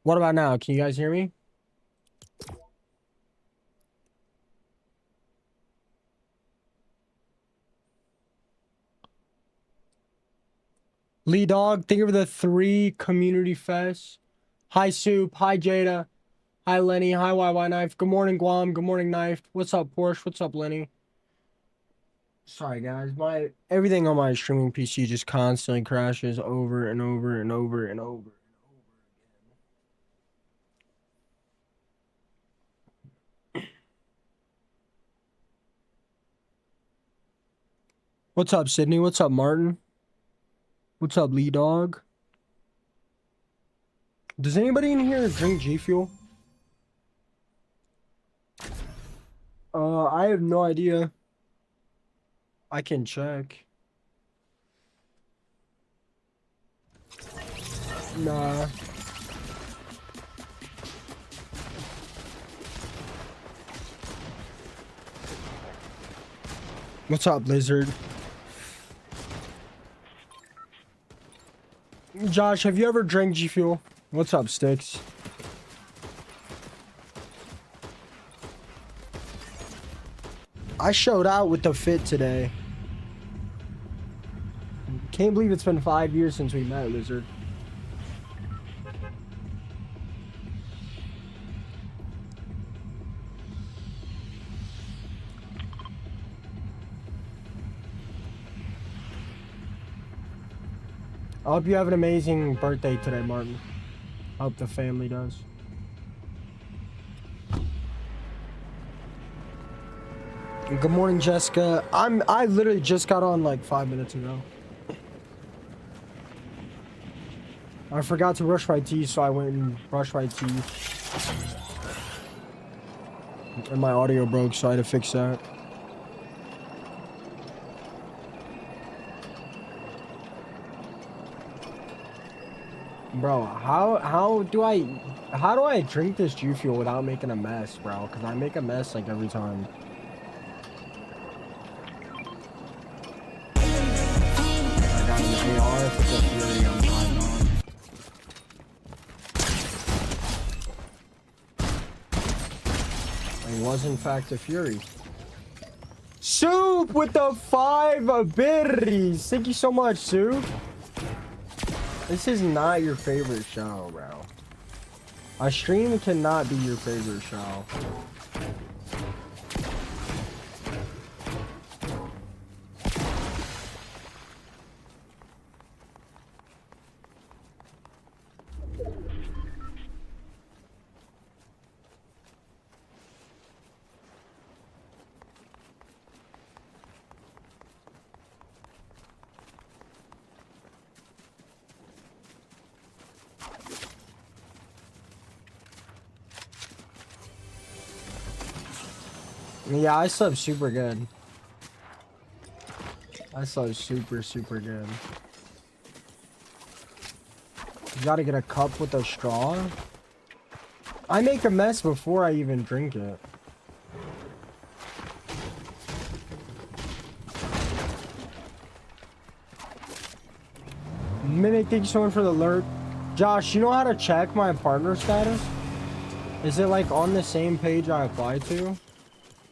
What about now? Can you guys hear me? Lee Dog, thank you for the 3 community fest. Hi Soup, hi Jada, hi Lenny, hi YY Knife. Good morning Guam, good morning Knife. What's up Porsche? What's up Lenny? Sorry guys, everything on my streaming PC just constantly crashes over and over and over and over. What's up Sydney? What's up Martin? What's up Lee Dog? Does anybody in here drink G Fuel? I have no idea. I can check. Nah. What's up, Lizard? Josh, have you ever drank G Fuel? What's up, Sticks? I showed out with the fit today. Can't believe it's been 5 years since we met, Lizard. I hope you have an amazing birthday today, Martin. I hope the family does. Good morning, Jessica. I literally just got on like 5 minutes ago. I forgot to brush my teeth, so I went and brushed my teeth. And my audio broke, so I had to fix that. Bro, how do I drink this G Fuel without making a mess, bro? Because I make a mess like every time. I got an AR if it's a Fury, I'm fine on. It was in fact a Fury. Soup with the 5 berries. Thank you so much, Soup. This is not your favorite show, bro. A stream cannot be your favorite show. Yeah, I slept super good. I slept super good. You gotta get a cup with a straw. I make a mess before I even drink it. Mimic, thank you so much for the alert. Josh, you know how to check my partner status? Is it like on the same page I applied to?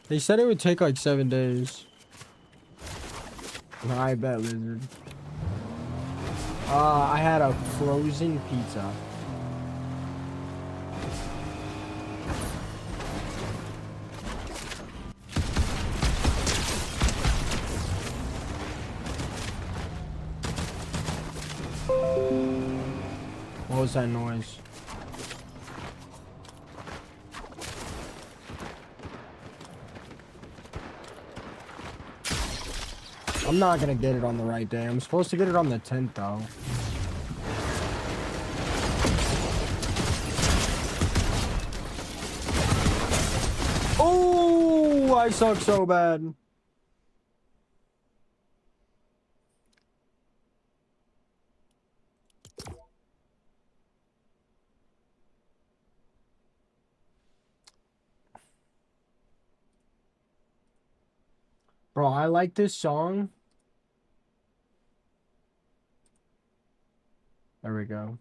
They said it would take like 7 days. I bet, Lizard. I had a frozen pizza. What was that noise? I'm not gonna get it on the right day. I'm supposed to get it on the 10th though. Oh, I suck so bad. Bro, I like this song. There we go.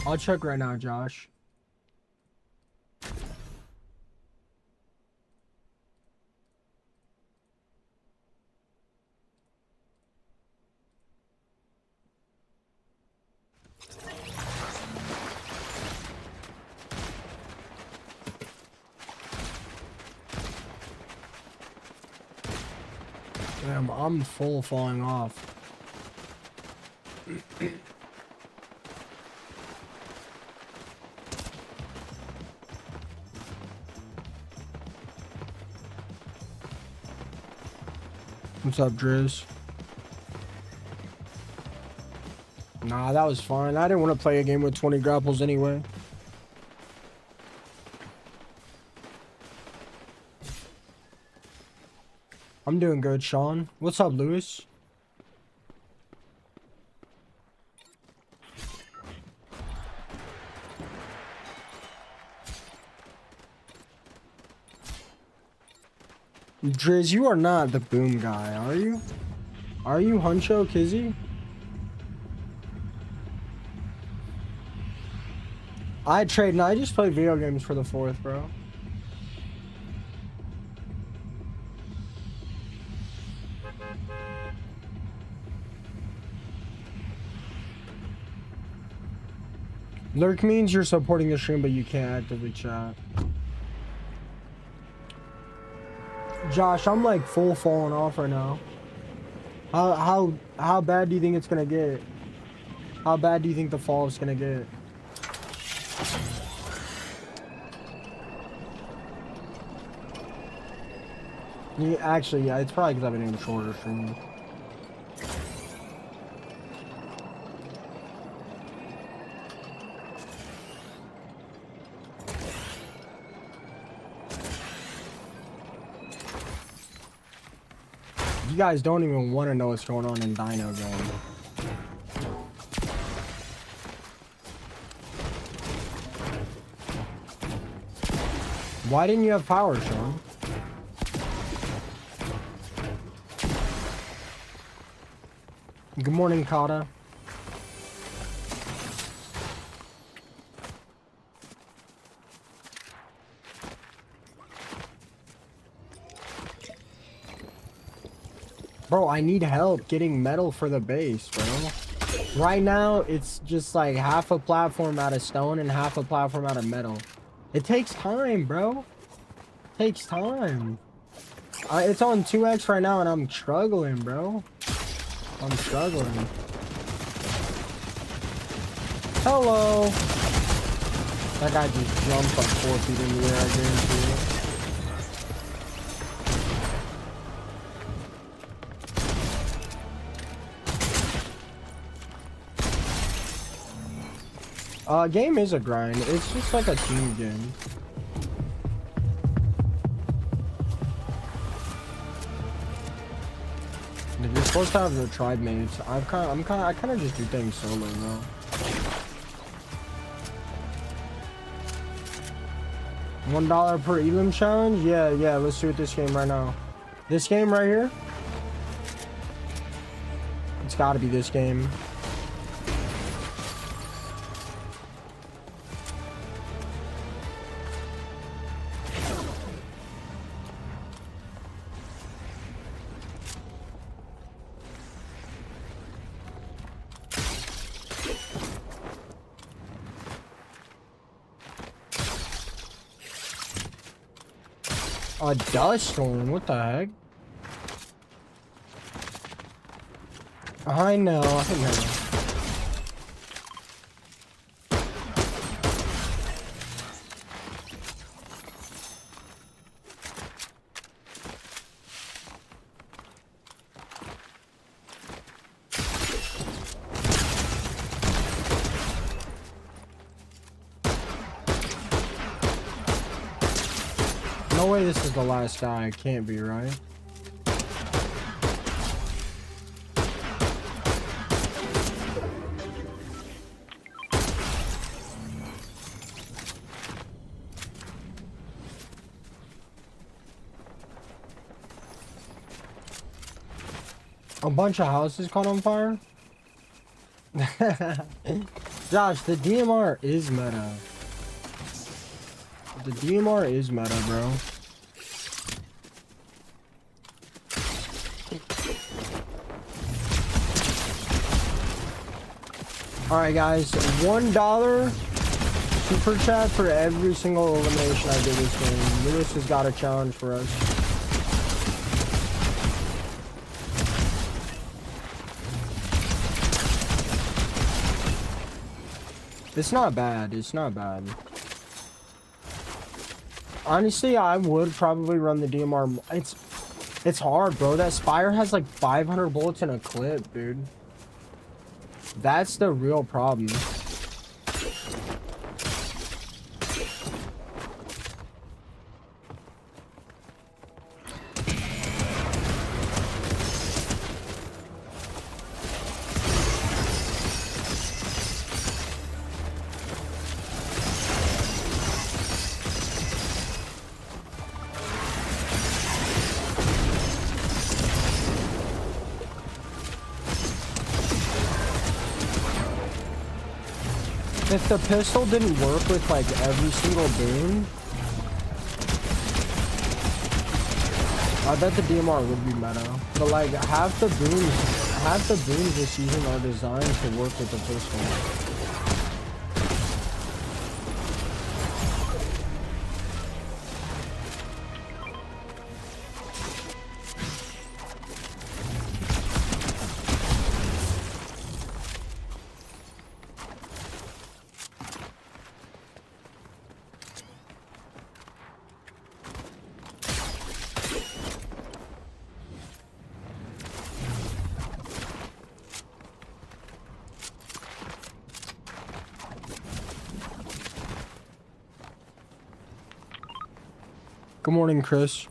I'll check right now, Josh. Damn, I'm full falling off. What's up, Driz? Nah, that was fine. I didn't want to play a game with 20 grapples anyway. I'm doing good, Sean. What's up, Lewis? Driz, you are not the Boom guy, are you? Are you Huncho Kizzy? I just play video games for the 4th, bro. Lurk means you're supporting the stream, but you can't actively chat. Josh, I'm like full falling off right now. How bad do you think it's gonna get? How bad do you think the fall is gonna get? Actually, yeah, it's probably because I've been doing shorter streams. You guys don't even want to know what's going on in Dino Game. Why didn't you have power, Sean? Good morning, Kata. Bro, I need help getting metal for the base, bro. Right now, it's just like half a platform out of stone and half a platform out of metal. It takes time, bro. It takes time. It's on 2x right now and I'm struggling, bro. I'm struggling. Hello. That guy just jumped like 4 feet in the air, I guarantee you. Game is a grind. It's just like a team game. Like, you're supposed to have your tribe mates. I kind of just do things solo, though. $1 per Elim challenge? Yeah, let's do it this game right now. This game right here? It's gotta be this game. A dust storm? What the heck? I know. No way this is the last guy. It can't be, right? A bunch of houses caught on fire? Josh, the DMR is meta. The DMR is meta, bro. Alright guys, $1 super chat for every single elimination I did this game. Lewis has got a challenge for us. It's not bad, it's not bad. Honestly, I would probably run the DMR. It's hard, bro. That Spire has like 500 bullets in a clip, dude. That's the real problem. If the pistol didn't work with like every single Boon, I bet the DMR would be meta. But like half the Boons this season are designed to work with the pistol. Good morning, Chris.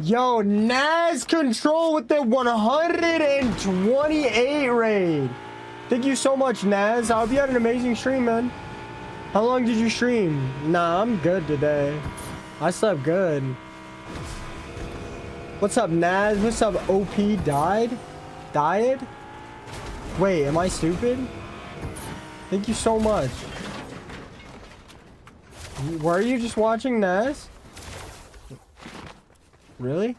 Yo, Naz Control with the 128 raid. Thank you so much, Naz. I hope you had an amazing stream, man. How long did you stream? Nah, I'm good today. I slept good. What's up, Naz? What's up, OP? Died? Wait, am I stupid? Thank you so much. Were you just watching Naz? Really?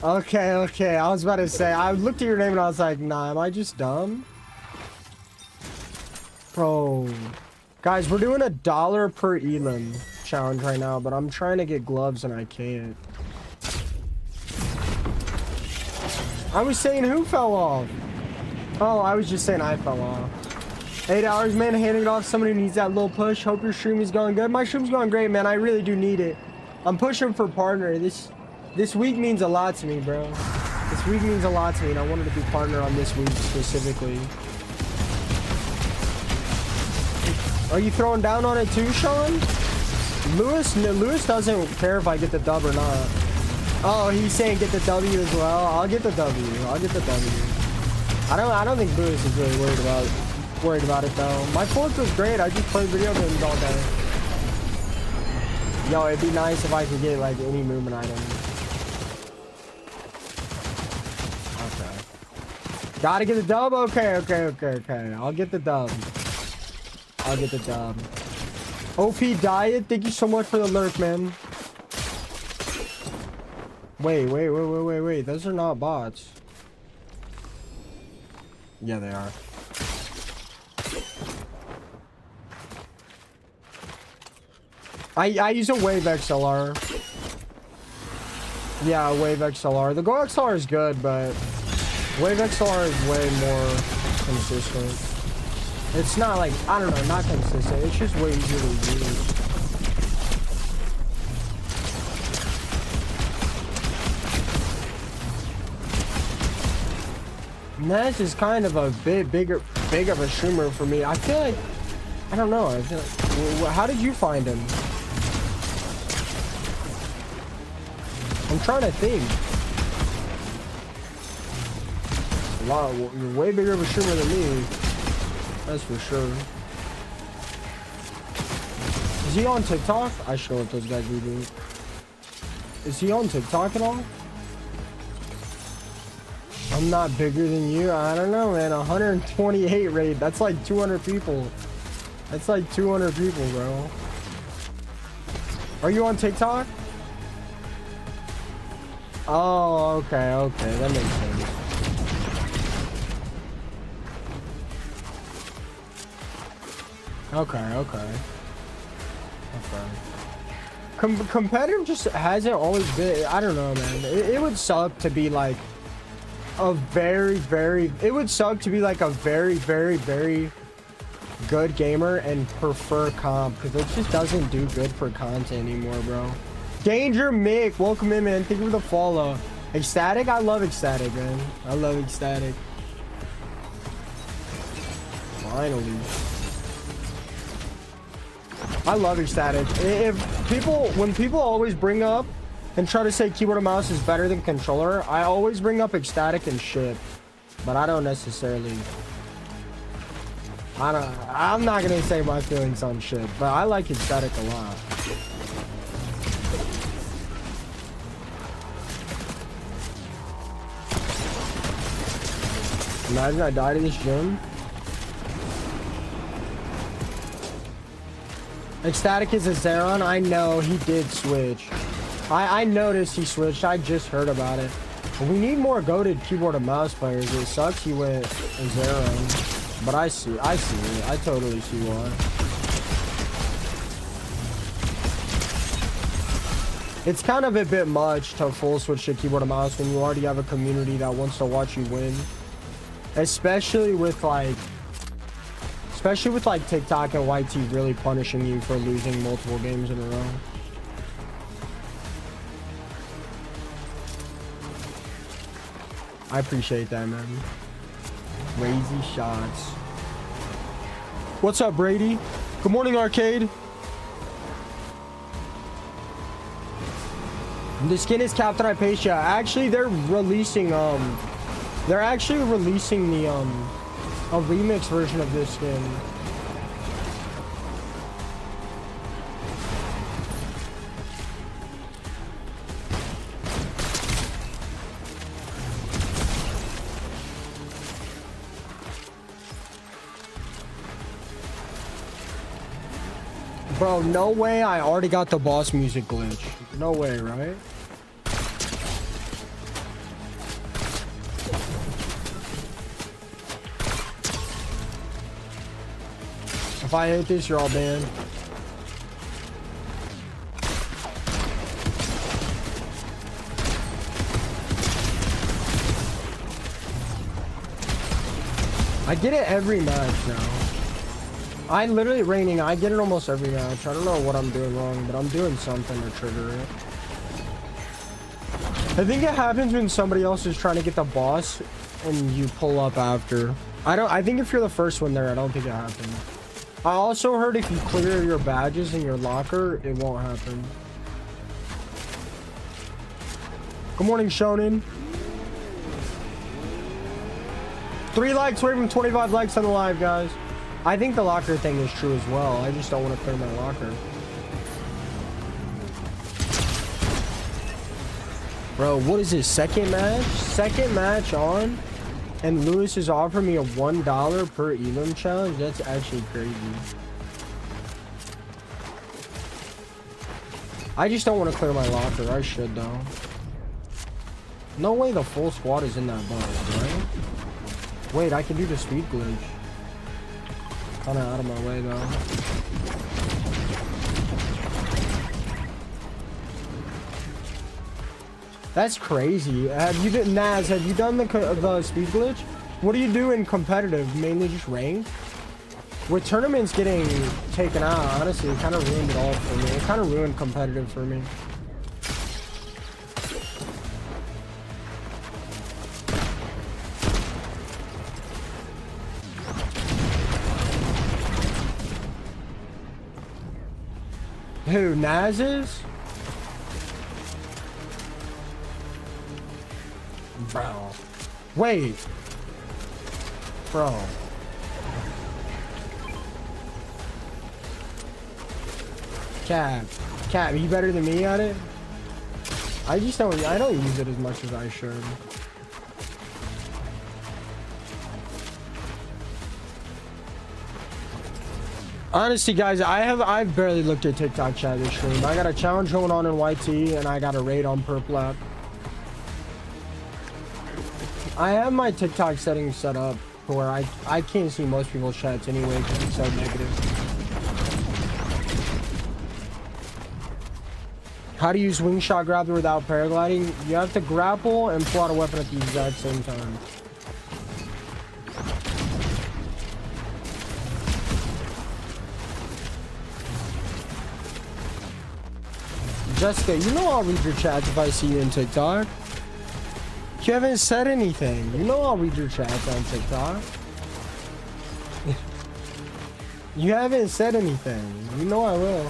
Okay. I was about to say, I looked at your name and I was like, nah, am I just dumb? Bro. Guys, we're doing $1 per elim challenge right now, but I'm trying to get gloves and I can't. I was saying who fell off? Oh, I was just saying I fell off. $8, man, handing it off to somebody who needs that little push. Hope your stream is going good. My stream's going great, man. I really do need it. I'm pushing for partner. This week means a lot to me, bro. This week means a lot to me, and I wanted to be partner on this week specifically. Are you throwing down on it too, Sean? Lewis doesn't care if I get the dub or not. Oh, he's saying get the W as well. I'll get the W. I don't think Lewis is really worried about it though. My fourth was great. I just played video games all day. Yo, it'd be nice if I could get like any movement item. Okay. Gotta get the dub? Okay. I'll get the dub. OP Diet, thank you so much for the lurk, man. Wait. Those are not bots. Yeah, they are. I use a Wave XLR. Yeah, Wave XLR. The Go XLR is good, but Wave XLR is way more consistent. It's not like, I don't know, not consistent. It's just way easier to use. Nez is kind of a big of a streamer for me. I feel like, I don't know. I feel like, how did you find him? I'm trying to think. A lot. You're way bigger of a streamer than me. That's for sure. Is he on TikTok? I should let those guys reboot. Is he on TikTok at all? I'm not bigger than you. I don't know, man. 128 rate. That's like 200 people. That's like 200 people, bro. Are you on TikTok? Oh, okay, okay. That makes sense. Okay, okay. Okay. Competitive just hasn't always been, I don't know, man. It would suck to be like a very good gamer and prefer comp, because it just doesn't do good for content anymore, bro. Danger Mick, welcome in, man. Thank you for the follow. Ecstatic, I love Ecstatic, man. I love Ecstatic. Finally. I love Ecstatic. When people always bring up and try to say keyboard and mouse is better than controller, I always bring up Ecstatic and shit, but I don't necessarily. I'm not gonna say my feelings on shit, but I like Ecstatic a lot. Imagine I died in this gym. Ecstatic is a Zeron. I know he did switch. I noticed he switched. I just heard about it. We need more goated keyboard and mouse players. It sucks he went Zeron, but I see it. I totally see why. It's kind of a bit much to full switch to keyboard and mouse when you already have a community that wants to watch you win, especially with like TikTok and YT really punishing you for losing multiple games in a row. I appreciate that, man. Crazy shots. What's up, Brady? Good morning, Arcade. The skin is Captain Hypatia. Actually, they're releasing the a remix version of this skin. Bro, no way I already got the boss music glitch. No way, right? If I hit this, you're all banned. I get it every match now. I literally raining. I get it almost every match. I don't know what I'm doing wrong, but I'm doing something to trigger it. I think it happens when somebody else is trying to get the boss and you pull up after. I think if you're the first one there, I don't think it happens. I also heard if you clear your badges in your locker, it won't happen. Good morning, Shonen. 3 likes away from 25 likes on the live, guys. I think the locker thing is true as well. I just don't want to clear my locker. Bro, what is this? Second match? Second match on? And Lewis is offering me a $1 per Elim challenge? That's actually crazy. I just don't want to clear my locker. I should, though. No way the full squad is in that box, right? Wait, I can do the speed glitch. Kind of out of my way, though. That's crazy. Have you done, Naz, have you done the speed glitch? What do you do in competitive? Mainly just ranked? With tournaments getting taken out, honestly, it kind of ruined it all for me. It kind of ruined competitive for me. Who, Naz is? Bro. Wait. Bro. Cap. Cap, you better than me at it? I don't use it as much as I should. Honestly, guys, I've barely looked at TikTok chat this stream. I got a challenge going on in YT, and I got a raid on Purple app. I have my TikTok settings set up to where I can't see most people's chats anyway because it's so negative. How to use wing shot grappler without paragliding? You have to grapple and pull out a weapon at the exact same time. Jessica, you know I'll read your chats if I see you in TikTok. You haven't said anything. You know I'll read your chats on TikTok. You haven't said anything. You know I will.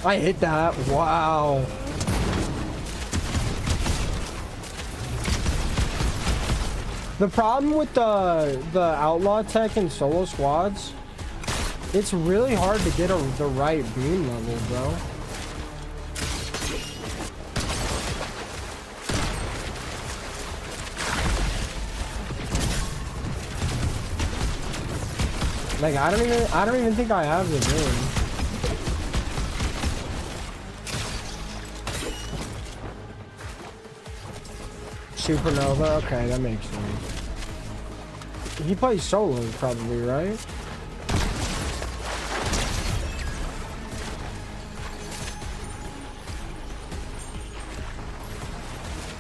I hit that. Wow. The problem with the outlaw tech and solo squads, it's really hard to get the right Boon level, bro. Like I don't even think I have the Boon. Supernova, okay, that makes sense. He plays solo, probably, right?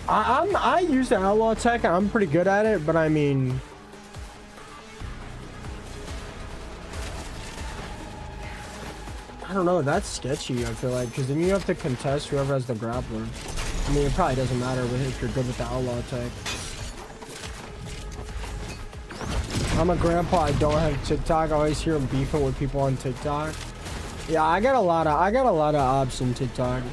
I use the outlaw tech. I'm pretty good at it, but I mean, I don't know. That's sketchy. I feel like because then you have to contest whoever has the grappler. I mean, it probably doesn't matter if you're good with the outlaw tech. I'm a grandpa. I don't have TikTok. I always hear him beefing with people on TikTok. Yeah, I got a lot of ops in TikTok.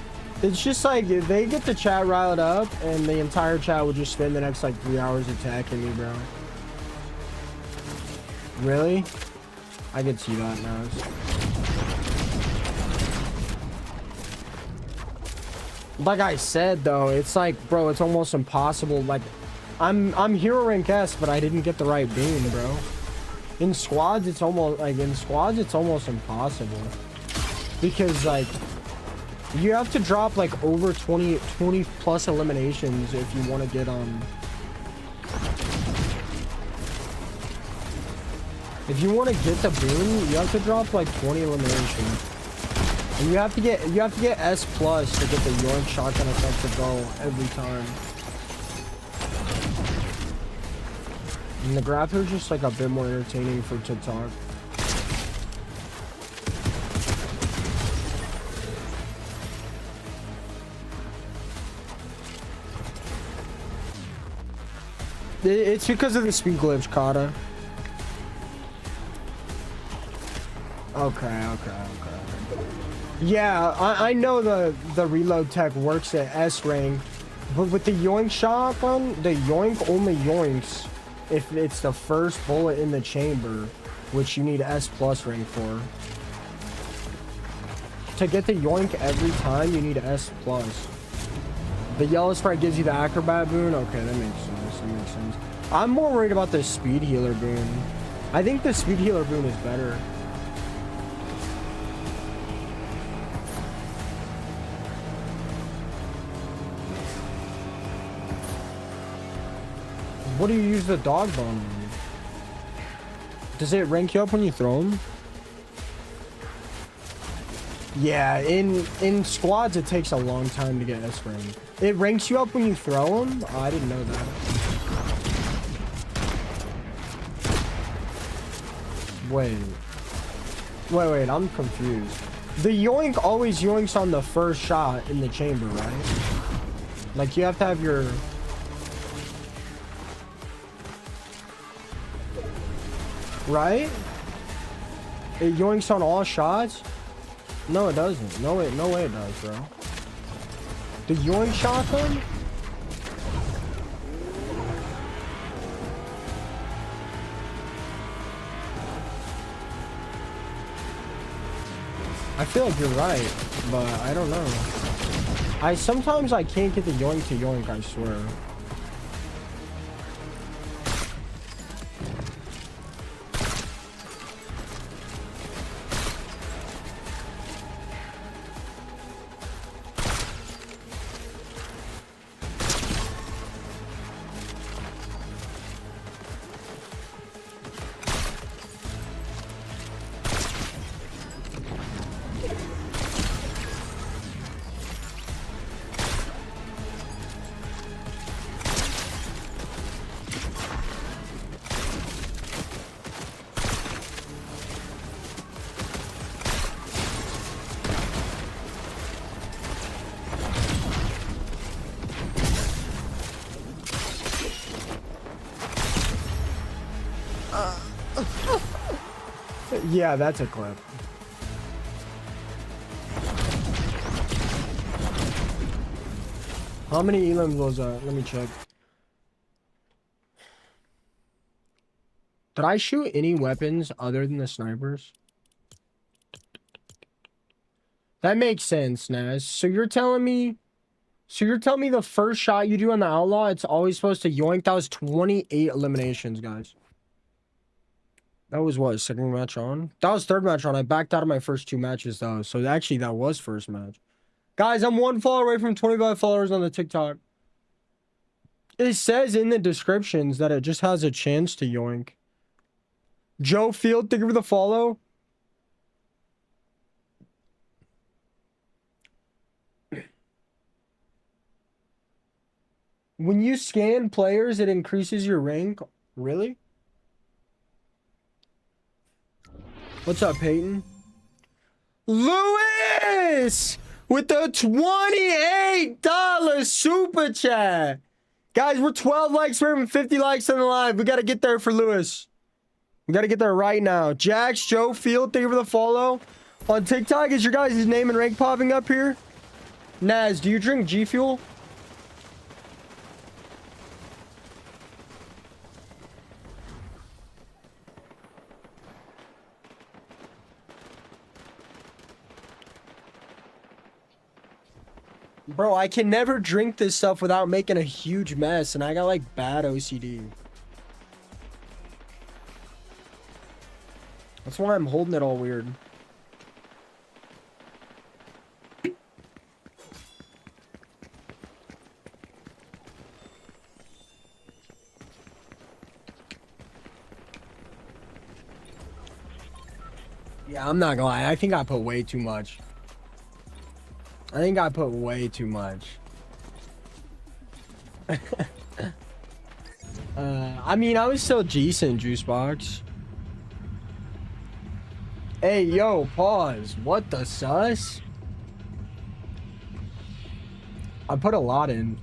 It's just like they get the chat riled up, and the entire chat will just spend the next like 3 hours attacking me, bro. Really? I can see that now. Like I said though, it's like, bro, it's almost impossible. Like I'm hero rank S, but I didn't get the right Boon, bro. In squads it's almost impossible. Because like you have to drop like over 20 plus eliminations if you want to get if you want to get the Boon, you have to drop like 20 eliminations. And you have to get S plus to get the Yoink shotgun effect to go every time. And the grappler is just like a bit more entertaining for TikTok. It's because of the speed glitch, Kata. Okay. Yeah, I know the reload tech works at S rank, but with the Yoink shotgun, the Yoink only yoinks if it's the first bullet in the chamber, which you need S plus rank for. To get the Yoink every time, you need S plus. The yellow sprite gives you the acrobat Boon. Okay, that makes sense. I'm more worried about the speed healer Boon. I think the speed healer Boon is better. What do you use the dog bone on? Does it rank you up when you throw them? Yeah, in squads it takes a long time to get S rank. It ranks you up when you throw them? Oh, I didn't know that. Wait, I'm confused. The Yoink always yoinks on the first shot in the chamber, right? Like you have to have your... Right? It yoinks on all shots? No, it doesn't. No way it does, bro. The yoink shotgun? I feel like you're right, but I don't know. Sometimes I can't get the yoink to yoink, I swear. Yeah, that's a clip. How many elims was that? Let me check. Did I shoot any weapons other than the snipers? That makes sense, Naz. So you're telling me the first shot you do on the outlaw, it's always supposed to yoink? That was 28 eliminations, guys. That was what, second match on? That was third match on. I backed out of my first 2 matches though. So actually that was first match. Guys, I'm 1 follower away from 25 followers on the TikTok. It says in the descriptions that it just has a chance to yoink. Joe Field, thank you for the follow. When you scan players, it increases your rank. Really? What's up, Peyton? Lewis with the $28 super chat. Guys, we're 12 likes from 50 likes on the live. We got to get there for Lewis. We got to get there right now. Jax, Joe Field, thank you for the follow. On TikTok, is your guys' name and rank popping up here? Naz, do you drink G Fuel? Bro, I can never drink this stuff without making a huge mess, and I got like bad OCD. That's why I'm holding it all weird. Yeah, I'm not gonna lie. I think I put way too much. I think I put way too much. I mean, I was still decent, juice box. Hey, yo, pause. What the sus? I put a lot in.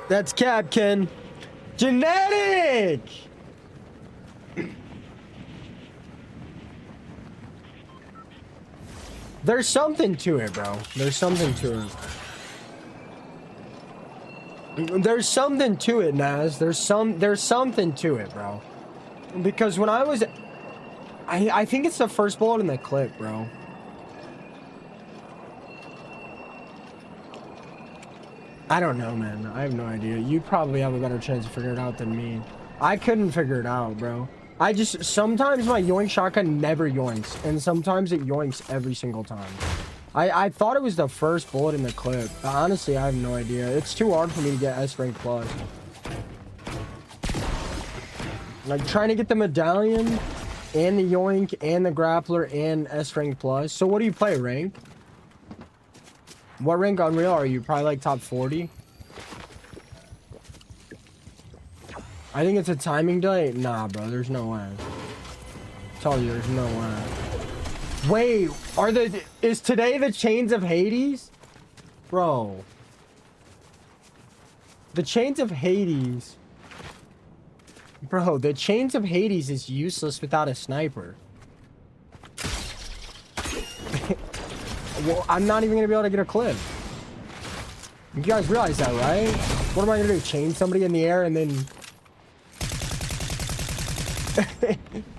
That's Capkin. Genetic! There's something to it, bro. There's something to it. There's something to it, Naz. There's something to it, bro. Because when I was... I think it's the first bullet in the clip, bro. I don't know, man. I have no idea. You probably have a better chance of figuring it out than me. I couldn't figure it out, bro. Sometimes my yoink shotgun never yoinks, and sometimes it yoinks every single time. I thought it was the first bullet in the clip, but honestly, I have no idea. It's too hard for me to get S rank plus. Like, trying to get the medallion, and the yoink, and the grappler, and S rank plus. So what do you play, rank? What rank Unreal are you? Probably like top 40? I think it's a timing delay. Nah, bro, there's no way. tell you there's no way. Wait, is today the Chains of Hades? Bro. The Chains of Hades. Bro, the Chains of Hades is useless without a sniper. Well, I'm not even gonna be able to get a clip. You guys realize that, right? What am I gonna do? Chain somebody in the air and then...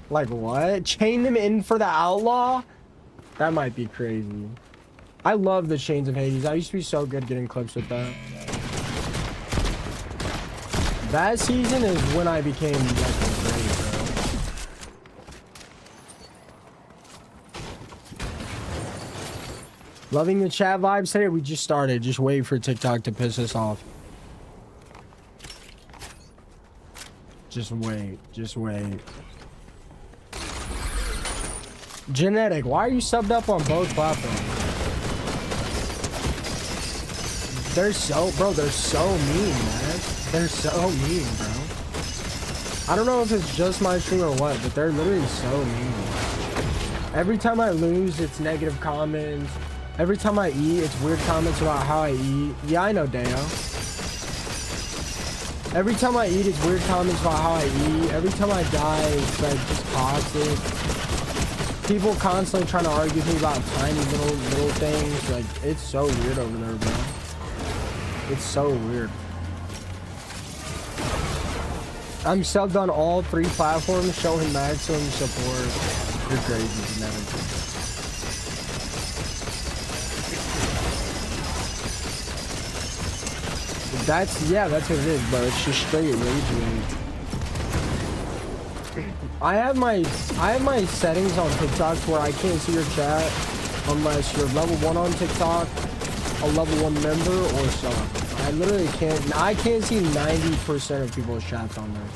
Like what? Chain them in for the outlaw? That might be crazy. I love the Chains of Hades. I used to be so good getting clips with that. That season is when I became like great, bro. Loving the chat vibes today. We just started. Just wait for TikTok to piss us off. Just wait. Just wait. Genetic, why are you subbed up on both platforms? They're so, bro, they're so mean, man. They're so mean, bro. I don't know if it's just my stream or what, but they're literally so mean. Every time I lose, it's negative comments. Every time I eat, it's weird comments about how I eat. Yeah, I know, Deo. Every time I eat, it's weird comments about how I eat. Every time I die, it's like just toxic. People constantly trying to argue with me about tiny little things. Like, it's so weird over there, bro. It's so weird. I'm subbed on all 3 platforms, showing maximum support. You're crazy, man. That's what it is, bro. It's just straight rage rage. I have my settings on TikTok where I can't see your chat unless you're level 1 on TikTok, a level 1 member, or sub. I literally can't. I can't see 90% of people's chats on there.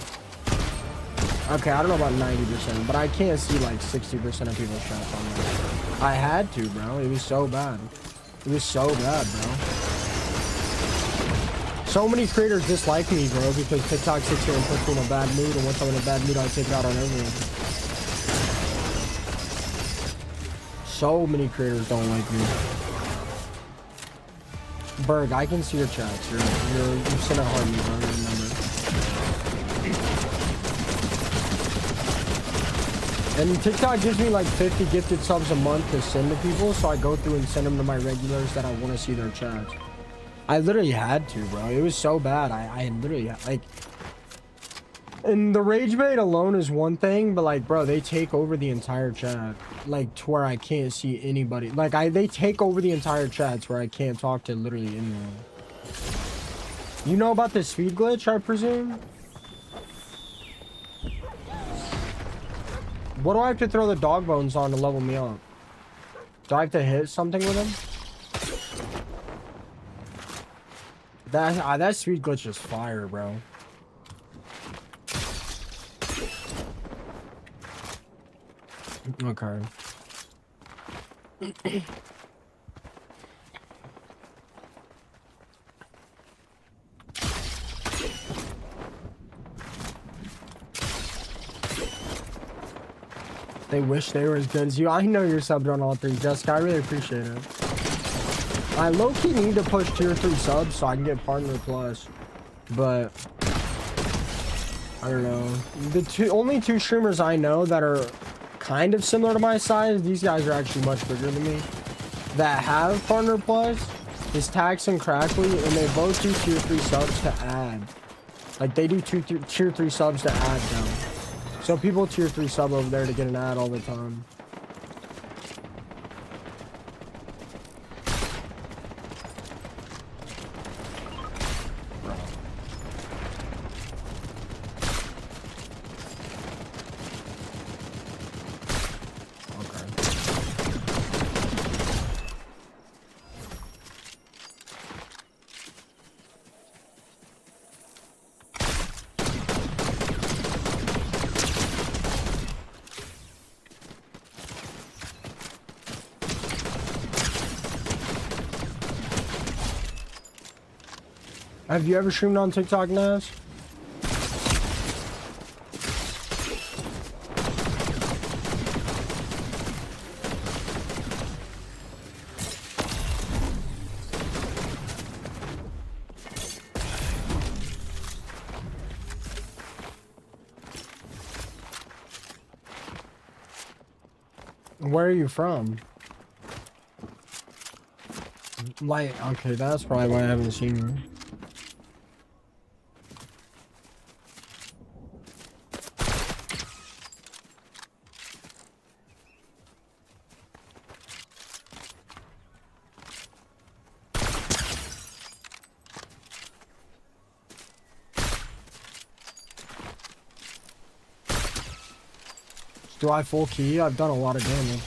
Okay, I don't know about 90%, but I can't see like 60% of people's chats on there. I had to, bro. It was so bad. It was so bad, bro. So many creators dislike me, bro, because TikTok sits here and puts me in a bad mood, and once I'm in a bad mood, I take it out on everyone. So many creators don't like me. Berg, I can see your chats. You sent a heart me, bro. Remember. And TikTok gives me like 50 gifted subs a month to send to people, so I go through and send them to my regulars that I want to see their chats. I literally had to, bro. It was so bad. I literally, like... And the rage bait alone is one thing, but like, bro, they take over the entire chat. Like, to where I can't see anybody. Like, they take over the entire chats where I can't talk to literally anyone. You know about the speed glitch, I presume? What do I have to throw the dog bones on to level me up? Do I have to hit something with him? That speed glitch is fire, bro. Okay. They wish they were as good as you. I know you're subbed on all 3, Jessica. I really appreciate it. I low-key need to push tier 3 subs so I can get partner plus, but I don't know. The only 2 streamers I know that are kind of similar to my size, these guys are actually much bigger than me, that have partner plus is Tax and Crackly, and they both do tier 3 subs to add. Like, they do tier 3 subs to add them. So people tier 3 sub over there to get an ad all the time. Have you ever streamed on TikTok, Naz? Where are you from? Like, okay, that's probably why I haven't seen you. Do I full key? I've done a lot of damage.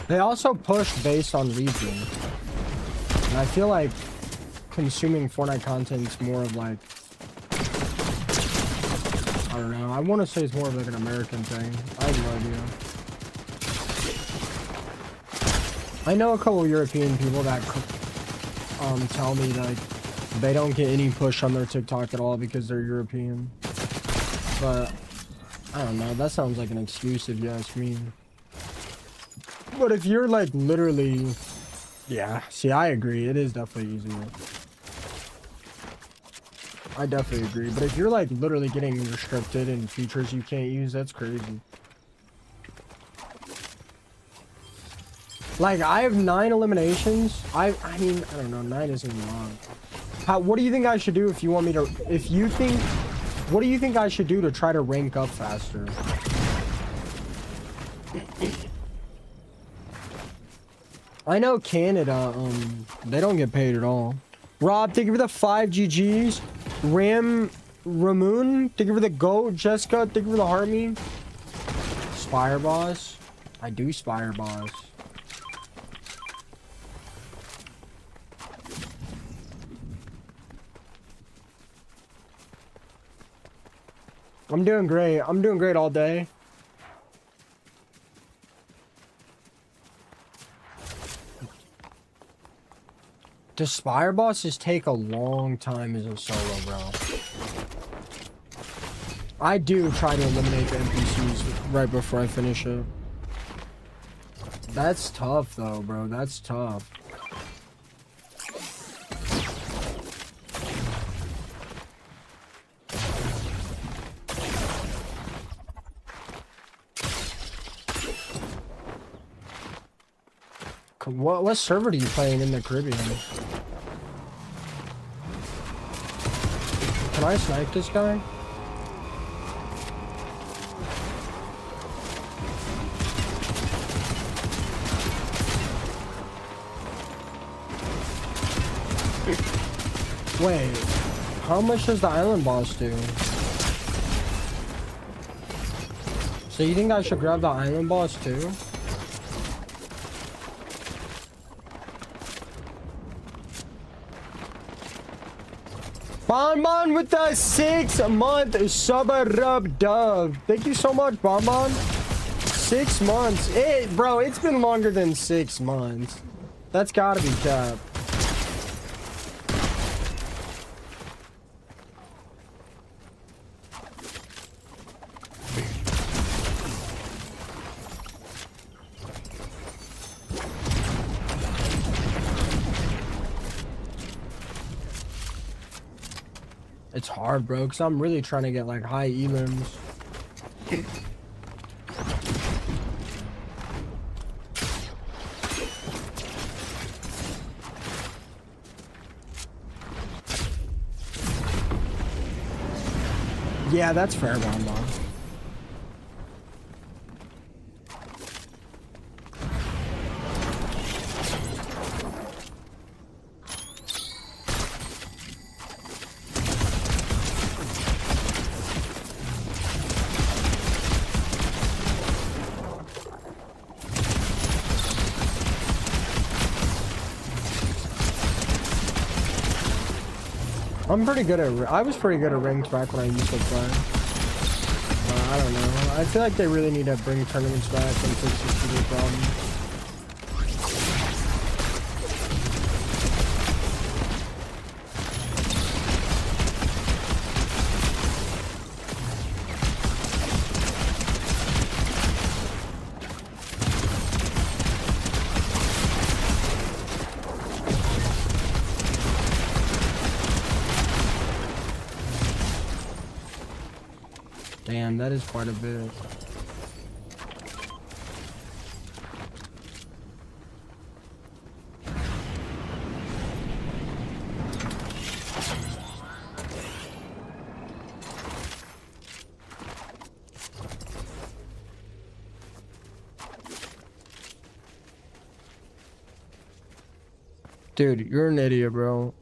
They also push based on region. And I feel like consuming Fortnite content is more of like, I don't know. I want to say it's more of like an American thing. I have no idea. I know a couple European people that tell me like they don't get any push on their TikTok at all because they're European. But I don't know. That sounds like an excuse if you ask me. But if you're like literally, yeah, see, I agree. It is definitely easier. I definitely agree. But if you're like literally getting restricted and features you can't use, that's crazy. Like, I have 9 eliminations. I mean, I don't know. 9 isn't a lot. What do you think I should do if you want me to, what do you think I should do to try to rank up faster? I know Canada, they don't get paid at all. Rob, thank you for the 5 GGs. Ramoon, thank you for the goat. Jessica, thank you for the heart meme. Spire boss. I do spire boss. I'm doing great. I'm doing great all day. The spire bosses take a long time as a solo, bro. I do try to eliminate the NPCs right before I finish it. That's tough though, bro. That's tough. What server are you playing in the Caribbean? Can I snipe this guy? Wait, how much does the island boss do? So you think I should grab the island boss too? Bonbon with the 6-month sub dub. Thank you so much, Bonbon. 6 months. Bro, it's been longer than 6 months. That's gotta be cap. It's hard, bro, because I'm really trying to get like high elims. Yeah, that's fair, Bonbon. I'm pretty good at. I was pretty good at rings back when I used to play. I don't know. I feel like they really need to bring tournaments back and fix this stupid problem. Damn, that is quite a bit. Dude, you're an idiot, bro.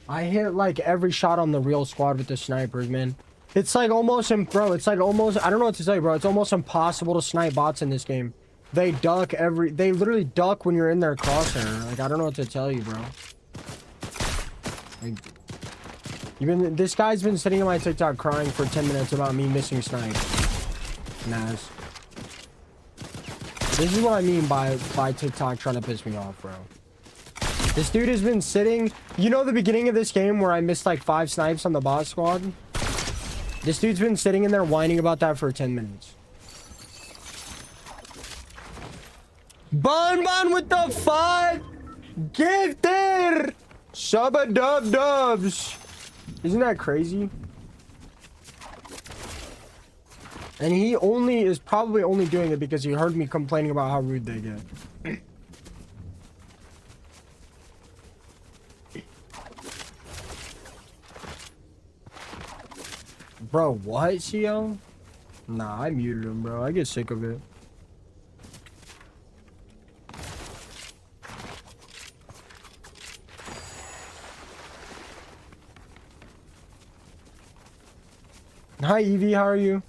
I hit like every shot on the real squad with the snipers, man. It's like almost, bro, it's like almost, I don't know what to say, bro. It's almost impossible to snipe bots in this game. They duck they literally duck when you're in their crosshair. Like, I don't know what to tell you, bro. Like, this guy's been sitting on my TikTok crying for 10 minutes about me missing snipes. Nas. This is what I mean by TikTok trying to piss me off, bro. This dude has been sitting, you know the beginning of this game where I missed like 5 snipes on the bot squad? This dude's been sitting in there whining about that for 10 minutes. Boon with the 5 gifted Shabba dub dubs. Isn't that crazy? And he is probably only doing it because he heard me complaining about how rude they get. Bro, what, CO? Nah, I muted him, bro. I get sick of it. Hi, Evie. How are you?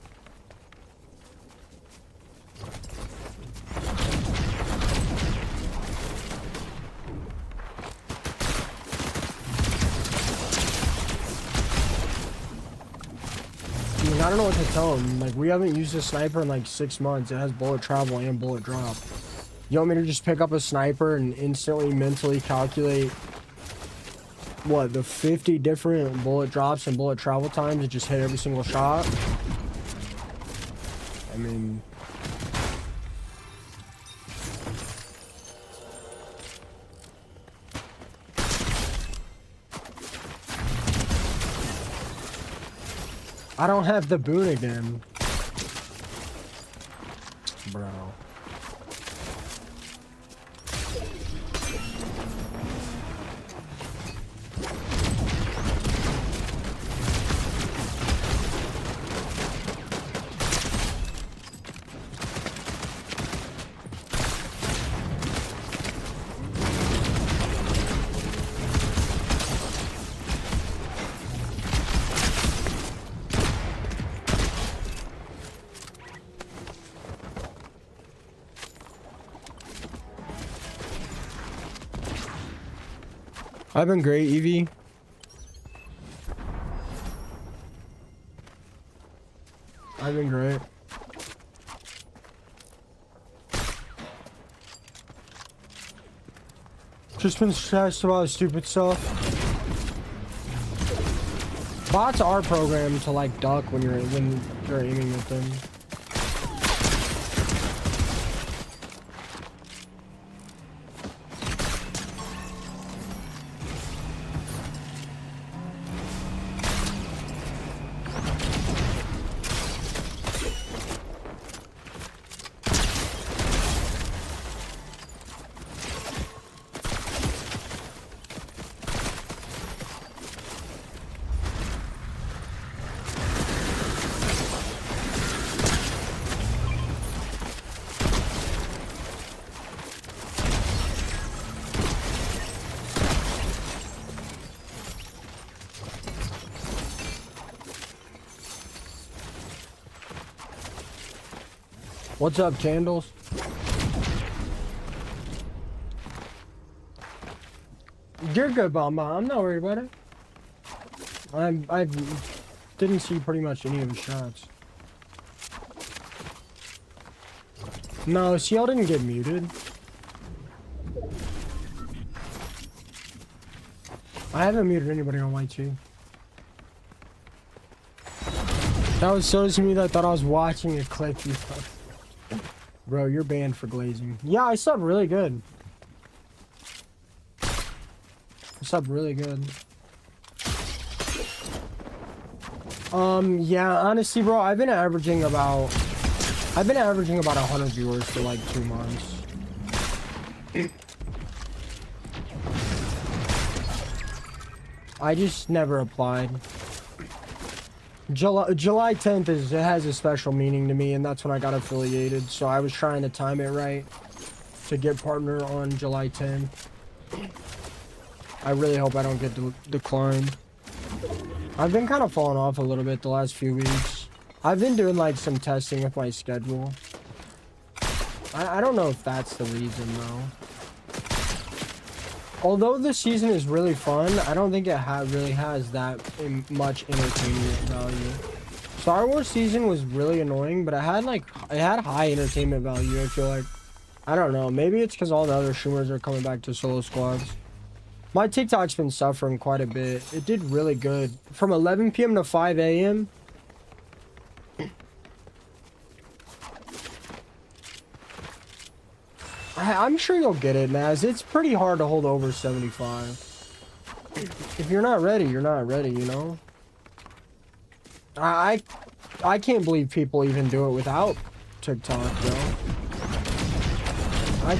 I don't know what to tell him. Like, we haven't used a sniper in like 6 months. It has bullet travel and bullet drop. You want me to just pick up a sniper and instantly mentally calculate what, the 50 different bullet drops and bullet travel times and just hit every single shot? I mean, I don't have the Boon again. Bro. I've been great, Evie. I've been great. Just been stressed about stupid stuff. Bots are programmed to like duck when you're aiming at them. What's up, Candles? You're good, Bomba. I'm not worried about it. I didn't see pretty much any of his shots. No, CL didn't get muted. I haven't muted anybody on YT. That was so to me that I thought I was watching a clip. You bro, you're banned for glazing. Yeah, I subbed really good. I subbed really good. Yeah, honestly, bro, I've been averaging about 100 viewers for like 2 months. I just never applied. July 10th has a special meaning to me, and that's when I got affiliated. So I was trying to time it right to get partner on July 10th. I really hope I don't get declined. I've been kind of falling off a little bit the last few weeks. I've been doing like some testing with my schedule. I don't know if that's the reason though. Although this season is really fun, I don't think it really has that much entertainment value. Star Wars season was really annoying, but it had high entertainment value. I feel like, I don't know, maybe it's because all the other streamers are coming back to solo squads. My TikTok's been suffering quite a bit. It did really good from 11 p.m. to 5 a.m. I'm sure you'll get it, Naz. It's pretty hard to hold over 75. If you're not ready, you're not ready, you know? I can't believe people even do it without TikTok, bro. I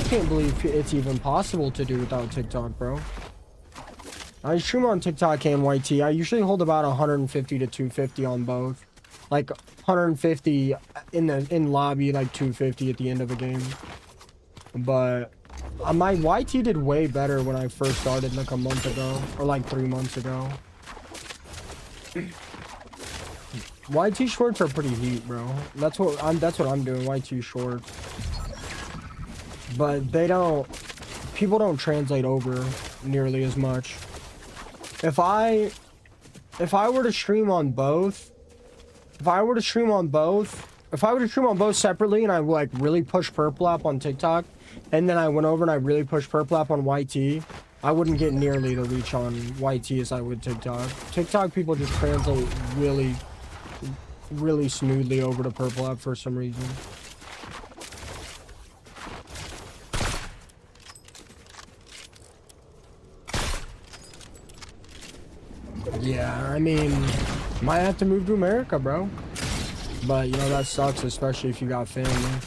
can't believe it's even possible to do without TikTok, bro. I stream on TikTok and YT. I usually hold about 150 to 250 on both. Like 150 in lobby, like 250 at the end of a game. But my YT did way better when I first started like a month ago or like 3 months ago. YT shorts are pretty heat, bro. That's what I'm doing, YT shorts. But people don't translate over nearly as much. If I were to stream on both separately and I like really push purple app on TikTok, and then I went over and I really pushed purple app on YT, I wouldn't get nearly the reach on YT as I would TikTok. TikTok people just translate really, really smoothly over to purple app for some reason. Yeah, I mean, might have to move to America, bro. But, you know, that sucks, especially if you got family.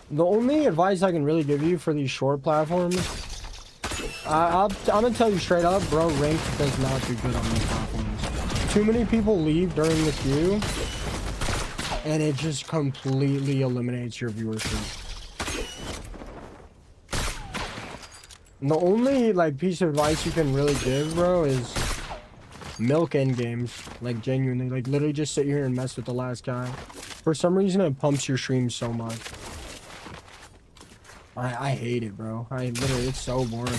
The only advice I can really give you for these short platforms, I'm gonna tell you straight up, bro, ranked does not do good on these platforms. Too many people leave during the queue, and it just completely eliminates your viewership. And the only, like, piece of advice you can really give, bro, is milk end games. Like, genuinely. Like, literally just sit here and mess with the last guy. For some reason, it pumps your stream so much. I hate it, bro. Literally, it's so boring.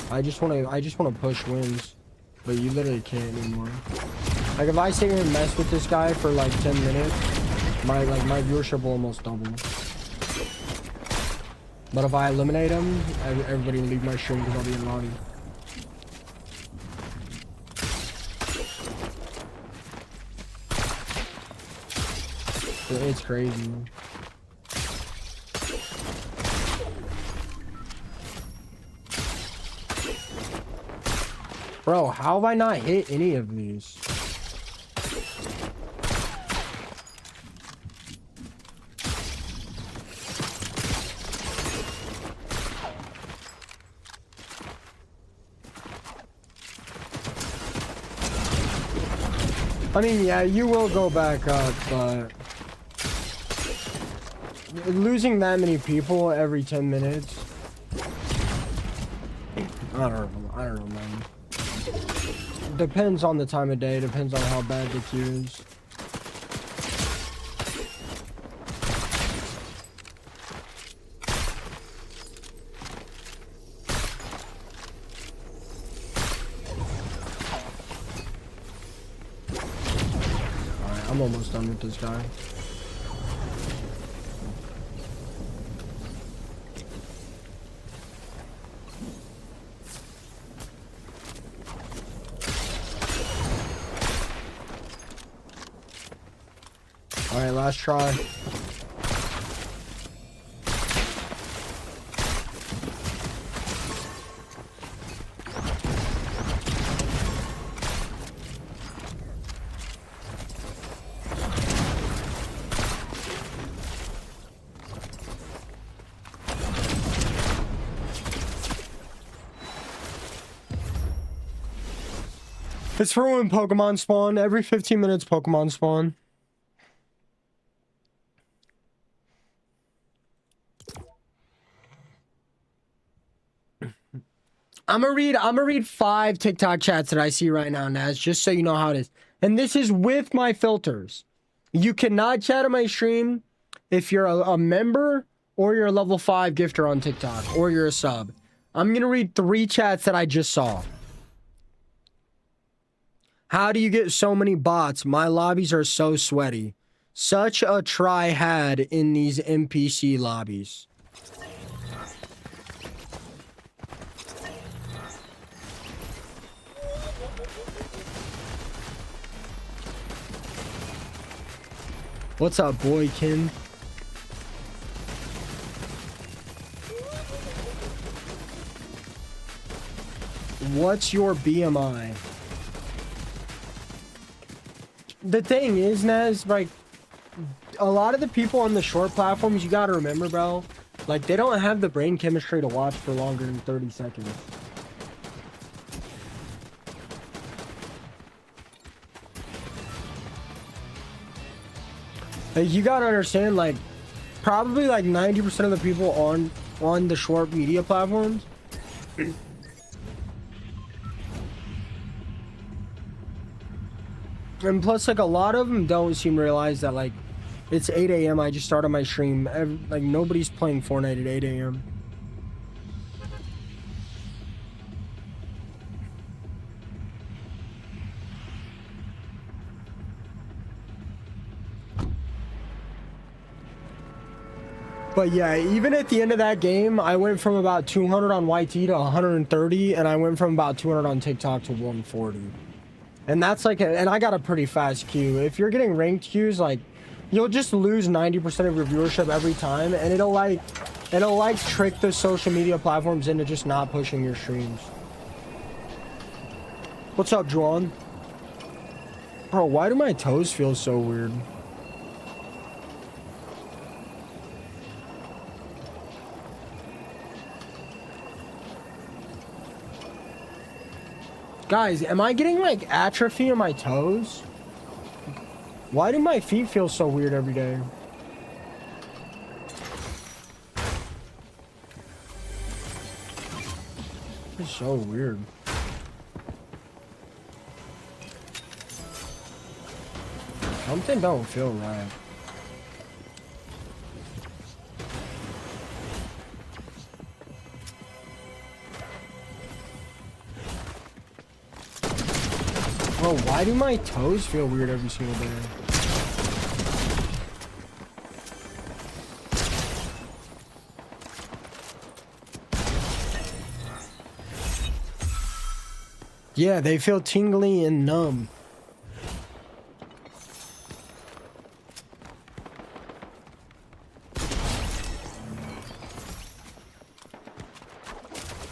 I just wanna push wins. But you literally can't anymore. Like, if I sit here and mess with this guy for, like, 10 minutes, my viewership will almost double. But if I eliminate him, everybody will leave my stream because I'll be in lobby. It's crazy. Bro, how have I not hit any of these? I mean, yeah, you will go back up, but losing that many people every 10 minutes, I don't know, man. Depends on the time of day, depends on how bad the queue is. I'm almost done with this guy. Alright, last try. It's for when Pokemon spawn. Every 15 minutes, Pokemon spawn. I'm gonna read 5 TikTok chats that I see right now, Naz, just so you know how it is. And this is with my filters. You cannot chat on my stream if you're a member or you're a level 5 gifter on TikTok or you're a sub. I'm gonna read 3 chats that I just saw. How do you get so many bots? My lobbies are so sweaty. Such a try had in these NPC lobbies. What's up, boykin? What's your BMI? The thing is, Nez, like, a lot of the people on the short platforms, you gotta remember, bro, like, they don't have the brain chemistry to watch for longer than 30 seconds. Like, you gotta understand, like, probably like 90% of the people on the short media platforms and plus, like, a lot of them don't seem to realize that, like, it's 8 a.m. I just started my stream. Like, nobody's playing Fortnite at 8 a.m. But yeah, even at the end of that game, I went from about 200 on YT to 130, and I went from about 200 on TikTok to 140. And that's like, and I got a pretty fast queue. If you're getting ranked queues, like, you'll just lose 90% of your viewership every time, and it'll like trick the social media platforms into just not pushing your streams. What's up, Juan? Bro, why do my toes feel so weird? Guys, am I getting like atrophy in my toes? Why do my feet feel so weird every day? It's so weird. Something don't feel right. Bro, why do my toes feel weird every single day? Yeah, they feel tingly and numb.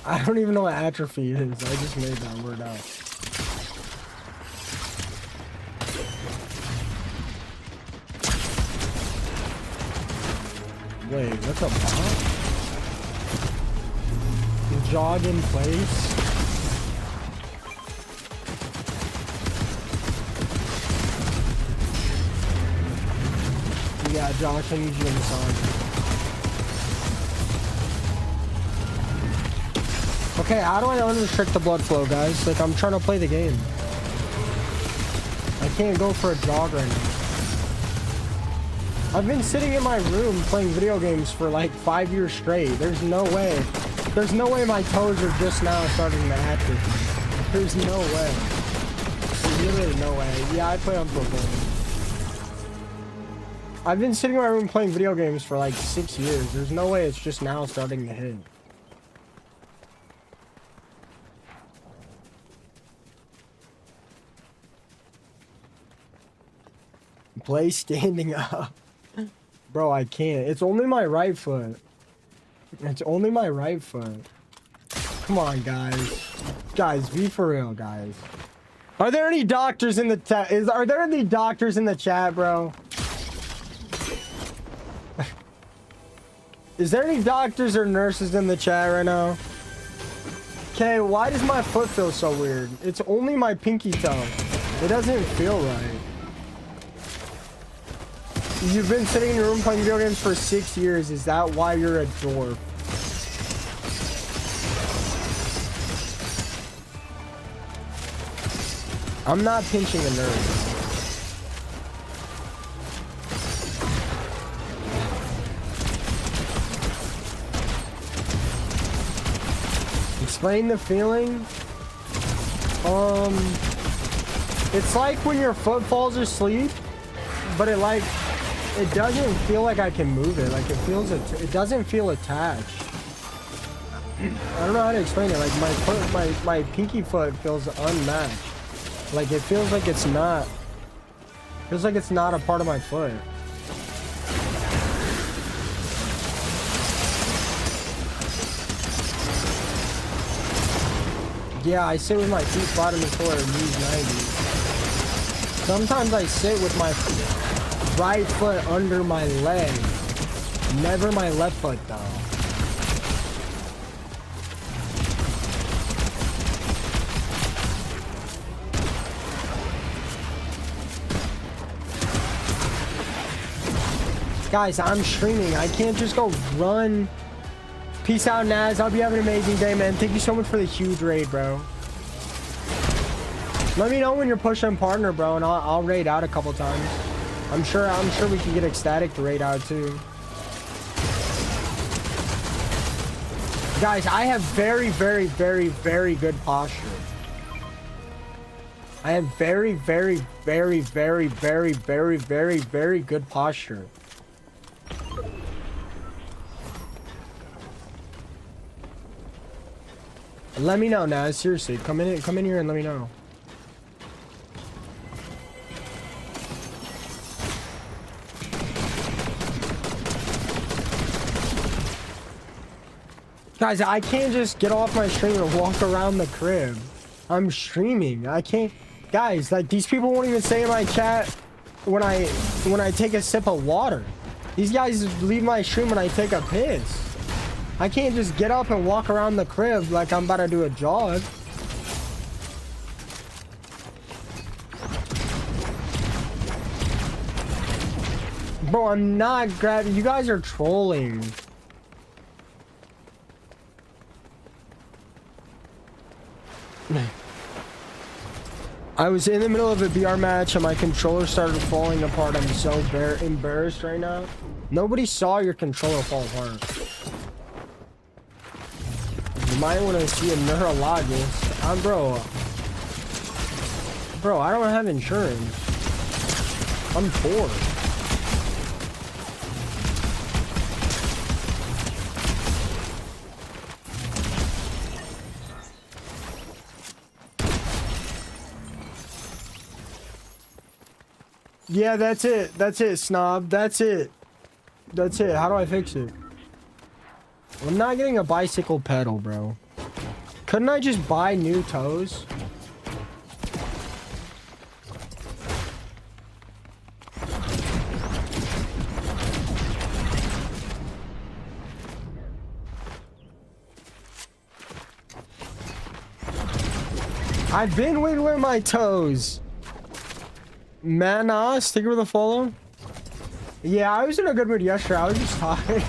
I don't even know what atrophy is. I just made that word out. Wait, what's a bot? Jog in place? Yeah, Josh, I need you in the song. Okay, how do I unrestrict the blood flow, guys? Like, I'm trying to play the game. I can't go for a jog right now. I've been sitting in my room playing video games for like 5 years straight. There's no way. There's no way my toes are just now starting to atrophy. There's no way. There's literally no way. Yeah, I play on football. I've been sitting in my room playing video games for like 6 years. There's no way it's just now starting to hit. Play standing up. Bro, I can't. It's only my right foot. It's only my right foot. Come on, guys. Guys, be for real, guys. Are there any doctors in the chat? Are there any doctors in the chat, bro? Is there any doctors or nurses in the chat right now? Okay, why does my foot feel so weird? It's only my pinky toe. It doesn't feel right. You've been sitting in your room playing video games for 6 years. Is that why you're a dwarf? I'm not pinching a nerve. Explain the feeling. It's like when your foot falls asleep, but it doesn't feel like I can move it. Like it doesn't feel attached. I don't know how to explain it. Like my foot, my pinky foot feels unmatched. Like it feels like it's not. Feels like it's not a part of my foot. Yeah, I sit with my feet flat on the floor at knees 90. Sometimes I sit with my right foot under my leg. Never my left foot though. Guys, I'm streaming. I can't just go run. Peace out, Naz. I'll be having an amazing day, man. Thank you so much for the huge raid, bro. Let me know when you're pushing partner, bro, and I'll raid out a couple times. I'm sure we can get ecstatic to raid out too. Guys, I have very, very, very, very good posture. I have very, very, very, very, very, very, very, very good posture. Let me know, Naz. Seriously, come in here and let me know. Guys, I can't just get off my stream and walk around the crib. I'm streaming. I can't. Guys, like these people won't even say in my chat when I take a sip of water. These guys leave my stream when I take a piss. I can't just get up and walk around the crib like I'm about to do a jog. Bro, I'm not grabbing. You guys are trolling. I was in the middle of a BR match and my controller started falling apart. I'm so embarrassed right now. Nobody saw your controller fall apart. You might want to see a neurologist. Bro, I don't have insurance. I'm poor. Yeah, that's it. That's it, Snob. That's it. That's it. How do I fix it? I'm not getting a bicycle pedal, bro. Couldn't I just buy new toes? I've been wiggling my toes. Man, stick with a follow. Yeah, I was in a good mood yesterday. I was just tired.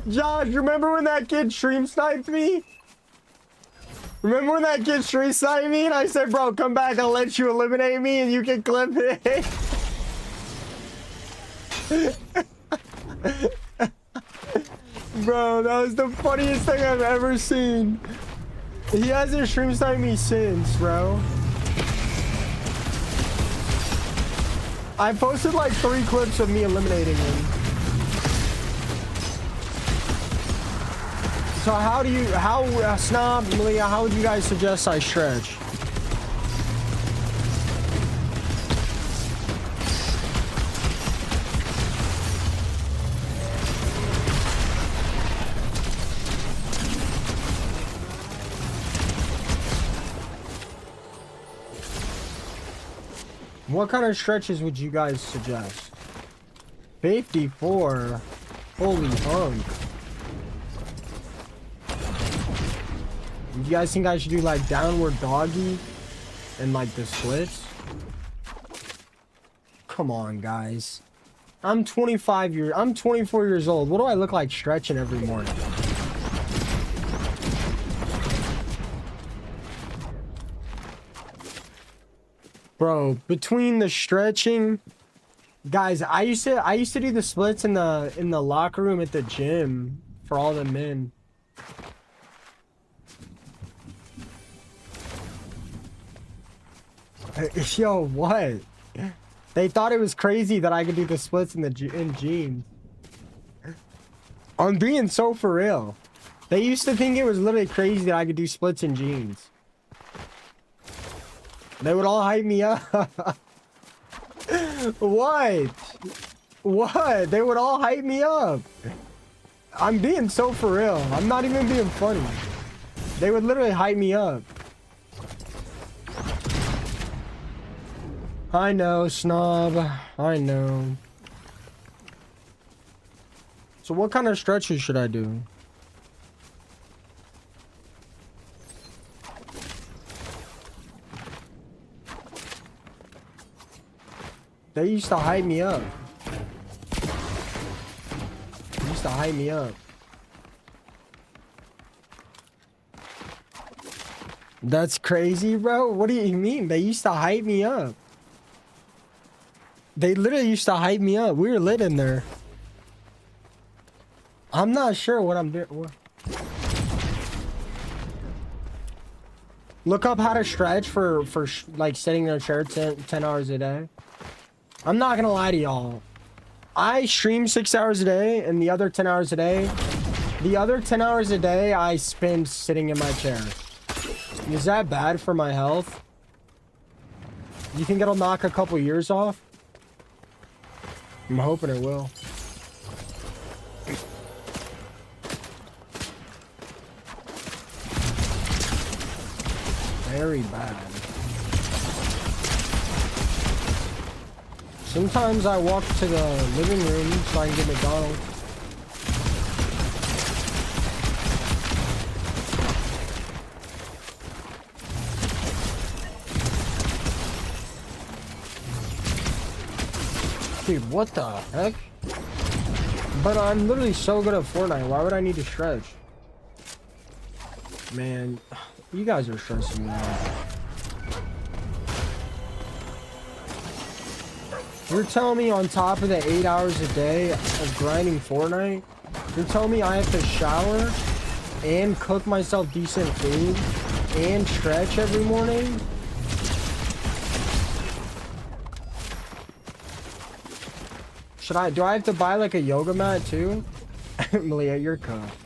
Josh, remember when that kid stream sniped me? Remember when that kid stream sniped me and I said, bro, come back, I'll let you eliminate me and you can clip it. Bro, that was the funniest thing I've ever seen. He hasn't stream sniped me since, bro. I posted like 3 clips of me eliminating him. So Snob, Malia, how would you guys suggest I stretch? What kind of stretches would you guys suggest? 54. Holy hunk. You guys think I should do like downward doggy and like the splits? Come on, guys. I'm 24 years old. What do I look like stretching every morning? Bro, between the stretching, guys, I used to do the splits in the locker room at the gym for all the men. Yo, what? They thought it was crazy that I could do the splits in jeans. I'm being so for real. They used to think it was literally crazy that I could do splits in jeans. They would all hype me up. What? What? They would all hype me up. I'm being so for real. I'm not even being funny. They would literally hype me up. I know, snob. I know. So what kind of stretches should I do? They used to hype me up. They used to hype me up. That's crazy, bro. What do you mean? They used to hype me up. They literally used to hype me up. We were lit in there. I'm not sure what I'm doing. Look up how to stretch for like sitting in a chair 10 hours a day. I'm not gonna lie to y'all. I stream 6 hours a day, and the other 10 hours a day, I spend sitting in my chair. Is that bad for my health? You think it'll knock a couple years off? I'm hoping it will. Very bad. Sometimes I walk to the living room so I can get McDonald's. Dude, what the heck? But I'm literally so good at Fortnite. Why would I need to stretch? Man, you guys are stressing me out. You're telling me on top of the 8 hours a day of grinding Fortnite, you're telling me I have to shower and cook myself decent food and stretch every morning? Do I have to buy like a yoga mat too? Malia, you're cooked.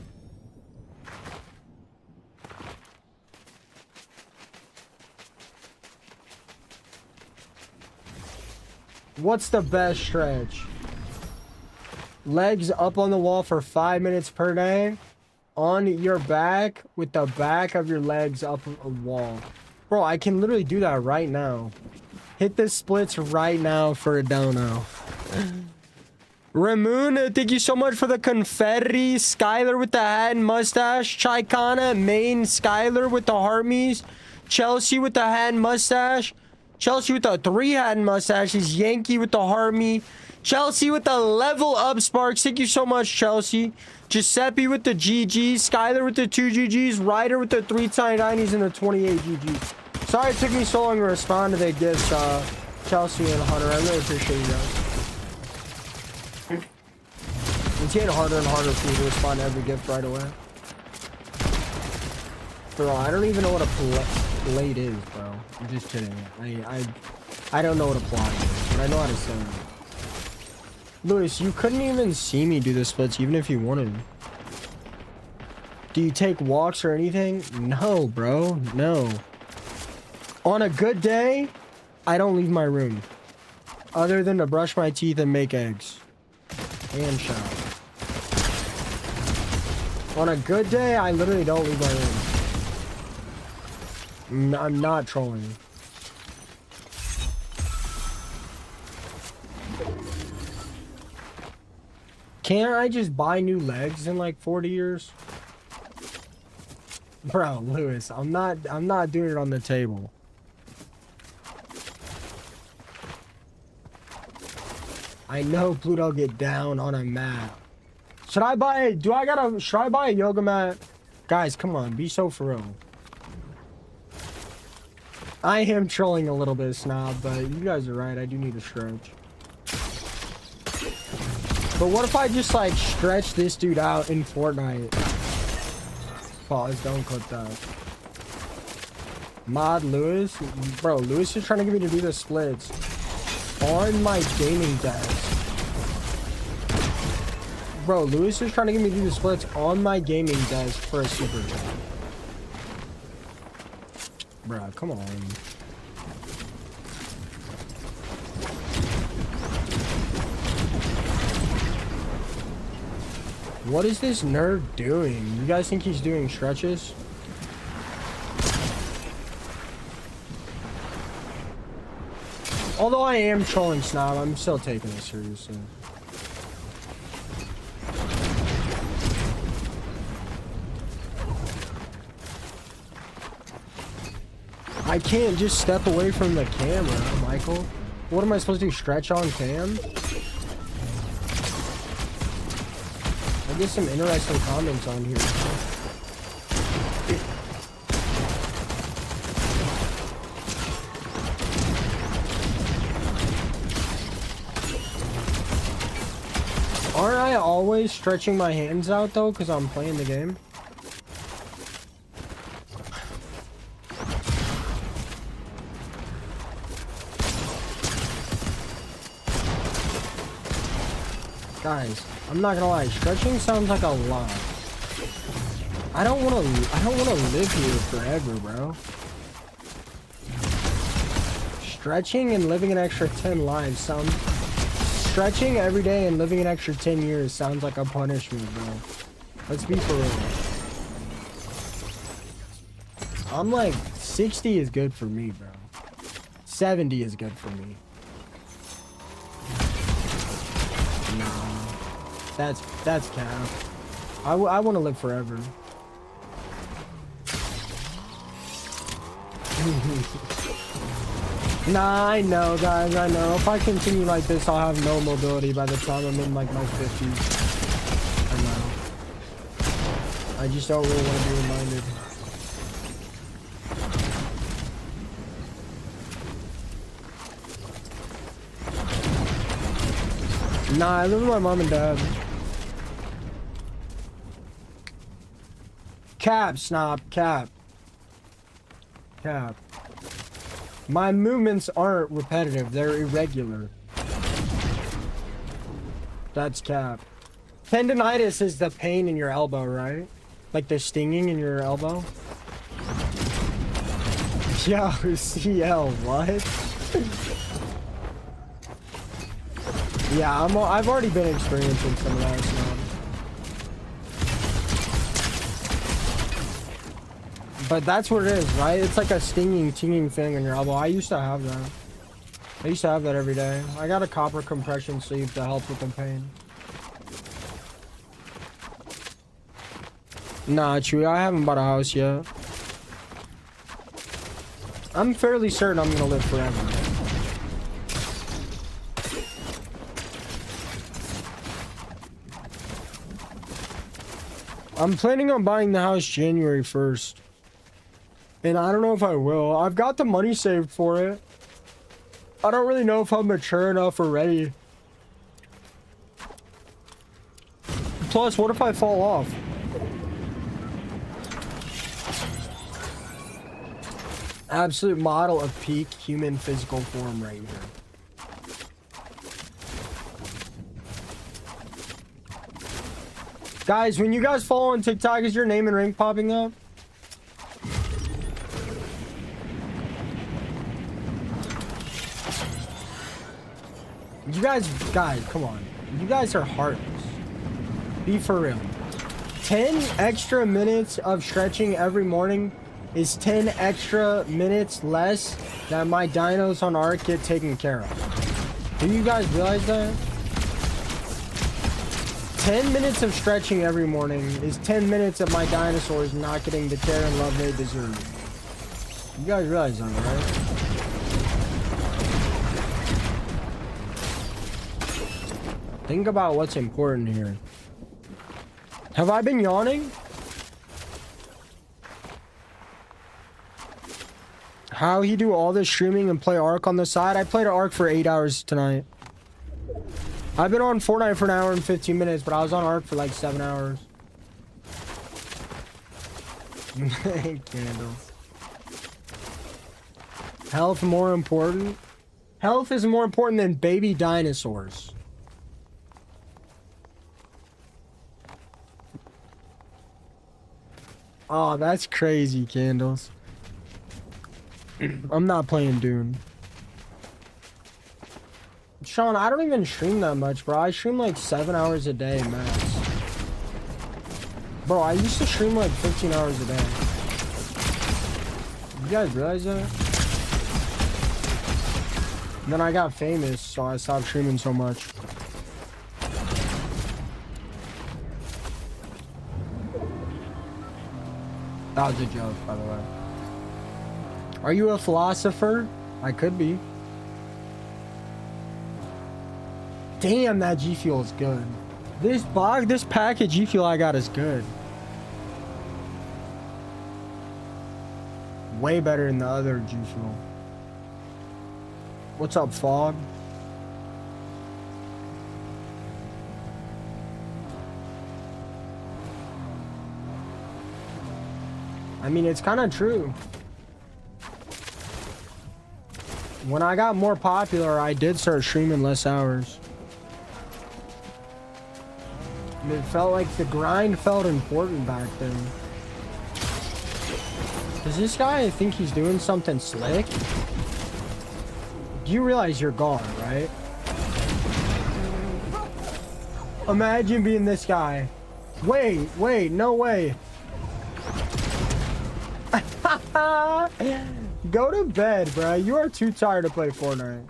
What's the best stretch? Legs up on the wall for 5 minutes per day. On your back with the back of your legs up a wall. Bro, I can literally do that right now. Hit the splits right now for a dono. Ramoon, thank you so much for the confetti. Skylar with the hat and mustache. Chicana, Maine, Skylar with the heartmies. Chelsea with the hat and mustache. Chelsea with the 3 hat and mustaches. Yankee with the heartmy. Chelsea with the level up sparks. Thank you so much, Chelsea. Giuseppe with the GGs. Skylar with the 2 GGs. Ryder with the 3 tiny 90s and the 28 GGs. Sorry it took me so long to respond to the gifts, Chelsea and Hunter. I really appreciate you guys. It's getting harder and harder for me to respond to every gift right away. Bro, I don't even know what a plate is, bro. I'm just kidding. I don't know what a plot is, but I know how to say it. Lewis, you couldn't even see me do the splits even if you wanted. Do you take walks or anything? No, bro. No. On a good day, I don't leave my room. Other than to brush my teeth and make eggs. And shower. On a good day, I literally don't leave my room. I'm not trolling. Can't I just buy new legs in like 40 years? Bro, Lewis, I'm not doing it on the table. I know Pluto get down on a mat. Should I buy a yoga mat? Guys, come on, be so for real. I am trolling a little bit, Snob, but you guys are right, I do need to stretch. But what if I just like stretch this dude out in Fortnite? Pause, don't clip that. Mod Lewis? Bro, Lewis is trying to get me to do the splits on my gaming desk. Bro, Lewis is trying to get me to do the splits on my gaming desk for a super chat. Bro, come on. What is this nerd doing? You guys think he's doing stretches? Although I am trolling Snob, I'm still taking it seriously. I can't just step away from the camera, Michael. What am I supposed to do? Stretch on cam? I get some interesting comments on here. Aren't I always stretching my hands out though because I'm playing the game? Guys, I'm not gonna lie, stretching sounds like a lot. I don't wanna live here forever, bro. Stretching and living an extra 10 lives sounds... Stretching every day and living an extra 10 years sounds like a punishment, bro. Let's be for real. I'm like, 60 is good for me, bro. 70 is good for me. That's cap. I want to live forever. Nah, I know, guys. I know. If I continue like this, I'll have no mobility by the time I'm in like my 50s. I know. I just don't really want to be reminded. Nah, I live with my mom and dad. Cap, Snob, cap. Cap. My movements aren't repetitive, they're irregular. That's cap. Tendonitis is the pain in your elbow, right? Like the stinging in your elbow? Yo, CL, what? Yeah, I've already been experiencing some of that now. But that's what it is, right? It's like a stinging, tinging thing in your elbow. I used to have that. I used to have that every day. I got a copper compression sleeve to help with the pain. Nah, Chewy, I haven't bought a house yet. I'm fairly certain I'm gonna live forever. I'm planning on buying the house January 1st. And I don't know if I will. I've got the money saved for it. I don't really know if I'm mature enough or ready. Plus, what if I fall off? Absolute model of peak human physical form right here. Guys, when you guys follow on TikTok, is your name and rank popping up? You guys, come on. You guys are heartless. Be for real. 10 extra minutes of stretching every morning is 10 extra minutes less that my dinos on Ark get taken care of. Do you guys realize that? 10 minutes of stretching every morning is 10 minutes of my dinosaurs not getting the care and love they deserve. You guys realize that, right? Think about what's important here. Have I been yawning? How he do all this streaming and play Ark on the side? I played Ark for 8 hours tonight. I've been on Fortnite for an hour and 15 minutes, but I was on Ark for like 7 hours. Candles. Health more important? Health is more important than baby dinosaurs. Oh, that's crazy, Candles. I'm not playing Dune. Sean, I don't even stream that much, bro. I stream like 7 hours a day, max. Bro, I used to stream like 15 hours a day. You guys realize that? And then I got famous, so I stopped streaming so much. That was a joke, by the way. Are you a philosopher? I could be. Damn, that G Fuel is good. This pack of G Fuel I got is good. Way better than the other G Fuel. What's up, Fog? I mean, it's kind of true. When I got more popular, I did start streaming less hours. And it felt like the grind felt important back then. Does this guy think he's doing something slick? Do you realize you're gone, right? Imagine being this guy. Wait, no way. Go to bed, bro. You are too tired to play Fortnite.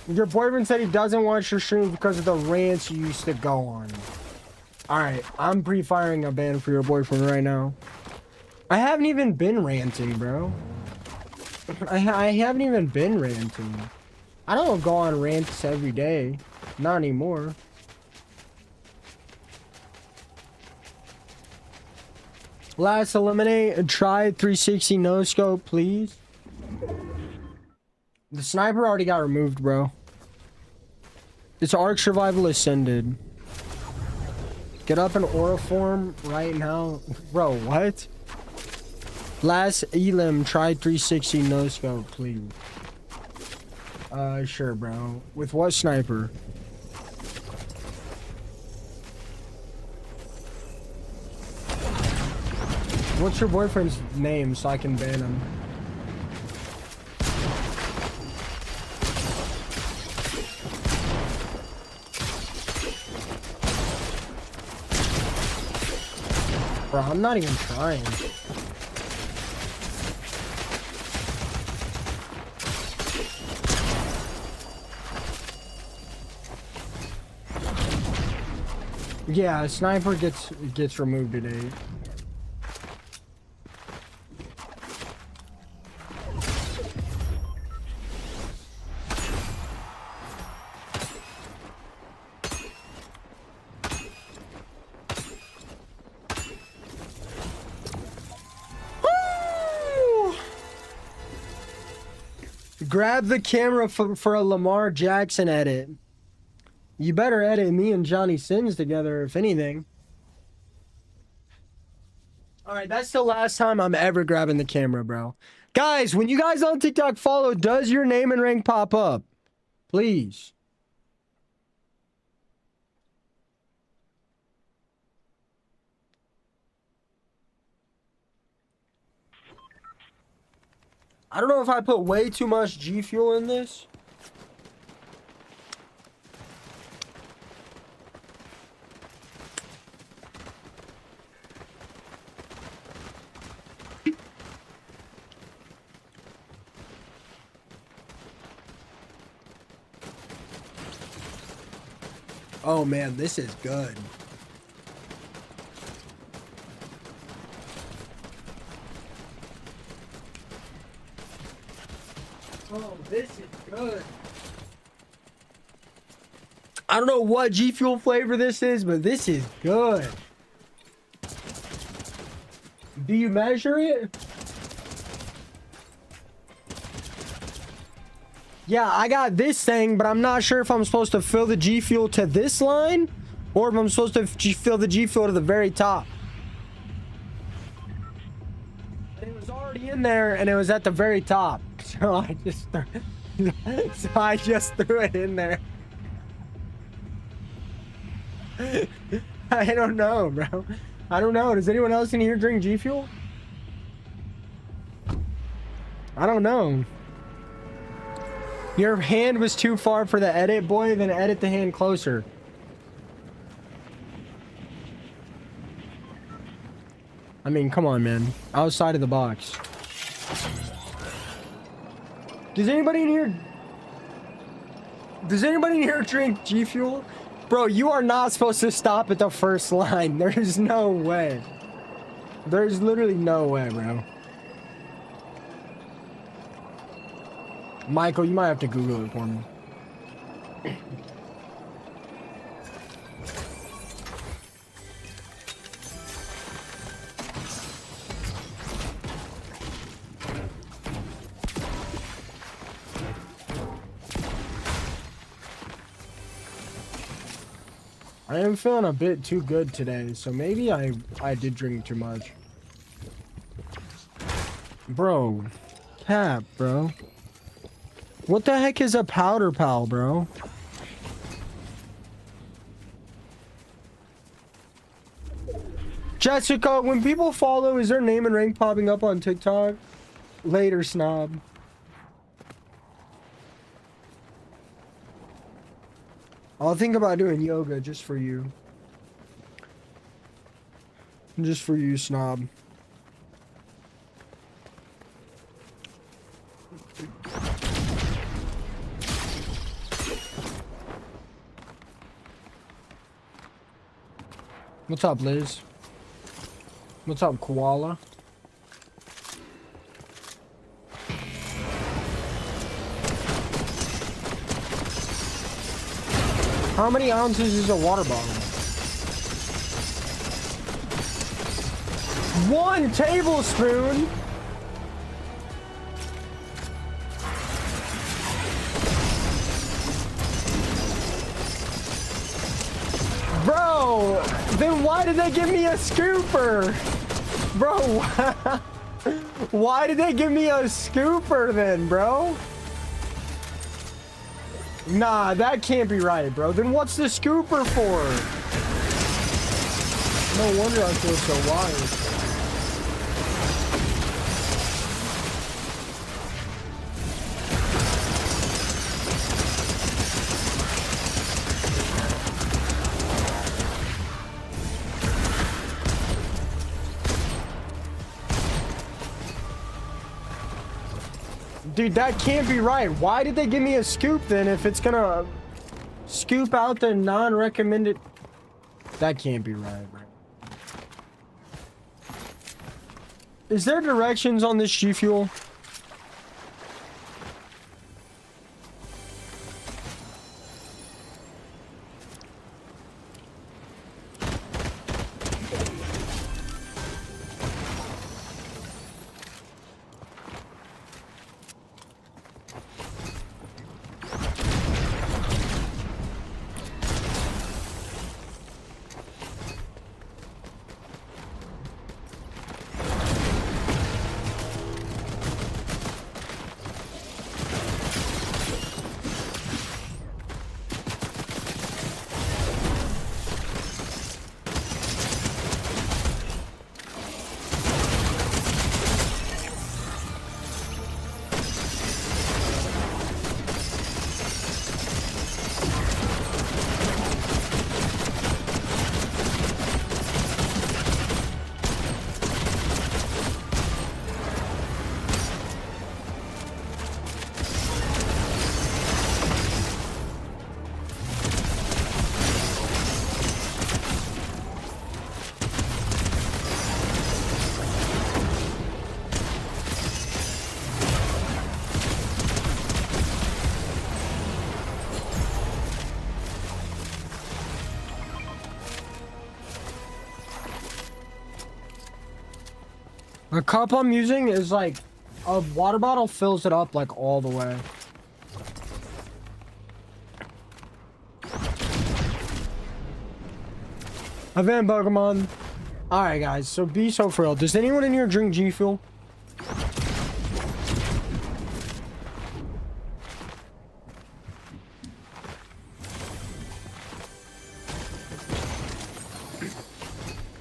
Your boyfriend said he doesn't watch your streams because of the rants you used to go on. Alright, I'm pre-firing a ban for your boyfriend right now. I haven't even been ranting, bro. I haven't even been ranting. I don't go on rants every day. Not anymore. Last eliminate, try 360 no scope, please. The sniper already got removed, bro. It's Ark Survival Ascended. Get up in aura form right now. Bro, what? Last elim, try 360 no scope, please. Sure, bro. With what sniper? What's your boyfriend's name so I can ban him? Bro, I'm not even trying. Yeah, sniper gets removed today. Grab the camera for a Lamar Jackson edit. You better edit me and Johnny Sins together, if anything. Alright, that's the last time I'm ever grabbing the camera, bro. Guys, when you guys on TikTok follow, does your name and rank pop up? Please. I don't know if I put way too much G Fuel in this. Oh man, this is good. Oh, this is good. I don't know what G Fuel flavor this is, but this is good. Do you measure it? Yeah, I got this thing, but I'm not sure if I'm supposed to fill the G Fuel to this line or if I'm supposed to fill the G Fuel to the very top. And it was already in there and it was at the very top. So I just threw it in there. I don't know, bro. I don't know. Does anyone else in here drink G Fuel? I don't know. Your hand was too far for the edit, boy. Then edit the hand closer. I mean, come on, man. Outside of the box. Does anybody in here drink G Fuel? Bro, you are not supposed to stop at the first line. There's no way. There's literally no way, bro. Michael, you might have to Google it for me. I am feeling a bit too good today, so maybe I did drink too much. Bro, cap, bro. What the heck is a powder pal, bro? Jessica, when people follow, is their name and rank popping up on TikTok? Later, snob. I'll think about doing yoga just for you. Just for you, snob. What's up, Liz? What's up, Koala? How many ounces is a water bottle? 1 tablespoon? Bro, then why did they give me a scooper? Bro, why did they give me a scooper then, bro? Nah, that can't be right, bro. Then what's the scooper for? No wonder I feel so wired. Dude, that can't be right. Why did they give me a scoop then if it's gonna scoop out the non-recommended? That can't be right, bro. Is there directions on this G Fuel? The cup I'm using is like a water bottle fills it up like all the way. Event Pokemon. Alright guys, so be so for real. Does anyone in here drink G Fuel?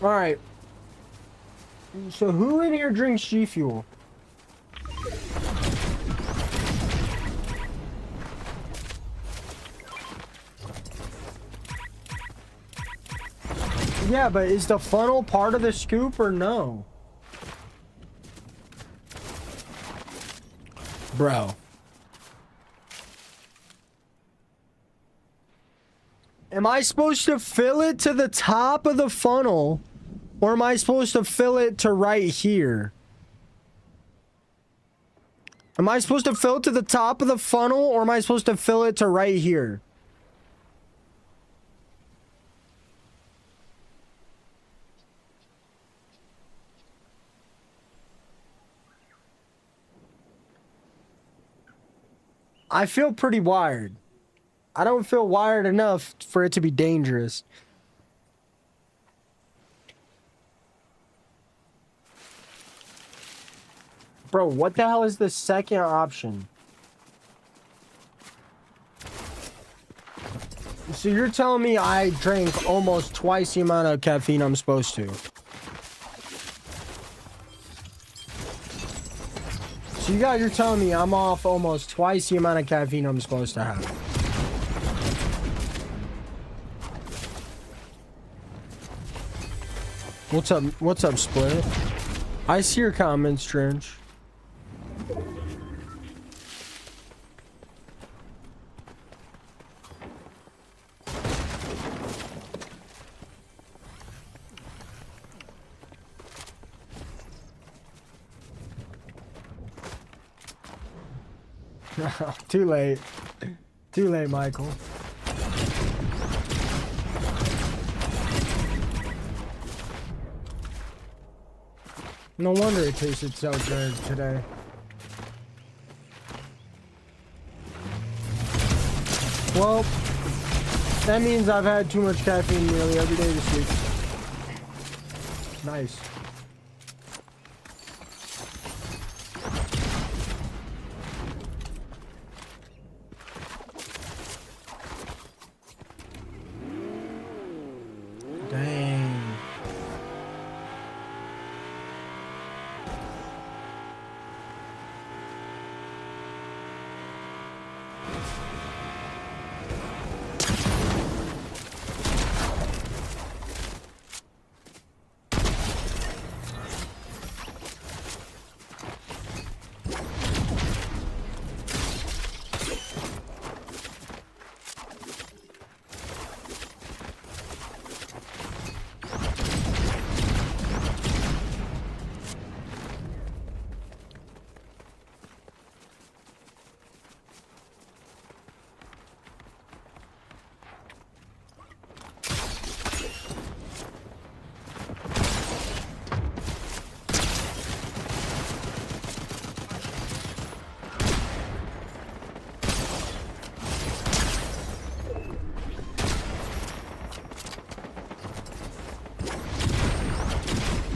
Alright. So who in here drinks G Fuel? Yeah, but is the funnel part of the scoop or no? Bro. Am I supposed to fill it to the top of the funnel? Or am I supposed to fill it to right here? Am I supposed to fill it to the top of the funnel? Or am I supposed to fill it to right here? I feel pretty wired. I don't feel wired enough for it to be dangerous. Bro, what the hell is the second option? So you're telling me I drank almost twice the amount of caffeine I'm supposed to. So you guys are telling me I'm off almost twice the amount of caffeine I'm supposed to have. What's up, Split? I see your comments, Trench. Too late. Too late, Michael. No wonder it tasted so good today. Well, that means I've had too much caffeine nearly every day this week. Nice.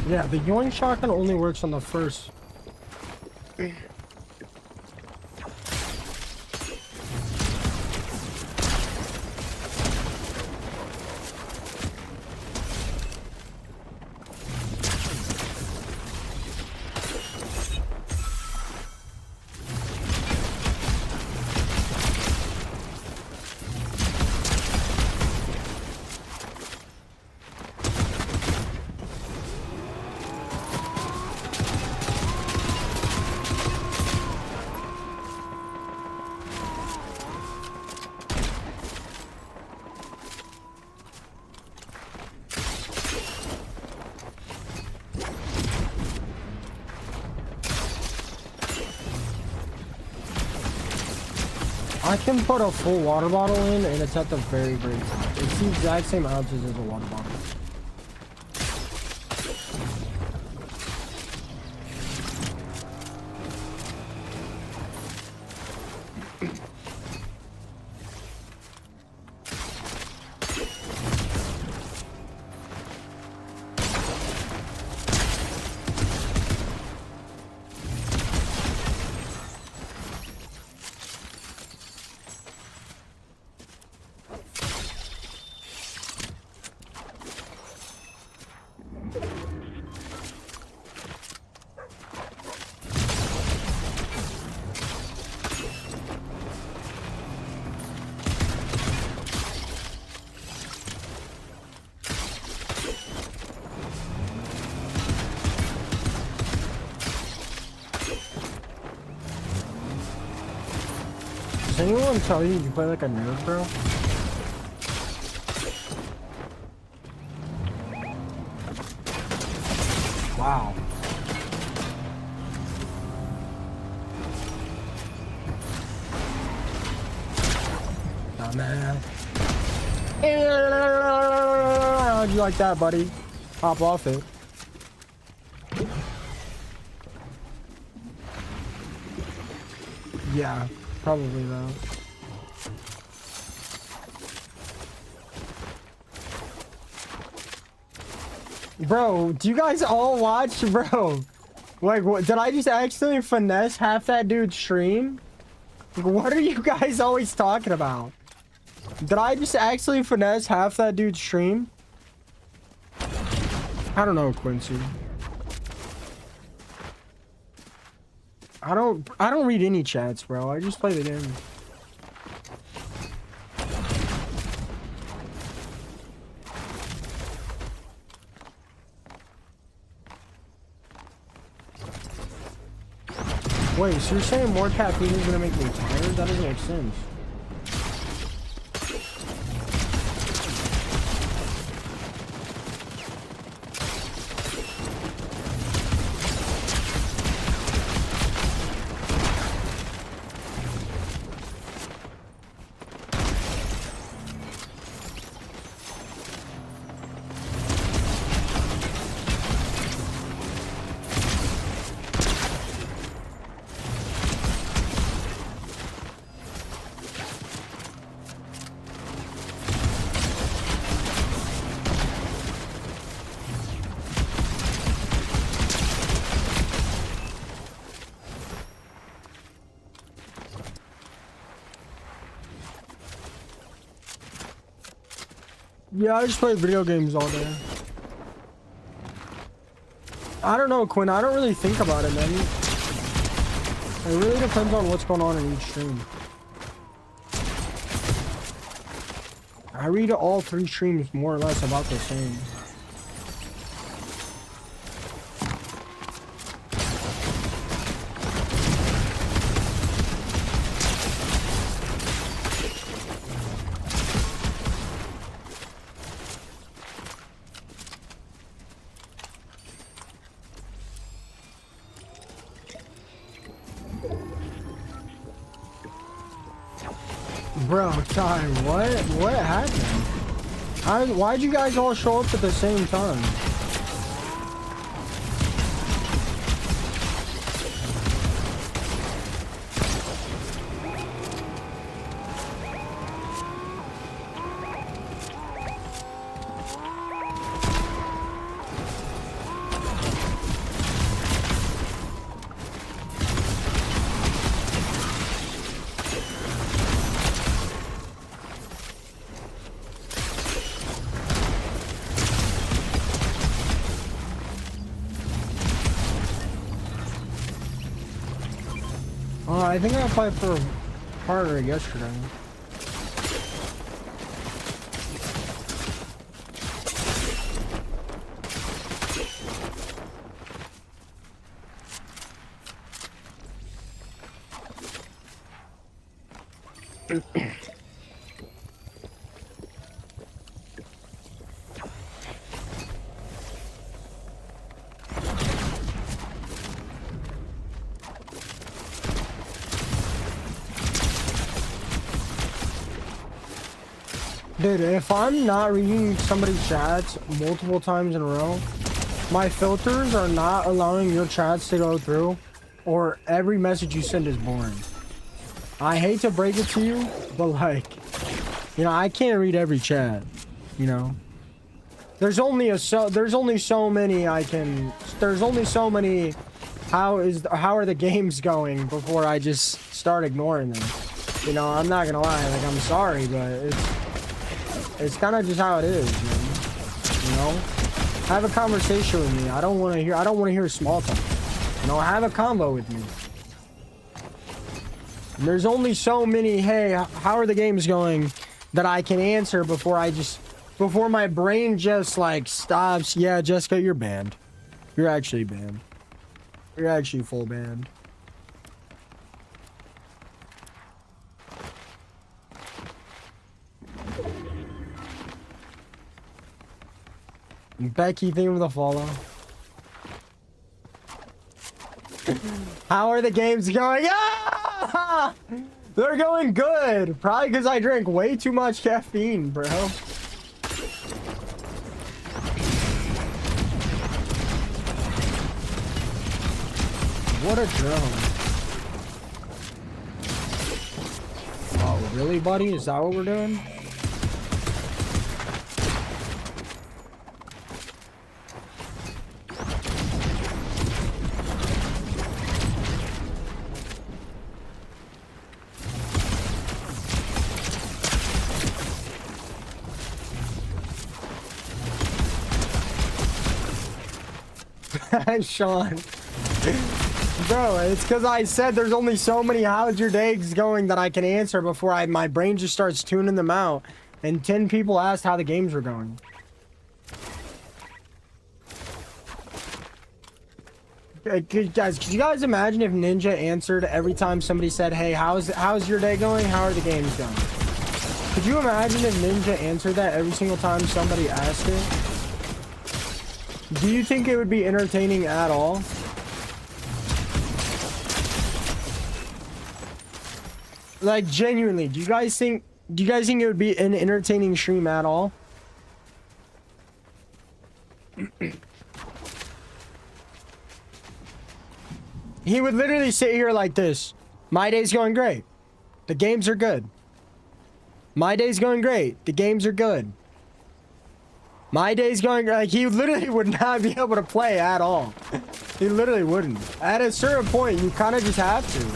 Yeah, the Yoink shotgun only works on the first. I can put a full water bottle in and it's at the very, very top. It's the exact same ounces as a water bottle. Does anyone tell you you play like a nerd, bro? Wow. Nah, man. How'd you like that, buddy? Hop off it. Yeah, probably though. Bro, do you guys all watch, bro? Like, what, did I just accidentally finesse half that dude's stream? Like, what are you guys always talking about? Did I just actually finesse half that dude's stream? I don't know, Quincy. I don't read any chats, bro. I just play the game. Wait, so you're saying more caffeine is gonna make me tired? That doesn't make sense. Yeah, I just play video games all day. I don't know, Quinn. I don't really think about it, man. It really depends on what's going on in each stream. I read all 3 streams more or less about the same. Bro, time. What happened? Why'd you guys all show up at the same time? I think I applied for harder yesterday. Dude, if I'm not reading somebody's chats multiple times in a row, my filters are not allowing your chats to go through, or every message you send is boring. I hate to break it to you, but like, you know, I can't read every chat, you know? There's only so many how are the games going before I just start ignoring them. You know, I'm not gonna lie, like, I'm sorry, but it's kind of just how it is, man. You know, have a conversation with me. I don't want to hear small talk. You know, have a convo with me. And there's only so many, hey, how are the games going, that I can answer before my brain just like stops. Yeah, Jessica, you're banned. You're actually banned. You're actually full banned. Becky, thank you for the follow. How are the games going? Ah! They're going good. Probably because I drank way too much caffeine, bro. What a drone. Oh, really, buddy? Is that what we're doing? Sean. Bro, it's because I said there's only so many how's your day going that I can answer before my brain just starts tuning them out. And 10 people asked how the games were going. Guys, could you guys imagine if Ninja answered every time somebody said, hey, how's your day going? How are the games going? Could you imagine if Ninja answered that every single time somebody asked it? Do you think it would be entertaining at all? Like, genuinely, do you guys think it would be an entertaining stream at all? He would literally sit here like this. My day's going great. The games are good. My day's going great. The games are good. My day's going, like, he literally would not be able to play at all. He literally wouldn't. At a certain point, you kind of just have to.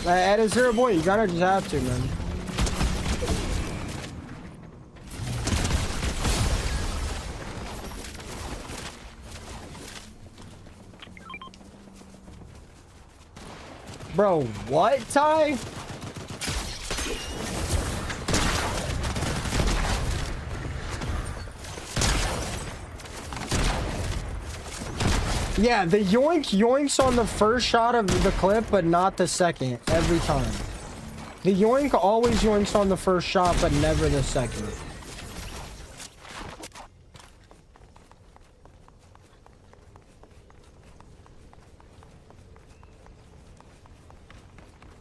Like, at a certain point, you kind of just have to, man. Bro, what, Ty? Yeah, the yoinks on the first shot of the clip, but not the second, every time. The yoink always yoinks on the first shot, but never the second.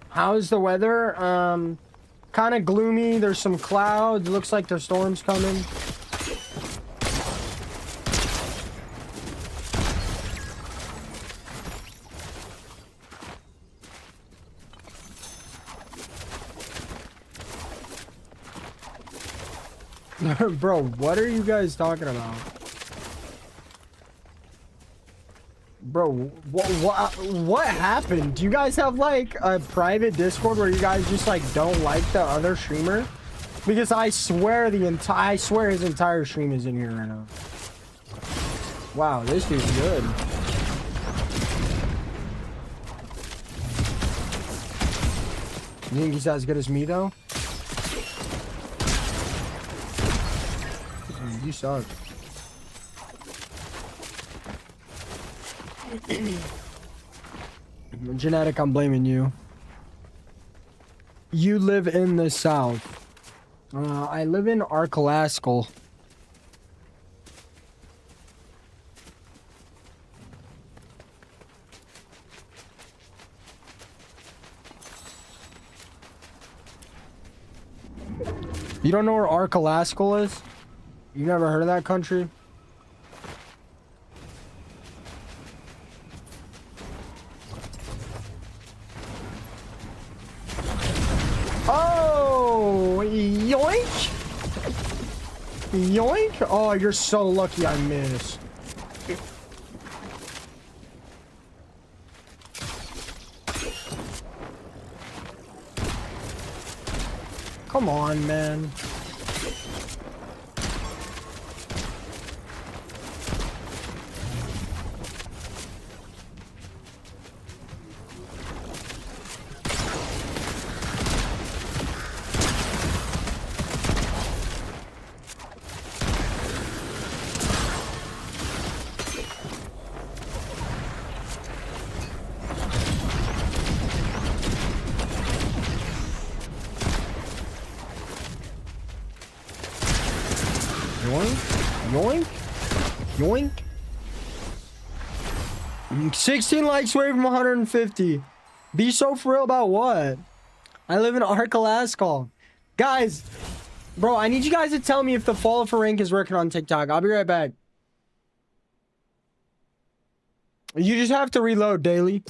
How's the weather? Kind of gloomy. There's some clouds. Looks like there's storms coming. Bro, what are you guys talking about? Bro, what happened? Do you guys have like a private Discord where you guys just like don't like the other streamer? Because I swear his entire stream is in here right now. Wow, this dude's good. You think he's as good as me though? You suck. Genetic, I'm blaming you. You live in the South. I live in Arkalaskel. You don't know where Arkalaskel is? You never heard of that country? Oh, yoink! Yoink! Oh, you're so lucky I missed. Come on, man. Yoink. 16 likes away from 150. Be so for real about what? I live in Arkalaskal. Guys, bro, I need you guys to tell me if the follow for rank is working on TikTok. I'll be right back. You just have to reload daily.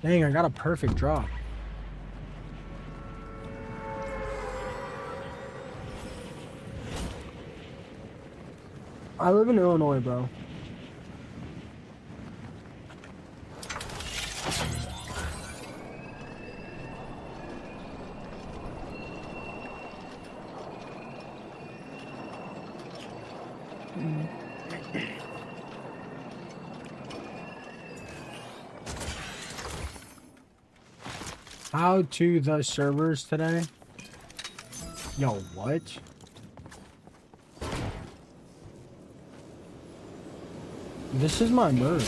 Dang, I got a perfect drop. I live in Illinois, bro. How to the servers today? Yo, what? This is my merch.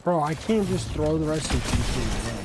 Bro, I can't just throw the rest of the people away.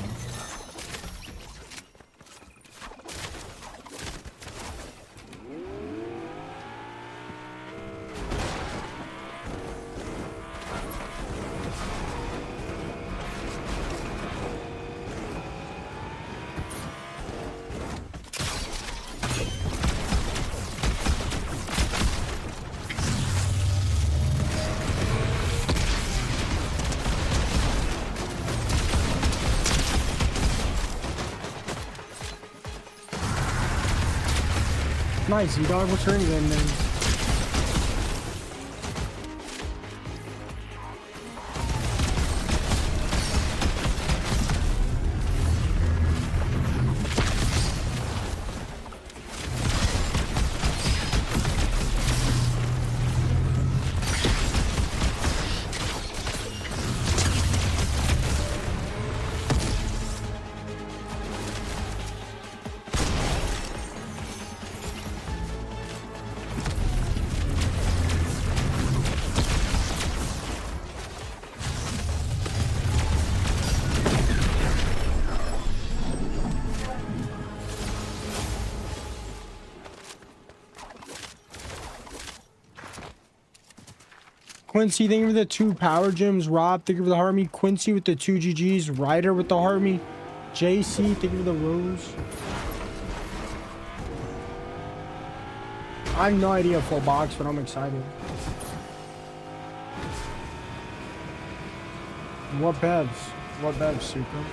Nice, dog. What's your name, man? Quincy, thank you for the 2 power gems. Rob, thank you for the heart me. Quincy with the 2 GGs. Ryder with the heart me. JC, thank you for the rose. I have no idea full box, but I'm excited. What bevs? What bevs, Super?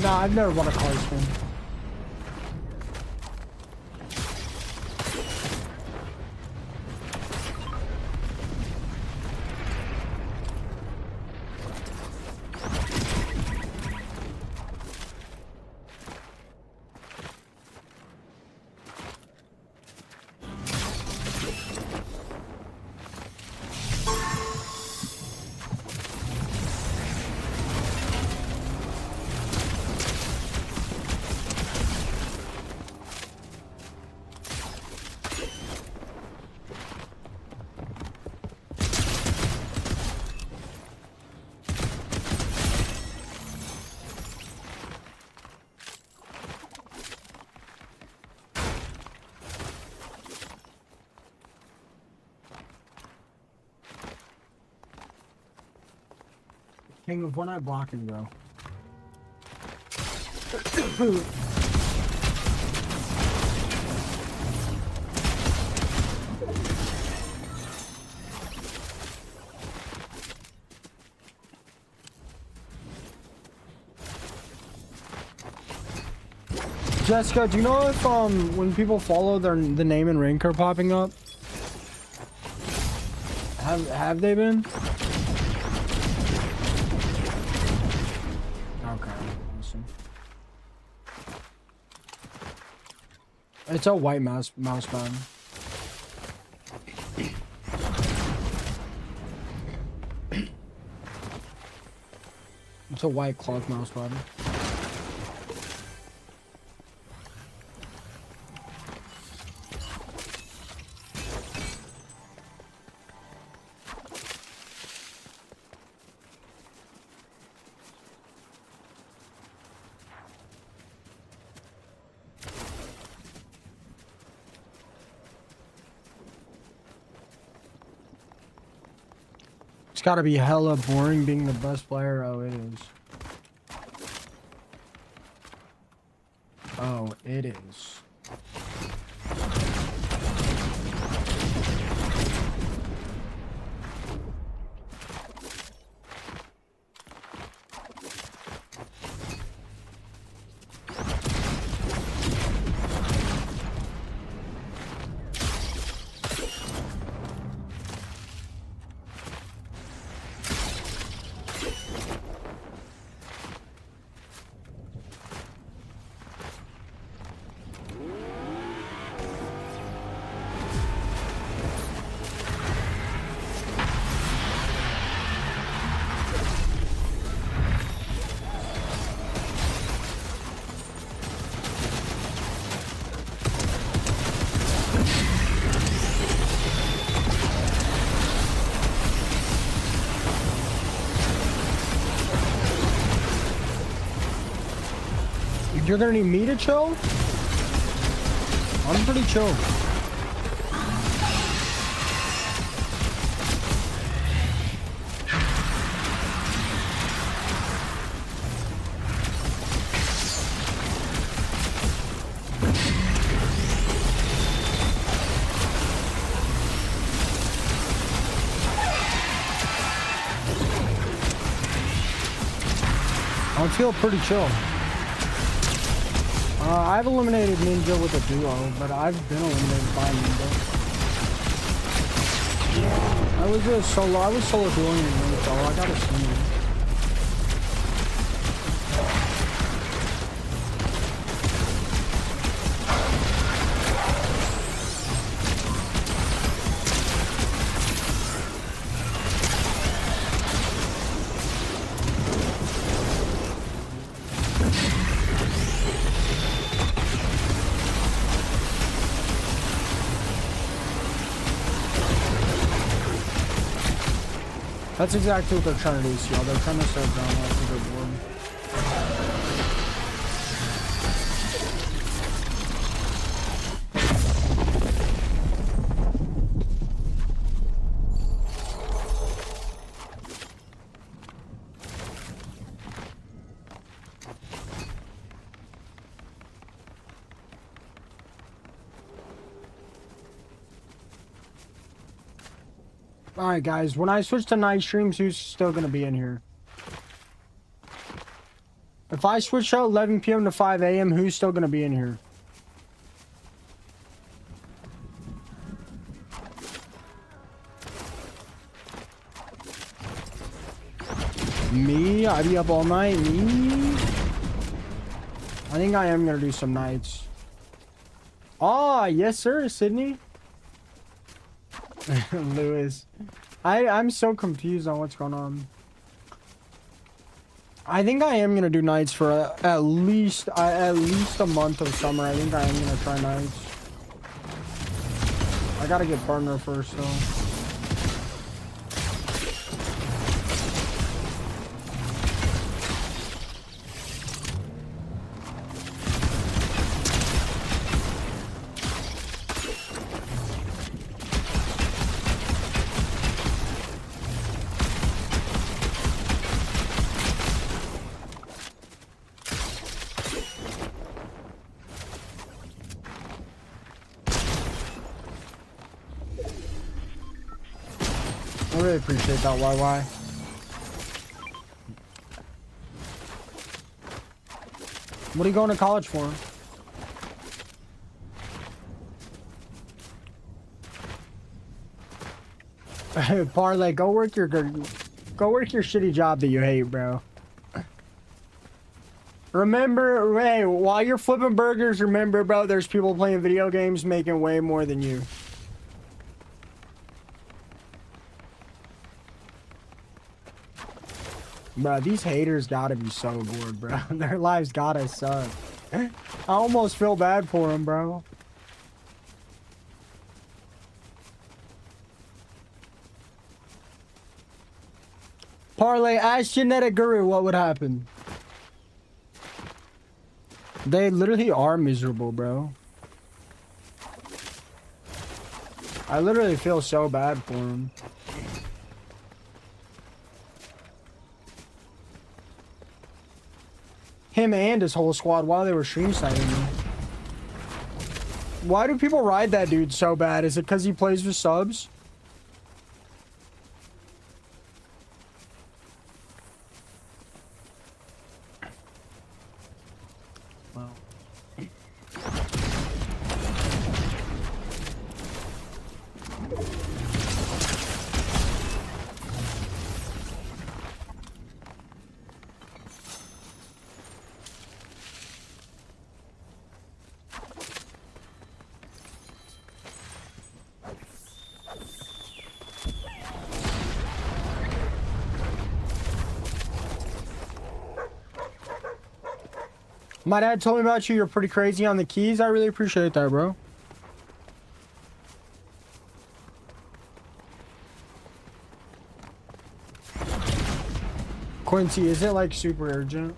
Nah, I've never won a card spin. King of one eye blocking, bro. Jessica, do you know if when people follow the name and rank are popping up? Have they been? Okay, awesome. It's a white mouse button. It's a white cloth mouse button. It's gotta be hella boring being the best player. Oh, it is. Oh, it is. You're gonna need me to chill? I'm pretty chill. I feel pretty chill. I've eliminated Ninja with a duo, but I've been eliminated by Ninja. I was solo duoing with Ninja, I gotta see him. That's exactly what they're trying to do, y'all. They're trying to start drama after they're bored. Alright guys, when I switch to night streams, who's still gonna be in here? If I switch out 11 PM to 5 AM, who's still gonna be in here? Me? I be up all night? Me? I think I am gonna do some nights. Ah, yes sir, Sydney. Lewis. I'm so confused on what's going on. I think I am gonna do nights for at least a month of summer. I think I am gonna try nights. I gotta get partner first though. I really appreciate that, YY. What are you going to college for? Parlay, go work your shitty job that you hate, bro. Remember, hey, while you're flipping burgers, remember, bro, there's people playing video games making way more than you. Bro, these haters gotta be so bored, bro. Their lives gotta suck. I almost feel bad for them, bro. Parlay, ask Genetic Guru what would happen. They literally are miserable, bro. I literally feel so bad for them. Him and his whole squad while they were stream sniping me. Why do people ride that dude so bad? Is it because he plays with subs? Wow. My dad told me about you. You're pretty crazy on the keys. I really appreciate that, bro. Quincy, is it like super urgent?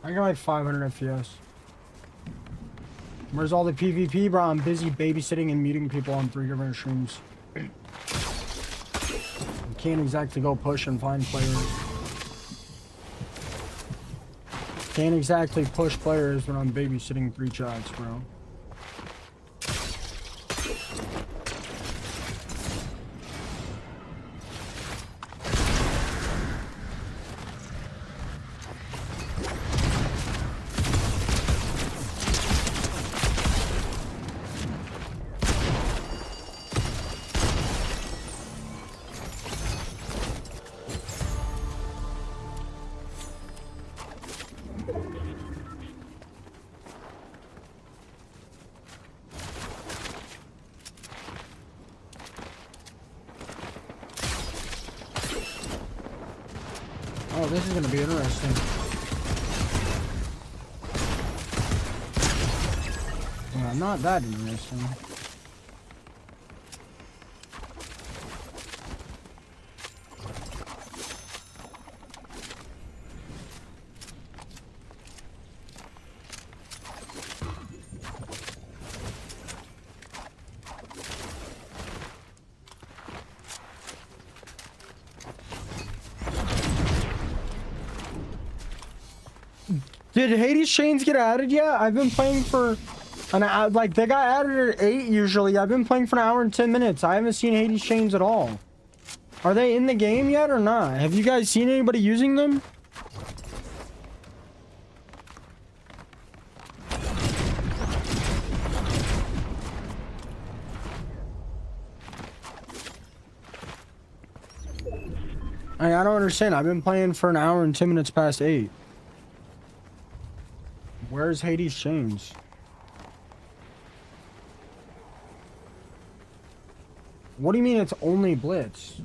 I got like 500 FPS. Where's all the PvP, bro? I'm busy babysitting and muting people on 3 different streams. Can't exactly go push and find players. Can't exactly push players when I'm babysitting 3 chats, bro. Oh, this is gonna be interesting. Well, not that interesting. Did Hades chains get added yet? I've been playing for an hour. Like, they got added at 8 usually. I've been playing for an hour and 10 minutes. I haven't seen Hades chains at all. Are they in the game yet or not? Have you guys seen anybody using them? I don't understand. I've been playing for an hour and 10 minutes past 8. Where's Hades chains? What do you mean it's only Blitz?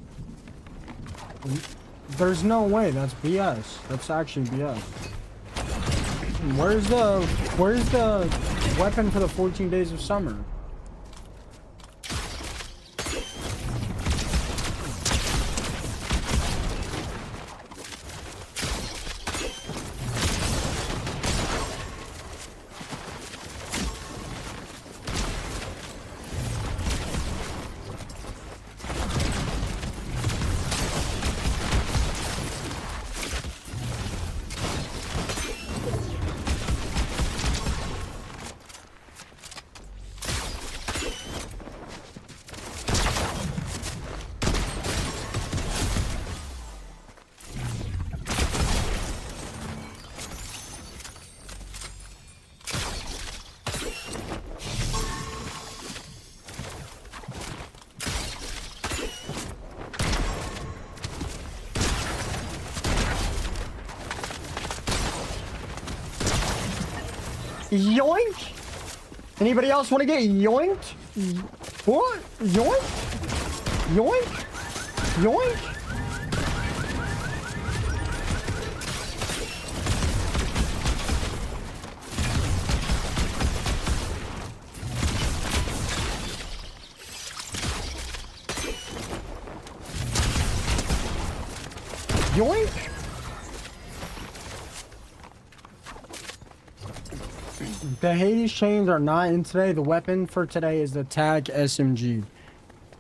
There's no way. That's BS. That's actually BS. Where's the weapon for the 14 days of summer? Yoink! Anybody else want to get yoinked? What? Yoink? Yoink? Yoink? Yoink? The Hades chains are not in today. The weapon for today is the TAC SMG.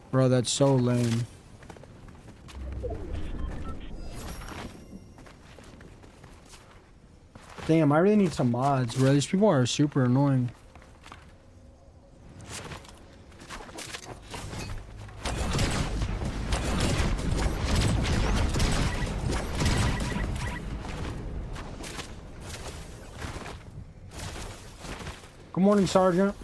Bro, that's so lame. Damn, I really need some mods, bro. These people are super annoying. Good morning, Sergeant.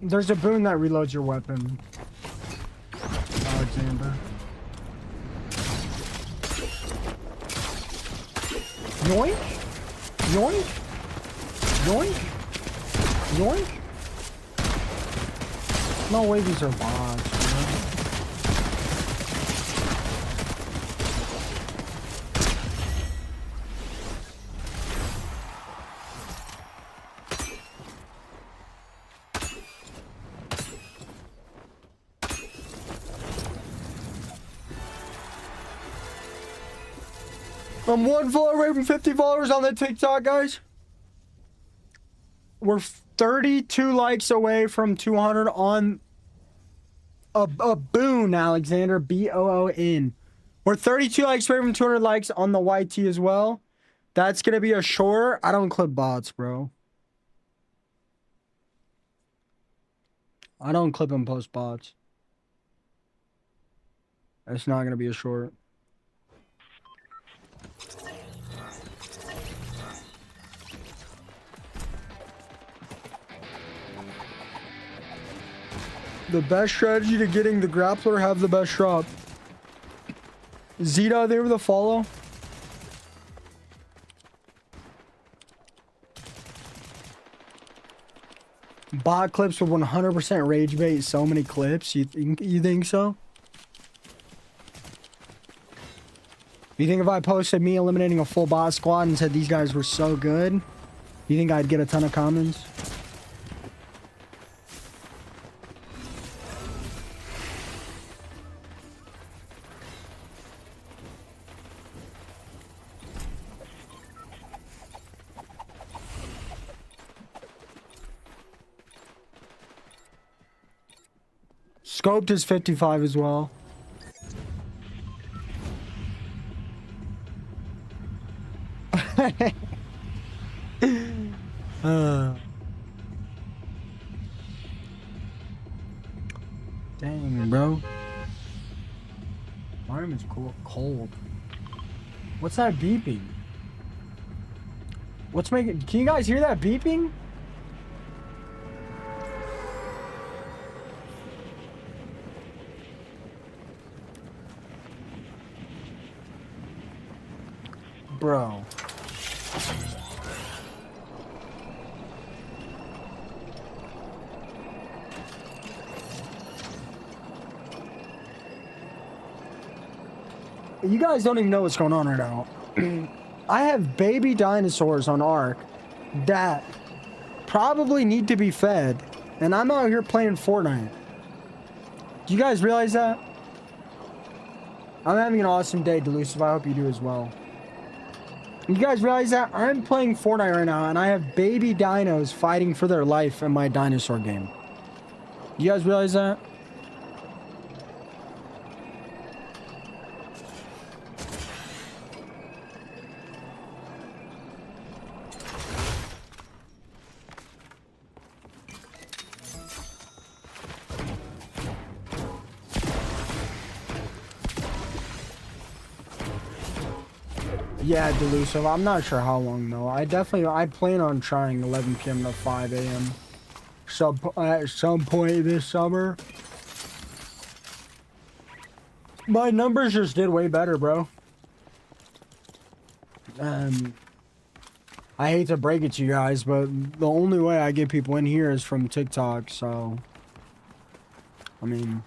There's a boon that reloads your weapon, Alexander. Yoink! Yoink! Yoink! Yoink! No way these are bots, man. I'm 1 follower away from 50 followers on the TikTok, guys. We're 32 likes away from 200 on a Boon, Alexander. B-O-O-N. We're 32 likes away from 200 likes on the YT as well. That's going to be a short. I don't clip bots, bro. I don't clip and post bots. It's not going to be a short. The best strategy to getting the grappler, have the best shop. Zeta, there with a follow. Bot clips with 100% rage bait. So many clips. You think so? You think if I posted me eliminating a full bot squad and said these guys were so good, you think I'd get a ton of comments? Scoped is 55 as well. Dang, bro. My room is cold. What's that beeping? What's making... Can you guys hear that beeping? Bro. You guys don't even know what's going on right now. I have baby dinosaurs on Ark that probably need to be fed, and I'm out here playing Fortnite. Do you guys realize that? I'm having an awesome day, Delusive. I hope you do as well. You guys realize that? I'm playing Fortnite right now, and I have baby dinos fighting for their life in my dinosaur game. You guys realize that? Yeah, Delusive. I'm not sure how long though. I plan on trying 11 p.m. to 5 a.m. At some point this summer. My numbers just did way better, bro. I hate to break it to you guys, but the only way I get people in here is from TikTok, so... I mean...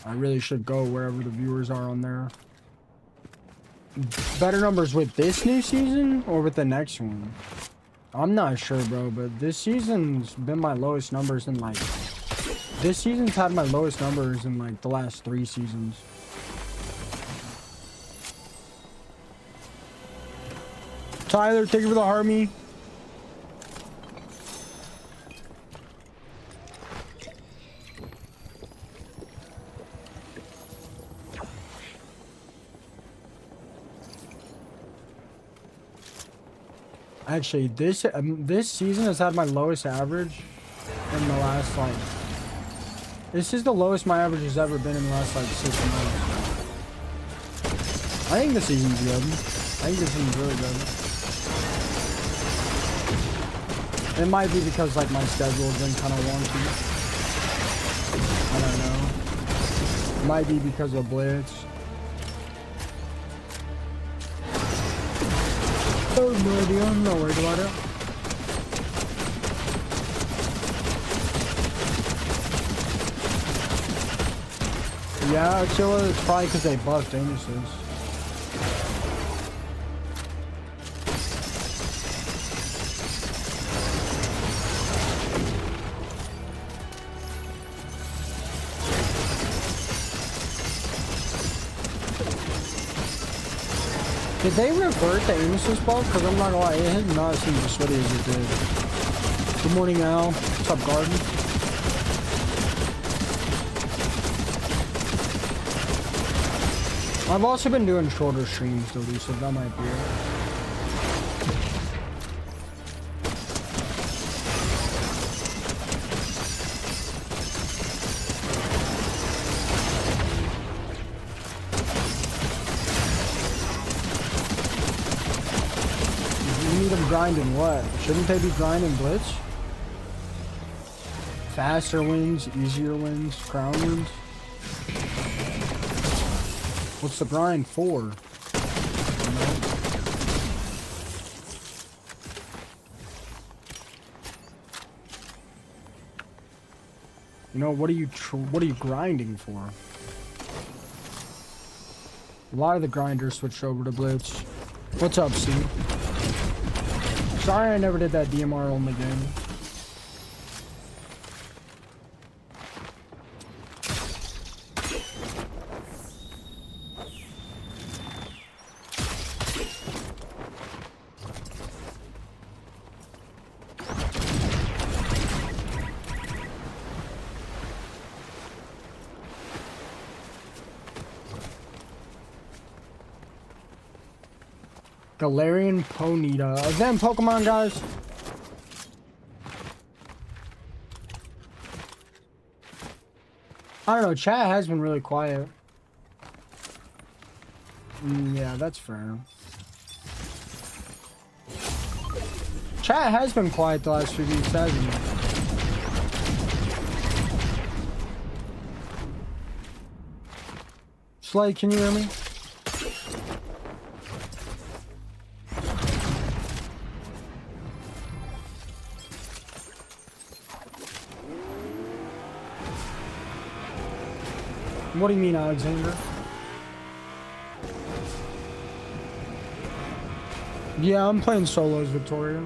I really should go wherever the viewers are on there. Better numbers with this new season or with the next one? I'm not sure, bro, but this season's been my lowest numbers in like... This season's had my lowest numbers in like the last 3 seasons. Tyler, thank you for the Harmy. Actually, this season has had my lowest average in the last, like... This is the lowest my average has ever been in the last, like, 6 months. I think the season's good. I think this season's really good. It might be because like my schedule's been kind of wonky. I don't know. It might be because of Blitz. Oh, no idea. I'm not worried about it. Yeah, Attila, it's probably because they buffed Amuses. Did they revert the Amos's buff? Because I'm not gonna lie, it has not seemed as sweaty as it did. Good morning, Al. What's up, Garden? I've also been doing shorter streams though, so that might be it. You need them grinding what? Shouldn't they be grinding Blitz? Faster wins, easier wins, crown wins? What's the grind for? You know, what are you grinding for? A lot of the grinders switched over to Blitz. What's up, C? Sorry I never did that DMR only game. Galarian Ponyta. Event Pokemon, guys. I don't know. Chat has been really quiet. Yeah, that's fair. Chat has been quiet the last few weeks, hasn't it? Slay, can you hear me? What do you mean, Alexander? Yeah, I'm playing solos, Victoria.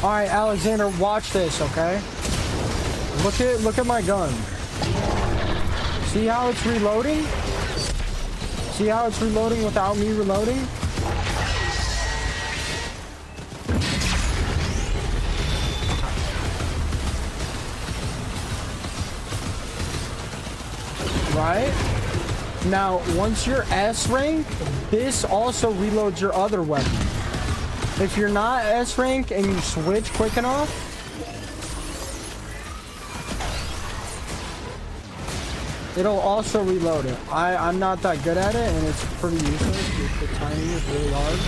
All right, Alexander, watch this, okay? Look at my gun. See how it's reloading? See how it's reloading without me reloading? Right? Now, once you're S rank, this also reloads your other weapon. If you're not S rank and you switch quick enough, it'll also reload it. I'm not that good at it, and it's pretty useless. The timing is really hard.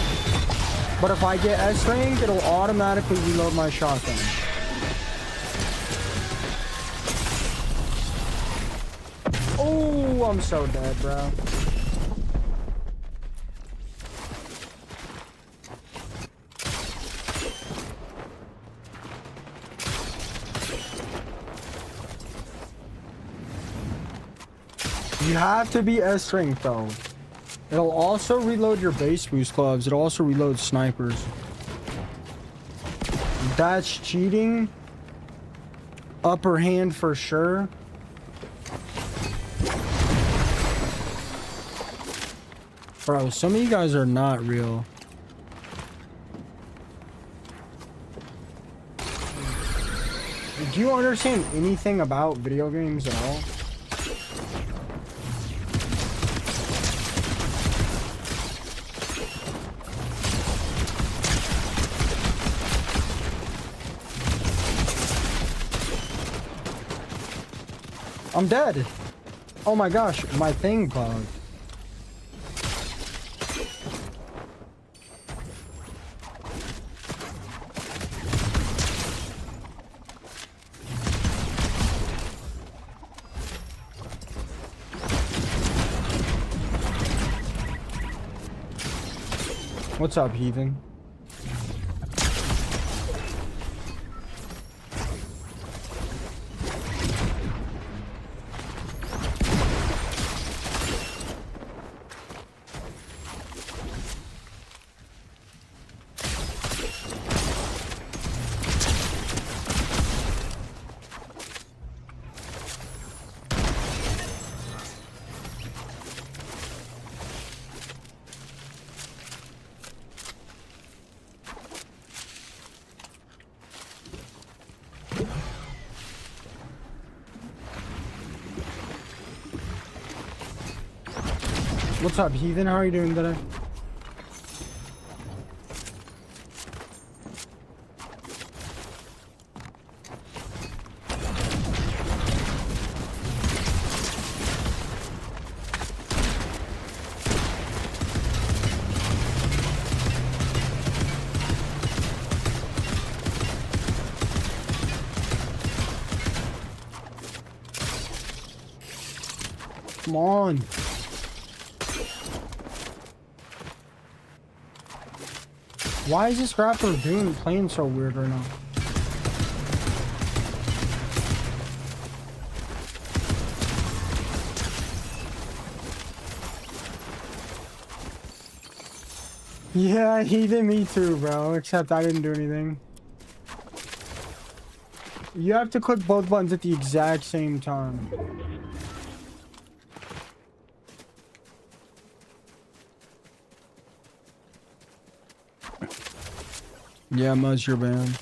But if I get S rank, it'll automatically reload my shotgun. Oh, I'm so dead, bro. You have to be S rank though. It'll also reload your base boost gloves. It'll also reload snipers. That's cheating. Upper hand for sure. Bro, some of you guys are not real. Do you understand anything about video games at all? I'm dead. Oh my gosh, my thing bugged. What's up, heathen? What's up, heathen? How are you doing today? Come on. Why is this rapper playing so weird right now? Yeah, he did me too, bro. Except I didn't do anything. You have to click both buttons at the exact same time. Yeah, Muzz, you're banned.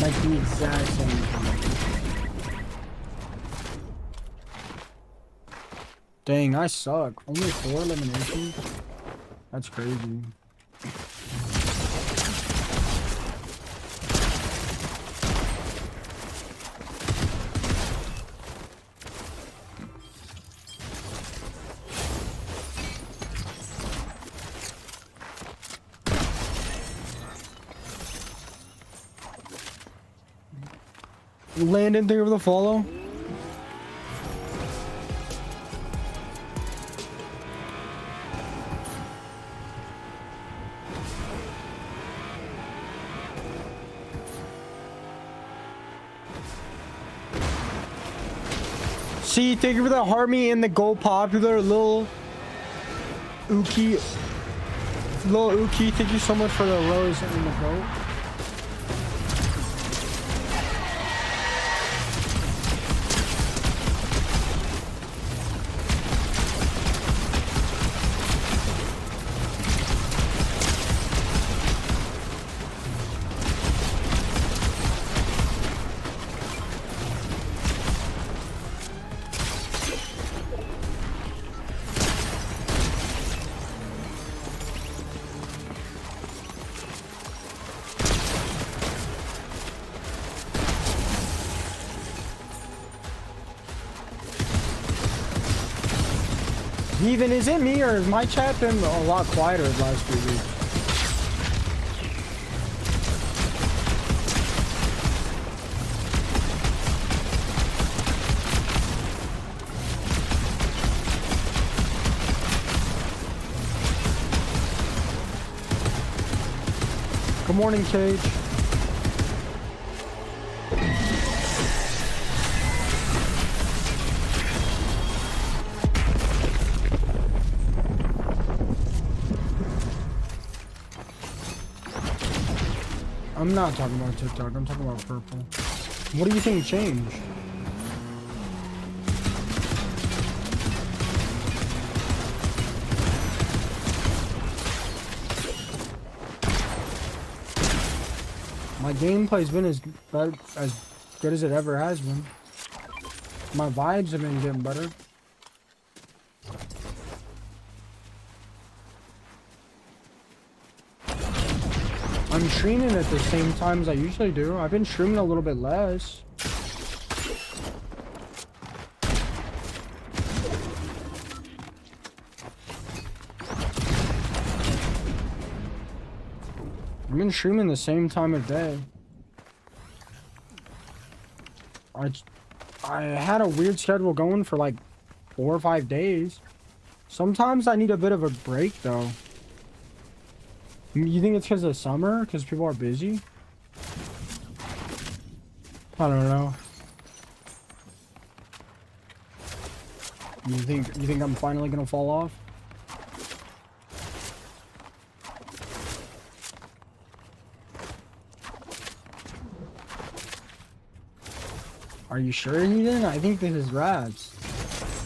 Like the exact same time. Dang, I suck. Only 4 eliminations? That's crazy. Landon, thank you for the follow. See, thank you for the Harmy and the Gold Popular, Lil Uki. Lil Uki, thank you so much for the rose and the vote. Even is it me or has my chat been a lot quieter the last few weeks? Good morning, Cage. I'm not talking about TikTok, I'm talking about purple. What do you think changed? My gameplay's been as good as it ever has been. My vibes have been getting better. I'm streaming at the same time as I usually do. I've been streaming a little bit less. I've been streaming the same time of day. I had a weird schedule going for like 4 or 5 days. Sometimes I need a bit of a break though. You think it's because of summer? Because people are busy? I don't know. You think I'm finally gonna fall off? Are you sure you didn't? I think this is raps.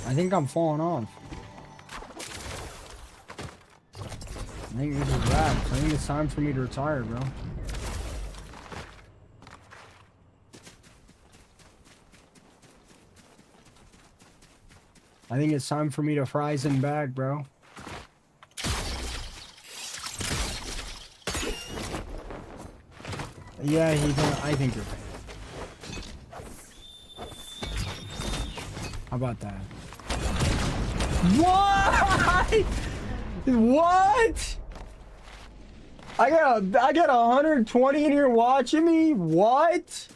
I think I'm falling off. I think this is raps. I think it's time for me to retire, bro. I think it's time for me to fries and bag, bro. Yeah, I think you're right. How about that? What? What? I got 120 in here watching me? What?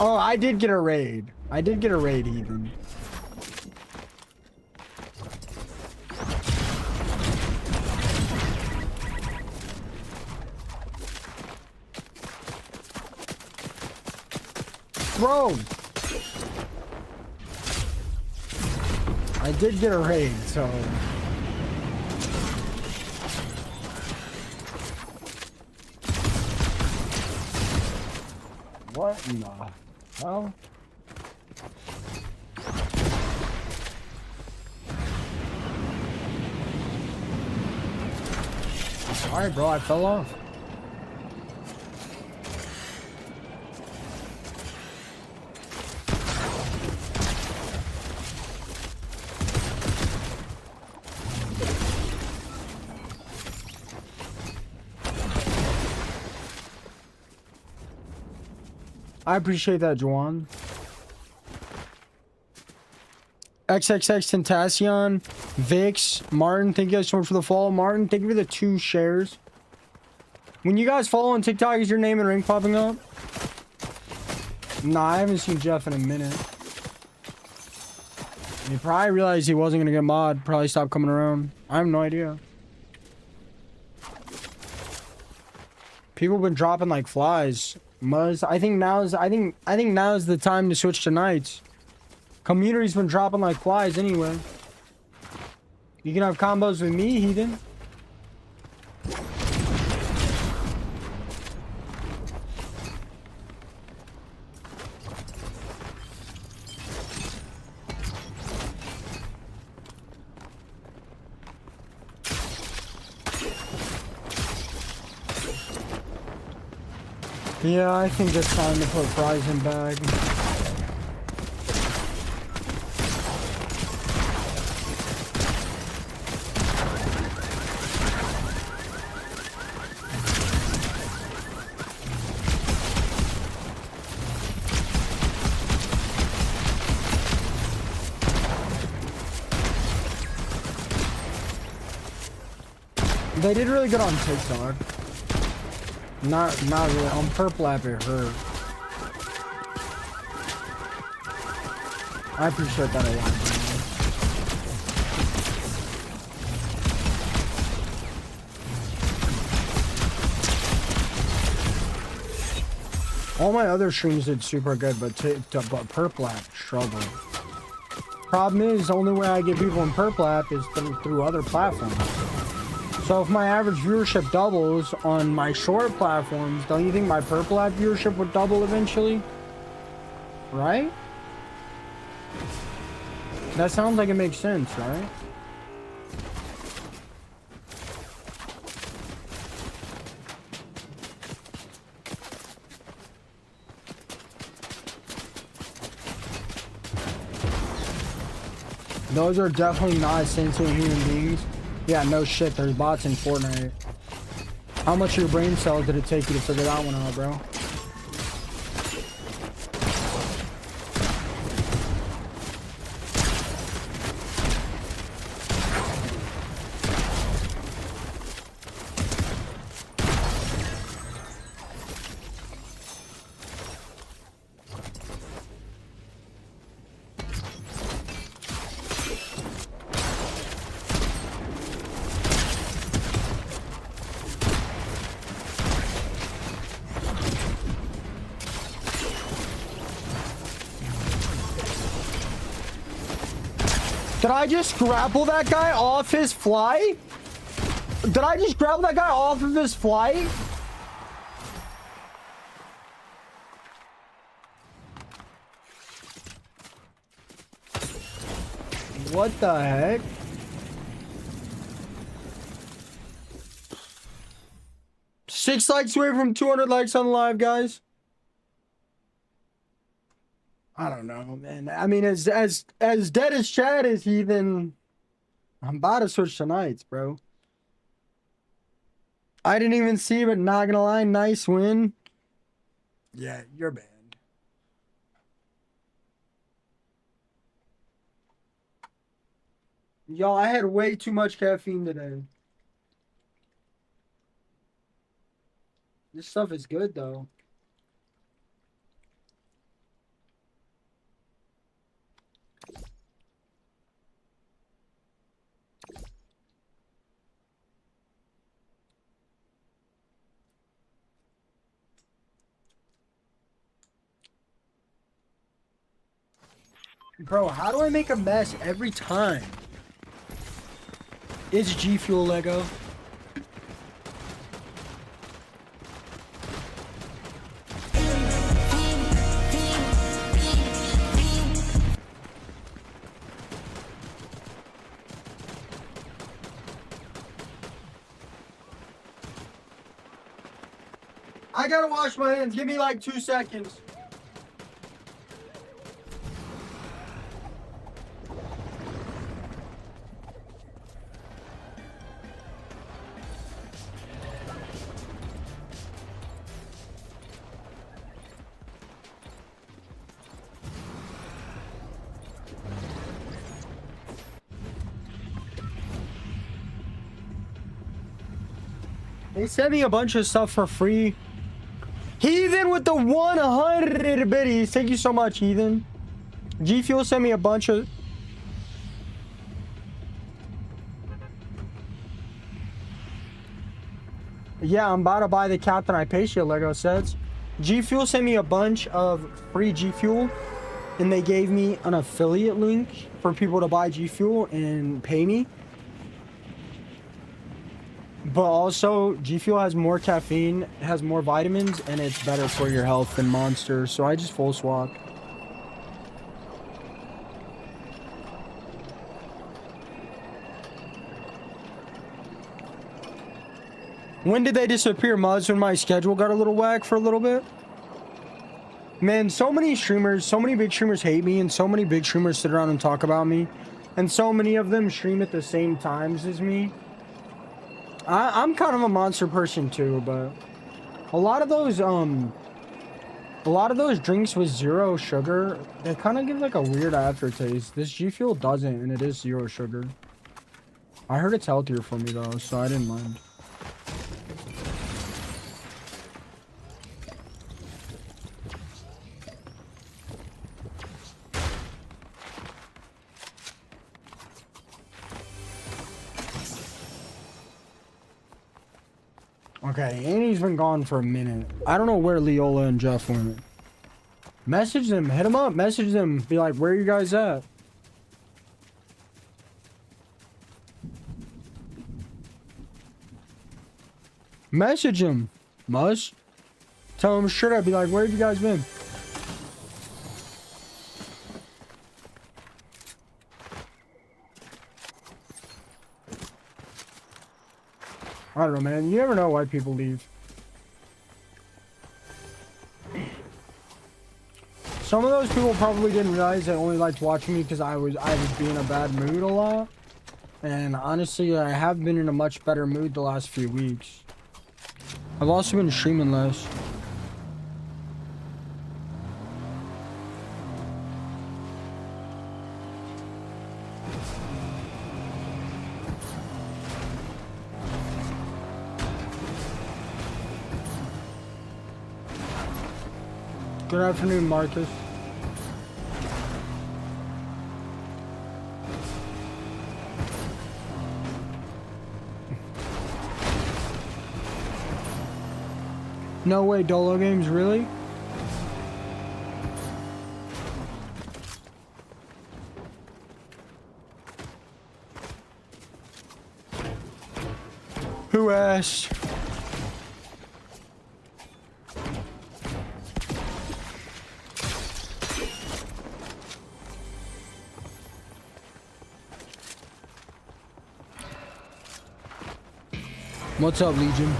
Oh, I did get a raid. I did get a raid even. Bro, I did get a raid, so what in the hell? Sorry, bro, I fell off. I appreciate that, Juan. XXX Tentacion, Vix, Martin, thank you guys so much for the follow. Martin, thank you for the 2 shares. When you guys follow on TikTok, is your name and ring popping up? Nah, I haven't seen Jeff in a minute. He probably realized he wasn't gonna get mod. Probably stopped coming around. I have no idea. People have been dropping like flies. Muzz, I think now is the time to switch to nights. Community's been dropping like flies anyway. You can have combos with me, heathen. Yeah, I think it's time to put fries in bag. They did really good on TikTok. Not really. On Purple app it hurt. I appreciate that a lot, man. All my other streams did super good, but Purple app struggled. Problem is, the only way I get people in Purple app is through other platforms. So if my average viewership doubles on my short platforms, don't you think my Purple app viewership would double eventually? Right? That sounds like it makes sense, right? Those are definitely not sentient human beings. Yeah, no shit. There's bots in Fortnite. How much of your brain cells did it take you to figure that one out, bro? Did I just grapple that guy off his fly? Did I just grapple that guy off of his flight? What the heck? Six likes away from 200 likes on live, guys. I don't know, man. I mean, as dead as Chad is, heathen. I'm about to switch to Knights, bro. I didn't even see, but not gonna lie, nice win. Yeah, you're banned. Y'all, I had way too much caffeine today. This stuff is good, though. Bro, how do I make a mess every time? It's G Fuel Lego. I gotta wash my hands. Give me like 2 seconds. They sent me a bunch of stuff for free. Heathen with the 100 biddies. Thank you so much, Heathen. G Fuel sent me a bunch of... Yeah, I'm about to buy the Captain Hypatia Lego sets. G Fuel sent me a bunch of free G Fuel. And they gave me an affiliate link for people to buy G Fuel and pay me. But also, G Fuel has more caffeine, has more vitamins, and it's better for your health than Monster. So I just full swap. When did they disappear, Muzz? When my schedule got a little whack for a little bit? Man, so many streamers, so many big streamers hate me, and so many big streamers sit around and talk about me. And so many of them stream at the same times as me. I'm kind of a monster person too, but a lot of those drinks with 0 sugar, they kind of give like a weird aftertaste. This G Fuel doesn't, and it is 0 sugar. I heard it's healthier for me though, so I didn't mind. Okay, Annie's been gone for a minute. I don't know where Leola and Jeff went. Message them, hit them up, message them. Be like, where are you guys at? Message them, Muzz. Tell them straight up, be like, where have you guys been? I don't know, man. You never know why people leave. Some of those people probably didn't realize they only liked watching me because I would be in a bad mood a lot. And honestly, I have been in a much better mood the last few weeks. I've also been streaming less. Good afternoon, Marcus. No way, Dolo Games, really? Who asked? What's up, Legion?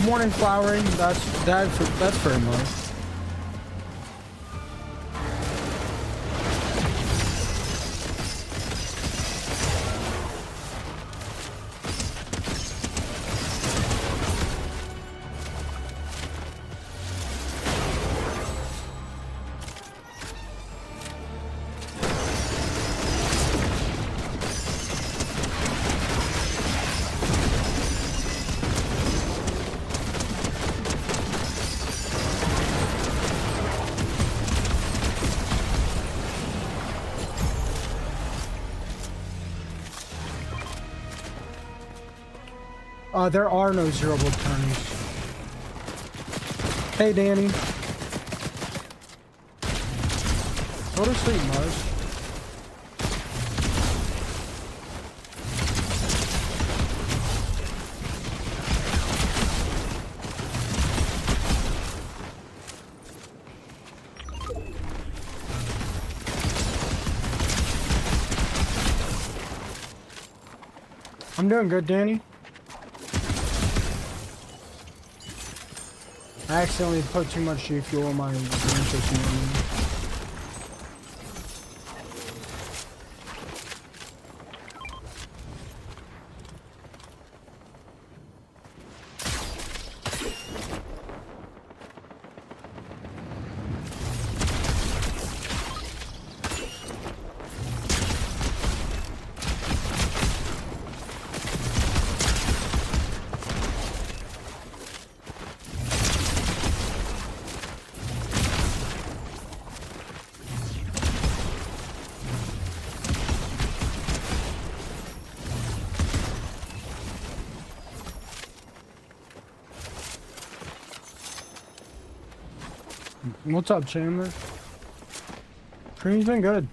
Morning flowering, that's very much. There are no zeroable turnies. Hey, Danny. Go to sleep, Mars. I'm doing good, Danny. I accidentally put too much G fuel in my transmission. What's up, Chandler? Stream's been good.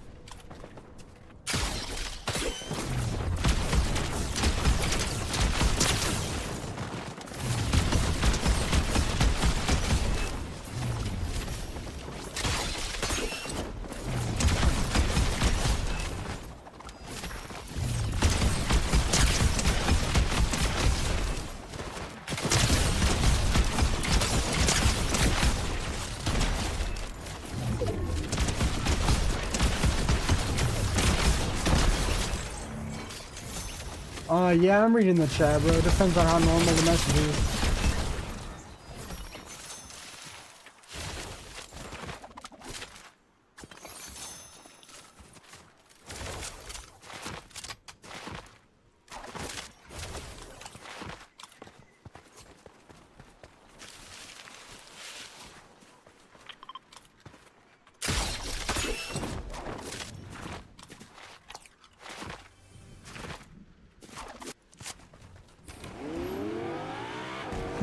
Yeah, I'm reading the chat, bro. It depends on how normal the message is.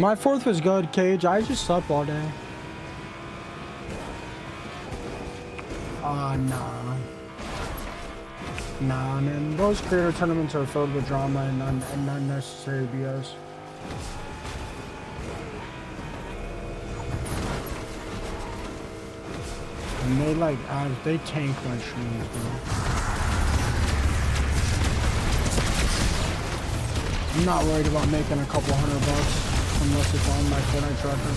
My fourth was good, Cage. I just slept all day. Nah. Nah, man. Those creator tournaments are filled with drama and unnecessary BS. And they like, they tank my streams, bro. I'm not worried about making a couple $100 unless it's on my Fortnite tracker.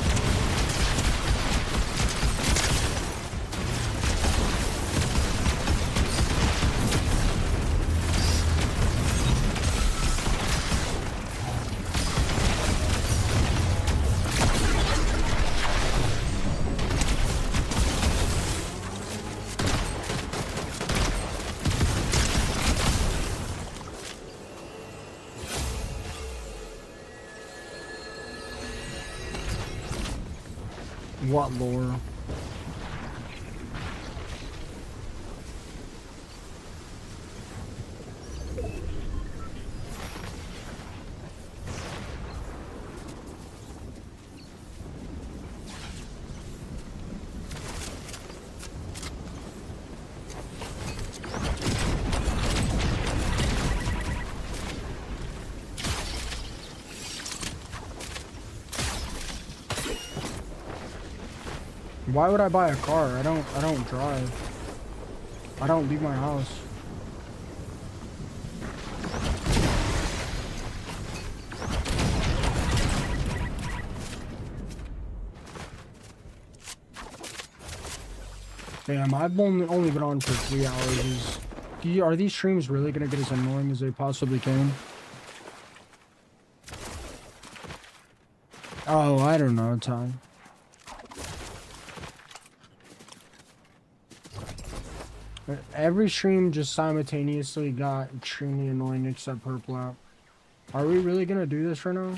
What lore? Why would I buy a car? I don't drive. I don't leave my house. Damn, I've only been on for 3 hours. Are these streams really gonna get as annoying as they possibly can? Oh, I don't know, Tom. Every stream just simultaneously got extremely annoying except Purple App. Are we really gonna do this right now?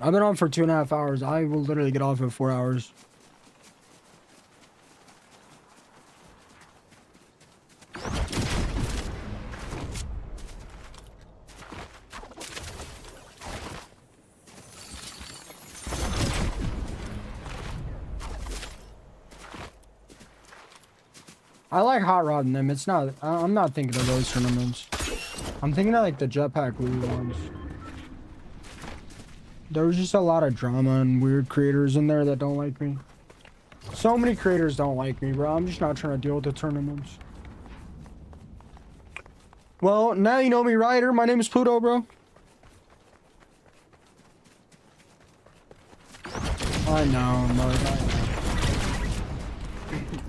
I've been on for 2.5 hours. I will literally get off in 4 hours. I like hot rodding them. It's not. I'm not thinking of those tournaments. I'm thinking of like the jetpack Wii ones. There was just a lot of drama and weird creators in there that don't like me. So many creators don't like me, bro. I'm just not trying to deal with the tournaments. Well, now you know me, Ryder. My name is Pluto, bro. I know, Mark. I know.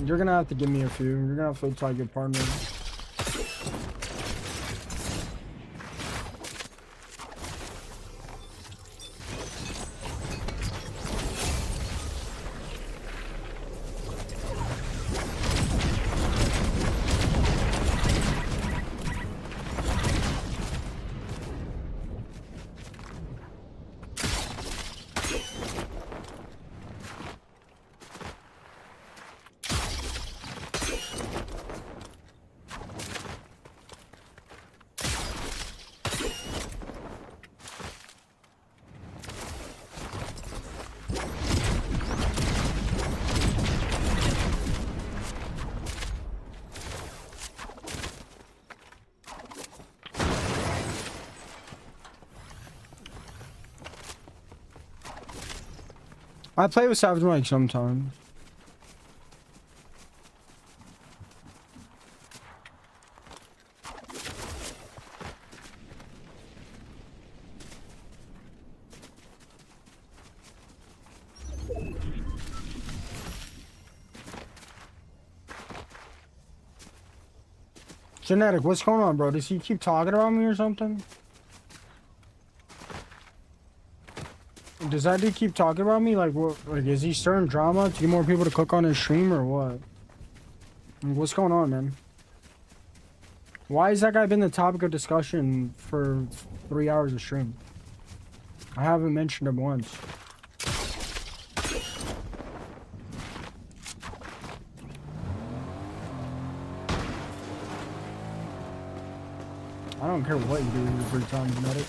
You're gonna have to give me a few. You're gonna have to try to get partner. I play with Savage Mike sometimes. Genetic, what's going on, bro? Does he keep talking about me or something? Does that dude keep talking about me? Like, what? Like, is he stirring drama to get more people to click on his stream or what? Like, what's going on, man? Why has that guy been the topic of discussion for 3 hours of stream? I haven't mentioned him once. I don't care what you do with your free time, genetic.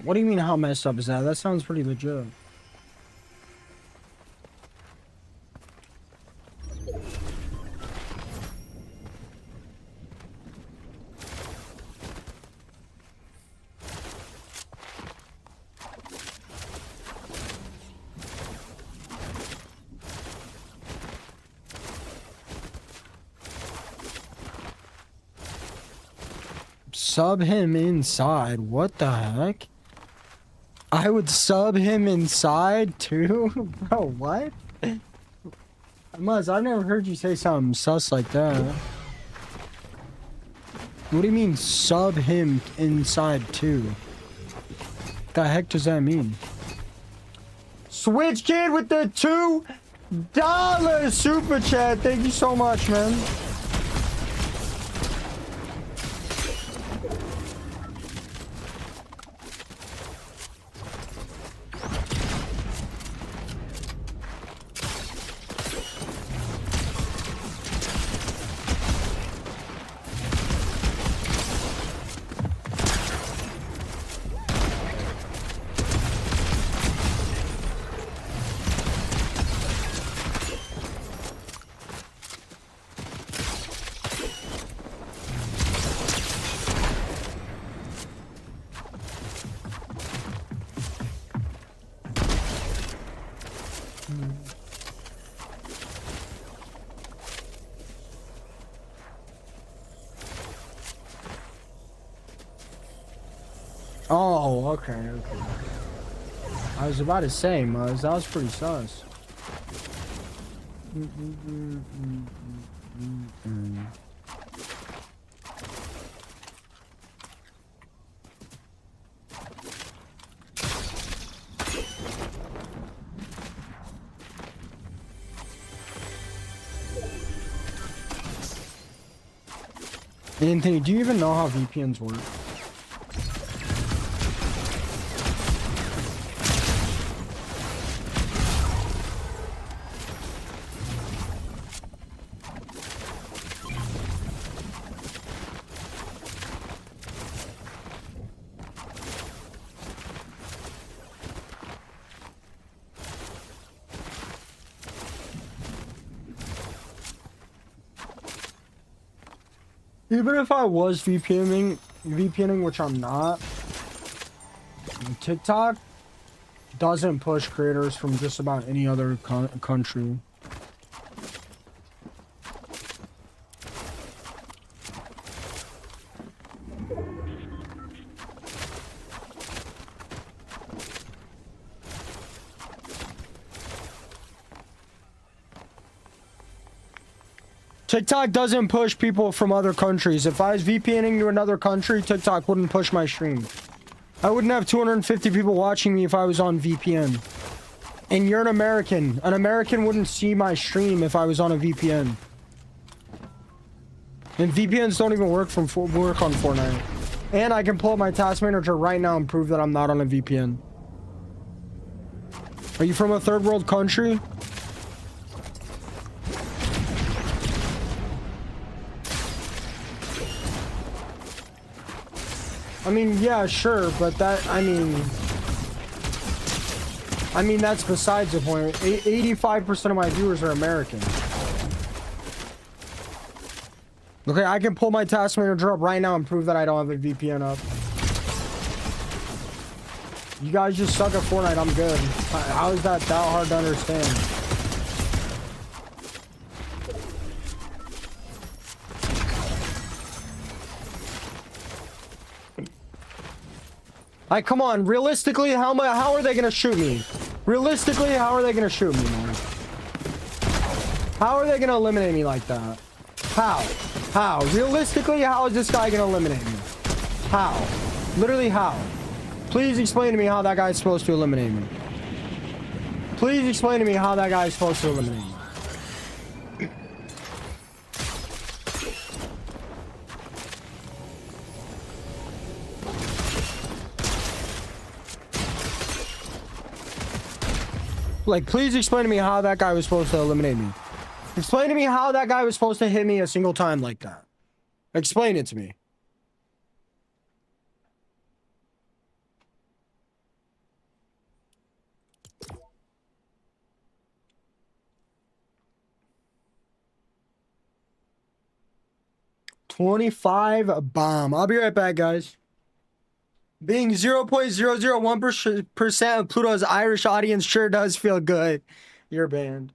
What do you mean how messed up is that? That sounds pretty legit. Sub him inside? What the heck? I would sub him inside too? Bro, what? Muzz, I've never heard you say something sus like that. What do you mean sub him inside too? The heck does that mean? Switch Kid with the $2 super chat. Thank you so much, man. Oh, okay, okay. I was about to say, Muzz, that was pretty sus. Anthony, do you even know how VPNs work? Even if I was VPNing, which I'm not, TikTok doesn't push creators from just about any other country. TikTok doesn't push people from other countries. If I was VPNing to another country, TikTok wouldn't push my stream. I wouldn't have 250 people watching me if I was on VPN. And you're an American. An American wouldn't see my stream if I was on a VPN. And VPNs don't even work on Fortnite. And I can pull up my task manager right now and prove that I'm not on a VPN. Are you from a third world country? I mean, yeah, sure, but that, I mean, that's besides the point. 85% of my viewers are American. Okay, I can pull my task manager up right now and prove that I don't have a VPN up. You guys just suck at Fortnite, I'm good. How is that hard to understand? Like, come on, realistically, how are they gonna shoot me? Realistically, how are they gonna shoot me, man? How are they gonna eliminate me like that? How? Realistically, how is this guy gonna eliminate me? How? Literally, how? Please explain to me how that guy's supposed to eliminate me. Please explain to me how that guy's supposed to eliminate me. Like, please explain to me how that guy was supposed to eliminate me. Explain to me how that guy was supposed to hit me a single time like that. Explain it to me. $25 bomb. I'll be right back, guys. Being 0.001% of Pluto's Irish audience sure does feel good. You're banned.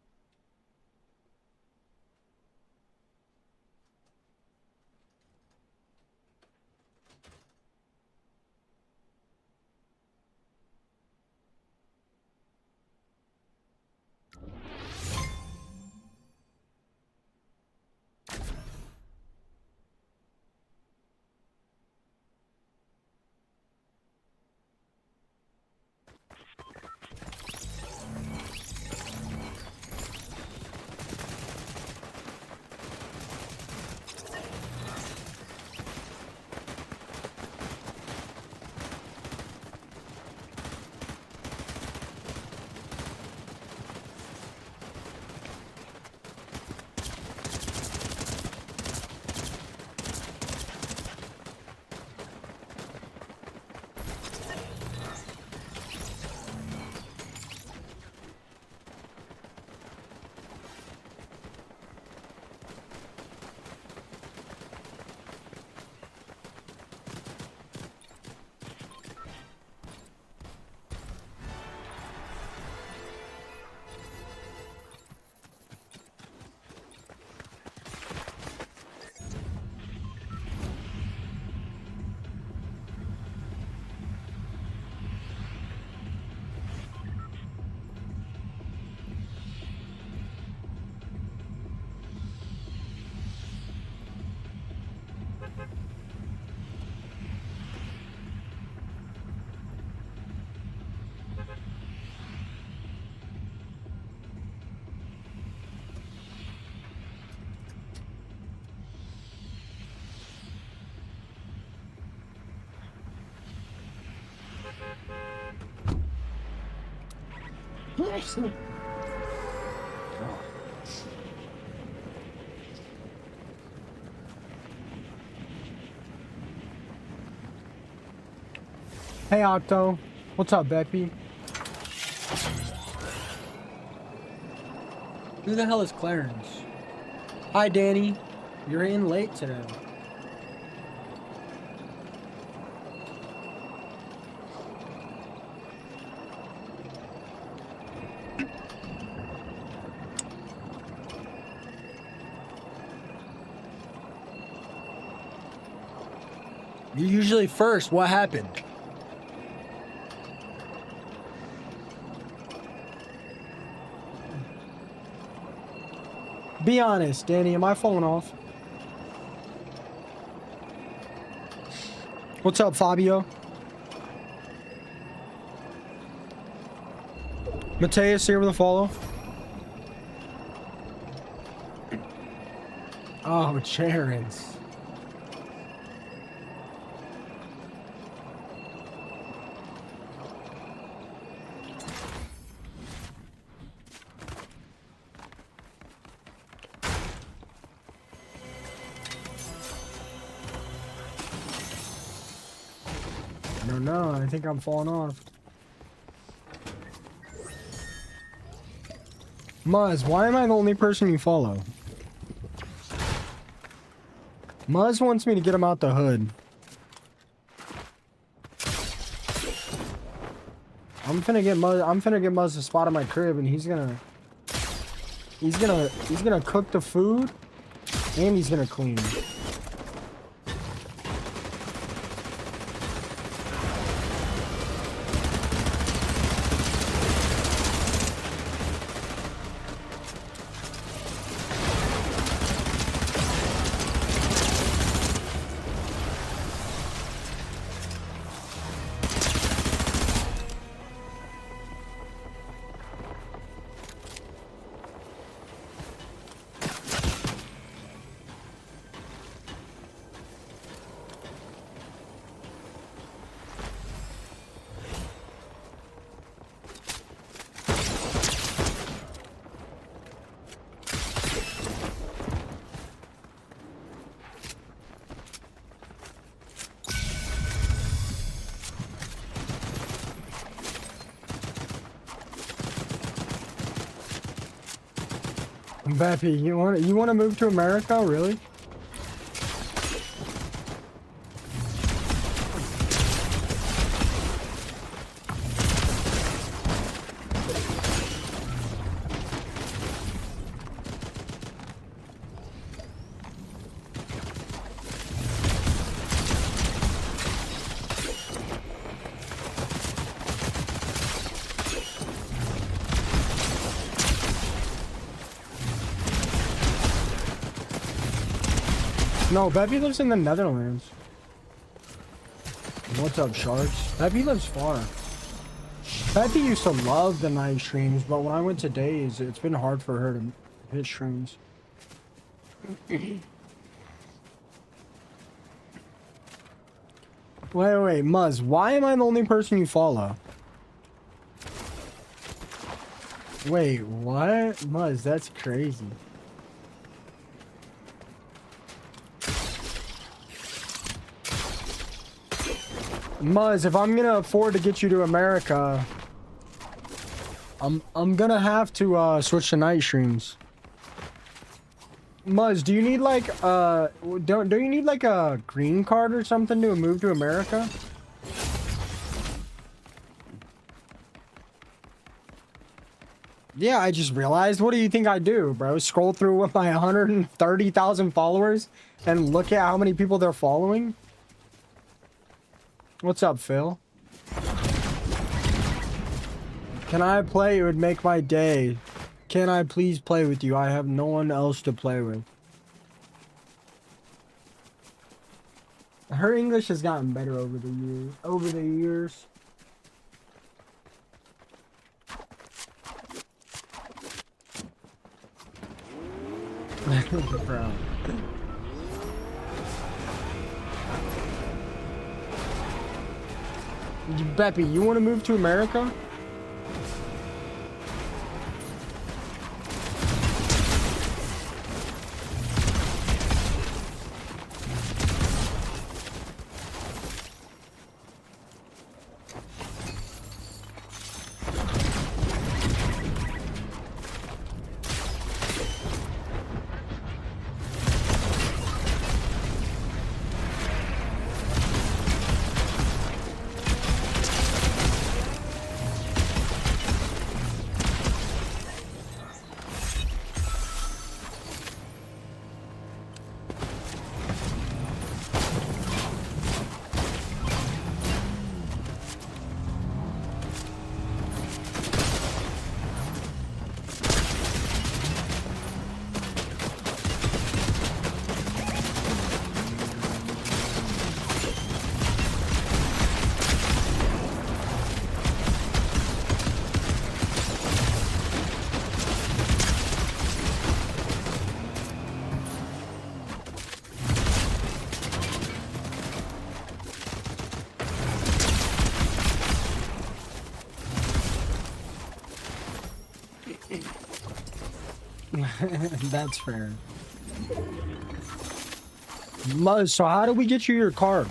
Hey Octo, what's up, Beppy? Who the hell is Clarence? Hi Danny, you're in late today. You're usually first. What happened? Be honest, Danny. Am I falling off? What's up, Fabio? Mateus here with a follow. Oh, Charens. I don't know. I think I'm falling off. Muzz, why am I the only person you follow? Muzz wants me to get him out the hood. I'm finna get Muzz a spot on my crib, and he's gonna cook the food, and he's gonna clean. Beppy, you want to move to America, really? No, Beppy lives in the Netherlands. What's up, Sharks? Beppy lives far. Beppy used to love the night streams, but when I went to days, it's been hard for her to hit streams. Wait, Muzz, why am I the only person you follow? Wait, what? Muzz, that's crazy. Muzz, if I'm gonna afford to get you to America, I'm gonna have to switch to night streams. Muzz, do you need like don't you need like a green card or something to move to America? Yeah, I just realized. What do you think I do, bro? Scroll through with my 130,000 followers and look at how many people they're following? What's up, Phil? Can I play? It would make my day. Can I please play with you? I have no one else to play with. Her English has gotten better over the years. Bro. Beppy, you want to move to America? That's fair. So how do we get you your card?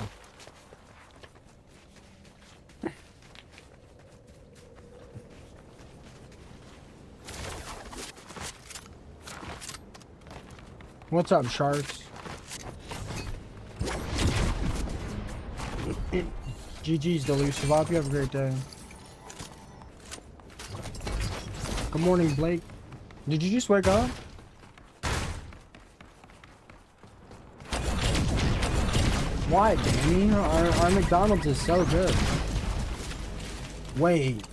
What's up, sharks? GG's delusive. I hope you have a great day. Good morning, Blake. Did you just wake up? Why, Danny? Our McDonald's is so good. Wait.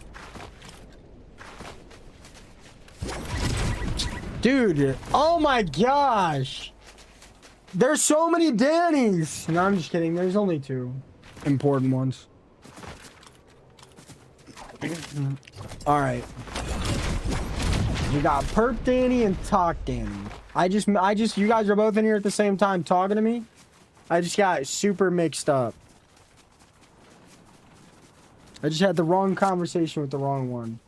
Dude, oh my gosh. There's so many Dannys. No, I'm just kidding. There's only two important ones. All right. You got Perp Danny and Talk Danny. You guys are both in here at the same time talking to me. I just got super mixed up. I just had the wrong conversation with the wrong one.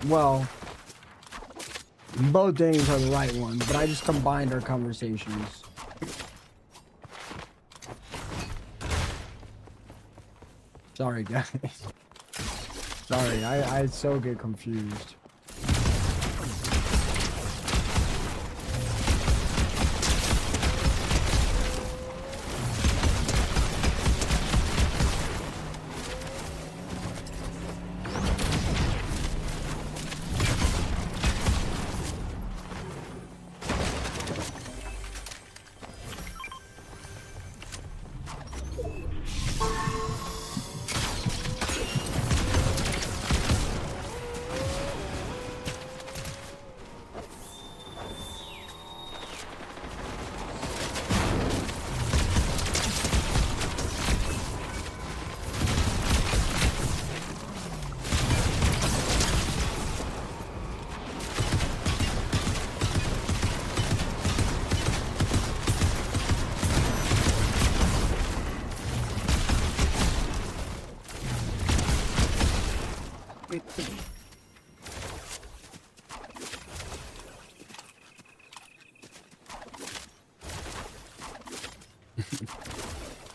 Well, both Dannys are the right ones, but I just combined our conversations. Sorry, guys. Sorry, I so get confused.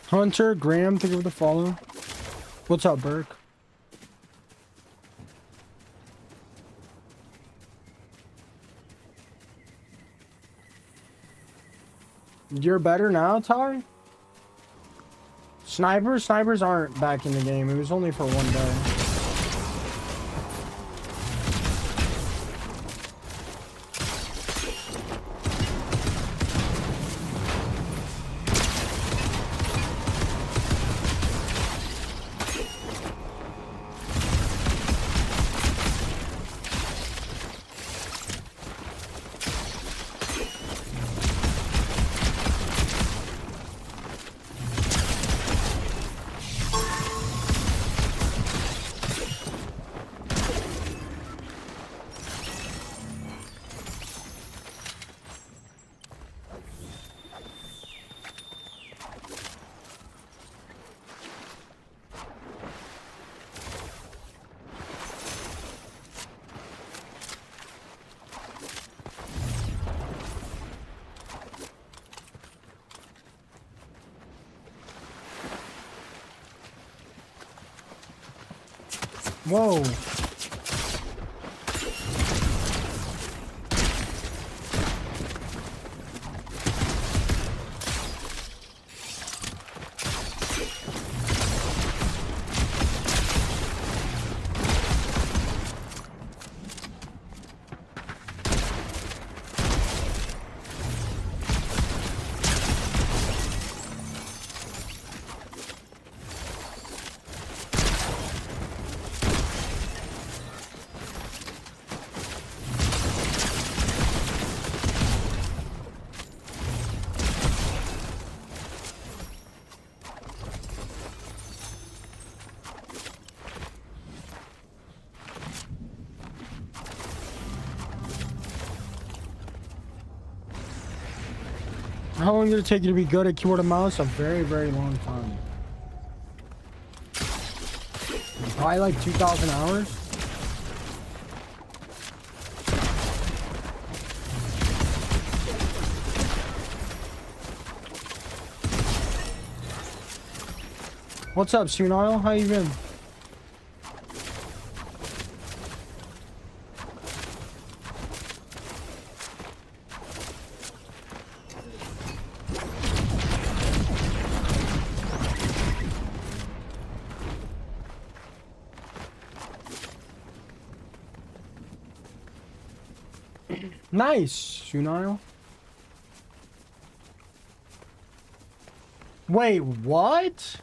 Hunter, Graham, thank you for the follow. What's up, Burke? You're better now, Ty? Snipers aren't back in the game. It was only for one day. Whoa. How long did it take you to be good at keyboard and mouse? A very, very long time. Probably like 2,000 hours. What's up, Sunile? How you been? Nice, Sunile. Wait, what?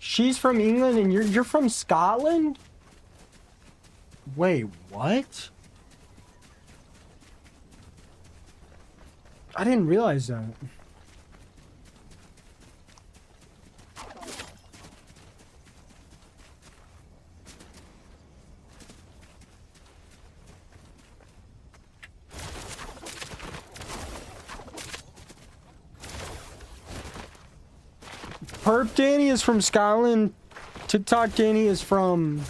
She's from England and you're from Scotland? Wait, what? I didn't realize that. Perp Danny is from Scotland. TikTok Danny is from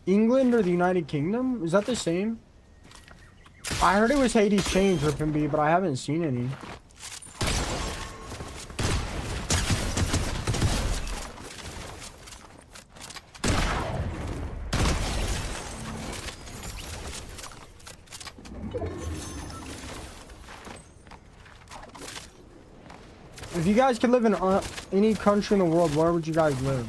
England or the United Kingdom? Is that the same? I heard it was Hades Change or B, but I haven't seen any. If you guys could live in any country in the world, where would you guys live?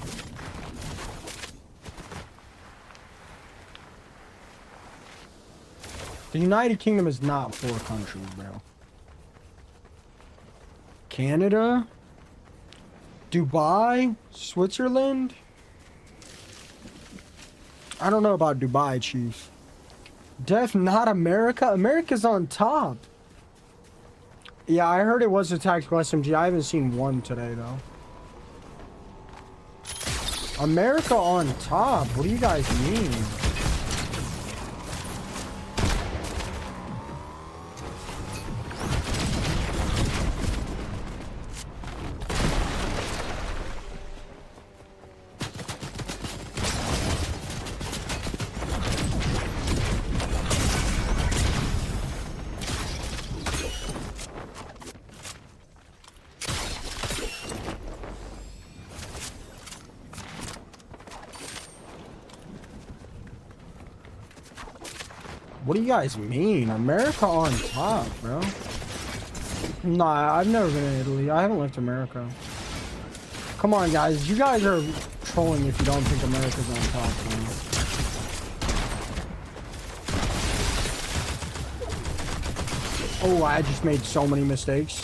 The United Kingdom is not 4 countries, bro. Canada? Dubai? Switzerland? I don't know about Dubai, Chief. Def, not America? America's on top. Yeah, I heard it was a tactical SMG. I haven't seen one today, though. America on top? What do you guys mean? What do you guys mean? America on top, bro? Nah, I've never been in Italy. I haven't left America. Come on, guys. You guys are trolling if you don't think America's on top, man. Oh, I just made so many mistakes.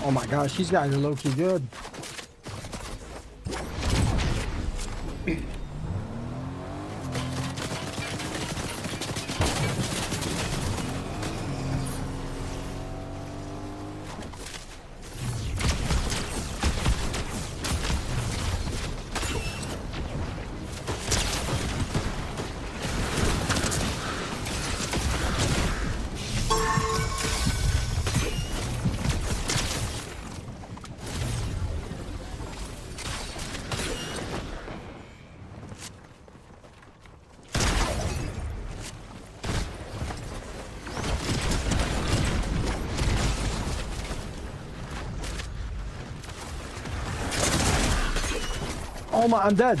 Oh my gosh, these guys are low-key good. Oh my, I'm dead.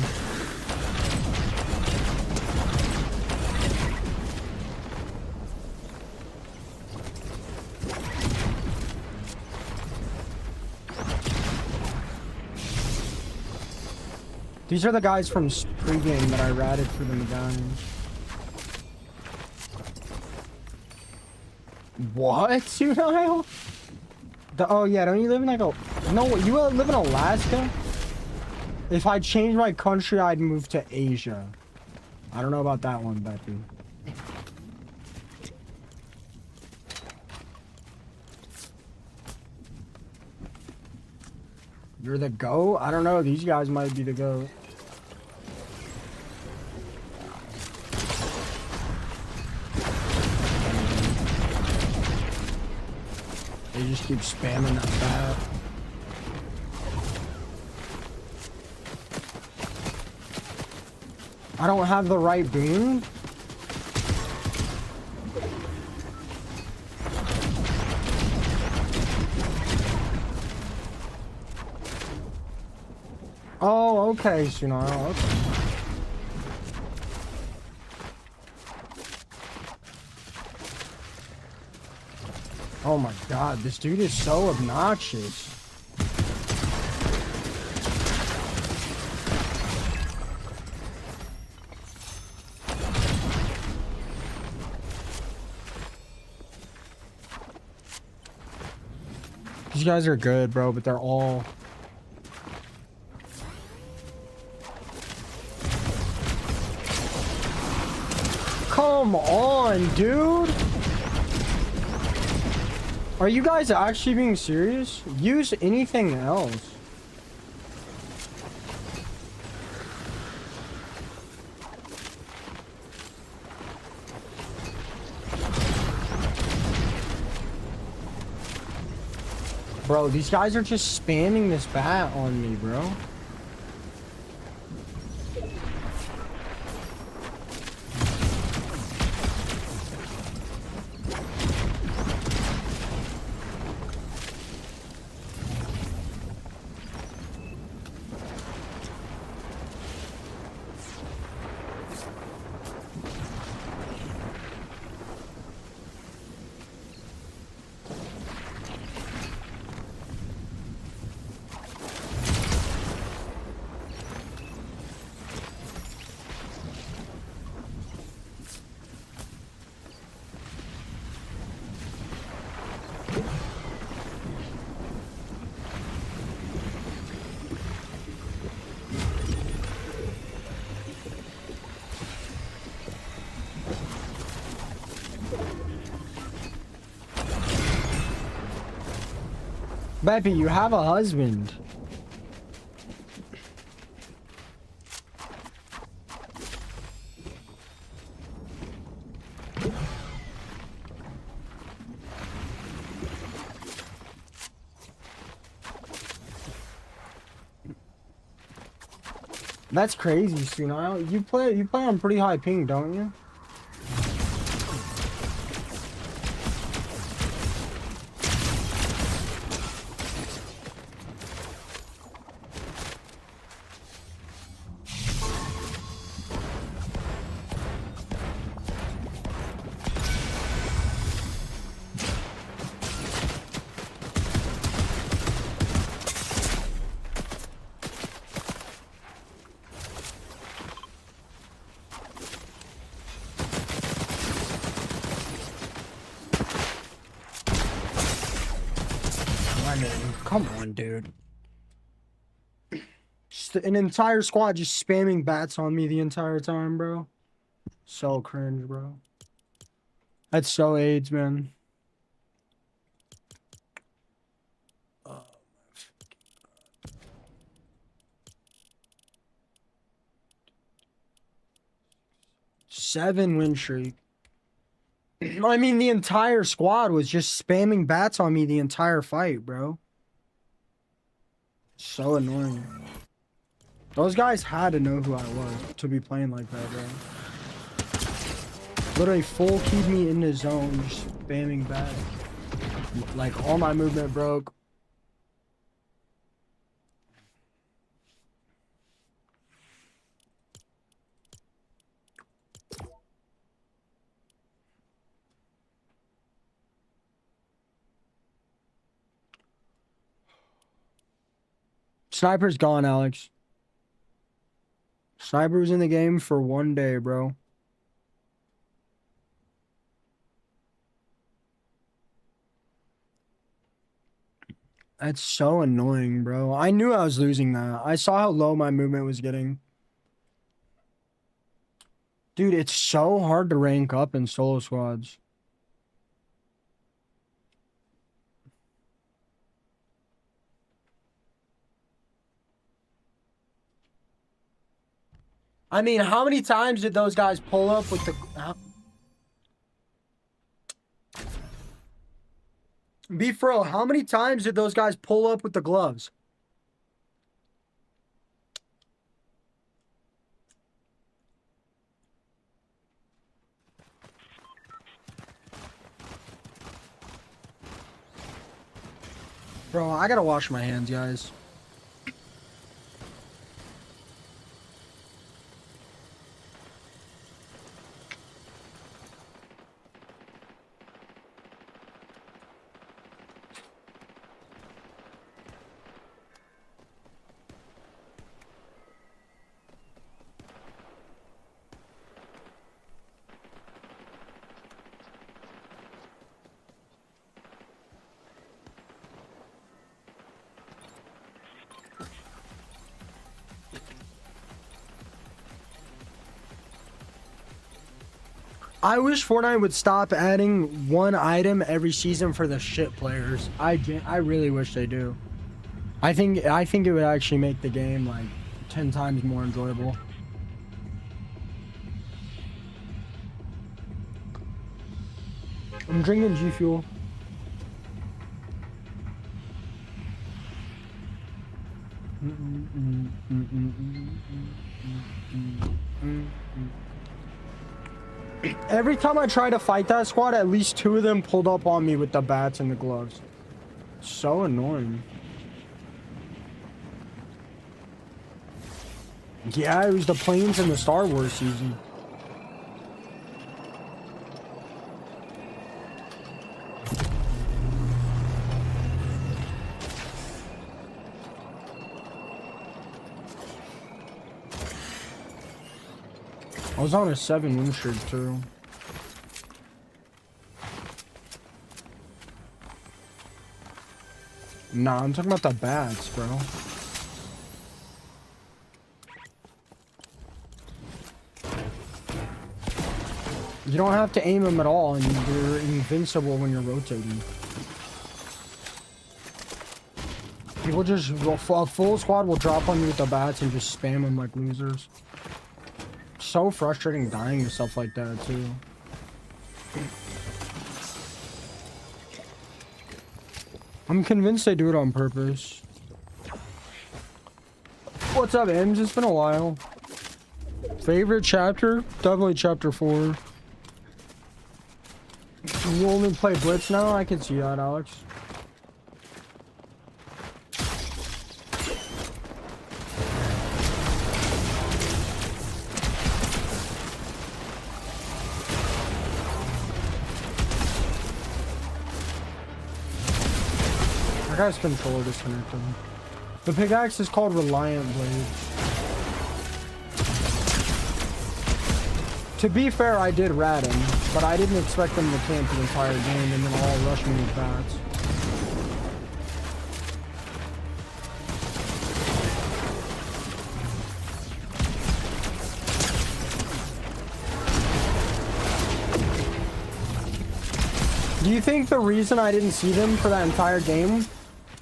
These are the guys from pregame that I ratted for the medallions. What, Sunile? Oh yeah, don't you live in like a... No, you live in Alaska? If I change my country, I'd move to Asia. I don't know about that one, Becky. You're the GOAT? I don't know. These guys might be the GOAT. They just keep spamming that bat. I don't have the right Boon? Oh, okay, Sunaro. Okay. Oh my god, this dude is so obnoxious. These guys are good, bro, but they're all... Come on, dude! Are you guys actually being serious? Use anything else. Bro, these guys are just spamming this bat on me, bro. Beppy, you have a husband. That's crazy, Sunile. You play on pretty high ping, don't you? Come on, dude. Just an entire squad just spamming bats on me the entire time, bro. So cringe, bro. That's so AIDS, man. 7-win streak. I mean, the entire squad was just spamming bats on me the entire fight, bro. So annoying. Those guys had to know who I was to be playing like that, bro. Literally full keep me in the zone, just spamming bats. Like, all my movement broke. Sniper's gone, Alex. Sniper was in the game for 1 day, bro. That's so annoying, bro. I knew I was losing that. I saw how low my movement was getting. Dude, it's so hard to rank up in solo squads. I mean, how many times did those guys pull up with the... Be for real, how many times did those guys pull up with the gloves? Bro, I gotta wash my hands, guys. I wish Fortnite would stop adding one item every season for the shit players. I really wish they do. I think it would actually make the game like 10 times more enjoyable. I'm drinking G Fuel. Every time I try to fight that squad, at least 2 of them pulled up on me with the bats and the gloves. So annoying. Yeah, it was the planes in the Star Wars season. I was on a 7 win streak too. Nah, I'm talking about the bats, bro. You don't have to aim them at all, and you're invincible when you're rotating. People just, a full squad will drop on you with the bats and just spam them like losers. So frustrating dying to stuff like that too. I'm convinced they do it on purpose. What's up, Ems? It's been a while. Favorite chapter? Definitely chapter 4. You only play Blitz now? I can see that, Alex. That guy's controller disconnected. The pickaxe is called Reliant Blade. To be fair, I did rat him, but I didn't expect them to camp the entire game and then all rush me with bats. Do you think the reason I didn't see them for that entire game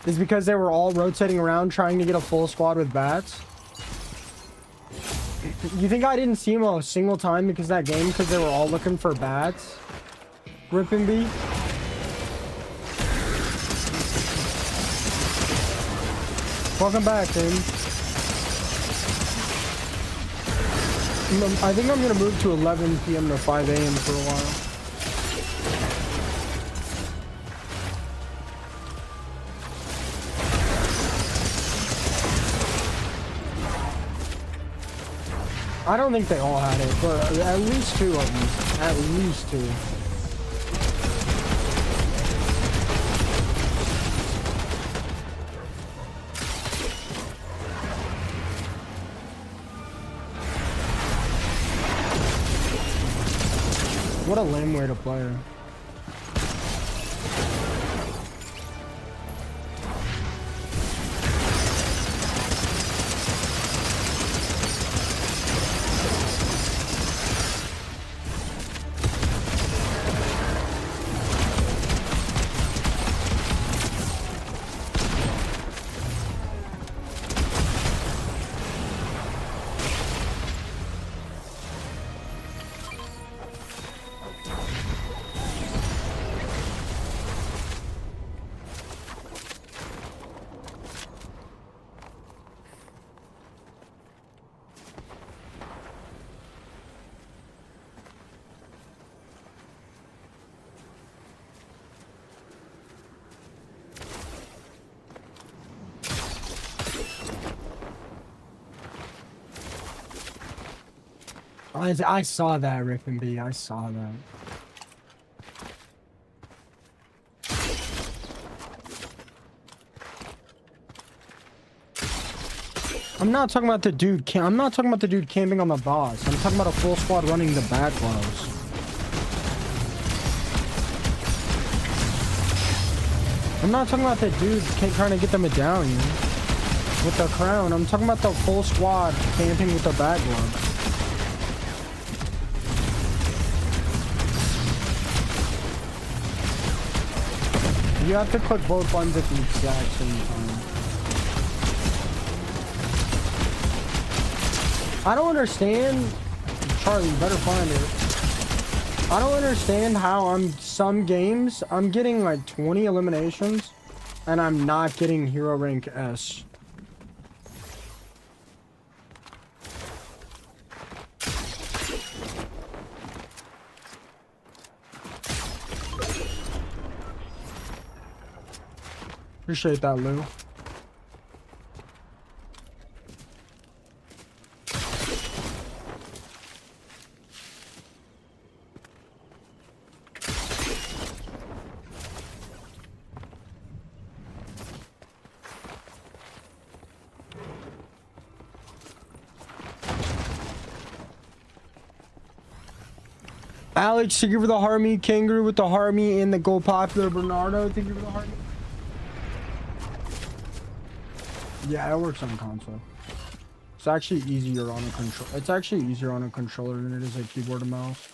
is because they were all rotating around trying to get a full squad with bats? You think I didn't see them a single time because that game because they were all looking for bats? Rip and B? Welcome back, Tim. I think I'm gonna move to 11 PM to 5 AM for a while. I don't think they all had it, but at least 2 of them. At least 2. What a lame way to play her. I saw that, Rick and B. I saw that. I'm not talking about the dude. I'm not talking about the dude camping on the boss. I'm talking about a full squad running the back rows. I'm not talking about the dude trying to get the medallion with the crown. I'm talking about the full squad camping with the back rows. You have to click both buttons at the exact same time. I don't understand. Charlie, you better find it. I don't understand how some games I'm getting like 20 eliminations and I'm not getting hero rank S. Appreciate that, Lou. Alex, thank you for the Harmony. Kangaroo with the Harmony and the Go Popular. Bernardo, thank you for the Harmony. Yeah, it works on console. It's actually easier on a control. It's actually easier on a controller than it is a keyboard and mouse.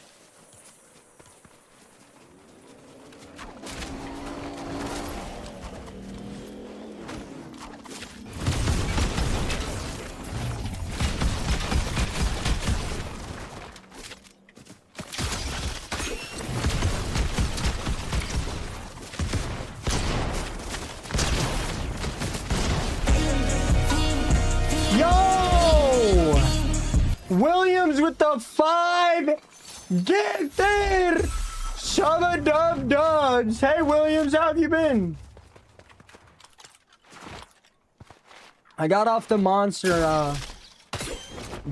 Williams with the 5 get there. Shabba dub dubs. Hey Williams, how have you been? I got off the monster.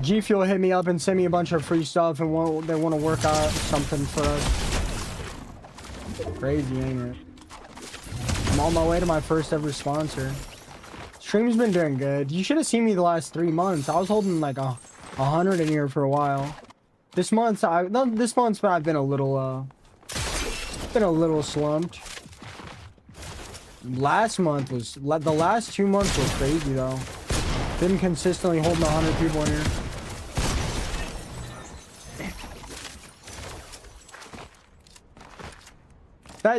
G Fuel hit me up and sent me a bunch of free stuff and they want to work out something for us. Crazy, ain't it? I'm on my way to my first ever sponsor. Stream's been doing good. You should have seen me the last 3 months. I was holding like 100 in here for a while. This month I've been a little slumped. Last month was the last 2 months were crazy though. Been consistently holding 100 people in here.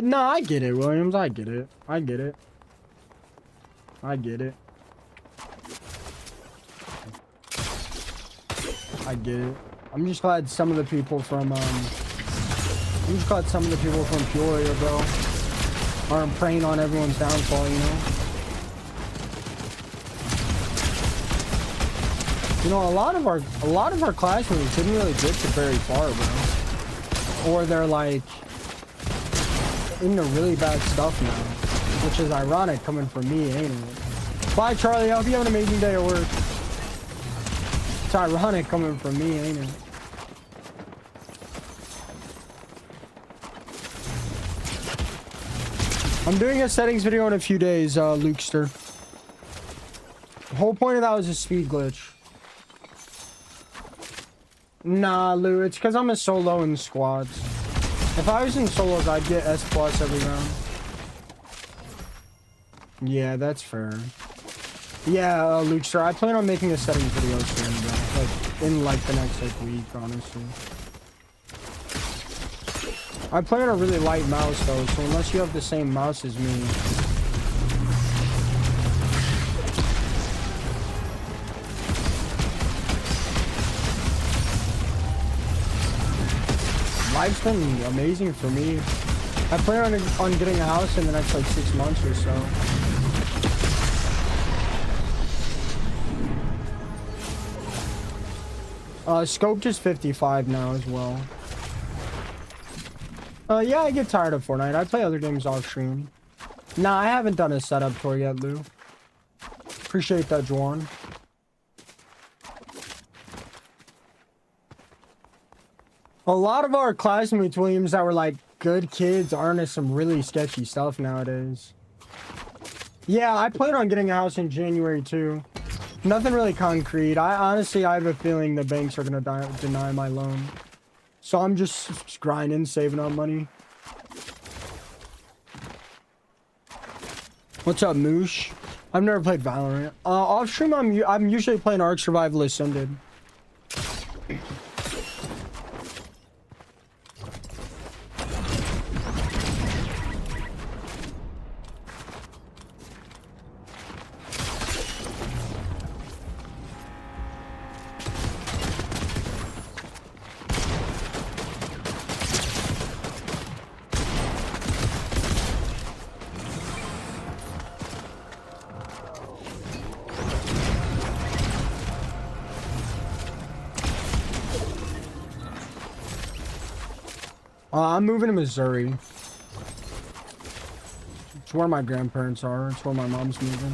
No, I get it, Williams. I get it. I get it. I get it. I get it. I'm just glad some of the people from Peoria, bro, aren't preying on everyone's downfall, you know? You know, a lot of our classmates didn't really get to very far, bro. Or they're like into really bad stuff now, which is ironic coming from me, ain't it? Bye, Charlie. I hope you have an amazing day at work. It's ironic coming from me, ain't it? I'm doing a settings video in a few days, Lukester. The whole point of that was a speed glitch. Nah, Lou, it's because I'm a solo in squads. If I was in solos, I'd get S+ every round. Yeah, that's fair. Yeah, Lukester, I plan on making a settings video soon, bro. Like, in like the next like week, honestly. I play on a really light mouse though, so unless you have the same mouse as me. Life's been amazing for me. I plan on getting a house in the next like 6 months or so. Scope just 55 now as well. Yeah, I get tired of Fortnite. I play other games off stream. Nah, I haven't done a setup tour yet, Lou. Appreciate that, Juan. A lot of our classmates, Williams, that were like good kids are into some really sketchy stuff nowadays. Yeah, I plan on getting a house in January too. Nothing really concrete. I have a feeling the banks are gonna deny my loan. So I'm just grinding, saving up money. What's up, Moosh? I've never played Valorant. Off stream, I'm usually playing Ark Survival Ascended. I'm moving to Missouri. It's where my grandparents are. It's where my mom's moving.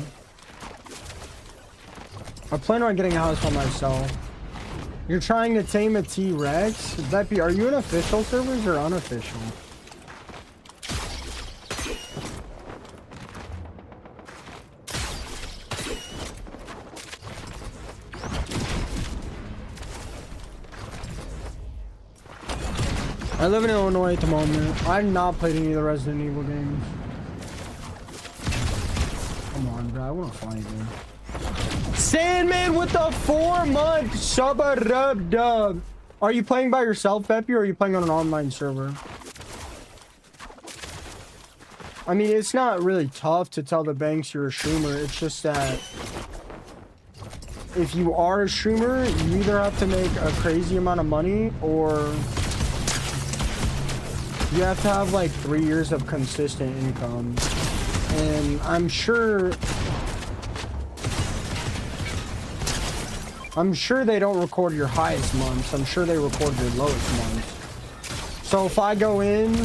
I plan on getting a house by myself. You're trying to tame a T-Rex? Beppy, are you in official servers or unofficial? I live in Illinois at the moment. I've not played any of the Resident Evil games. Come on, bro. I want to find you. Sandman with the 4-month sub-a-dub-dub. Are you playing by yourself, Peppy, or are you playing on an online server? I mean, it's not really tough to tell the banks you're a streamer. It's just that if you are a streamer, you either have to make a crazy amount of money or you have to have like 3 years of consistent income. And I'm sure they don't record your highest months. I'm sure they record your lowest months. So if I go in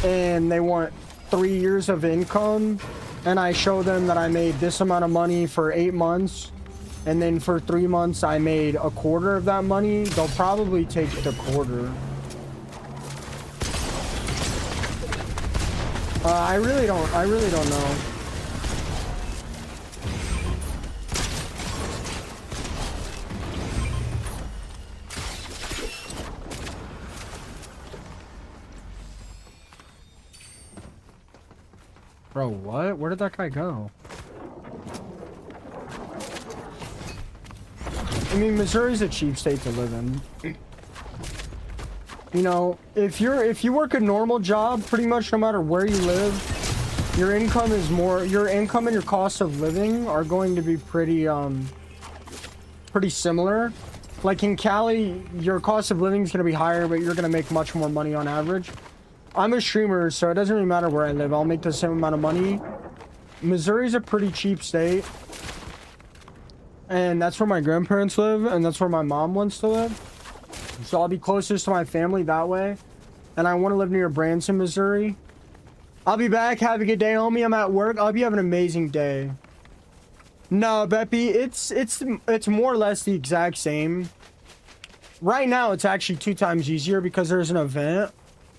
and they want 3 years of income and I show them that I made this amount of money for 8 months and then for 3 months I made a quarter of that money, they'll probably take the quarter. I really don't know. Bro, what? Where did that guy go? I mean, Missouri's a cheap state to live in. You know, if you work a normal job, pretty much no matter where you live, your income and your cost of living are going to be pretty similar. Like in Cali, your cost of living is going to be higher, but you're going to make much more money on average. I'm a streamer, so it doesn't really matter where I live. I'll make the same amount of money. Missouri's a pretty cheap state. And that's where my grandparents live, and that's where my mom wants to live. So I'll be closest to my family that way. And I want to live near Branson, Missouri. I'll be back. Have a good day, homie. I'm at work. I hope you have an amazing day. No, Beppy, it's more or less the exact same. Right now, it's actually 2 times easier because there's an event.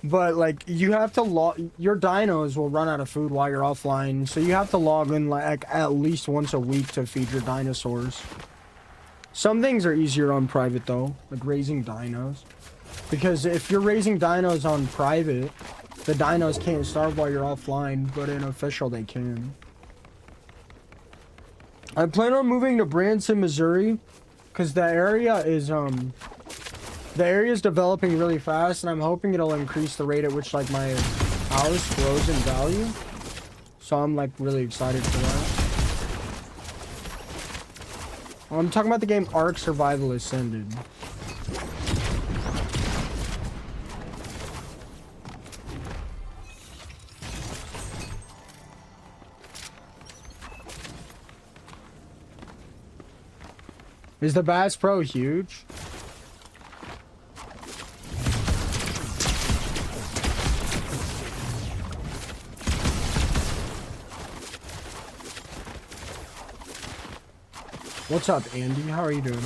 But, like, you have to your dinos will run out of food while you're offline. So you have to log in, like, at least once a week to feed your dinosaurs. Some things are easier on private, though. Like raising dinos. Because if you're raising dinos on private, the dinos can't starve while you're offline. But in official, they can. I plan on moving to Branson, Missouri. Because the area is, developing really fast, and I'm hoping it'll increase the rate at which like my house grows in value. So I'm like really excited for that. I'm talking about the game Ark Survival Ascended. Is the Bass Pro huge? What's up, Andy? How are you doing?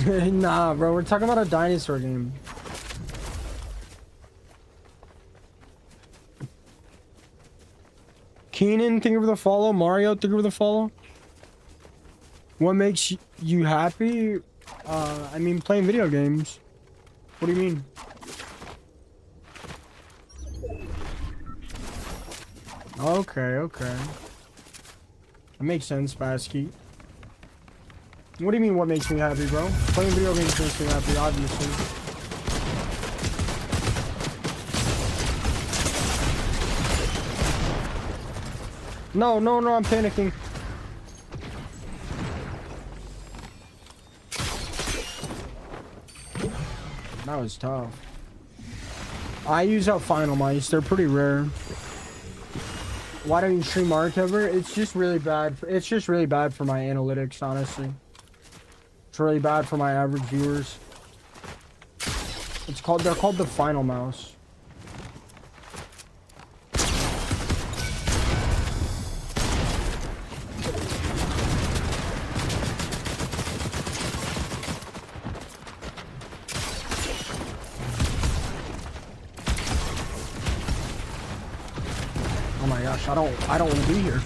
Nah, bro, we're talking about a dinosaur game. Keenan, thank you for the follow. Mario, thank you for the follow. What makes you happy? I mean, playing video games. What do you mean? Okay, okay. That makes sense, Basky. What do you mean, what makes me happy, bro? Playing video games makes me happy, obviously. No, I'm panicking. That was tough. I use out final mice. They're pretty rare. Why don't you stream Ark ever? It's just really bad. It's just really bad for my analytics, honestly. It's really bad for my average viewers. They're called the final mouse. Oh my gosh, I don't want to be here.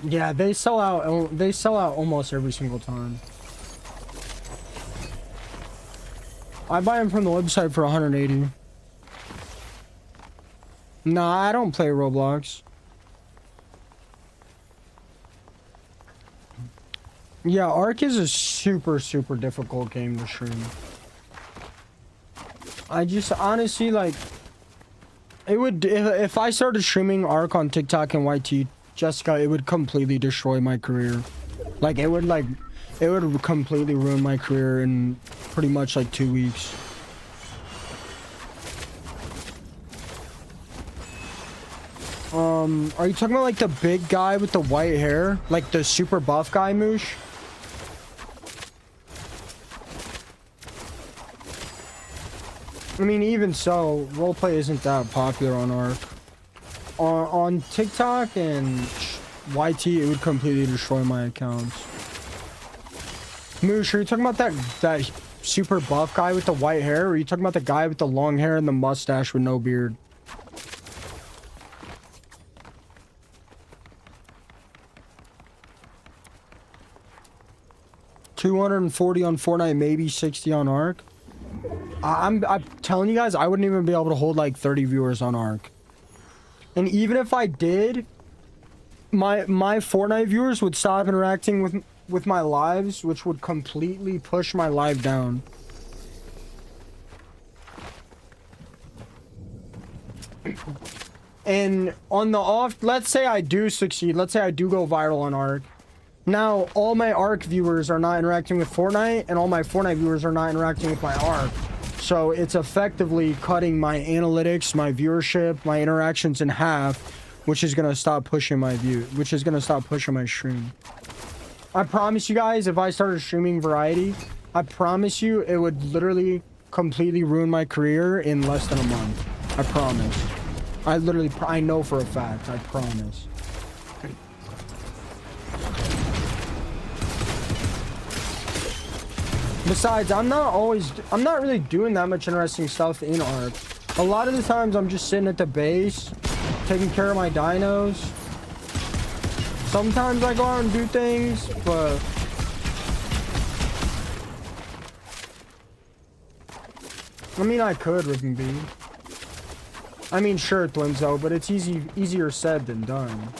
Yeah, they sell out. They sell out almost every single time. I buy them from the website for 180. Nah, I don't play Roblox. Yeah, Ark is a super difficult game to stream. I just honestly like it would if I started streaming Ark on TikTok and YT, Jessica, it would completely destroy my career. Like it would completely ruin my career in pretty much like 2 weeks. Are you talking about like the big guy with the white hair? Like the super buff guy, Moosh? I mean, even so, roleplay isn't that popular on Ark. On TikTok and YT, it would completely destroy my accounts. Moosh, are you talking about that super buff guy with the white hair? Or are you talking about the guy with the long hair and the mustache with no beard? $240 on Fortnite, maybe 60 on Ark. I'm telling you guys, I wouldn't even be able to hold like 30 viewers on Ark. And even if I did, my Fortnite viewers would stop interacting with my lives, which would completely push my live down. And on the off, let's say I do succeed, let's say I do go viral on Ark. Now, all my Ark viewers are not interacting with Fortnite, and all my Fortnite viewers are not interacting with my Ark. So it's effectively cutting my analytics, my viewership, my interactions in half, which is gonna stop pushing my which is gonna stop pushing my stream. I promise you guys, if I started streaming variety, I promise you it would literally completely ruin my career in less than a month. I promise. I know for a fact. I promise. Besides, I'm not really doing that much interesting stuff in Ark. A lot of the times I'm just sitting at the base, taking care of my dinos. Sometimes I go out and do things, but I mean, I could rip and beat. I mean, sure, Twinzo, but it's easier said than done.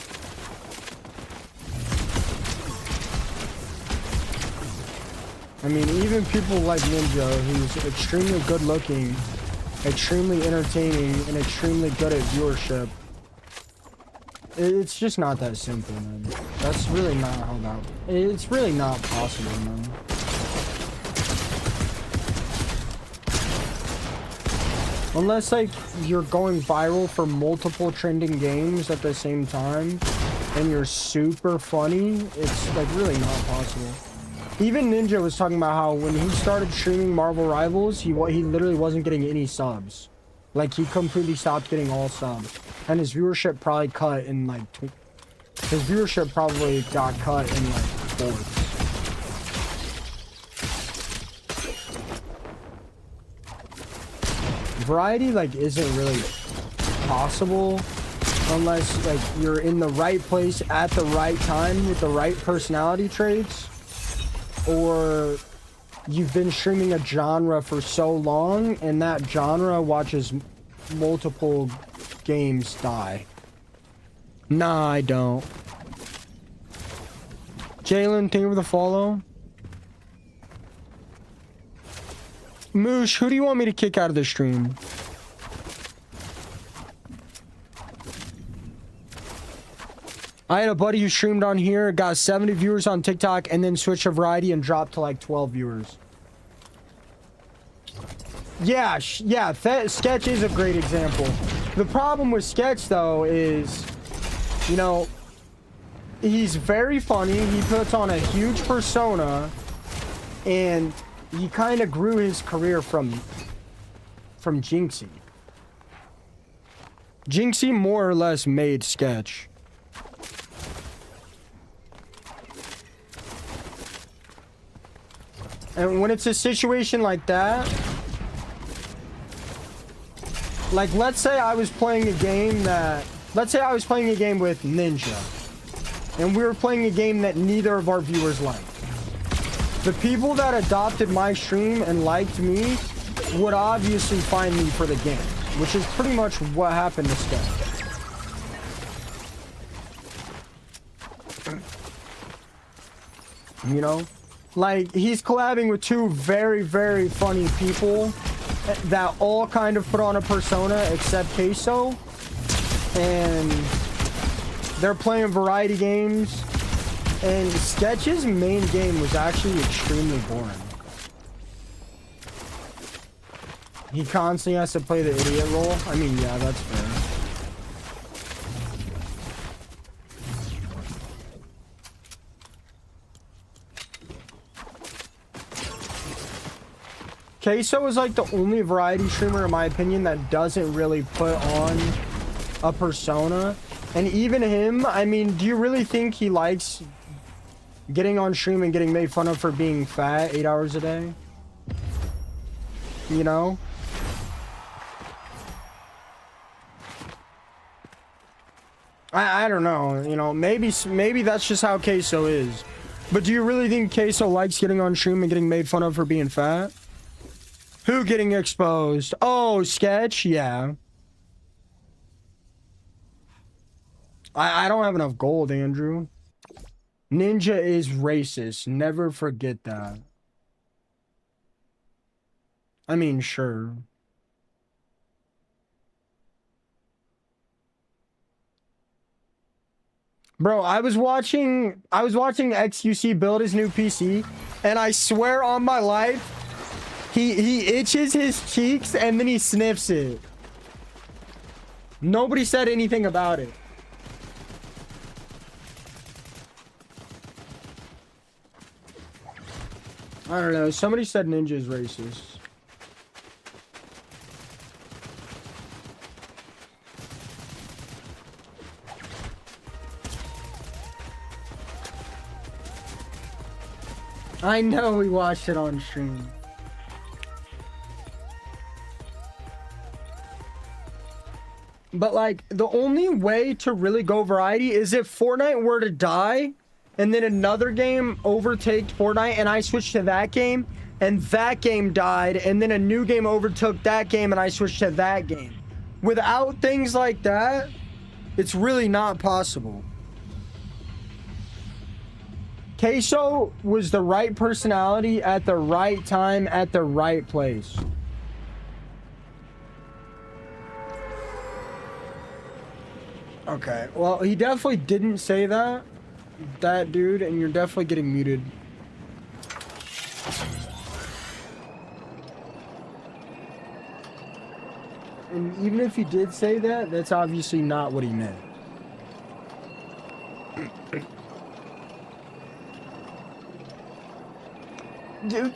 I mean, even people like Ninja, who's extremely good looking, extremely entertaining, and extremely good at viewership. It's just not that simple, man. That's really not how that... It's really not possible, man. Unless, like, you're going viral for multiple trending games at the same time, and you're super funny, it's, like, really not possible. Even Ninja was talking about how when he started streaming Marvel Rivals, he literally wasn't getting any subs. Like, he completely stopped getting all subs. And his viewership probably cut in, like, his viewership probably got cut in, like, fourths. Variety, like, isn't really possible unless, like, you're in the right place at the right time with the right personality traits, or you've been streaming a genre for so long and that genre watches multiple games die. Nah, I don't. Jalen, thank you for the follow. Moosh, who do you want me to kick out of the stream? I had a buddy who streamed on here, got 70 viewers on TikTok, and then switched to Variety and dropped to like 12 viewers. Yeah, Sketch is a great example. The problem with Sketch, though, is, you know, he's very funny. He puts on a huge persona, and he kind of grew his career from Jinxie. Jinxie more or less made Sketch. And when it's a situation like that, like, let's say I was playing a game with Ninja, and we were playing a game that neither of our viewers liked. The people that adopted my stream and liked me would obviously find me for the game, which is pretty much what happened to Sketch. You know? Like, he's collabing with two very, very funny people that all kind of put on a persona except Queso. And they're playing variety games. And Sketch's main game was actually extremely boring. He constantly has to play the idiot role. I mean, yeah, that's fair. Queso is like the only variety streamer, in my opinion, that doesn't really put on a persona. And even him, I mean, do you really think he likes getting on stream and getting made fun of for being fat 8 hours a day? You know? I don't know, you know, maybe that's just how Queso is. But do you really think Queso likes getting on stream and getting made fun of for being fat? Who getting exposed? Oh, Sketch? Yeah. I don't have enough gold, Andrew. Ninja is racist. Never forget that. I mean, sure. Bro, I was watching XQC build his new PC, and I swear on my life, he itches his cheeks and then he sniffs it. Nobody said anything about it. I don't know. Somebody said Ninja is racist. I know we watched it on stream. But, like, the only way to really go variety is if Fortnite were to die, and then another game overtaked Fortnite, and I switched to that game, and that game died, and then a new game overtook that game, and I switched to that game. Without things like that, it's really not possible. Queso was the right personality at the right time at the right place. Okay, well, he definitely didn't say that dude, and you're definitely getting muted. even if he did say that, that's obviously not what he meant.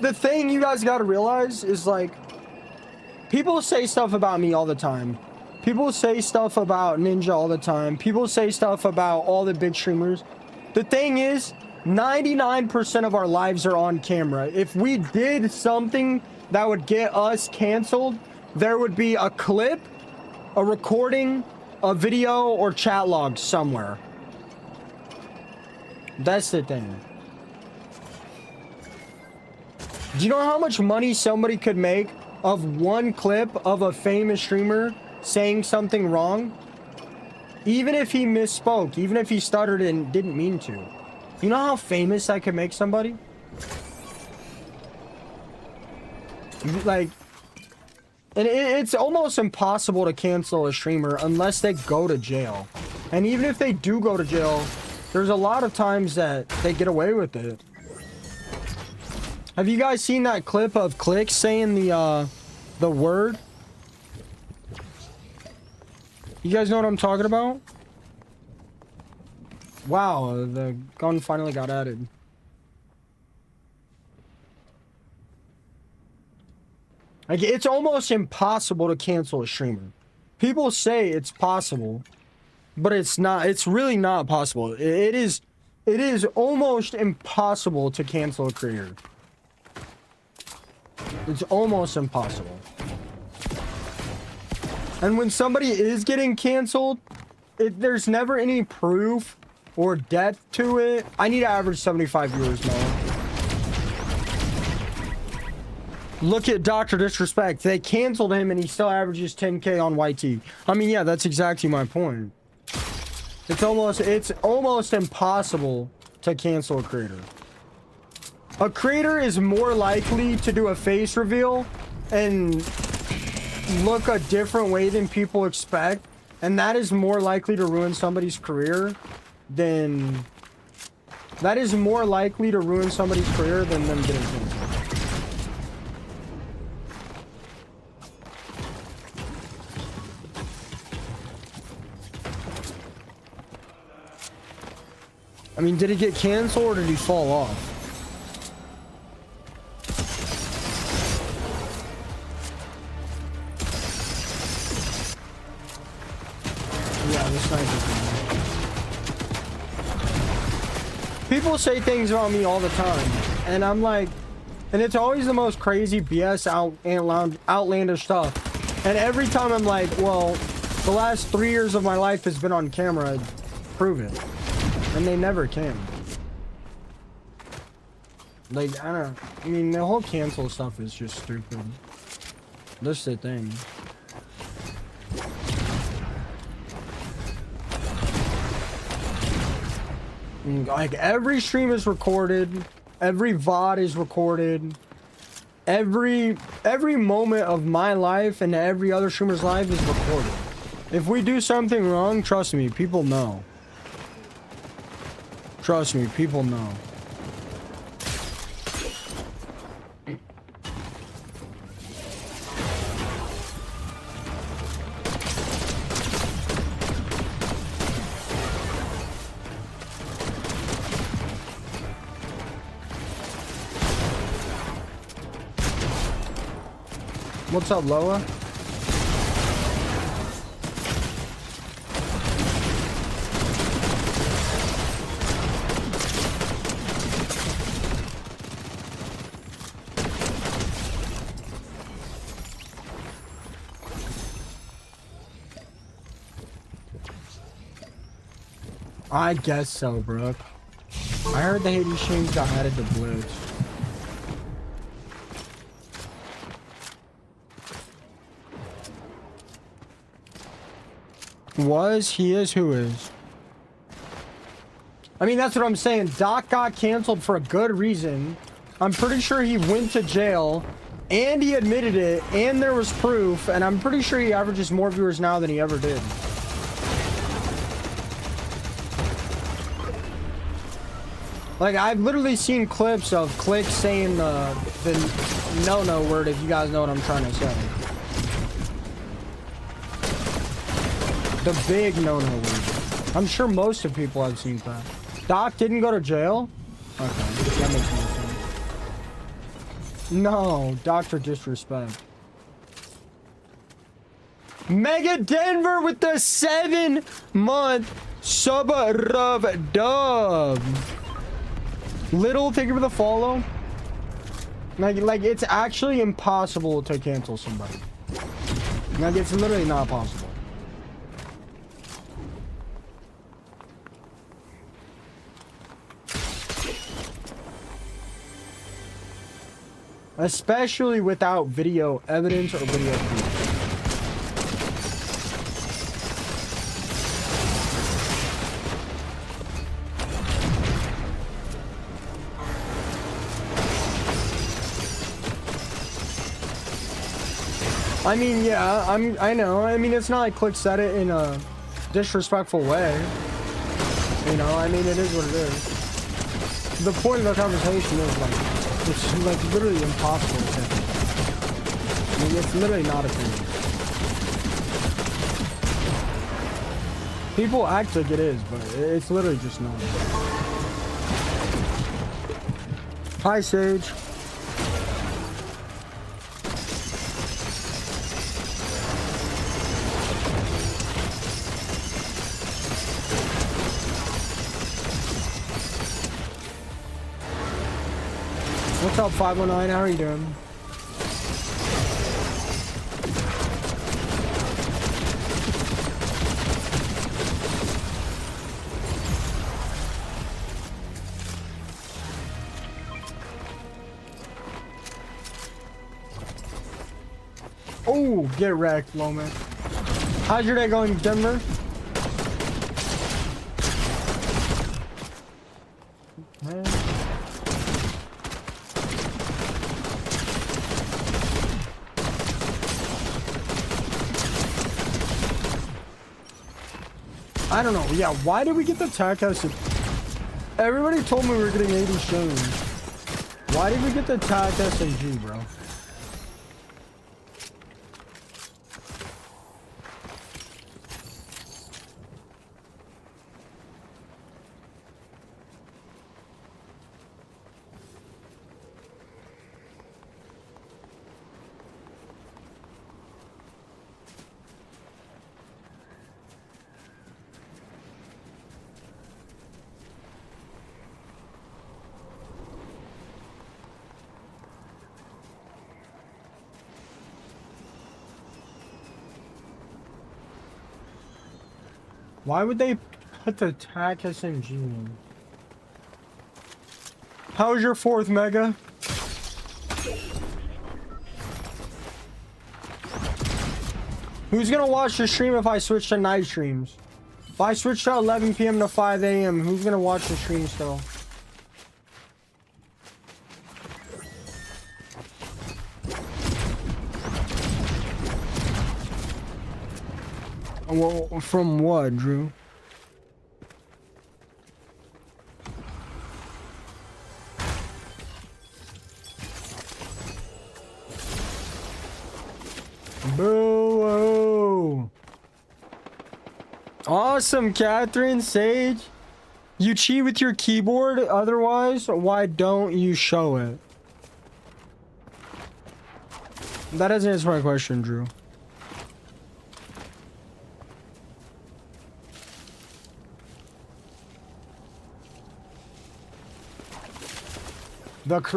The thing you guys gotta realize is, like, people say stuff about me all the time. People say stuff about Ninja all the time. People say stuff about all the big streamers. The thing is, 99% of our lives are on camera. If we did something that would get us canceled, there would be a clip, a recording, a video, or chat log somewhere. That's the thing. Do you know how much money somebody could make of one clip of a famous streamer saying something wrong? Even if he misspoke, even if he stuttered and didn't mean to. You know how famous that could make somebody? Like, and it's almost impossible to cancel a streamer unless they go to jail. And even if they do go to jail, there's a lot of times that they get away with it. Have you guys seen that clip of Click saying the word? You guys know what I'm talking about? Wow, the gun finally got added. Like, it's almost impossible to cancel a streamer. People say it's possible, but it's not. It's really not possible. It is almost impossible to cancel a creator. It's almost impossible. And when somebody is getting canceled, there's never any proof or depth to it. I need to average 75 viewers now. Look at Dr. Disrespect. They canceled him and he still averages 10K on YT. I mean, yeah, that's exactly my point. It's almost impossible to cancel a creator. A creator is more likely to do a face reveal and look a different way than people expect, and that is more likely to ruin somebody's career than them getting canceled. I mean, did he get canceled or did he fall off? Yeah, this sniper. People say things about me all the time, and I'm like, and it's always the most crazy BS outlandish stuff. And every time I'm like, well, the last 3 years of my life has been on camera. Prove it. And they never can. Like, I don't know. I mean, the whole cancel stuff is just stupid. That's the thing. Like, every stream is recorded. Every VOD is recorded. Every moment of my life and every other streamer's life is recorded. If we do something wrong, trust me, people know. Trust me, people know. What's up, Loa? I guess so, Brooke. I heard the Hades streams got added to Blitz. Was? He is? Who is? I mean, that's what I'm saying. Doc got canceled for a good reason. I'm pretty sure he went to jail, and he admitted it, and there was proof, and I'm pretty sure he averages more viewers now than he ever did. Like, I've literally seen clips of Click saying the no-no word, if you guys know what I'm trying to say. The big no-no league. I'm sure most of people have seen that. Doc didn't go to jail? Okay, that makes more sense. No, Dr. Disrespect. Mega Denver with the 7-month sub of dub. Little, thank you for the follow. Like it's actually impossible to cancel somebody. Like it's literally not possible. Especially without video evidence or video proof. I mean, yeah, I know. I mean, it's not like Click said it in a disrespectful way. You know, I mean, it is what it is. The point of the conversation is like, it's like literally impossible to say. I mean, it's literally not a thing. People act like it is, but it's literally just not. Hi, Sage. What's up, 509? How are you doing? Oh, get wrecked, Loman. How's your day going, Denver? Man. I don't know. Yeah, why did we get the attack house? Everybody told me we were getting 80 stones. Why did we get the attack SMG, bro? Why would they put the attack SMG in? How was your 4th, Mega? Who's gonna watch the stream if I switch to night streams? If I switch to 11 PM to 5 AM, who's gonna watch the stream still? Well, from what, Drew? Boo! Awesome, Catherine Sage. You cheat with your keyboard, otherwise, why don't you show it? That doesn't answer my question, Drew.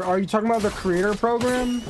Are you talking about the creator program?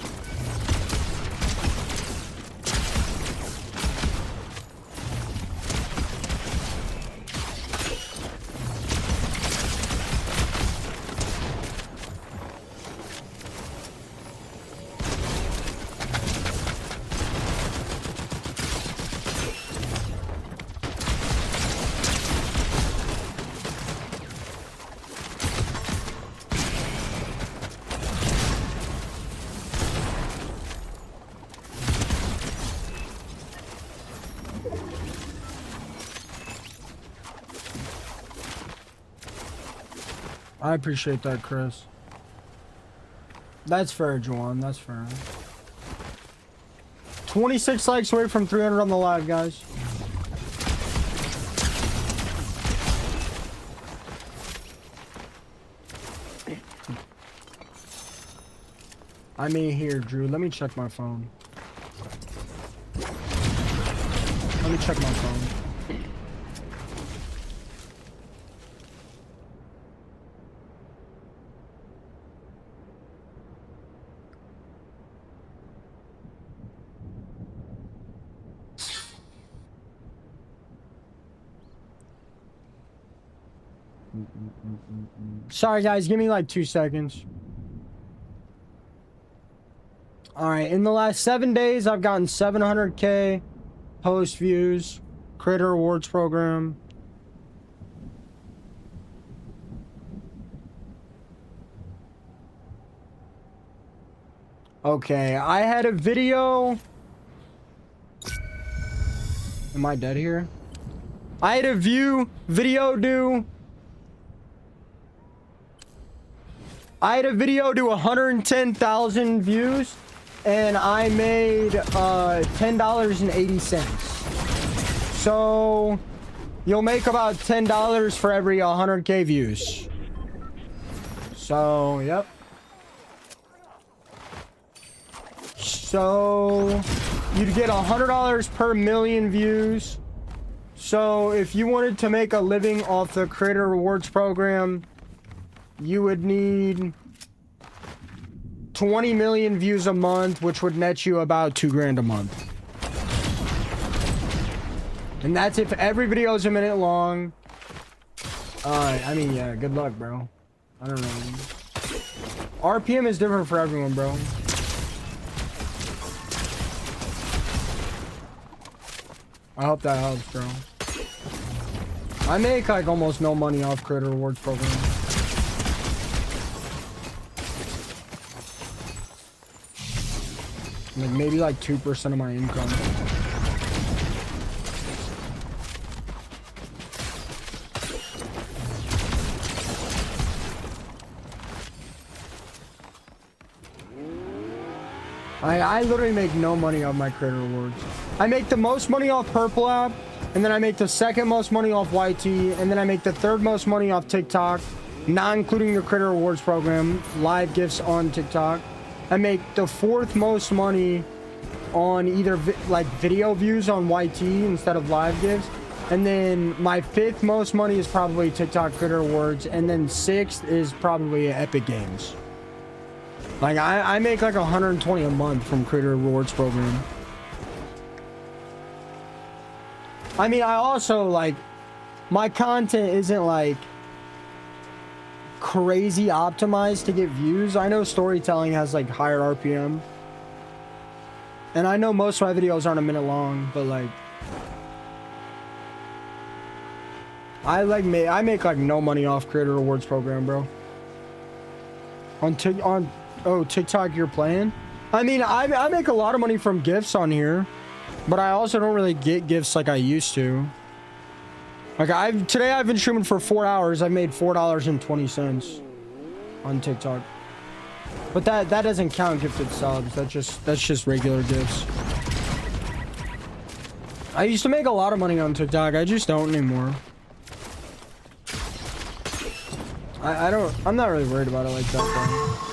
I appreciate that, Chris. That's fair, Juwan. That's fair. 26 likes away from 300 on the live, guys. I mean, here, Drew. Let me check my phone. Let me check my phone. Sorry, guys. Give me like 2 seconds. All right. In the last 7 days, I've gotten 700K post views. Creator rewards program. Okay. I had a video. Am I dead here? I had a video do 110,000 views, and I made $10.80. So you'll make about $10 for every 100K views. So, yep. So you'd get $100 per million views. So if you wanted to make a living off the creator rewards program, you would need 20 million views a month, which would net you about $2 grand a month. And that's if every video is a minute long. I mean, yeah, good luck, bro. I don't know. RPM is different for everyone, bro. I hope that helps, bro. I make like almost no money off creator rewards program. Like maybe like 2% of my income. I literally make no money off my creator rewards. I make the most money off Purple app, and then I make the second most money off YT, and then I make the third most money off TikTok, not including the creator rewards program, live gifts on TikTok. I make the fourth most money on either like video views on YT instead of live gifts, and then my fifth most money is probably TikTok creator rewards, and then sixth is probably Epic Games. Like I make like 120 a month from creator rewards program. I mean, I also like my content isn't like crazy optimized to get views. I know storytelling has like higher RPM, and I know most of my videos aren't a minute long, but like I make like no money off creator rewards program, bro. Oh, TikTok you're playing? I mean, I make a lot of money from gifts on here, but I also don't really get gifts like I used to. Like today I've been streaming for 4 hours. I've made $4.20 on TikTok. But that doesn't count gifted subs. That's just regular gifts. I used to make a lot of money on TikTok. I just don't anymore. I'm not really worried about it like that, though.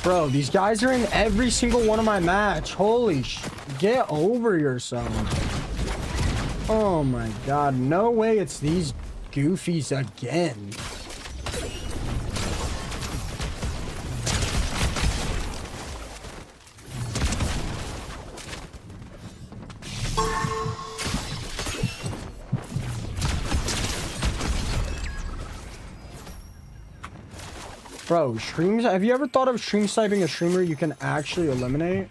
Bro, these guys are in every single one of my match. Holy sh... Get over yourself. Oh my god. No way it's these goofies again. Bro, streams, have you ever thought of stream sniping a streamer you can actually eliminate?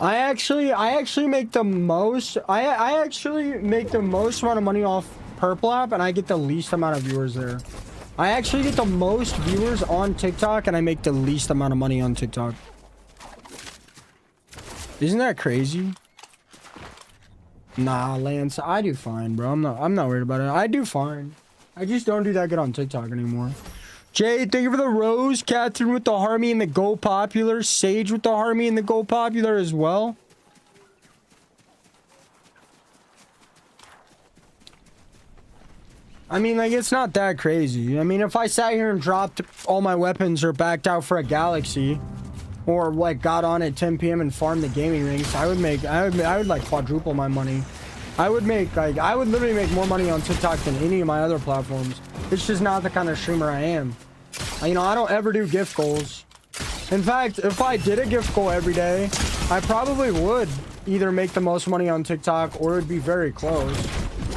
I actually make the most. I actually make the most amount of money off Purple app, and I get the least amount of viewers there. I actually get the most viewers on TikTok, and I make the least amount of money on TikTok. Isn't that crazy? Nah, Lance, I do fine, bro. I'm not worried about it. I do fine. I just don't do that good on TikTok anymore. Jay, thank you for the rose. Catherine with the Harmony and the Go Popular. Sage with the Harmony and the Go Popular as well. I mean, like, it's not that crazy. I mean, if I sat here and dropped all my weapons or backed out for a galaxy, or like got on at 10 p.m. and farmed the gaming rings, I would like quadruple my money. I would literally make more money on TikTok than any of my other platforms. It's just not the kind of streamer I am. You know, I don't ever do gift goals. In fact, if I did a gift goal every day, I probably would either make the most money on TikTok or it'd be very close.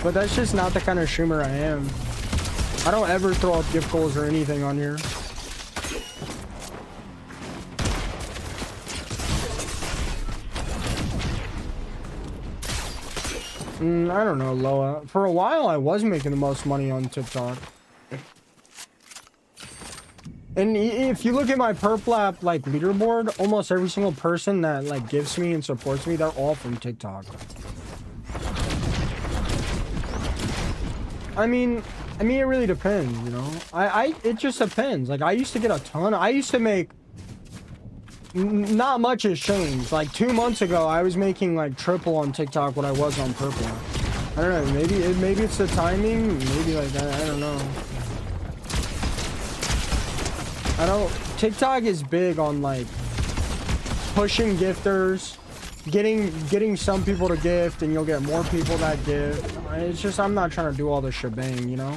But that's just not the kind of streamer I am. I don't ever throw out gift goals or anything on here. I don't know, Loa. For a while, I was making the most money on TikTok. And if you look at my Purple app, like, leaderboard, almost every single person that, like, gives me and supports me, they're all from TikTok. I mean, it really depends, you know? It just depends. Like, I used to get a ton. I used to make... Not much has changed. Like 2 months ago, I was making like triple on TikTok what I was on Purple. I don't know. Maybe it's the timing. Maybe like that. I don't know. TikTok is big on like pushing gifters, getting some people to gift, and you'll get more people that gift. It's just I'm not trying to do all the shebang, you know.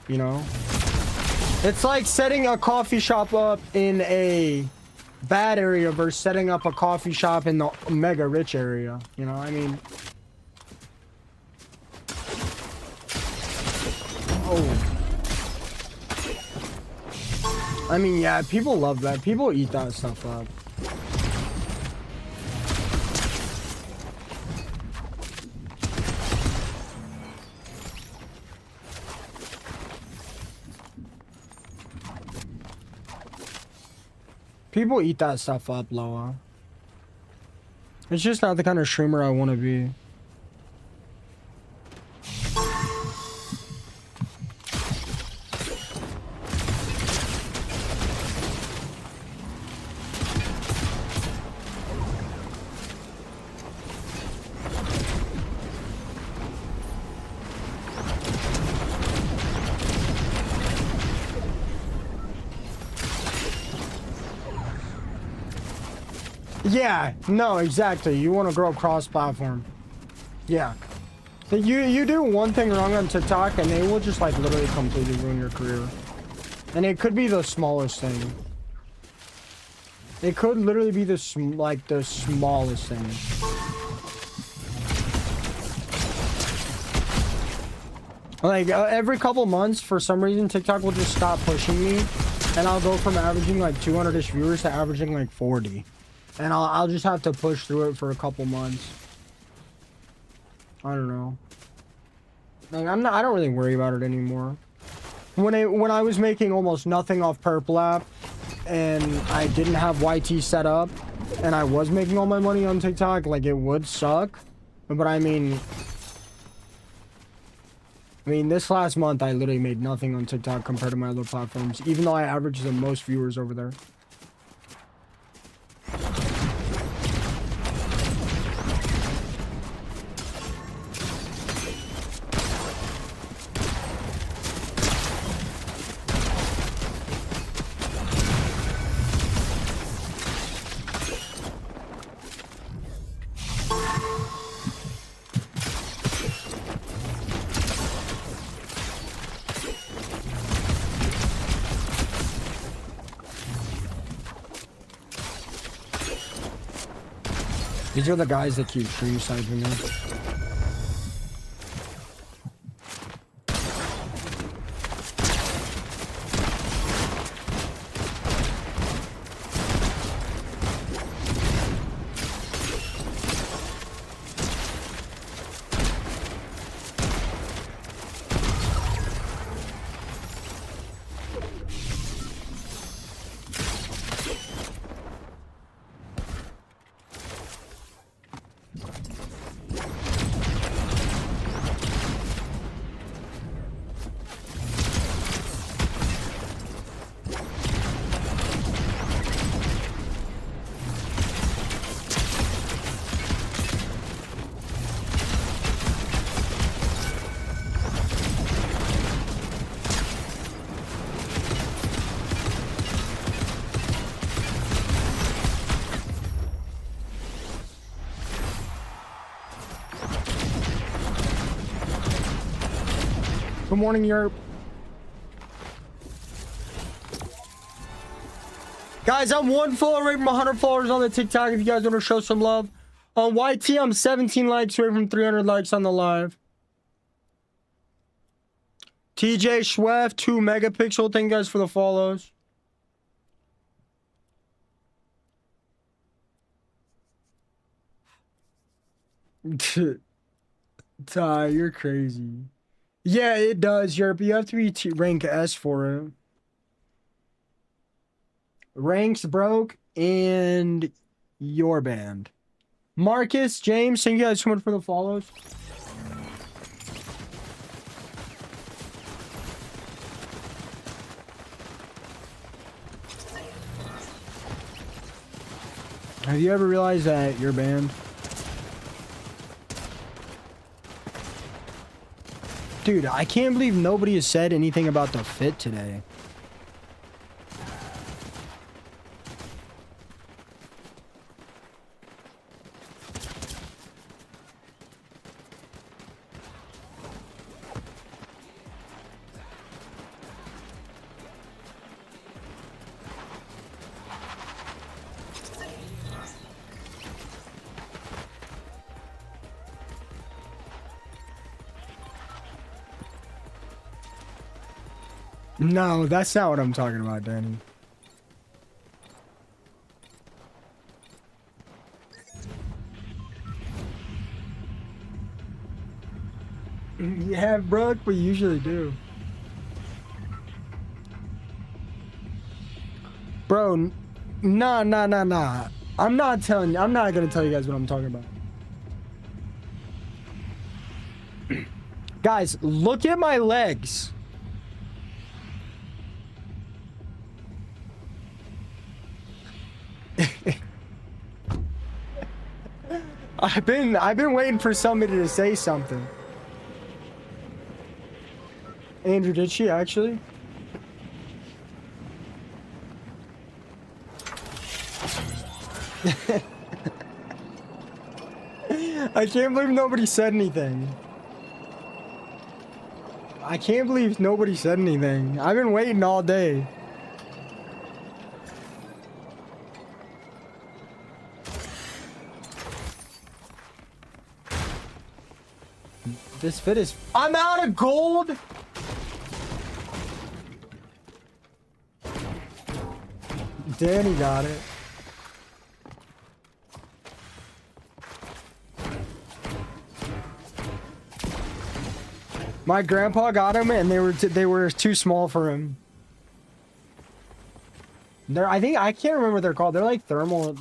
You know, it's like setting a coffee shop up in a bad area versus setting up a coffee shop in the mega rich area. You know, I mean, I mean, yeah, people love that. People eat that stuff up. People eat that stuff up, Loa. It's just not the kind of streamer I want to be. Yeah, no, exactly. You want to grow cross-platform. Yeah. You do one thing wrong on TikTok and they will just like literally completely ruin your career. And it could be the smallest thing. It could literally be the smallest thing. Like every couple months, for some reason, TikTok will just stop pushing me, and I'll go from averaging like 200-ish viewers to averaging like 40. And I'll just have to push through it for a couple months. I don't know. Like I don't really worry about it anymore. When I was making almost nothing off Purple app, and I didn't have YT set up, and I was making all my money on TikTok, like it would suck. But I mean, this last month I literally made nothing on TikTok compared to my other platforms, even though I average the most viewers over there. These are the guys that keep stream sniping me. Good morning, Yerp. Guys, I'm 1 follower away from 100 followers on the TikTok if you guys want to show some love. On YT, I'm 17 likes away from 300 likes on the live. TJ Schweff, 2 megapixel. Thank you guys for the follows. Ty, you're crazy. Yeah, it does, Yerp. You have to be rank S for it. Ranks broke and your band. Marcus, James, thank you guys so much for the follows. Have you ever realized that you're banned? Dude, I can't believe nobody has said anything about the fit today. No, that's not what I'm talking about, Danny. Yeah, Brooke, we usually do. Bro, nah. I'm not gonna tell you guys what I'm talking about. Guys, look at my legs. I've been waiting for somebody to say something. Andrew, did she actually? I can't believe nobody said anything. I can't believe nobody said anything. I've been waiting all day. This fit is... I'm out of gold! Danny got it. My grandpa got him and they were too small for him. I can't remember what they're called. They're like thermal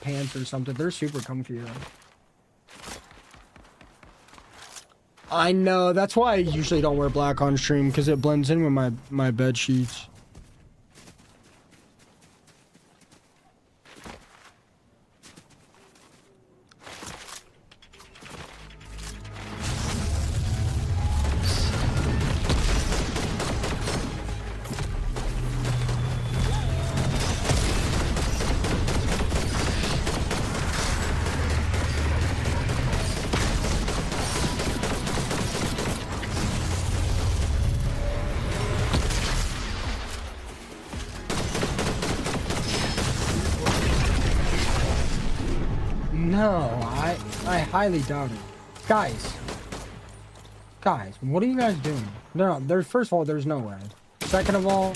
pants or something. They're super comfy though. I know, that's why I usually don't wear black on stream, because it blends in with my bed sheets. I highly doubt it. Guys, what are you guys doing? No, first of all, there's no way. Second of all,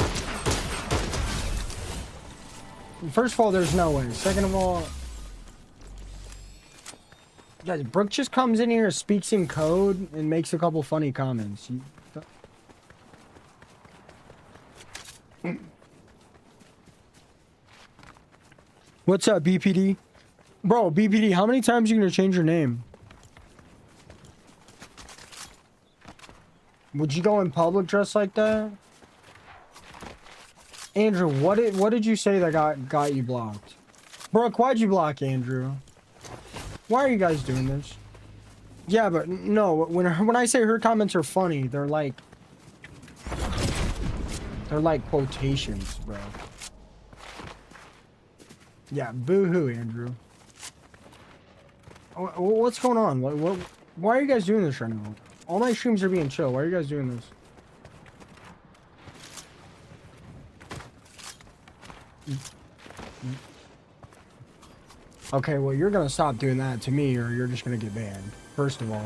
there's no way. Second of all, guys, Brooke just comes in here, speaks in code, and makes a couple funny comments. What's up, BPD? Bro, BPD, how many times are you gonna change your name? Would you go in public dressed like that? Andrew, what did you say that got you blocked? Brooke, why'd you block Andrew? Why are you guys doing this? Yeah, but no, when I say her comments are funny, they're like quotations, bro. Yeah, boo-hoo, Andrew. What's going on? Why are you guys doing this right now? All my streams are being chill. Why are you guys doing this? Okay, well, you're gonna stop doing that to me, or you're just gonna get banned. First of all,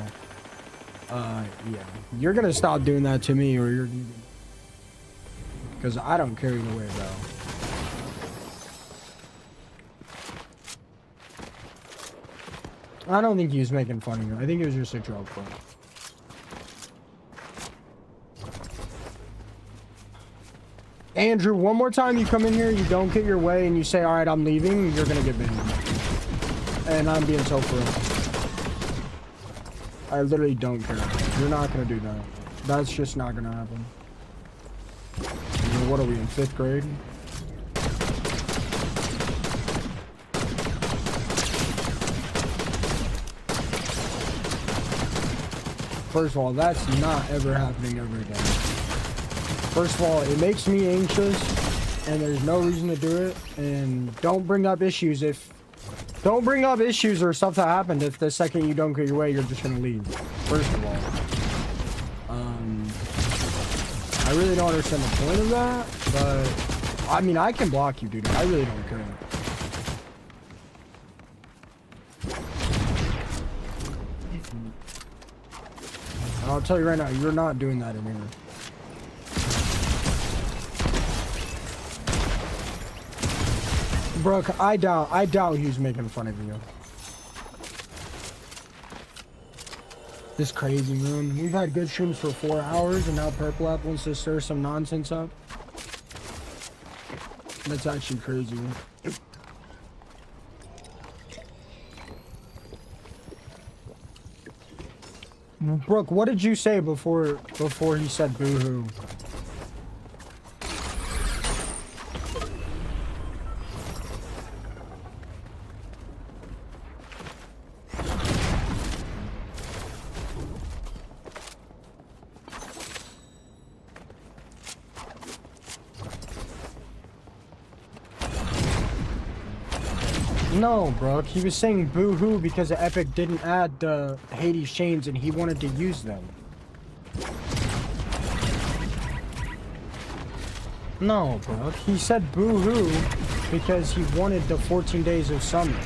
yeah, you're gonna stop doing that to me, or you're, because I don't care either way, bro. I don't think he was making fun of you. I think it was just a joke, bro. Andrew, one more time you come in here, you don't get your way, and you say, all right, I'm leaving, you're gonna get banned. And I'm being so for real. I literally don't care. You're not gonna do that. That's just not gonna happen. What are we, in 5th grade? First of all, that's not ever happening ever again. First of all, it makes me anxious, and there's no reason to do it. And don't bring up issues or stuff that happened if the second you don't get your way, you're just gonna leave. First of all, I really don't understand the point of that, but I mean, I can block you, dude. I really don't care. I'll tell you right now, you're not doing that in here. Brooke, I doubt he was making fun of you. This crazy, man. We've had good streams for 4 hours, and now Purple App wants to stir some nonsense up. That's actually crazy. Brooke, what did you say before he said boo-hoo? No, Brooke, he was saying boo-hoo because Epic didn't add the Hades chains and he wanted to use them. No, Brooke, he said boo-hoo because he wanted the 14 days of summer.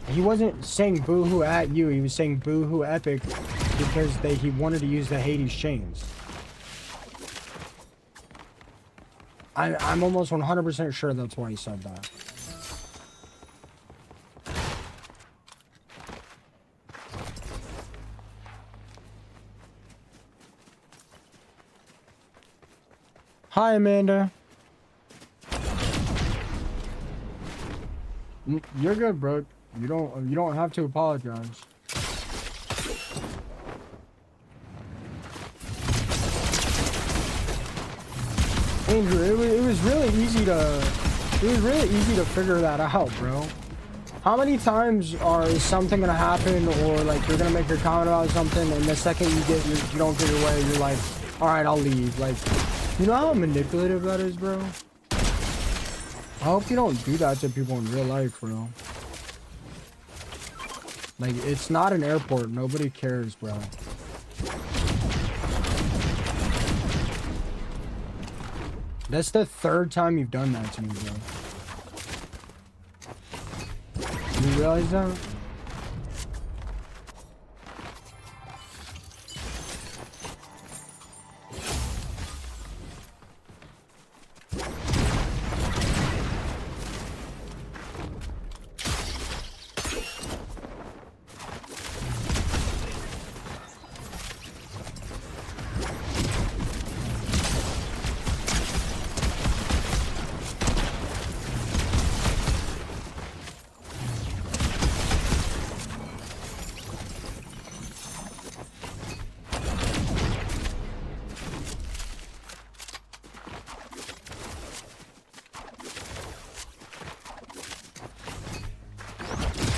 He wasn't saying boo-hoo at you, he was saying boo-hoo Epic because he wanted to use the Hades chains. I'm almost 100% sure that's why he said that. Hi, Amanda. You're good, bro. You don't have to apologize. Andrew, it was really easy to figure that out, bro. How many times is something gonna happen, or like you're gonna make your comment about something, and the second you don't get your way, you're like, all right, I'll leave. Like, you know how manipulative that is, bro? I hope you don't do that to people in real life, bro. Like, it's not an airport. Nobody cares, bro. That's the 3rd time you've done that to me, bro. You realize that?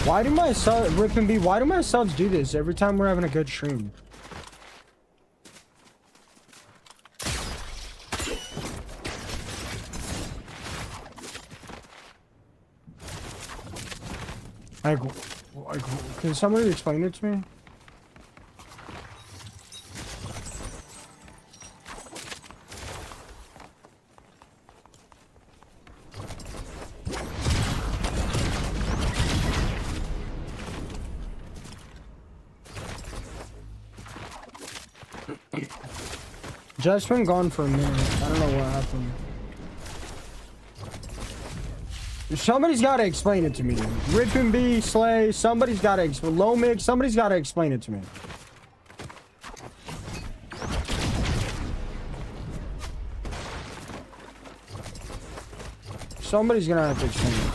Why do my subs, Rip and B, why do my subs do this every time we're having a good stream? Like, Like, can somebody explain it to me? Jeff's been gone for a minute. I don't know what happened. Somebody's got to explain it to me. Rip and B, Slay, somebody's got to explain. Low Mix, somebody's got to explain it to me. Somebody's gonna have to explain it.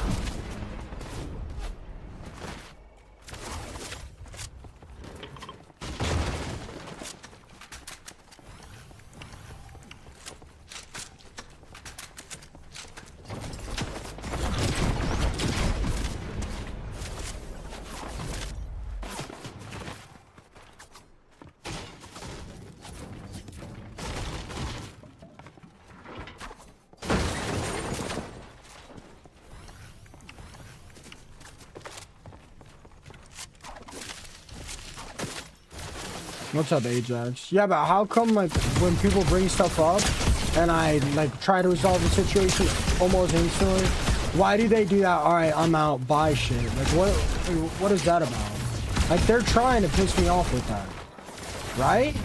What's up, Ajax? Yeah, but how come, like, when people bring stuff up and I, like, try to resolve the situation almost instantly, why do they do that? All right, I'm out, buy shit. Like, what is that about? Like, they're trying to piss me off with that, right?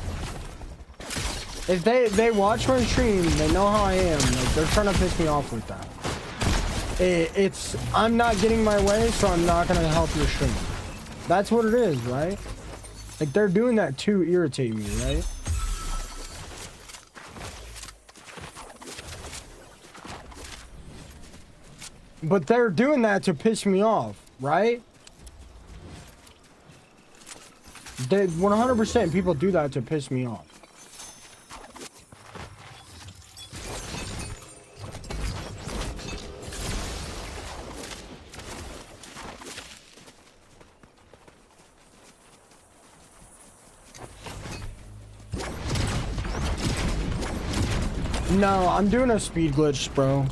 If they watch my stream, they know how I am. Like, they're trying to piss me off with that. It's, I'm not getting my way, so I'm not gonna help your stream. That's what it is, right? Like, they're doing that to irritate me, right? But they're doing that to piss me off, right? They 100% people do that to piss me off. No, I'm doing a speed glitch, bro.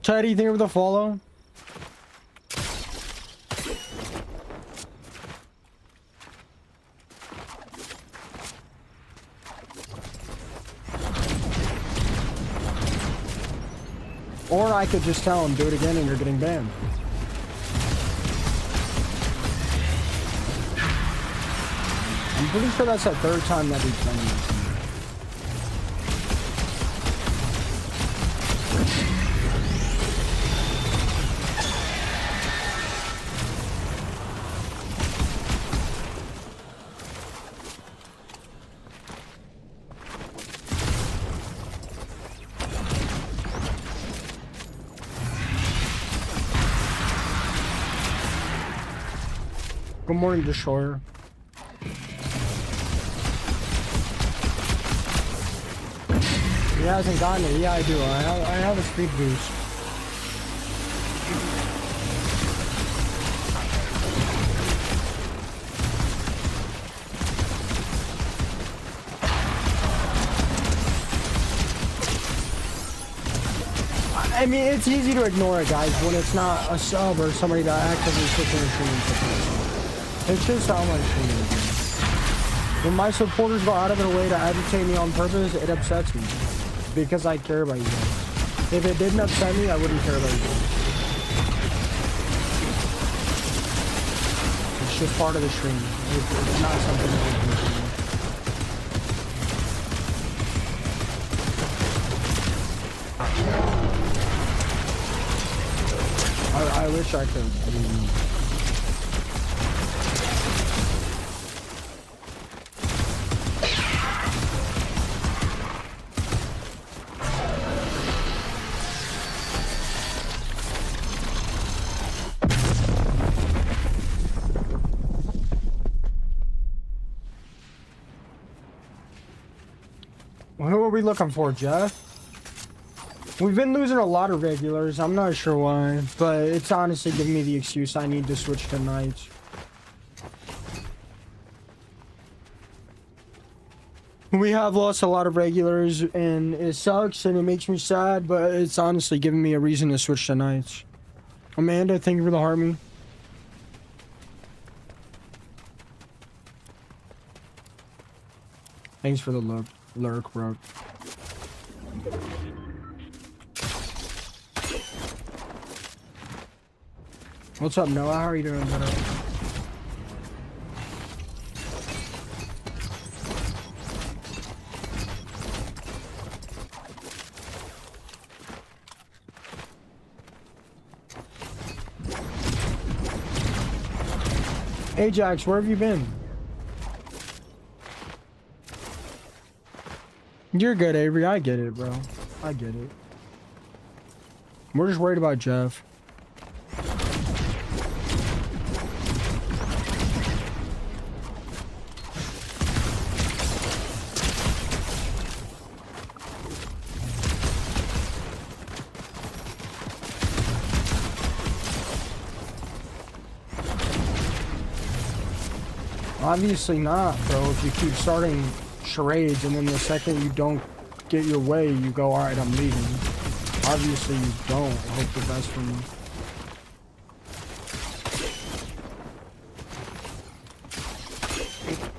Teddy, think of the follow. Or I could just tell him, do it again and you're getting banned. I'm pretty sure that's the third time that he's done this. Good morning, Destroyer. He hasn't gotten it. Yeah, I do. I have a speed boost. I mean, it's easy to ignore it, guys, when it's not a sub or somebody that actively switching their stream and stuff. It's just how my stream is. When my supporters go out of their way to agitate me on purpose, it upsets me. Because I care about you guys. If it didn't upset me, I wouldn't care about you guys. It's just part of the stream. It's not something that we can do. I wish I could. I mean, who are we looking for, Jeff? We've been losing a lot of regulars. I'm not sure why, but it's honestly giving me the excuse I need to switch to nights. We have lost a lot of regulars, and it sucks, and it makes me sad, but it's honestly giving me a reason to switch to nights. Amanda, thank you for the harmony. Thanks for the lurk, bro. What's up, Noah? How are you doing today? Ajax, where have you been? You're good, Avery. I get it, bro. I get it. We're just worried about Jeff. Obviously not, bro. If you keep starting charades and then the second you don't get your way, you go, all right, I'm leaving. Obviously you don't. I hope the best for me.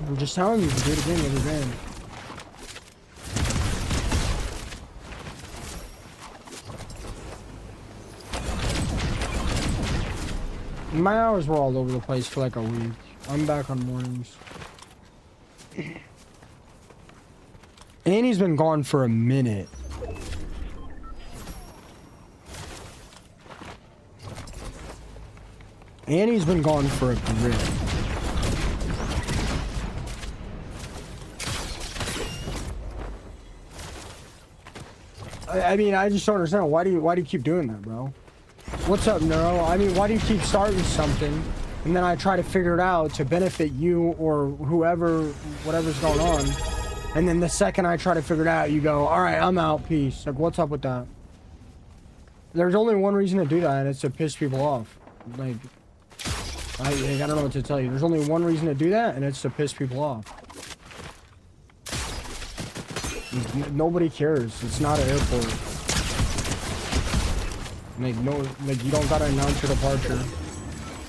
I'm just telling you to do it again every game. My hours were all over the place for like a week. I'm back on mornings. Annie's been gone for a minute. Annie's been gone for a grip. I mean, I just don't understand. Why do you keep doing that, bro? What's up, Neuro? I mean, why do you keep starting something and then I try to figure it out to benefit you or whoever, whatever's going on, and then the second I try to figure it out, you go, all right, I'm out, peace. Like, what's up with that? There's only one reason to do that, and it's to piss people off. Like, I don't know what to tell you. There's only one reason to do that, and it's to piss people off. Nobody cares. It's not an airport. Like, no, like, you don't gotta announce your departure.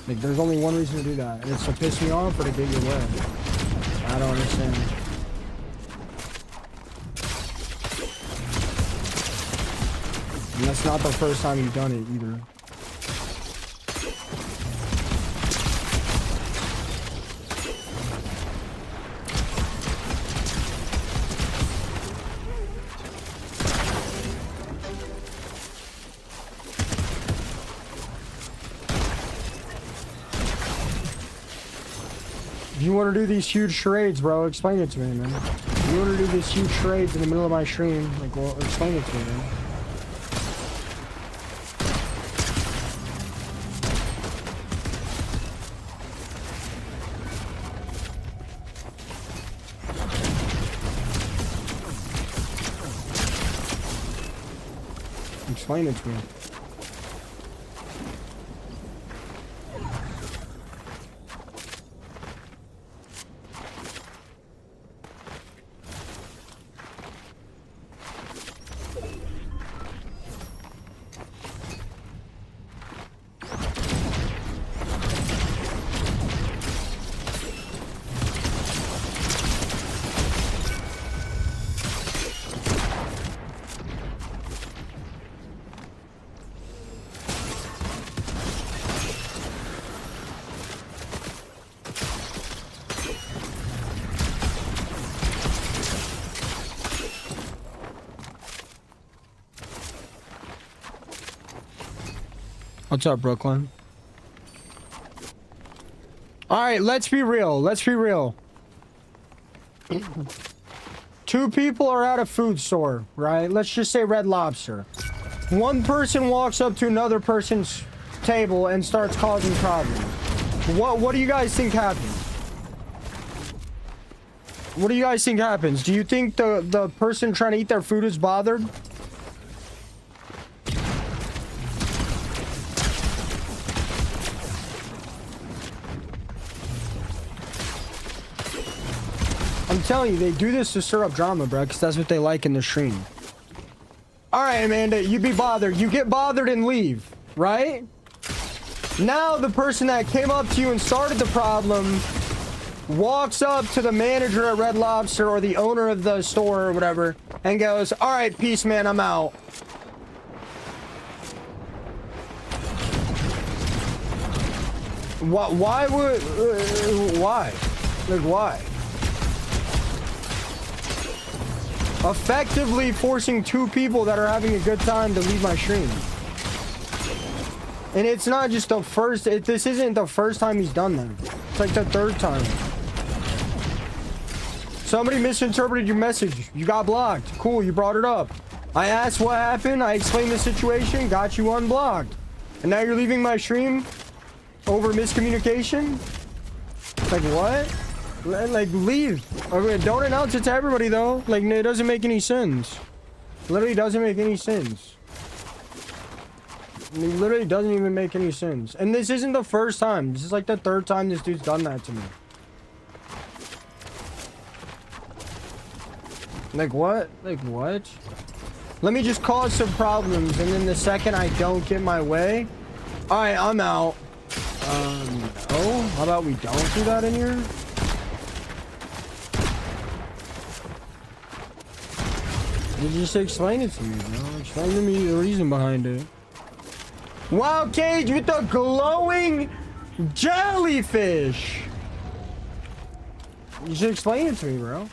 Like, there's only one reason to do that, and it's to piss me off or to get your way. I don't understand. And that's not the first time you've done it, either. If you want to do these huge charades, bro, explain it to me, man. If you want to do these huge charades in the middle of my stream, like, well, explain it to me, man. Explain it to me. What's up, Brooklyn? All right, let's be real. Let's be real. Two people are at a food store, right? Let's just say Red Lobster. One person walks up to another person's table and starts causing problems. What do you guys think happens? What do you guys think happens? Do you think the person trying to eat their food is bothered? I'm telling you, they do this to stir up drama, bro, because that's what they like in the stream. All right, Amanda, you be bothered. You get bothered and leave, right? Now the person that came up to you and started the problem walks up to the manager at Red Lobster or the owner of the store or whatever and goes, all right, peace, man, I'm out. Why would, why? Like, why? Effectively forcing two people that are having a good time to leave my stream. And it's not just the first, this isn't the first time he's done that. It's like the third time. Somebody misinterpreted your message. You got blocked. Cool, you brought it up. I asked what happened. I explained the situation, got you unblocked. And now you're leaving my stream over miscommunication? Like, what? Like, leave. Okay, don't announce it to everybody, though. Like, it doesn't make any sense. Literally doesn't make any sense. It literally doesn't even make any sense. And this isn't the first time. This is like the third time this dude's done that to me. Like, what? Like, what? Let me just cause some problems, and then the second I don't get my way... Alright, I'm out. No? How about we don't do that in here? You just explain it to me, bro. Explain to me the reason behind it. Wow, Cage with the glowing jellyfish. You should explain it to me, bro.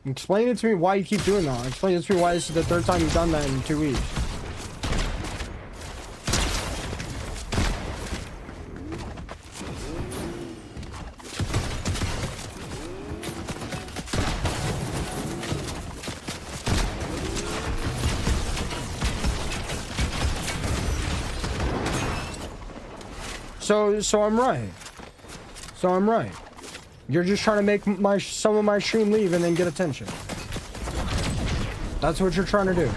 Explain it to me why you keep doing that. Explain it to me why this is the third time you've done that in 2 weeks. So I'm right. So I'm right. You're just trying to make some of my stream leave and then get attention. That's what you're trying to do.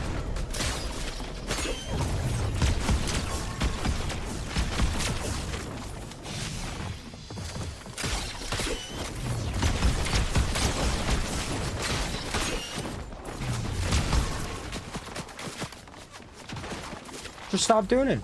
Just stop doing it.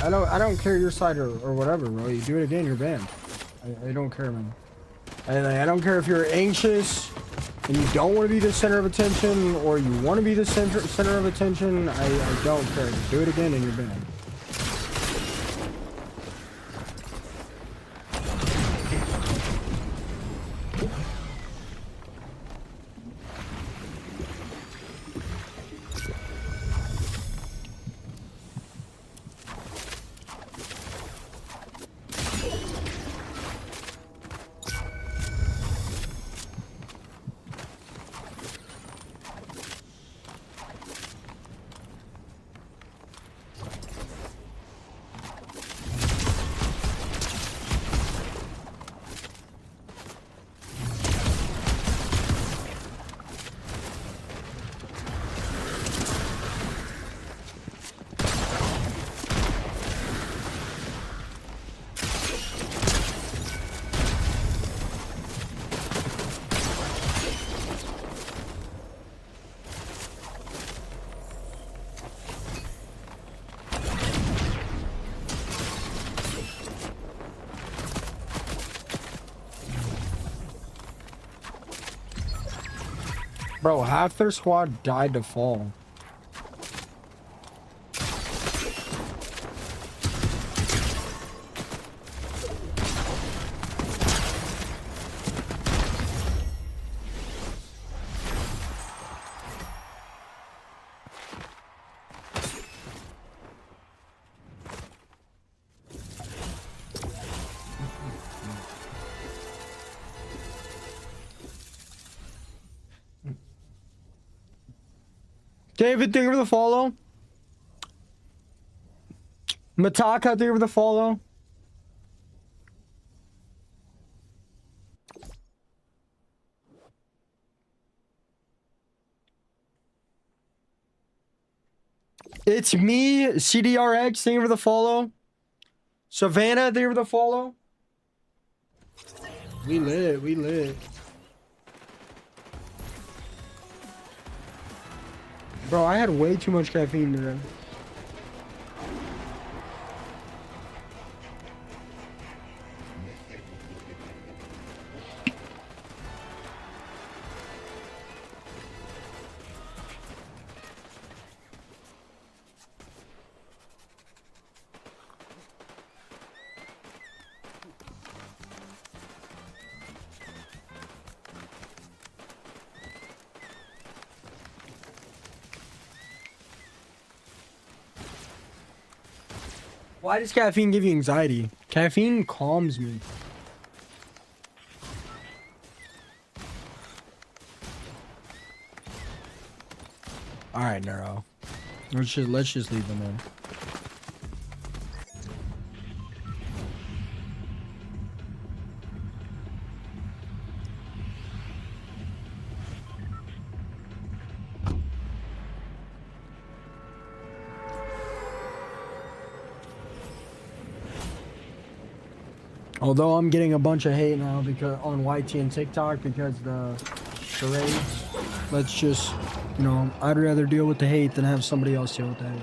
I don't care your side or whatever, bro. You do it again, you're banned. I don't care, man. I don't care if you're anxious and you don't want to be the center of attention or you want to be the center of attention. I don't care. Do it again and you're banned. Bro, half their squad died to fall. David, thank you for the follow. Mataka, thank you for the follow. It's me, CDRX, thank you for the follow. Savannah, thank you for the follow. We lit, we lit. Bro, I had way too much caffeine today. Why does caffeine give you anxiety? Caffeine calms me. All right, Neuro. Let's just leave them in. Although I'm getting a bunch of hate now because on YT and TikTok because the charades. Let's just, you know, I'd rather deal with the hate than have somebody else deal with the hate.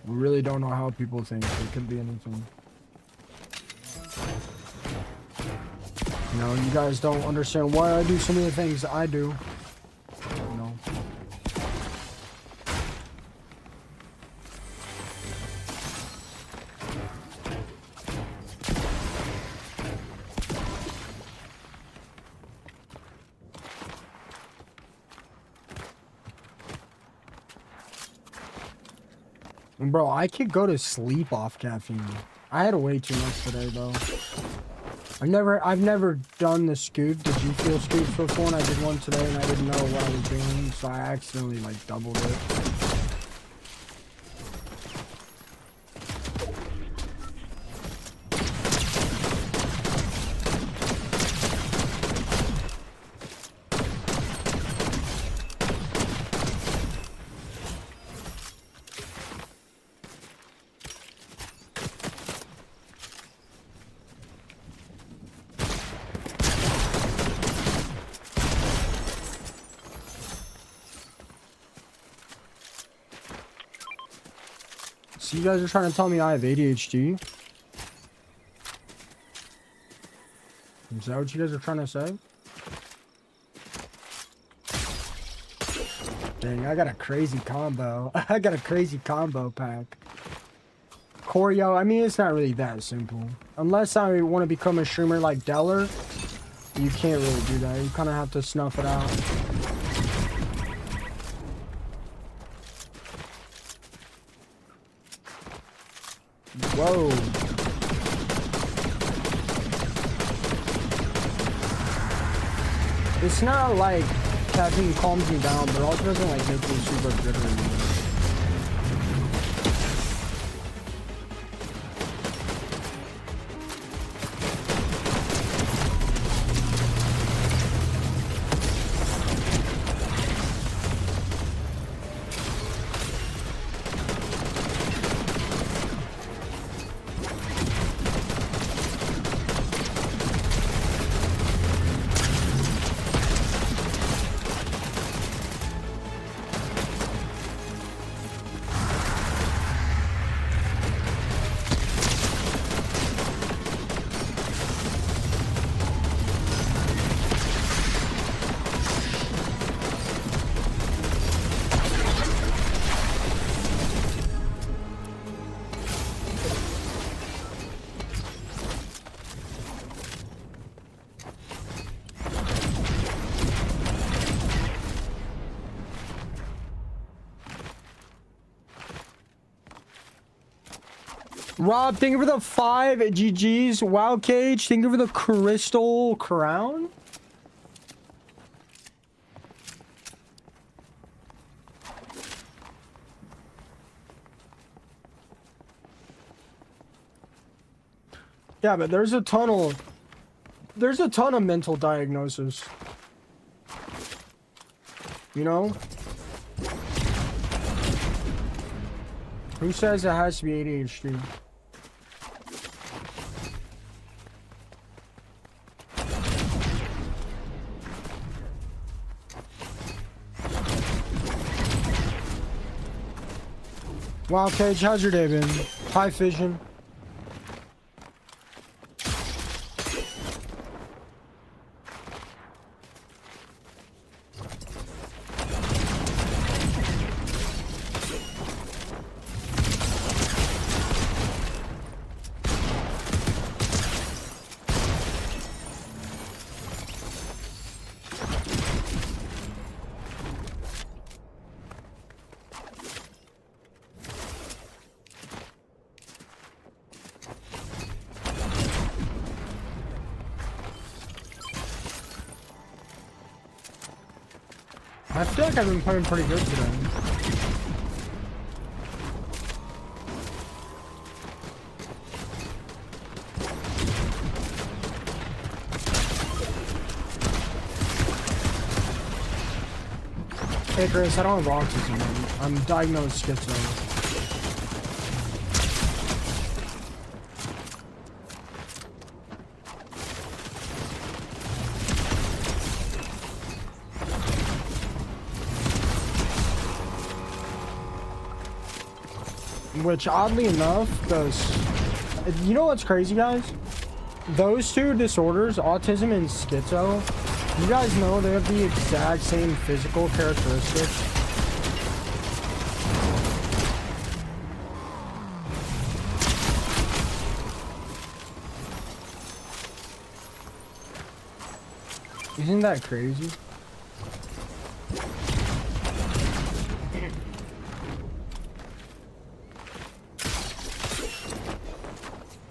We really don't know how people think. It could be anything. You know, you guys don't understand why I do some of the things I do. You know. And bro, I could go to sleep off caffeine. I had way too much today, though. I've never done the scoop. Did you feel scoops before? And I did one today, and I didn't know what I was doing, so I accidentally like doubled it. So you guys are trying to tell me I have ADHD? Is that what you guys are trying to say? Dang, I got a crazy combo. I got a crazy combo pack. Choreo, I mean, it's not really that simple. Unless I want to become a streamer like Deller, you can't really do that. You kind of have to snuff it out. Whoa. It's not like caffeine calms me down, but it also doesn't like make me super jittery. Rob, thank you for the 5 GGs. Wow Cage, thank you for the crystal crown. Yeah, but there's a ton of mental diagnosis. You know? Who says it has to be ADHD? Wow, Cage, how's your day been? Hi, Fission. I feel like I've been playing pretty good today. Hey Chris, I don't have autism, man. I'm diagnosed schizo. Which, oddly enough, you know what's crazy, guys? Those two disorders, autism and schizo, you guys know they have the exact same physical characteristics. Isn't that crazy?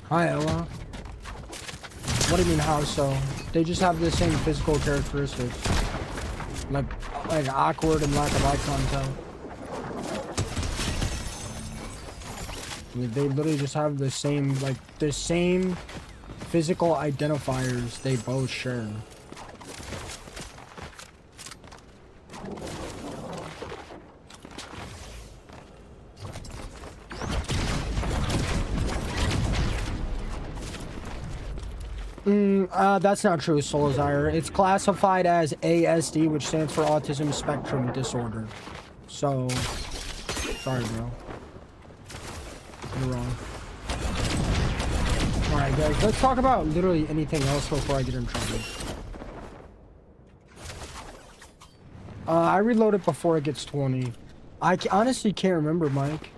Hi, Ella. What do you mean, how so? They just have the same physical characteristics. Like awkward and lack of eye contact. They literally just have the same, the same physical identifiers they both share. That's not true, Solazire. It's classified as ASD, which stands for Autism Spectrum Disorder. So, sorry, bro. You're wrong. Alright, guys, let's talk about literally anything else before I get in trouble. I reload it before it gets 20. I honestly can't remember, Mike.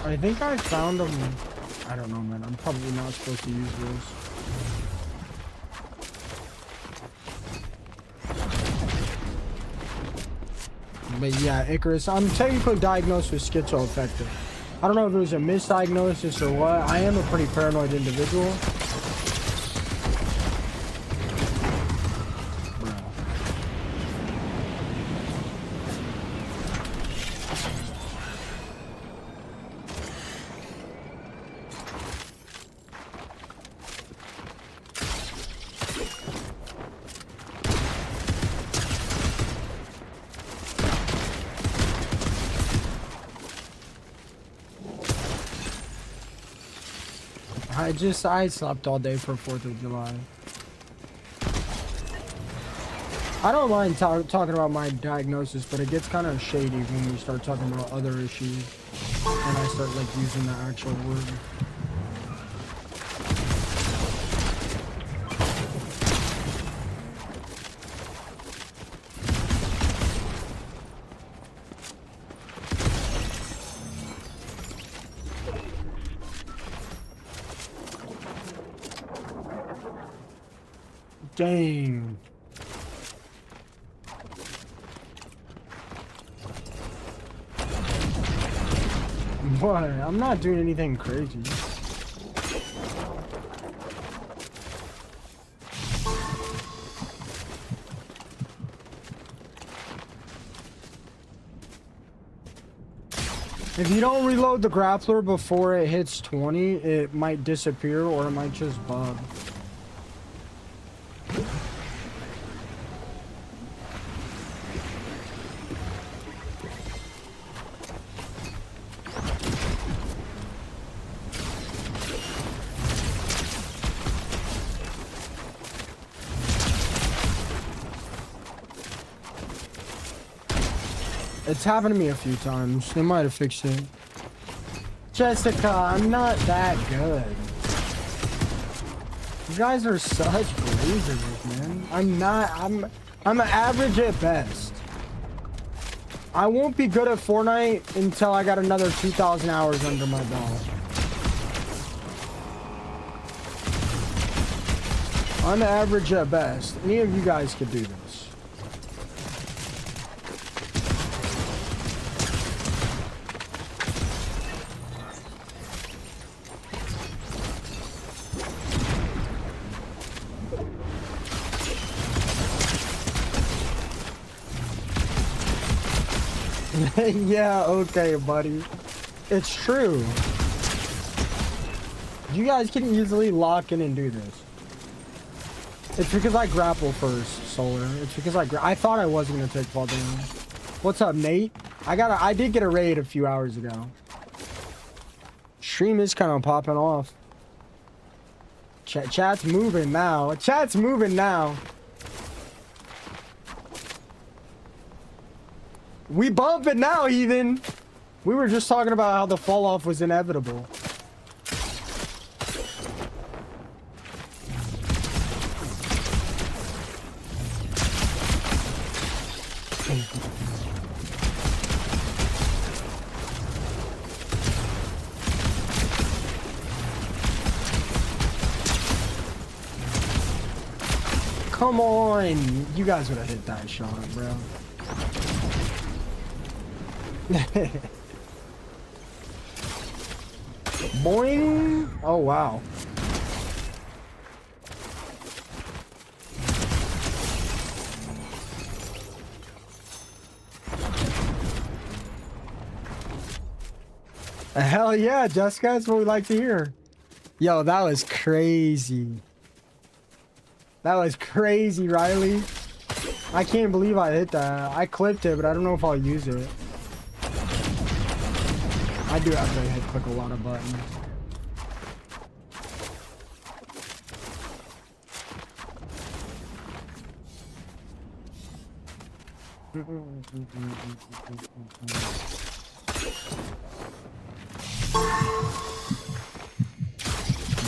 I think I found them. I don't know, man. I'm probably not supposed to use those. But yeah, Icarus, I'm technically diagnosed with schizoaffective. I don't know if it was a misdiagnosis or what. I am a pretty paranoid individual. I slept all day for 4th of July. I don't mind talking about my diagnosis, but it gets kind of shady when we start talking about other issues and I start using the actual word. Dang. What? I'm not doing anything crazy. If you don't reload the grappler before it hits 20, it might disappear or it might just bug. It's happened to me a few times. They might have fixed it. Jessica, I'm not that good. You guys are such blazers, man. I'm an average at best. I won't be good at Fortnite until I got another 2,000 hours under my belt. I'm average at best. Any of you guys could do this. Yeah, okay, buddy. It's true. You guys can easily lock in and do this. It's because I grapple first, Solar. It's because I thought I wasn't gonna take fall damage. What's up, Nate? I did get a raid a few hours ago. Stream is kind of popping off. Chat's moving now. Chat's moving now. We bumping now, Ethan. We were just talking about how the fall off was inevitable. Come on. You guys would have hit that shot, bro. Boing. Oh, wow. Hell yeah, Jessica, that's what we like to hear. Yo, that was crazy. That was crazy, Riley. I can't believe I hit that. I clipped it, but I don't know if I'll use it. I do have to hit click a lot of buttons.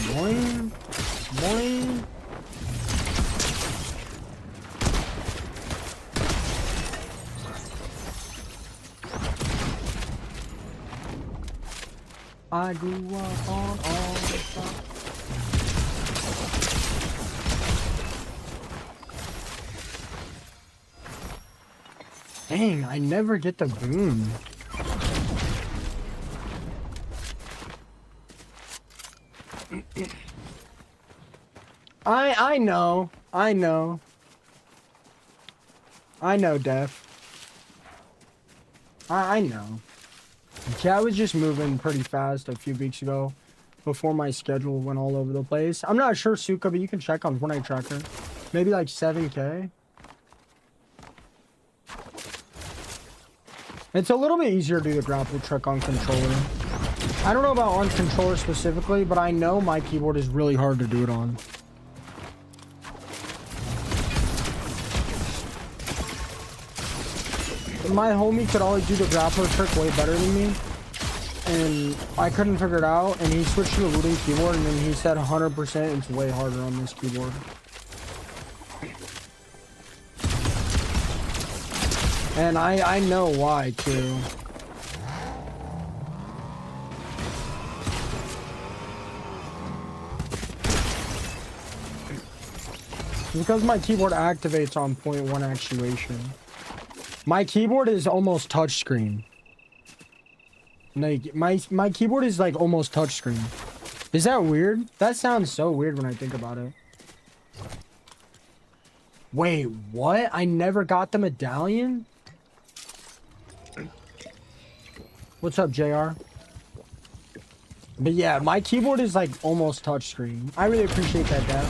Boing. Boing. I grew up on all the stuff. Dang, I never get the boom. I know. I know, Def. I know. Yeah, I was just moving pretty fast a few weeks ago before my schedule went all over the place. I'm not sure, Suka, but you can check on Fortnite Tracker. Maybe like 7K. It's a little bit easier to do the grapple trick on controller. I don't know about on controller specifically, but I know my keyboard is really hard to do it on. My homie could always do the grappler trick way better than me, and I couldn't figure it out, and he switched to a looting keyboard, and then he said 100% it's way harder on this keyboard. And I know why, too. Because my keyboard activates on 0.1 actuation. My keyboard is almost touchscreen. Like, my keyboard is like almost touchscreen. Is that weird? That sounds so weird when I think about it. Wait, what? I never got the medallion? What's up, JR? But yeah, my keyboard is like almost touchscreen. I really appreciate that, Dad.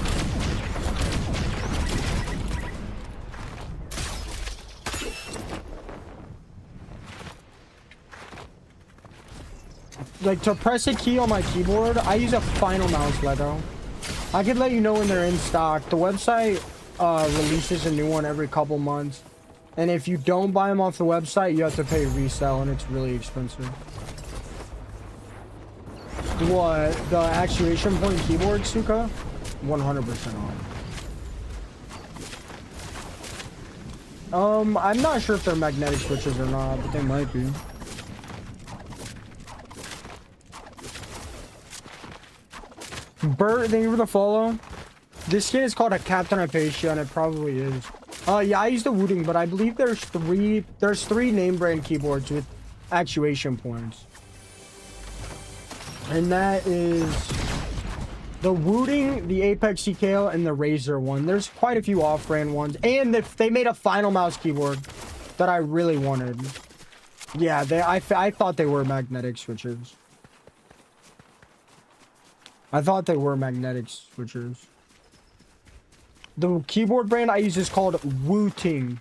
Like to press a key on my keyboard, I use a final mouse, Lego. I could let you know when they're in stock. The website releases a new one every couple months. And if you don't buy them off the website, you have to pay resale, and it's really expensive. What? The actuation point keyboard, Suka? 100% on. I'm not sure if they're magnetic switches or not, but they might be. Bert, thank you for the follow. This skin is called a Captain Apatia, and it probably is. Yeah, I use the Wooting, but I believe there's three name brand keyboards with actuation points. And that is the Wooting, the Apex CKL, and the Razer one. There's quite a few off-brand ones. And they made a final mouse keyboard that I really wanted. Yeah, I thought they were magnetic switches. I thought they were magnetic switches. The keyboard brand I use is called Wooting.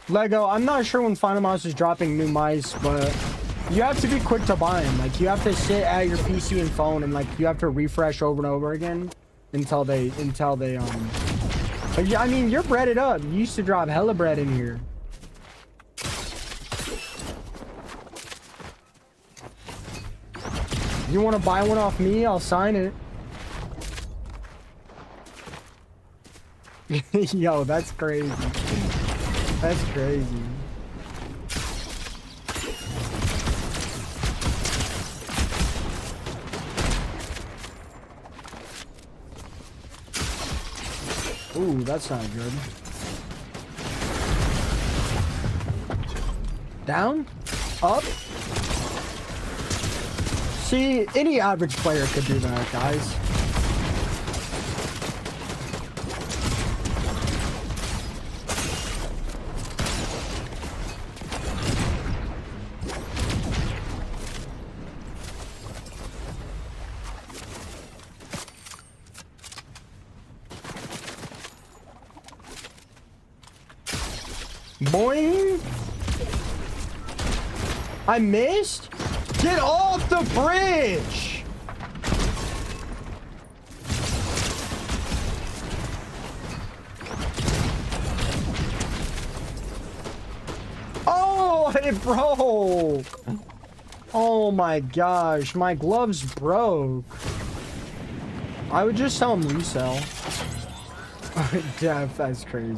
Lego, I'm not sure when Final Mouse is dropping new mice, but you have to be quick to buy them. Like, you have to sit at your PC and phone, and like you have to refresh over and over again until they but yeah, I mean, you're breaded up. You used to drop hella bread in here. You want to buy one off me? I'll sign it. Yo, that's crazy. That's crazy. Ooh, that's not good. Down? Up? See, any average player could do that, guys. Boing! I missed? Get off the bridge! Oh, it broke! Oh my gosh, my gloves broke. I would just sell them resell. Def, that's crazy.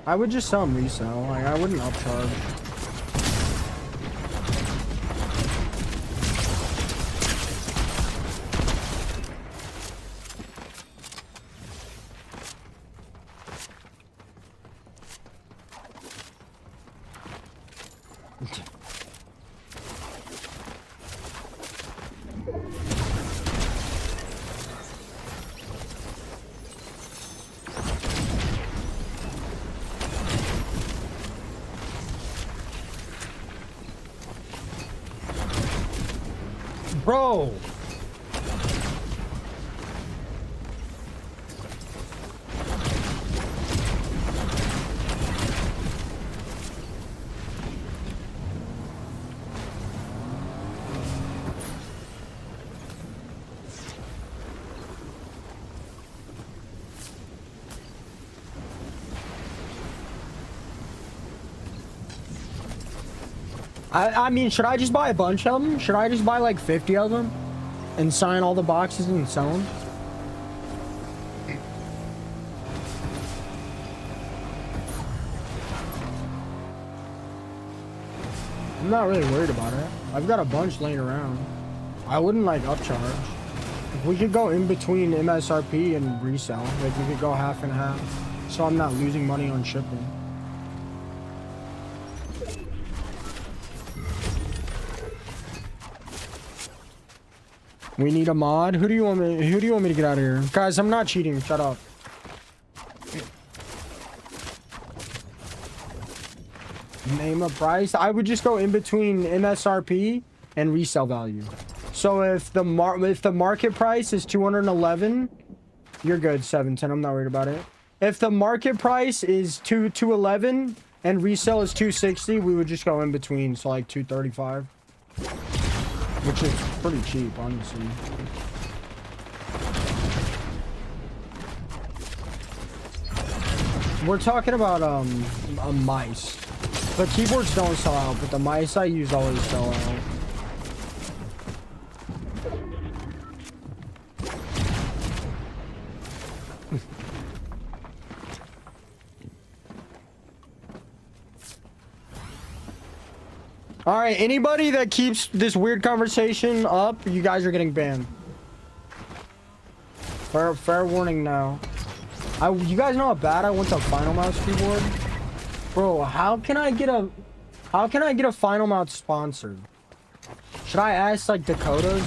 I would just sell them resell. Like, I wouldn't upcharge. Bro! I mean, should I just buy a bunch of them? Should I just buy like 50 of them and sign all the boxes and sell them? I'm not really worried about it. I've got a bunch laying around. I wouldn't like upcharge. If we could go in between MSRP and resell, like we could go half and half, so I'm not losing money on shipping. We need a mod. Who do you want me to get out of here? Guys, I'm not cheating. Shut up. Name the price, I would just go in between MSRP and resale value. So if the market price is 211, you're good, 710. I'm not worried about it. If the market price is 211 and resale is 260, we would just go in between, so like 235, which is pretty cheap, honestly. We're talking about a mice. The keyboards don't sell out, but the mice I use always sell out. All right, anybody that keeps this weird conversation up, you guys are getting banned. Fair warning now. You guys know how bad I want the Final Mouse keyboard? Bro, how can I get a Final Mouse sponsored? Should I ask like Dakota's?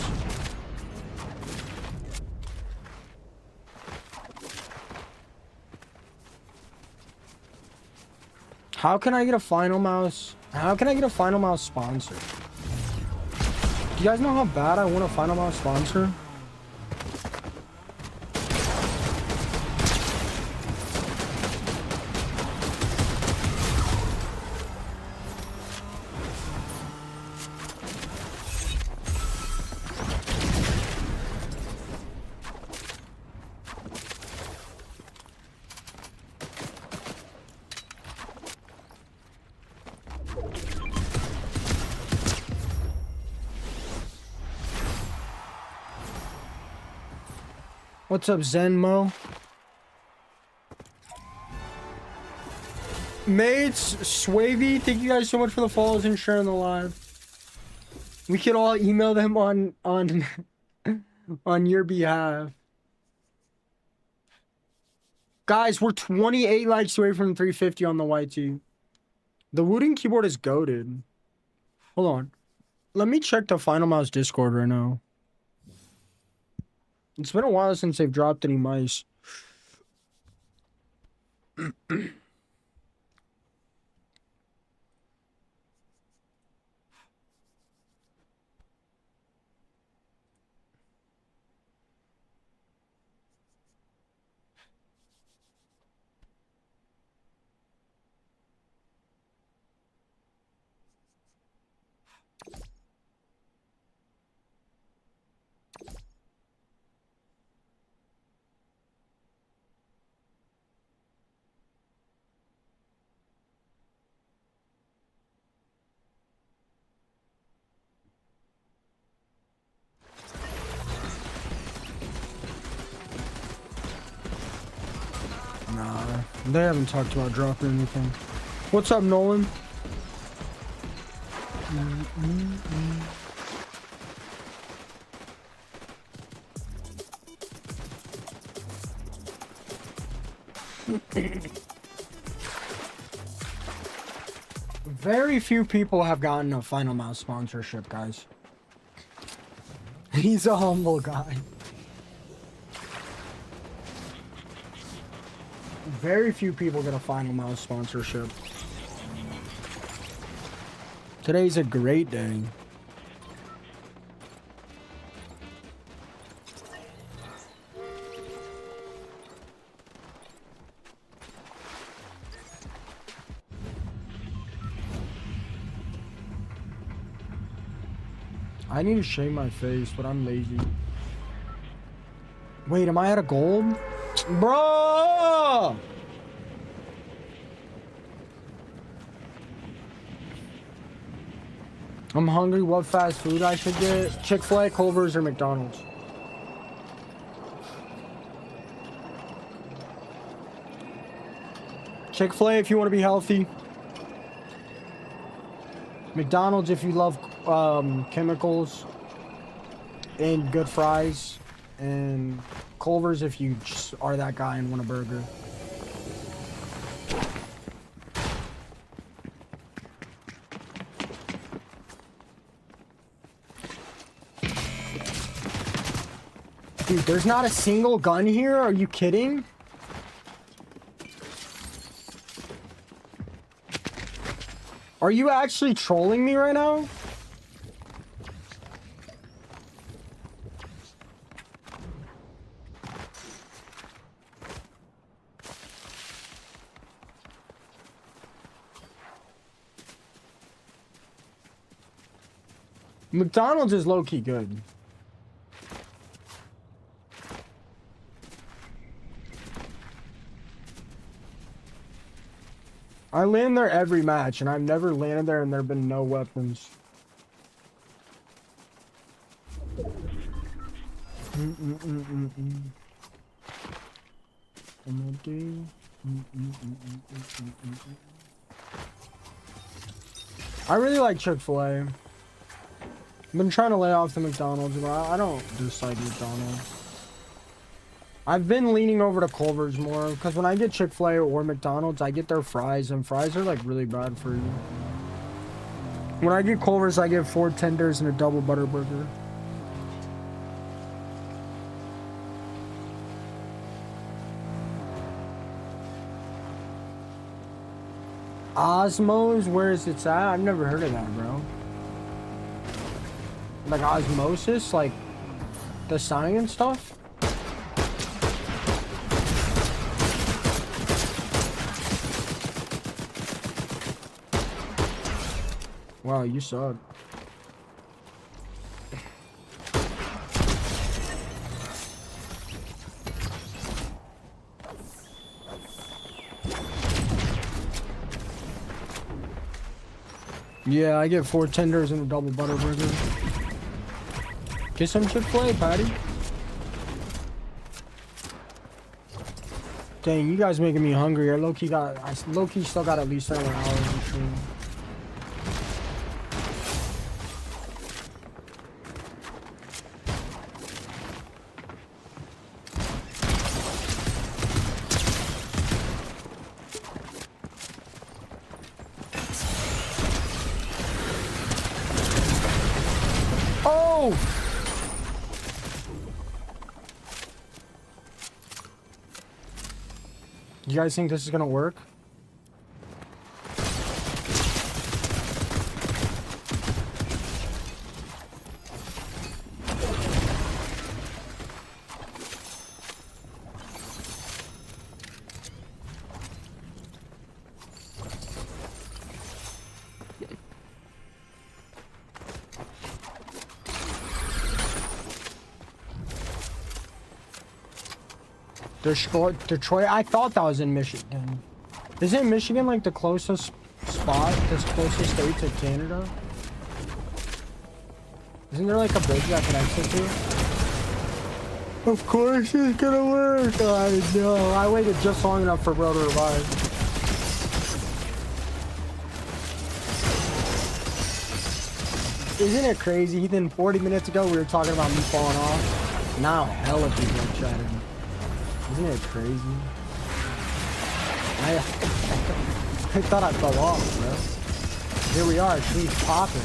How can I get a Final Mouse? How can I get a Final Mouse sponsor? Do you guys know how bad I want a Final Mouse sponsor? What's up, Zenmo? Mates, Swavy, thank you guys so much for the follows and sharing the live. We could all email them on on your behalf. Guys, we're 28 likes away from 350 on the YT. The wooden keyboard is goated. Hold on. Let me check the Final Mouse Discord right now. It's been a while since they've dropped any mice. Nah, they haven't talked about dropping anything. What's up, Nolan? Very few people have gotten a Final Mouse sponsorship, guys. He's a humble guy. Very few people get a Final Mouse sponsorship. Today's a great day. I need to shave my face, but I'm lazy. Wait, am I out of gold? Bro! I'm hungry. What fast food I should get? Chick-fil-A, Culver's, or McDonald's? Chick-fil-A if you want to be healthy. McDonald's if you love chemicals and good fries. And Culver's if you just are that guy and want a burger. Dude, there's not a single gun here? Are you kidding? Are you actually trolling me right now? McDonald's is low-key good. I land there every match, and I've never landed there and there have been no weapons. I really like Chick-fil-A. I've been trying to lay off the McDonald's, but I don't dislike McDonald's. I've been leaning over to Culver's more, because when I get Chick-fil-A or McDonald's, I get their fries, and fries are like really bad for you. When I get Culver's, I get 4 tenders and a double butter burger. Osmos, where is it at? I've never heard of that, bro. Like osmosis, like the science stuff? Wow, you suck. Yeah, I get 4 tenders and a double butter burger. Get some Chick-fil-A, Patty. Dang, you guys making me hungry. I low-key still got at least 7 hours of stream. You guys think this is gonna work? Detroit, I thought that was in Michigan. Isn't Michigan like the closest spot, the closest state to Canada? Isn't there like a bridge that connects it to? Of course it's gonna work. I know. I waited just long enough for bro to revive. Isn't it crazy? Ethan, 40 minutes ago we were talking about me falling off. Now hella people are chatting. Isn't it crazy? I thought I fell off, bro. Here we are, trees popping.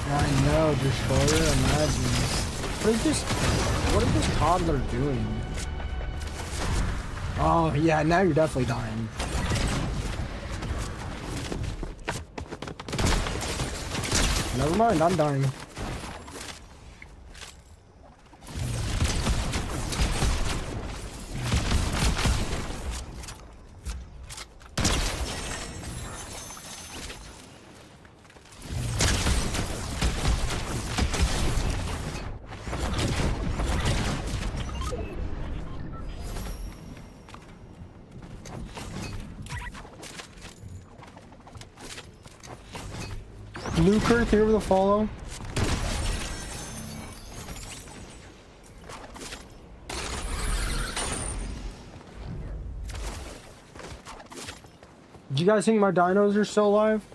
I know, Destroyer, imagine. What is this toddler doing? Oh, yeah, now you're definitely dying. Never mind, I'm dying. Luker, here with a follow. Do you guys think my dinos are still alive?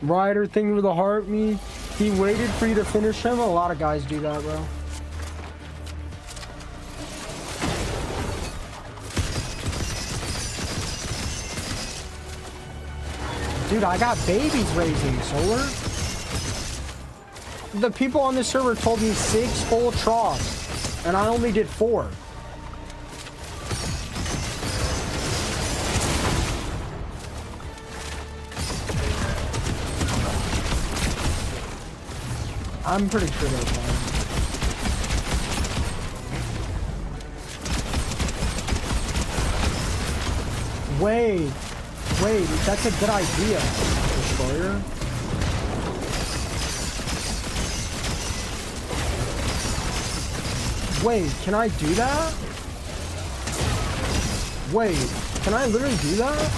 Ryder, thing with a heart, me. He waited for you to finish him. A lot of guys do that, bro. Dude, I got babies raising, Solar. The people on the server told me 6 full troughs, and I only did 4. I'm pretty sure they're fine. Wait, that's a good idea, Destroyer. Wait, can I do that? Wait, can I literally do that?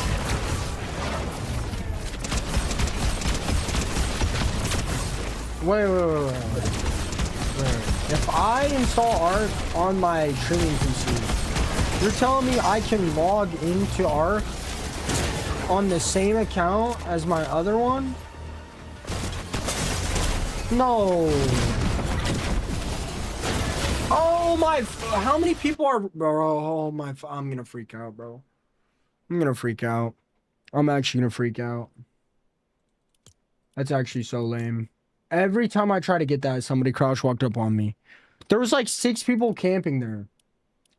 Wait. If I install Arc on my streaming PC, you're telling me I can log into Arc on the same account as my other one? No. Oh my, how many people are, bro? Oh my, I'm gonna freak out, bro. I'm gonna freak out. I'm actually gonna freak out. That's actually so lame. Every time I try to get that, somebody crouch walked up on me. There was like 6 people camping there.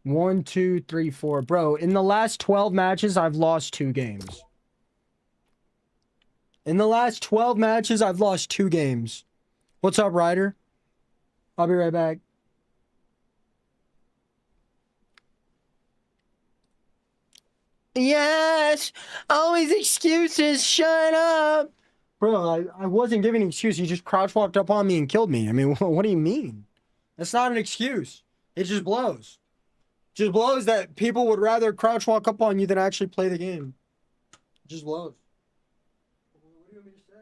1, 2, 3, 4. Bro, in the last 12 matches, I've lost 2 games. In the last 12 matches, I've lost 2 games. What's up, Ryder? I'll be right back. Yes! Always excuses, shut up! Bro, I wasn't giving an excuse. You just crouch walked up on me and killed me. I mean, what do you mean? That's not an excuse. It just blows. It just blows that people would rather crouch walk up on you than actually play the game. It just blows. What do you want me to say?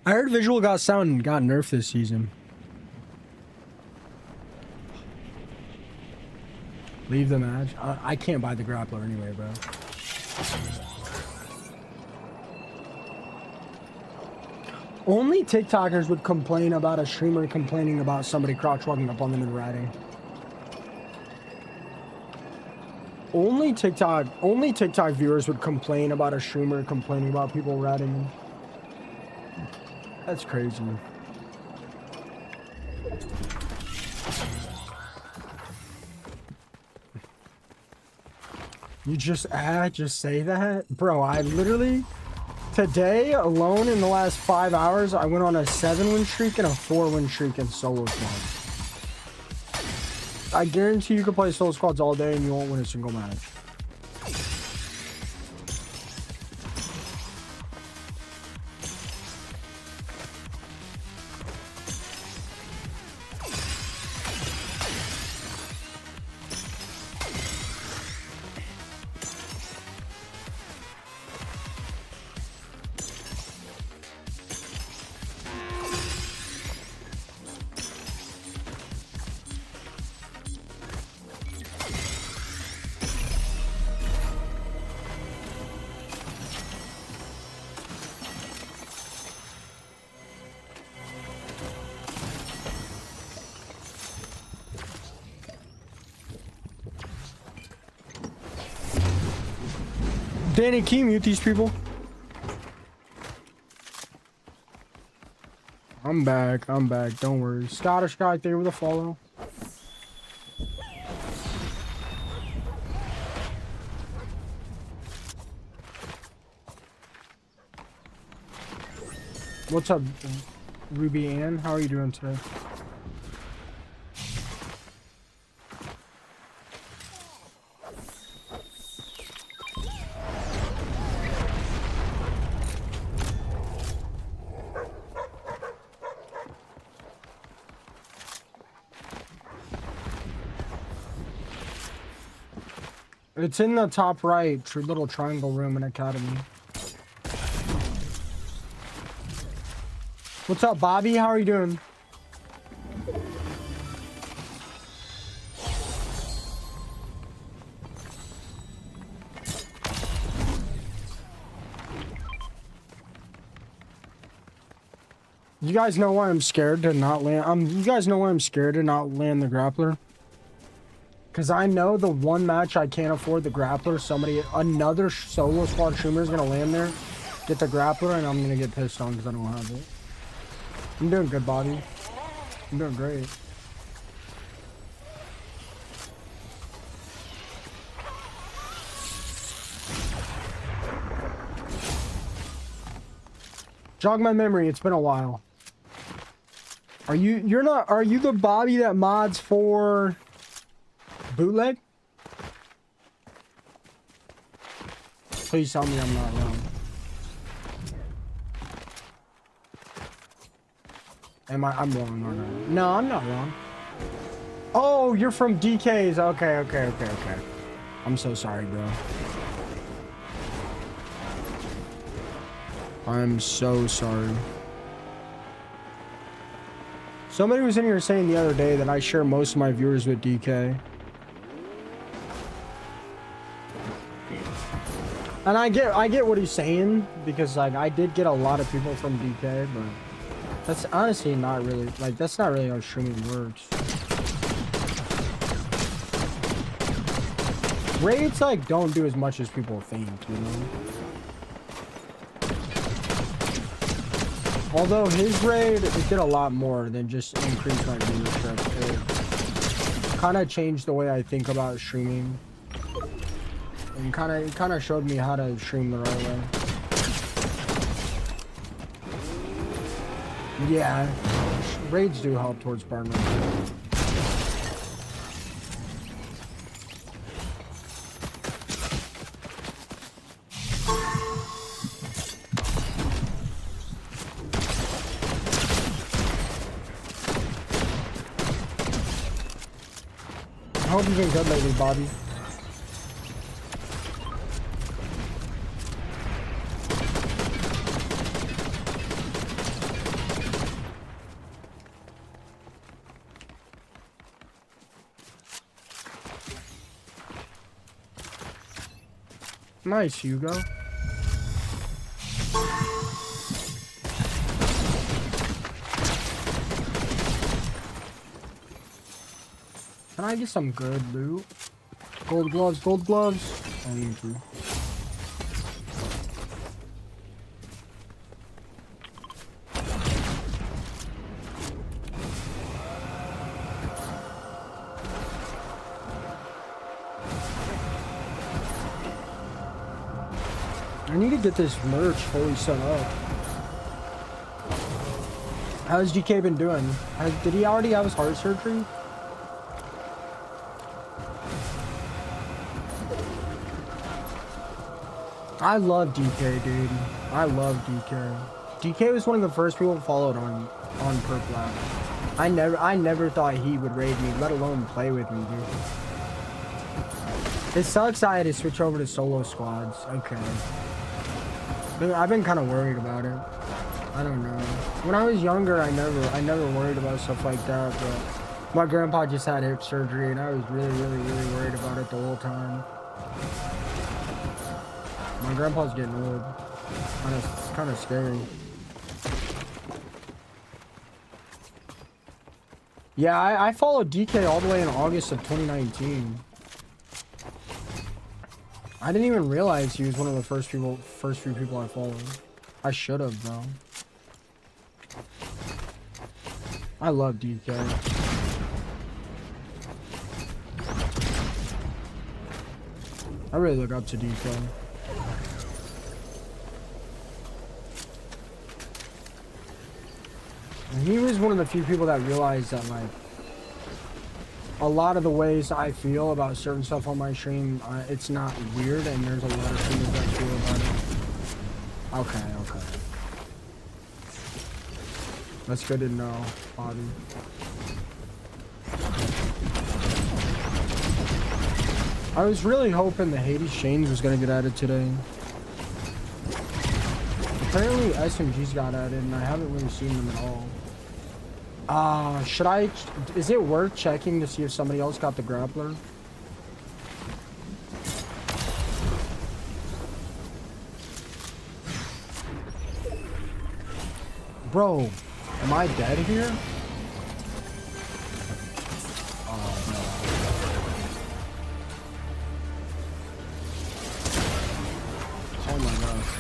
I heard visual got sound got nerfed this season. Leave the match. I can't buy the grappler anyway, bro. Only TikTokers would complain about a streamer complaining about somebody crouch walking up on them and ratting. Only TikTok viewers would complain about a streamer complaining about people ratting them. That's crazy. You just say that? Bro, I literally, today alone in the last 5 hours, I went on a 7-win streak and a 4-win streak in solo squads. I guarantee you could play solo squads all day and you won't win a single match. Danny, can you mute these people? I'm back. Don't worry. Scottish guy there with a follow. What's up, Ruby Ann? How are you doing today? It's in the top right, little triangle room in Academy. What's up, Bobby? How are you doing? You guys know why I'm scared to not land? You guys know why I'm scared to not land the grappler? Because I know the one match I can't afford the grappler, another solo squad streamer is going to land there, get the grappler, and I'm going to get pissed on because I don't have it. I'm doing good, Bobby. I'm doing great. Jog my memory, it's been a while. Are you the Bobby that mods for Bootleg? Please tell me I'm not wrong. I'm wrong, aren't I? No, I'm not wrong. Oh, you're from DK's. Okay. I'm so sorry, bro. I'm so sorry. Somebody was in here saying the other day that I share most of my viewers with DK. And I get what he's saying, because like I did get a lot of people from DK, but that's honestly not really, like, that's not really how streaming works. Raids like don't do as much as people think, you know? Although his raid, it did a lot more than just increase my viewership. It kind of changed the way I think about streaming. And it kind of showed me how to stream the right way. Yeah, raids do help towards partners. I hope you've been good lately, Bobby. Nice, Hugo. Can I get some good loot? Gold gloves, gold gloves. Thank you. I need to get this merch fully set up. How's DK been doing? Did he already have his heart surgery? I love DK, dude. I love DK. DK was one of the first people followed on Perp Lab. I never thought he would raid me, let alone play with me, dude. It sucks I had to switch over to solo squads. Okay. But I've been kind of worried about it. I don't know. When I was younger, I never worried about stuff like that, but my grandpa just had hip surgery and I was really worried about it the whole time. My grandpa's getting old. Kind of scary. Yeah, I followed DK all the way in August of 2019. I didn't even realize he was one of the first few people I followed. I should have, though. I love DK. I really look up to DK. And he was one of the few people that realized that, like, a lot of the ways I feel about certain stuff on my stream, it's not weird, and there's a lot of things I feel about it. Okay. That's good to know, Bobby. I was really hoping the Hades chains was gonna get added today. Apparently SMGs got added, and I haven't really seen them at all. Is it worth checking to see if somebody else got the grappler? Bro, am I dead here? Oh, no. Oh my gosh.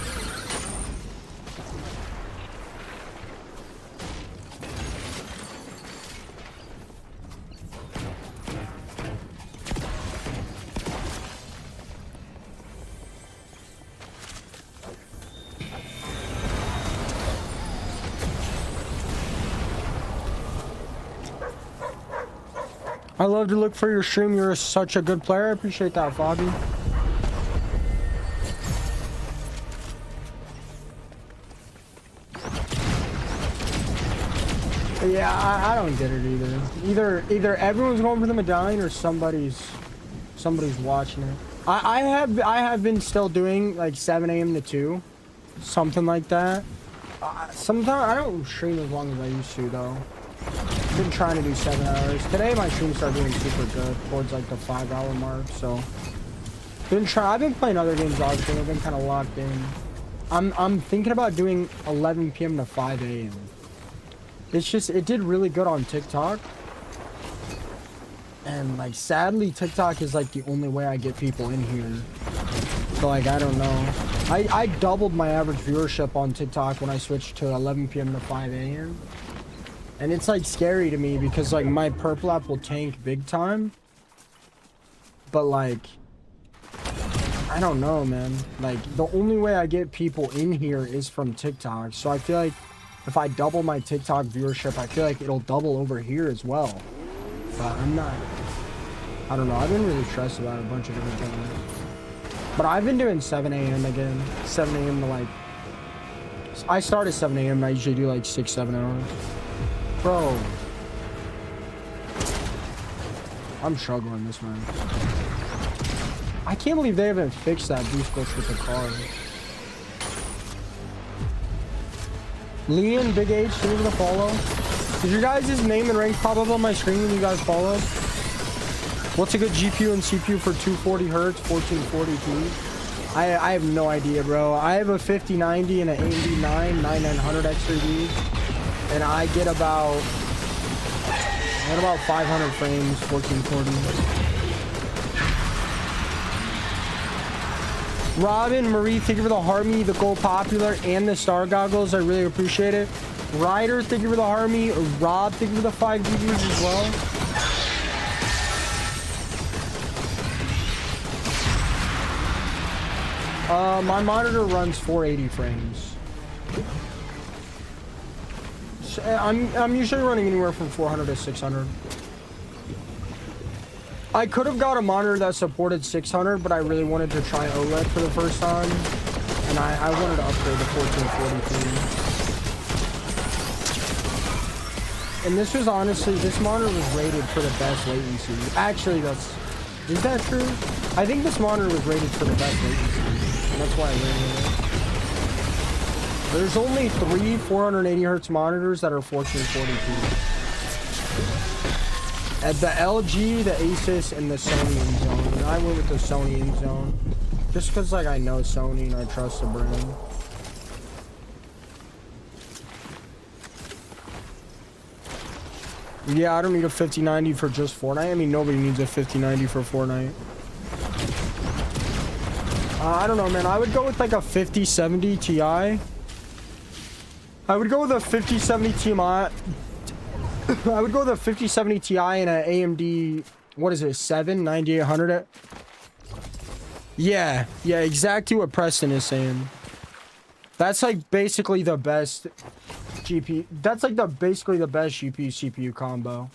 I love to look for your stream. You're such a good player. I appreciate that, Fabi. Yeah, I don't get it either. Either everyone's going for the medallion or somebody's watching it. I have been still doing like 7 a.m. to 2, something like that. Sometimes I don't stream as long as I used to though. Been trying to do 7 hours. Today my stream started doing super good towards like the 5-hour mark, so I've been playing other games obviously. I've been kind of locked in. I'm thinking about doing 11 p.m. to 5 a.m. It's just it did really good on TikTok. And like sadly TikTok is like the only way I get people in here. So like I don't know. I doubled my average viewership on TikTok when I switched to 11 p.m. to 5 a.m. And it's like scary to me because like my purple app will tank big time. But like, I don't know, man. Like the only way I get people in here is from TikTok. So I feel like if I double my TikTok viewership, I feel like it'll double over here as well. But I don't know. I've been really stressed about a bunch of different things. But I've been doing 7 a.m. again. 7 a.m. to like, I start at 7 a.m. and I usually do like 6-7 hours. Bro, I'm struggling this man. I can't believe they haven't fixed that boost glitch with the car. Leon, Big H, give me the follow. Did your guys' name and rank pop up on my screen when you guys followed? What's a good GPU and CPU for 240 Hertz, 1440p? I have no idea, bro. I have a 5090 and an AMD 9900 X3D. And I get about 500 frames, 1440. Robin, Marie, thank you for the Harmony, the Gold Popular, and the Star Goggles. I really appreciate it. Ryder, thank you for the Harmony. Rob, thank you for the 5 GGs as well. My monitor runs 480 frames. So I'm usually running anywhere from 400 to 600. I could have got a monitor that supported 600, but I really wanted to try OLED for the first time, and I wanted to upgrade to 1440p. And this was honestly, this monitor was rated for the best latency. Actually, is that true? I think this monitor was rated for the best latency, and that's why I rated it. There's only 3 480 hertz monitors that are 1440p. At the LG, the Asus, and the Sony InZone. And I went with the Sony InZone. Just because, like, I know Sony and I trust the brand. Yeah, I don't need a 5090 for just Fortnite. I mean, nobody needs a 5090 for Fortnite. I don't know, man. I would go with, like, a 5070 Ti. I would go with a 5070 Ti. I would go with a 5070 Ti and an AMD, what is it, 9800? Yeah, exactly what Preston is saying. That's like basically the best GPU. That's like basically the best GPU CPU combo.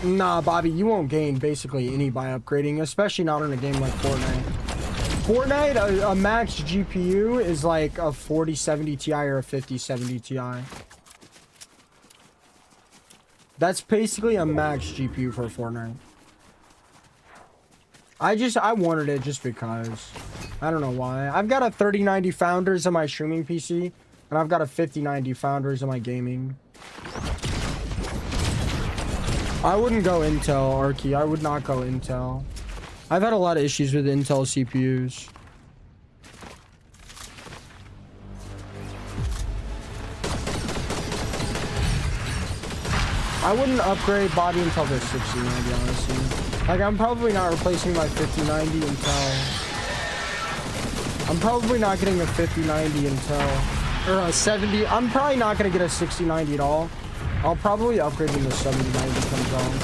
Nah, Bobby, you won't gain basically any by upgrading, especially not in a game like Fortnite. Fortnite, a max GPU is like a 4070 Ti or a 5070 Ti. That's basically a max GPU for Fortnite. I wanted it just because. I don't know why. I've got a 3090 Founders on my streaming PC, and I've got a 5090 Founders on my gaming. I wouldn't go Intel, Arky. I would not go Intel. I've had a lot of issues with Intel CPUs. I wouldn't upgrade Bobby until the 6090, honestly. Like, I'm probably not replacing my 5090 until... I'm probably not getting a 5090 until... Or a 70... I'm probably not going to get a 6090 at all. I'll probably upgrade when the 7090 comes on.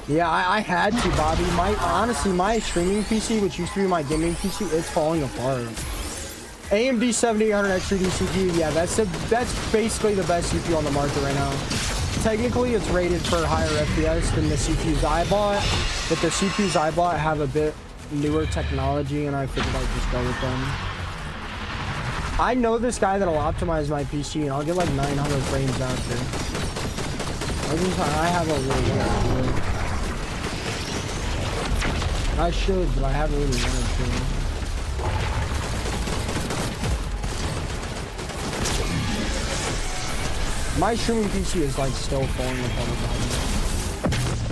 Yeah, I had to, Bobby. Honestly, my streaming PC, which used to be my gaming PC, it's falling apart. AMD 7800 X3D CPU, yeah, that's basically the best CPU on the market right now. Technically, it's rated for higher FPS than the CPUs I bought, but the CPUs I bought have a bit newer technology, and I figured I'd just go with them. I know this guy that'll optimize my PC, and I'll get like 900 frames after. I have a really good idea. I should, but I haven't really wanted to. My streaming PC is like still falling apart.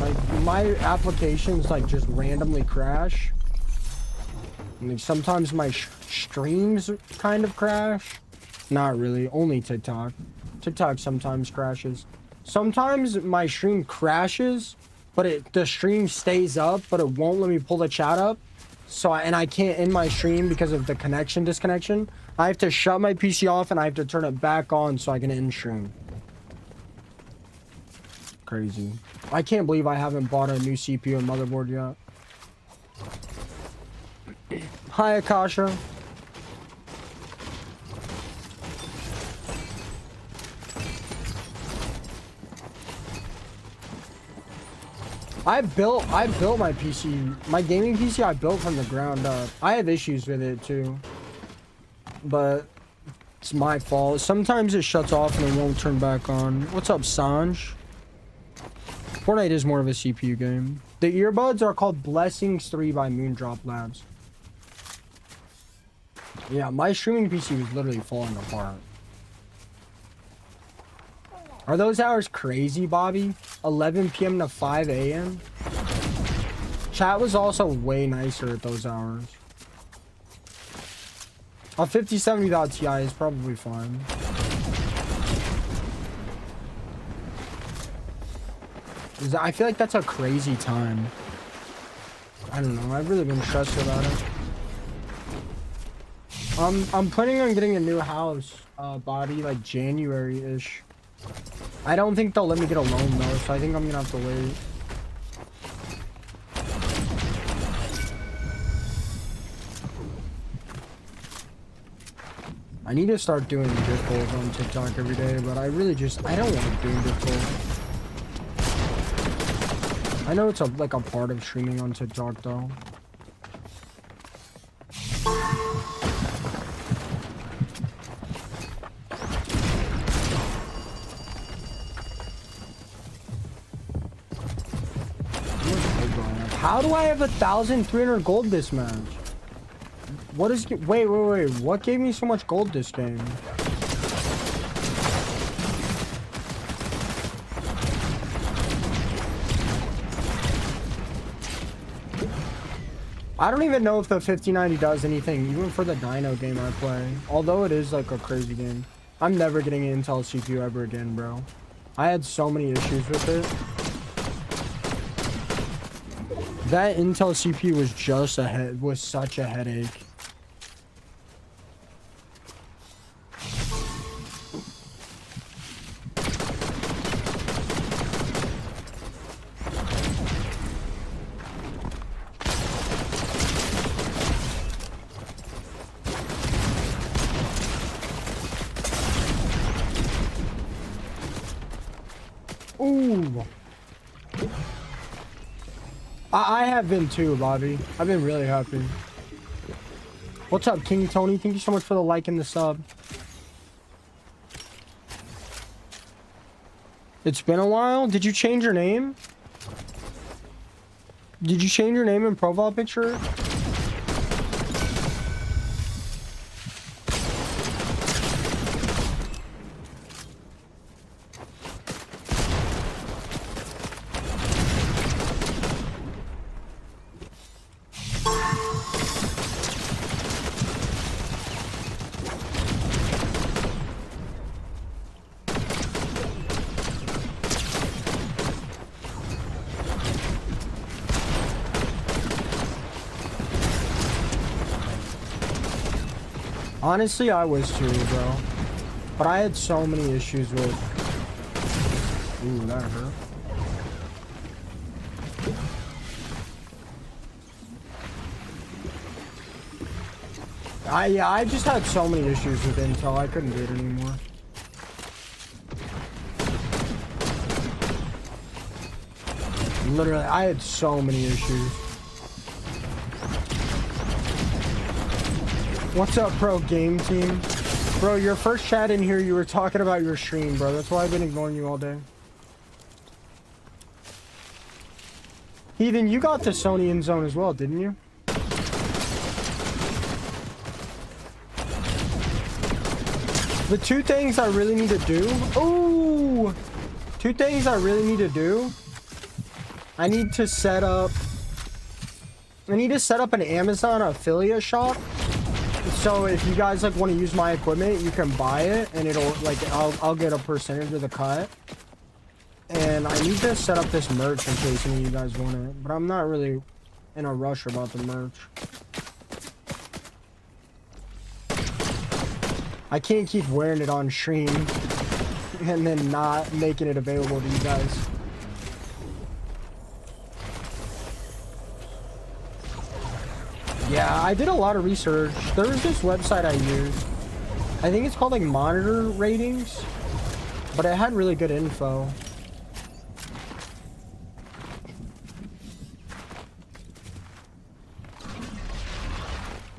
Like my applications like just randomly crash. And sometimes my streams kind of crash. Not really, only TikTok. TikTok sometimes crashes. Sometimes my stream crashes, but the stream stays up, but it won't let me pull the chat up. So I can't end my stream because of the disconnection. I have to shut my PC off and I have to turn it back on so I can end stream. Crazy. I can't believe I haven't bought a new CPU and motherboard yet. Hi, Akasha. I built my PC, my gaming PC I built from the ground up. I have issues with it too, but it's my fault. Sometimes it shuts off and it won't turn back on. What's up, Sanj? Fortnite is more of a CPU game. The earbuds are called Blessings 3 by Moondrop Labs. Yeah, my streaming PC was literally falling apart. Are those hours crazy, Bobby? 11 p.m. to 5 a.m.? Chat was also way nicer at those hours. A 5070 Ti is probably fine. I feel like that's a crazy time. I don't know. I've really been stressed about it. I'm planning on getting a new house, Bobby, like January-ish. I don't think they'll let me get a loan though, so I think I'm gonna have to wait. I need to start doing gift goals on TikTok every day, but I really just, I don't like doing gift goals. I know it's like a part of streaming on TikTok though. How do I have 1,300 gold this match? What is... Wait. What gave me so much gold this game? I don't even know if the 5090 does anything, even for the Dino game I play. Although it is like a crazy game. I'm never getting an Intel CPU ever again, bro. I had so many issues with it. That Intel CPU was just such a headache. Ooh. I have been too, Bobby. I've been really happy. What's up, King Tony? Thank you so much for the like and the sub. It's been a while. Did you change your name? Did you change your name and profile picture? Honestly, I was too, bro. But I had so many issues with... Ooh, that hurt. Yeah, I just had so many issues with Intel, I couldn't do it anymore. Literally, I had so many issues. What's up, pro game team? Bro, your first chat in here, you were talking about your stream, bro. That's why I've been ignoring you all day. Heathen, you got the Sony in zone as well, didn't you? The two things I really need to do... Ooh! Two things I really need to do. I need to set up an Amazon affiliate shop. So if you guys like want to use my equipment, you can buy it and it'll like I'll get a percentage of the cut. And I need to set up this merch in case any of you guys want it, but I'm not really in a rush about the merch. I can't keep wearing it on stream and then not making it available to you guys. Yeah, I did a lot of research. There was this website I used. I think it's called like Monitor Ratings, but it had really good info.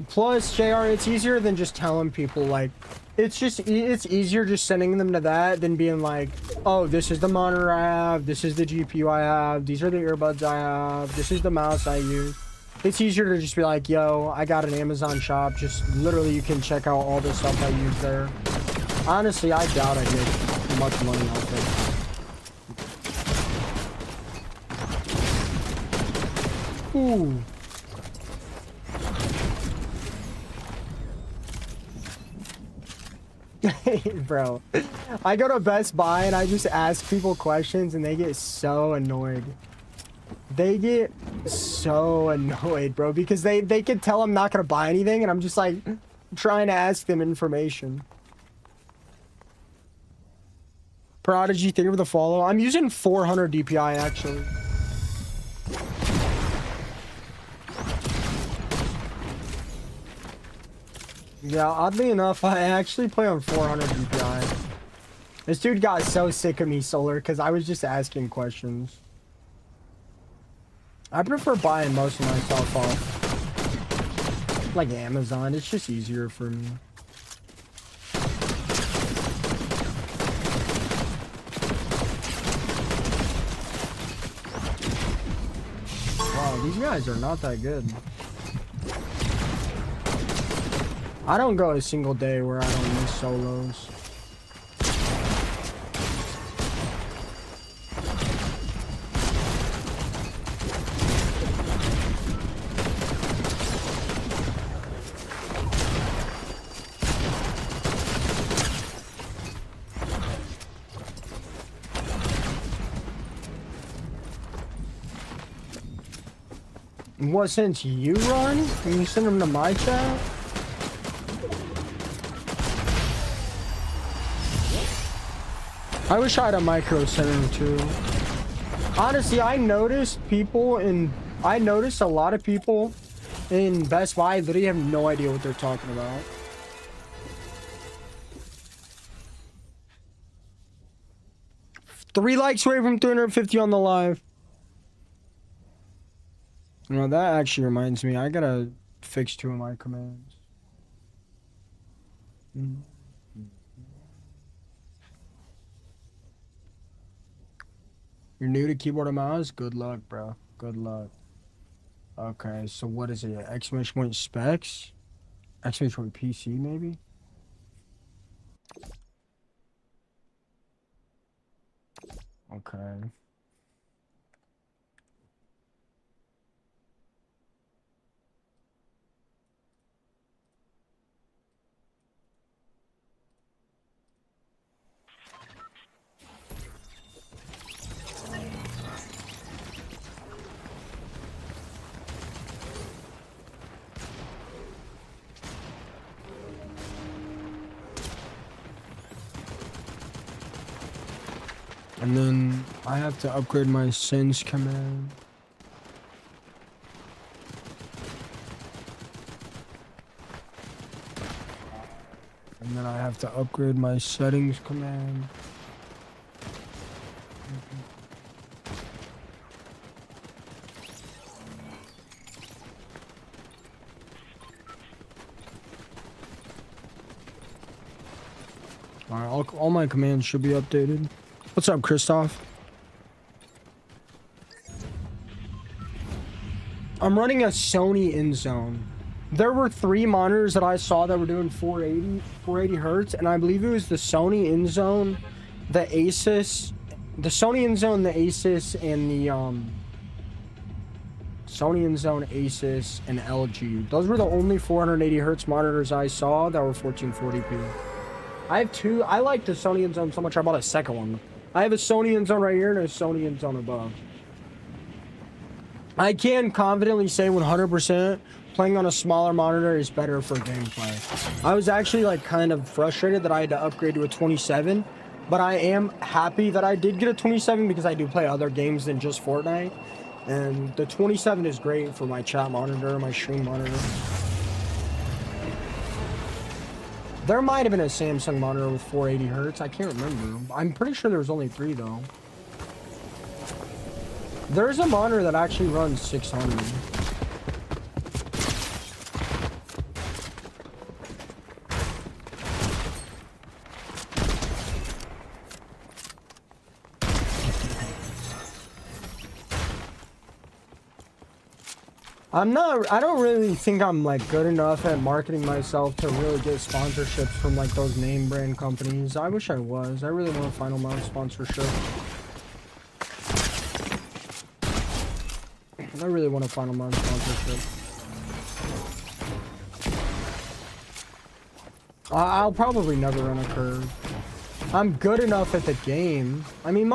Plus, JR, it's easier than just telling people like, it's easier just sending them to that than being like, oh, this is the monitor I have, this is the GPU I have, these are the earbuds I have, this is the mouse I use. It's easier to just be like, yo, I got an Amazon shop. Just literally you can check out all the stuff I use there. Honestly, I doubt I get much money off it. Ooh. Bro, I go to Best Buy and I just ask people questions and they get so annoyed. They get so annoyed, bro, because they can tell I'm not gonna buy anything and I'm just like trying to ask them information. Prodigy, thank you for the follow. I'm using 400 DPI actually. Yeah, oddly enough, I actually play on 400 DPI. This dude got so sick of me, Solar, because I was just asking questions. I prefer buying most of my stuff off like Amazon. It's just easier for me. Wow, these guys are not that good. I don't go a single day where I don't miss solos. What, since you run? Can you send them to my chat? I wish I had a micro center too. Honestly, I noticed a lot of people in Best Buy literally have no idea what they're talking about. Three likes away from 350 on the live. You know, that actually reminds me, I gotta fix 2 of my commands. You're new to keyboard and mouse? Good luck, bro. Good luck. Okay, so what is it? Exclamation point specs? Exclamation point PC, maybe? Okay. And then I have to upgrade my sends command. And then I have to upgrade my settings command. Alright, all my commands should be updated. What's up, Christoph? I'm running a Sony InZone. There were 3 monitors that I saw that were doing 480 hertz, and I believe it was the Sony InZone, the Asus, the Sony InZone, the Asus, and the Sony InZone, Asus, and LG. Those were the only 480 hertz monitors I saw that were 1440p. I have 2. I like the Sony InZone so much I bought a second one. I have a Sony InZone right here and a Sony InZone above. I can confidently say 100% playing on a smaller monitor is better for gameplay. I was actually like kind of frustrated that I had to upgrade to a 27, but I am happy that I did get a 27 because I do play other games than just Fortnite. And the 27 is great for my chat monitor, my stream monitor. There might have been a Samsung monitor with 480 hertz. I can't remember. I'm pretty sure there was only 3 though. There's a monitor that actually runs 600. I don't really think I'm like good enough at marketing myself to really get sponsorships from like those name brand companies. I wish I was. I really want a Final Mount sponsorship. I really want a Final Mount sponsorship. I'll probably never run a curve. I'm good enough at the game. I mean,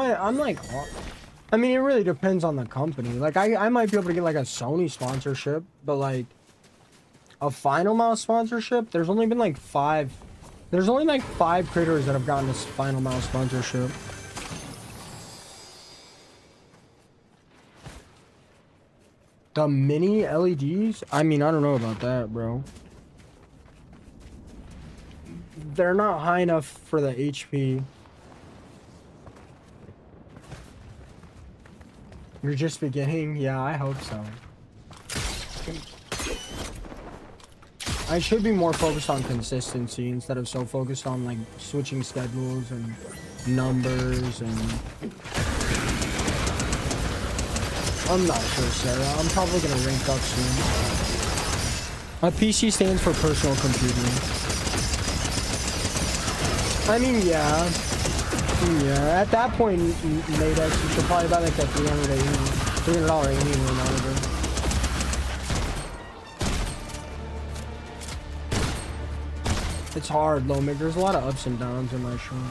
I mean, it really depends on the company. Like, I might be able to get, like, a Sony sponsorship, but, like, a Final Mouse sponsorship, there's only been, like, 5 creators that have gotten this Final Mouse sponsorship. The mini LEDs? I mean, I don't know about that, bro. They're not high enough for the HP. You're just beginning? Yeah, I hope so. I should be more focused on consistency instead of so focused on like switching schedules and numbers and... I'm not sure, Sarah. I'm probably gonna rank up soon. My PC stands for personal computing. I mean, yeah. Yeah, at that point, Nadex, you should probably buy like a $300 anyway monitor. It's hard, Lomig. There's a lot of ups and downs in my stream.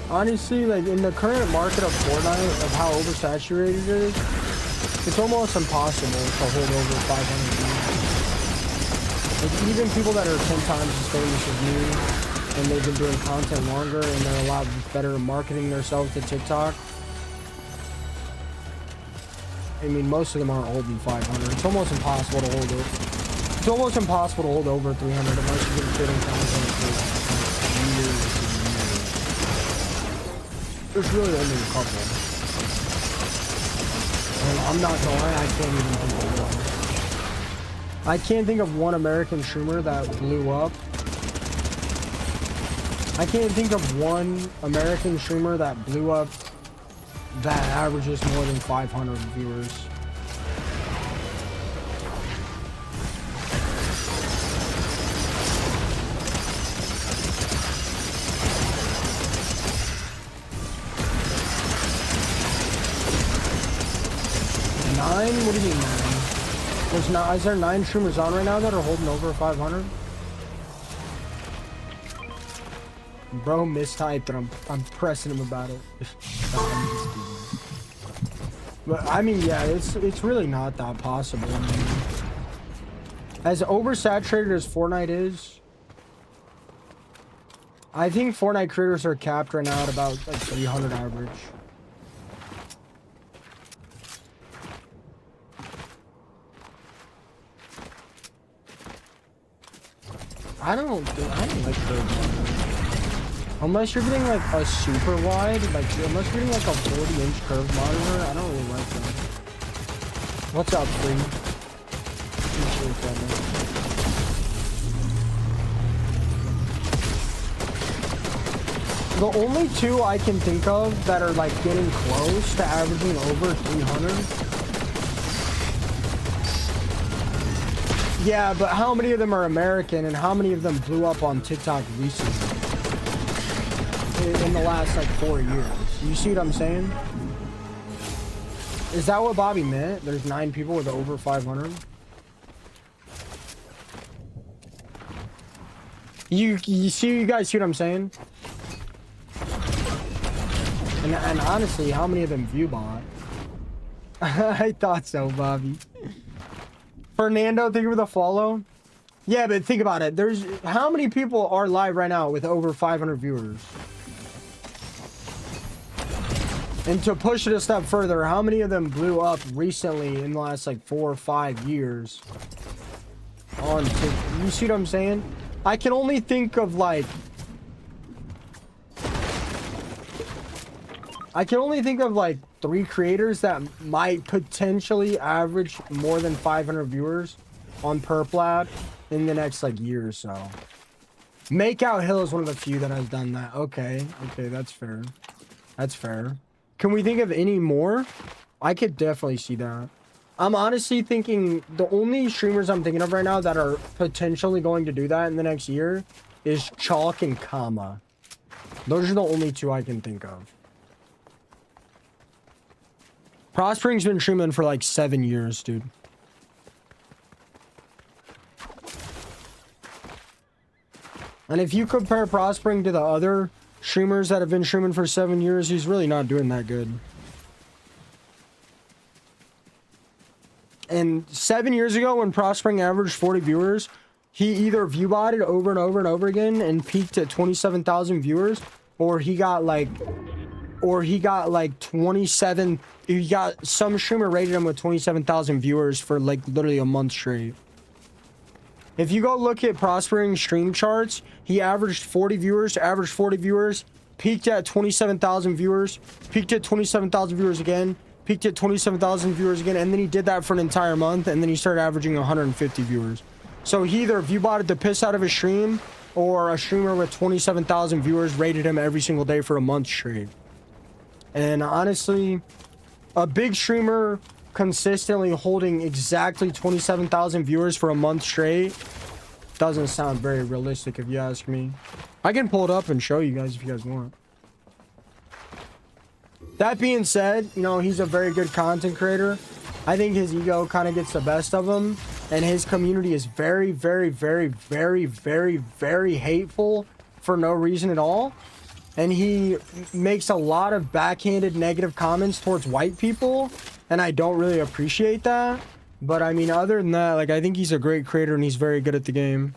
Honestly, like in the current market of Fortnite, of how oversaturated it is, it's almost impossible to hold over 500 views. Like even people that are 10 times as famous as me, and they've been doing content longer, and they're a lot better at marketing themselves to TikTok. I mean, most of them aren't holding 500. It's almost impossible to hold it. It's almost impossible to hold over 300 unless you've been creating content for years and years. There's really only a couple. And I'm not gonna lie, I can't even think of one. I can't think of one American streamer that blew up. I can't think of one American streamer that blew up that averages more than 500 viewers. Nine? What do you mean 9? Is there 9 streamers on right now that are holding over 500? Bro mistyped and I'm pressing him about it. But I mean, yeah, it's really not that possible. I mean, as oversaturated as Fortnite is, I think Fortnite creators are capped right now at about like 300 average. I don't like curved monitor. Unless you're getting like a super wide, like unless you're getting like a 40-inch curved monitor, I don't really like that. What's up, Free? Appreciate that, man. The only two I can think of that are like getting close to averaging over 300. Yeah, but how many of them are American and how many of them blew up on TikTok recently? In the last like 4 years. You see what I'm saying? Is that what Bobby meant? There's 9 people with over 500? You see, you guys see what I'm saying? And honestly, how many of them view bot? I thought so, Bobby. Fernando, thank you for the follow. Yeah, but think about it. There's how many people are live right now with over 500 viewers? And to push it a step further, how many of them blew up recently in the last like 4 or 5 years? On TikTok? You see what I'm saying? I can only think of like... I can only think of like 3 creators that might potentially average more than 500 viewers on Perplab in the next like year or so. Makeout Hill is one of the few that has done that. Okay, that's fair. That's fair. Can we think of any more? I could definitely see that. I'm honestly thinking the only streamers I'm thinking of right now that are potentially going to do that in the next year is Chalk and Kama. Those are the only 2 I can think of. Prospering's been streaming for like 7 years, dude. And if you compare Prospering to the other streamers that have been streaming for 7 years, he's really not doing that good. And 7 years ago, when Prospering averaged 40 viewers, he either viewbotted over and over and over again and peaked at 27,000 viewers, or he got like or he got like 27. He got some streamer rated him with 27,000 viewers for like literally a month straight. If you go look at prospering stream charts, he averaged 40 viewers, peaked at 27,000 viewers, peaked at 27,000 viewers again, peaked at 27,000 viewers again, and then he did that for an entire month, and then he started averaging 150 viewers. So he either viewbotted the piss out of his stream, or a streamer with 27,000 viewers rated him every single day for a month straight. And honestly, a big streamer consistently holding exactly 27,000 viewers for a month straight doesn't sound very realistic if you ask me. I can pull it up and show you guys if you guys want. That being said, you know, he's a very good content creator. I think his ego kind of gets the best of him, and his community is very, very, very, very, very, very hateful for no reason at all. And he makes a lot of backhanded negative comments towards white people, and I don't really appreciate that. But I mean, other than that, like, I think he's a great creator and he's very good at the game.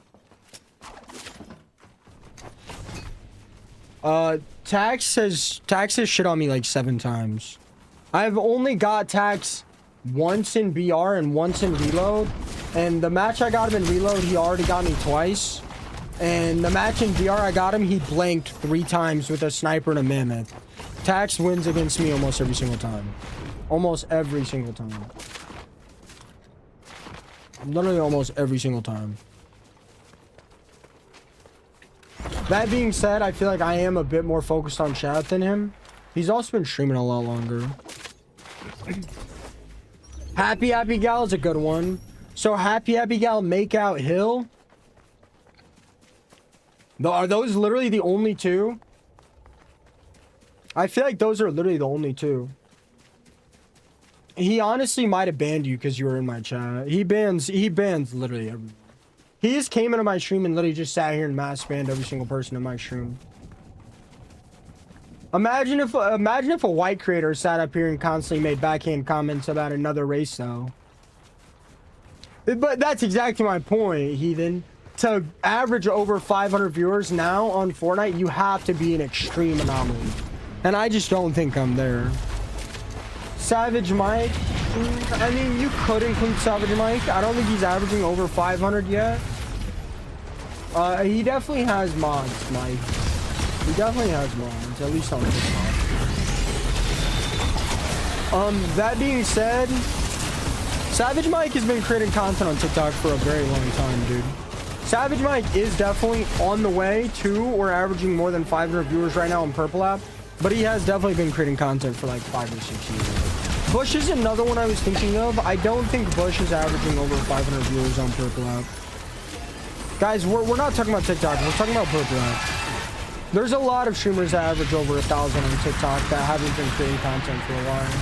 Tax has shit on me like 7 times. I've only got Tax once in BR and once in Reload, and the match I got him in Reload, he already got me twice. And the match in BR I got him, he blanked 3 times with a sniper and a mammoth. Tax wins against me almost every single time. Almost every single time. Literally almost every single time. That being said, I feel like I am a bit more focused on chat than him. He's also been streaming a lot longer. Happy Gal is a good one. So Happy Gal, Make Out Hill. Are those literally the only 2? I feel like those are literally the only 2. He honestly might have banned you because you were in my chat. He bans literally everyone. He just came into my stream and literally just sat here and mass banned every single person in my stream. Imagine if a white creator sat up here and constantly made backhand comments about another race, though. But that's exactly my point, heathen. To average over 500 viewers now on Fortnite, you have to be an extreme anomaly. And I just don't think I'm there. Savage Mike, I mean, you could include Savage Mike. I don't think he's averaging over 500 yet. He definitely has mods, Mike. He definitely has mods, at least on TikTok. That being said, Savage Mike has been creating content on TikTok for a very long time, dude. Savage Mike is definitely on the way to or averaging more than 500 viewers right now on Purple App, but he has definitely been creating content for like 5 or 6 years. Bush is another one I was thinking of. I don't think Bush is averaging over 500 viewers on Purple App. Guys, we're not talking about TikTok. We're talking about Purple App. There's a lot of streamers that average over 1,000 on TikTok that haven't been creating content for a while.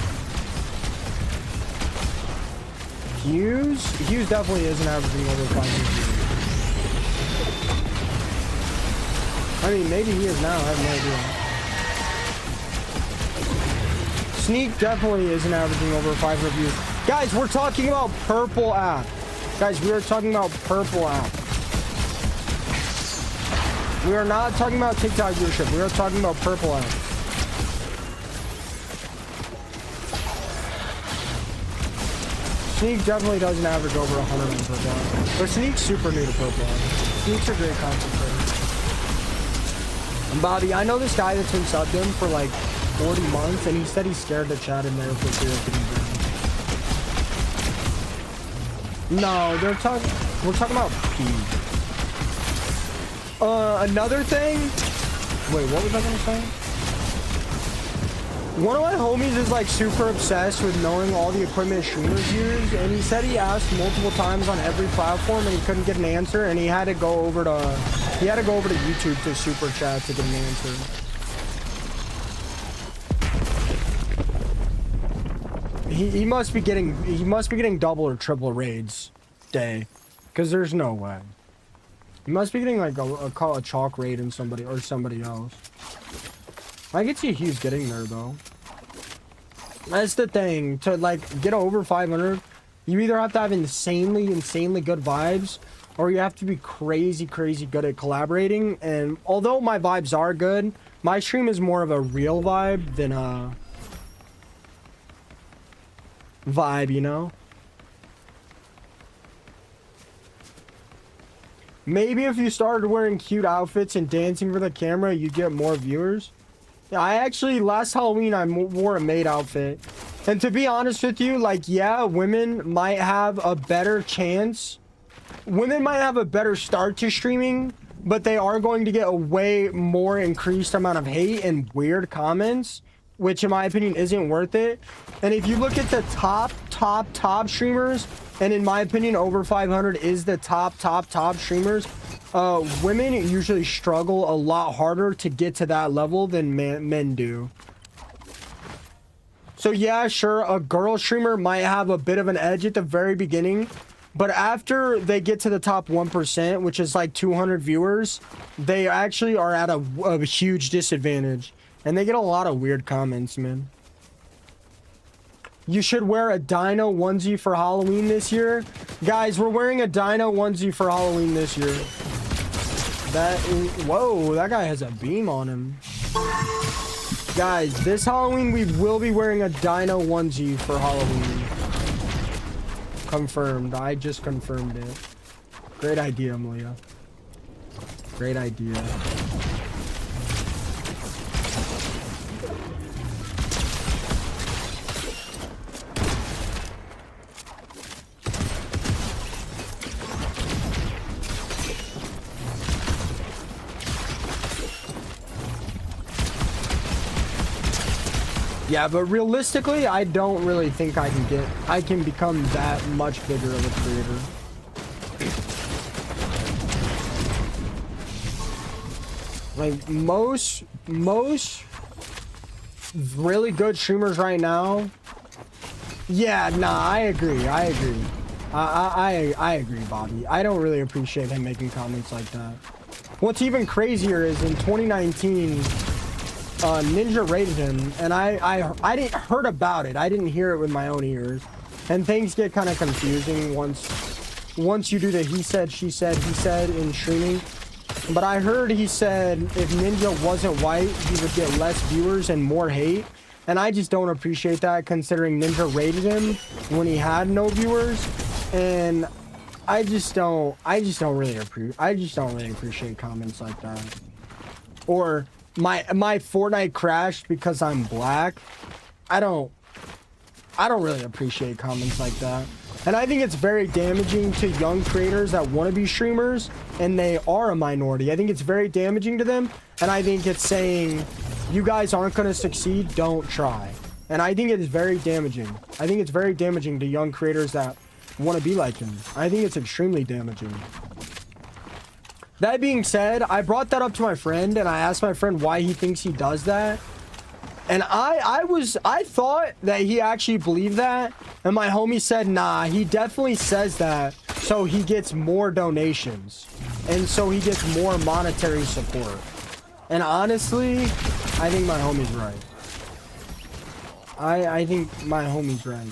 Hughes definitely isn't averaging over 500 viewers. I mean, maybe he is now. I have no idea. Sneak definitely isn't averaging over 500 views. Guys, we're talking about Purple App. Guys, we are talking about Purple App. We are not talking about TikTok viewership. We are talking about Purple App. Sneak definitely doesn't average over 100 on Purple App. But Sneak's super new to Purple App. Sneak's a great content creator. And Bobby, I know this guy that's been subbed him for like 40 months, and he said he's scared to chat in there for fear of getting banned. No, we're talking about P. Another thing. Wait, what was I gonna say? One of my homies is like super obsessed with knowing all the equipment streamers use, and he said he asked multiple times on every platform and he couldn't get an answer, and he had to go over to YouTube to super chat to get an answer. He must be getting double or triple raids day, because there's no way. He must be getting like a chalk raid in somebody else. I could see Hughes getting there though. That's the thing. To like get over 500, you either have to have insanely good vibes, or you have to be crazy good at collaborating. And although my vibes are good, my stream is more of a real vibe than a vibe, you know? Maybe if you started wearing cute outfits and dancing for the camera, you'd get more viewers. Yeah, I actually, last Halloween, I wore a maid outfit. And to be honest with you, like, yeah, women might have a better chance. Women might have a better start to streaming, but they are going to get a way more increased amount of hate and weird comments, which in my opinion isn't worth it. And if you look at the top streamers, and in my opinion, over 500 is the top streamers, women usually struggle a lot harder to get to that level than men do. So yeah, sure, a girl streamer might have a bit of an edge at the very beginning, but after they get to the top 1%, which is like 200 viewers, they actually are at a huge disadvantage. And they get a lot of weird comments, man. You should wear a dino onesie for Halloween this year. Guys, we're wearing a dino onesie for Halloween this year. Whoa, that guy has a beam on him. Guys, this Halloween we will be wearing a dino onesie for Halloween. Confirmed. I just confirmed it. Great idea, Malia. Great idea. Yeah, but realistically, I don't really think I can become that much bigger of a creator. Like most really good streamers right now. Yeah, nah, I agree. I agree, Bobby. I don't really appreciate him making comments like that. What's even crazier is in 2019, Ninja rated him, and I didn't heard about it. I didn't hear it with my own ears, and things get kind of confusing once you do the he said, she said, he said in streaming. But I heard he said if Ninja wasn't white, he would get less viewers and more hate, and I just don't appreciate that, considering Ninja rated him when he had no viewers, and I just don't really appreciate comments like that. Or my Fortnite crashed because I'm black. I don't really appreciate comments like that. And I think it's very damaging to young creators that want to be streamers and they are a minority. I think it's very damaging to them, and I think it's saying you guys aren't going to succeed, don't try. And I think it is very damaging. I think it's very damaging to young creators that want to be like him. I think it's extremely damaging. That being said, I brought that up to my friend, and I asked my friend why he thinks he does that. And I thought that he actually believed that, and my homie said, nah, he definitely says that so he gets more donations, and so he gets more monetary support. And honestly, I think my homie's right. I think my homie's right.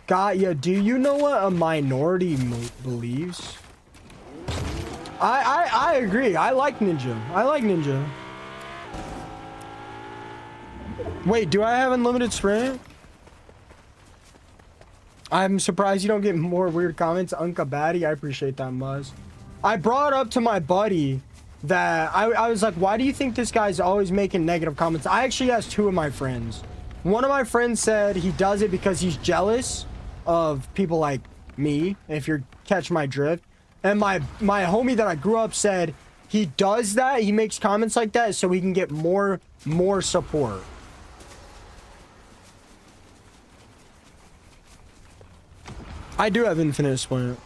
Do you know what a minority believes? I agree. I like Ninja. Wait, do I have unlimited sprint? I'm surprised you don't get more weird comments. Unca Batty, I appreciate that, Muzz. I brought up to my buddy that I was like, why do you think this guy's always making negative comments? I actually asked two of my friends. One of my friends said he does it because he's jealous of people like me, if you catch my drift. And my homie that I grew up said he does that, he makes comments like that so he can get more support. I do have infinite sprint.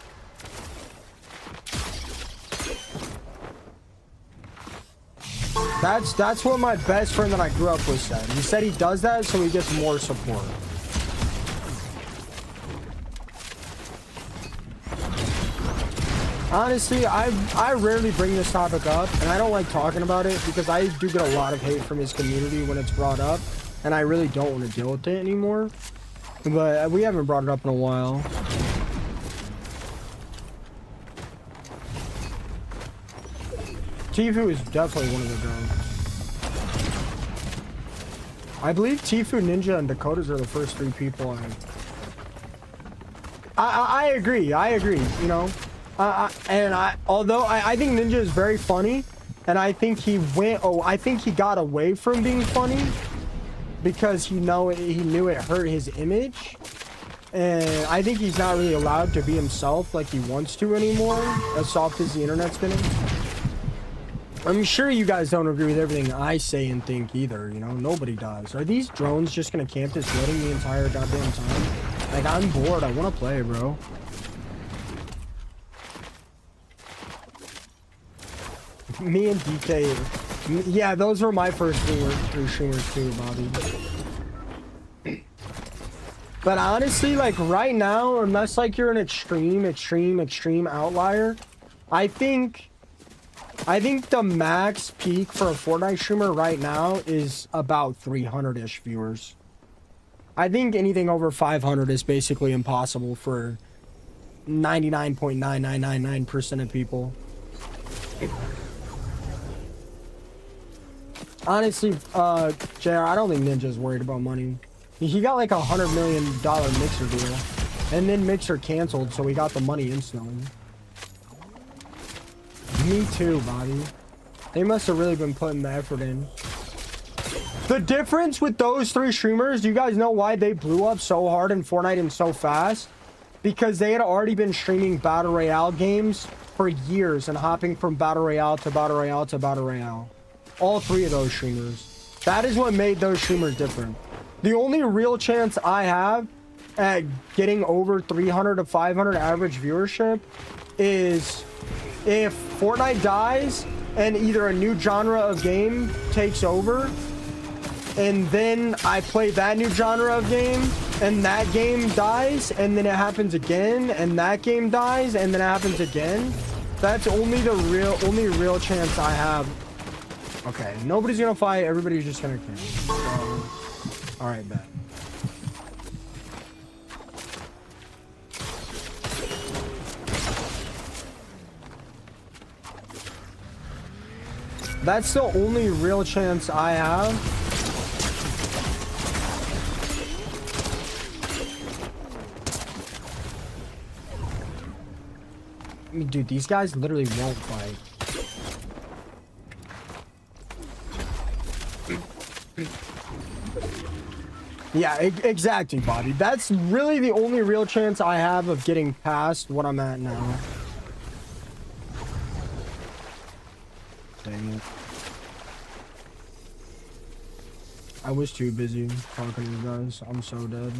That's what my best friend that I grew up with said. He said he does that so he gets more support. Honestly, I rarely bring this topic up, and I don't like talking about it because I do get a lot of hate from his community when it's brought up, and I really don't want to deal with it anymore. But we haven't brought it up in a while. Tfue is definitely one of the drones. I believe Tfue, Ninja, and Dakotas are the first 3 people I agree, you know. Although I think Ninja is very funny, and I think he got away from being funny because he knew it hurt his image. And I think he's not really allowed to be himself like he wants to anymore, as soft as the internet's getting. I'm sure you guys don't agree with everything I say and think either, you know? Nobody does. Are these drones just gonna camp this building the entire goddamn time? Like, I'm bored. I want to play, bro. Me and DK. Yeah, those were my first 3 streamers too, Bobby. But honestly, like, right now, unless, like, you're an extreme outlier, I think the max peak for a Fortnite streamer right now is about 300-ish viewers. I think anything over 500 is basically impossible for 99.9999% of people. Honestly, JR, I don't think Ninja's worried about money. He got like $100 million Mixer deal. And then Mixer canceled, so he got the money instantly. Me too, Bobby. They must have really been putting the effort in. The difference with those 3 streamers, do you guys know why they blew up so hard in Fortnite and so fast? Because they had already been streaming Battle Royale games for years and hopping from Battle Royale to Battle Royale to Battle Royale. All 3 of those streamers. That is what made those streamers different. The only real chance I have at getting over 300 to 500 average viewership is if Fortnite dies and either a new genre of game takes over, and then I play that new genre of game, and that game dies, and then it happens again, and that game dies, and then it happens again. That's only the only real chance I have. Okay, nobody's gonna fight, everybody's just gonna camp. So, alright, bet. That's the only real chance I have. I mean, dude, these guys literally won't fight. Yeah, exactly, Bobby. That's really the only real chance I have of getting past what I'm at now. Dang it. I was too busy talking to you guys. I'm so dead.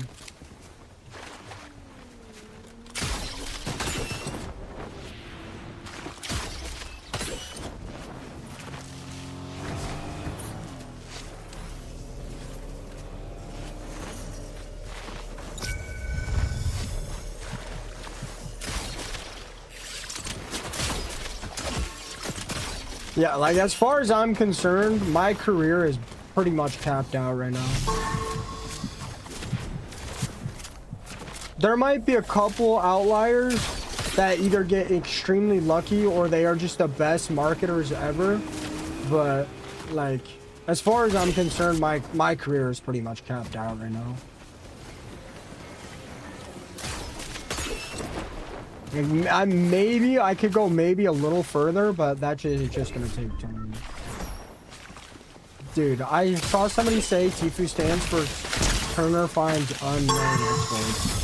Yeah, like, as far as I'm concerned, my career is pretty much capped out right now. There might be a couple outliers that either get extremely lucky or they are just the best marketers ever. But, like, as far as I'm concerned, my career is pretty much capped out right now. I could go maybe a little further, but that is just gonna take time. Dude, I saw somebody say Tfue stands for Turner finds unknown exploits.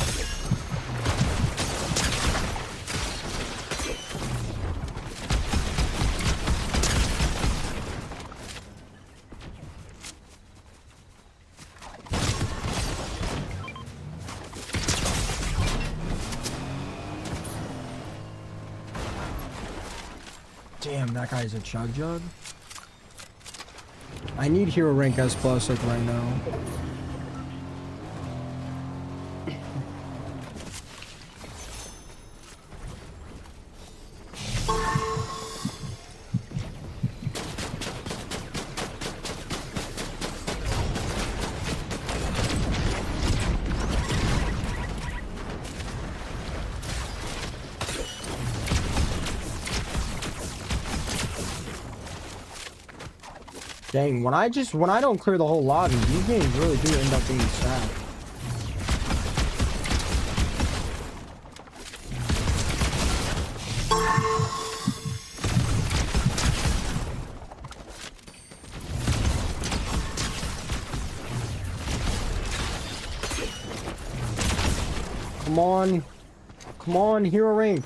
Damn, that guy's a chug jug. I need hero rank S plus like right now. Dang, when I don't clear the whole lobby, these games really do end up being sad. Come on. Come on, hero rank.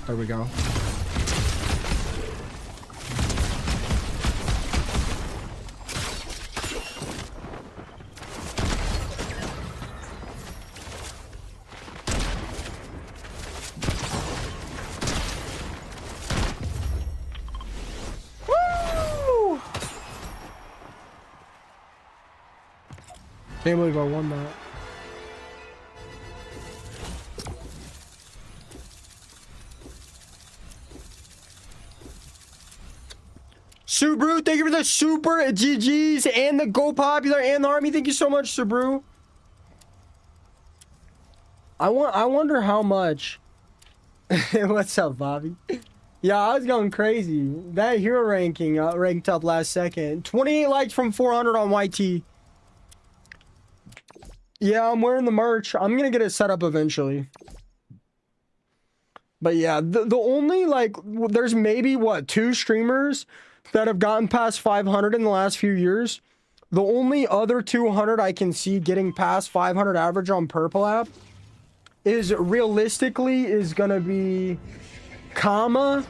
There we go. Woo! Can't believe I won that. Subaru, thank you for the super GGs and the Go Popular and the Army. Thank you so much, Subaru. I wonder how much. What's up, Bobby? Yeah, I was going crazy. That hero ranking ranked up last second. 28 likes from 400 on YT. Yeah, I'm wearing the merch. I'm gonna get it set up eventually. But yeah, the only, like, there's maybe, what, 2 streamers that have gotten past 500 in the last few years. The only other 200 I can see getting past 500 average on Purple app is realistically is gonna be Kama.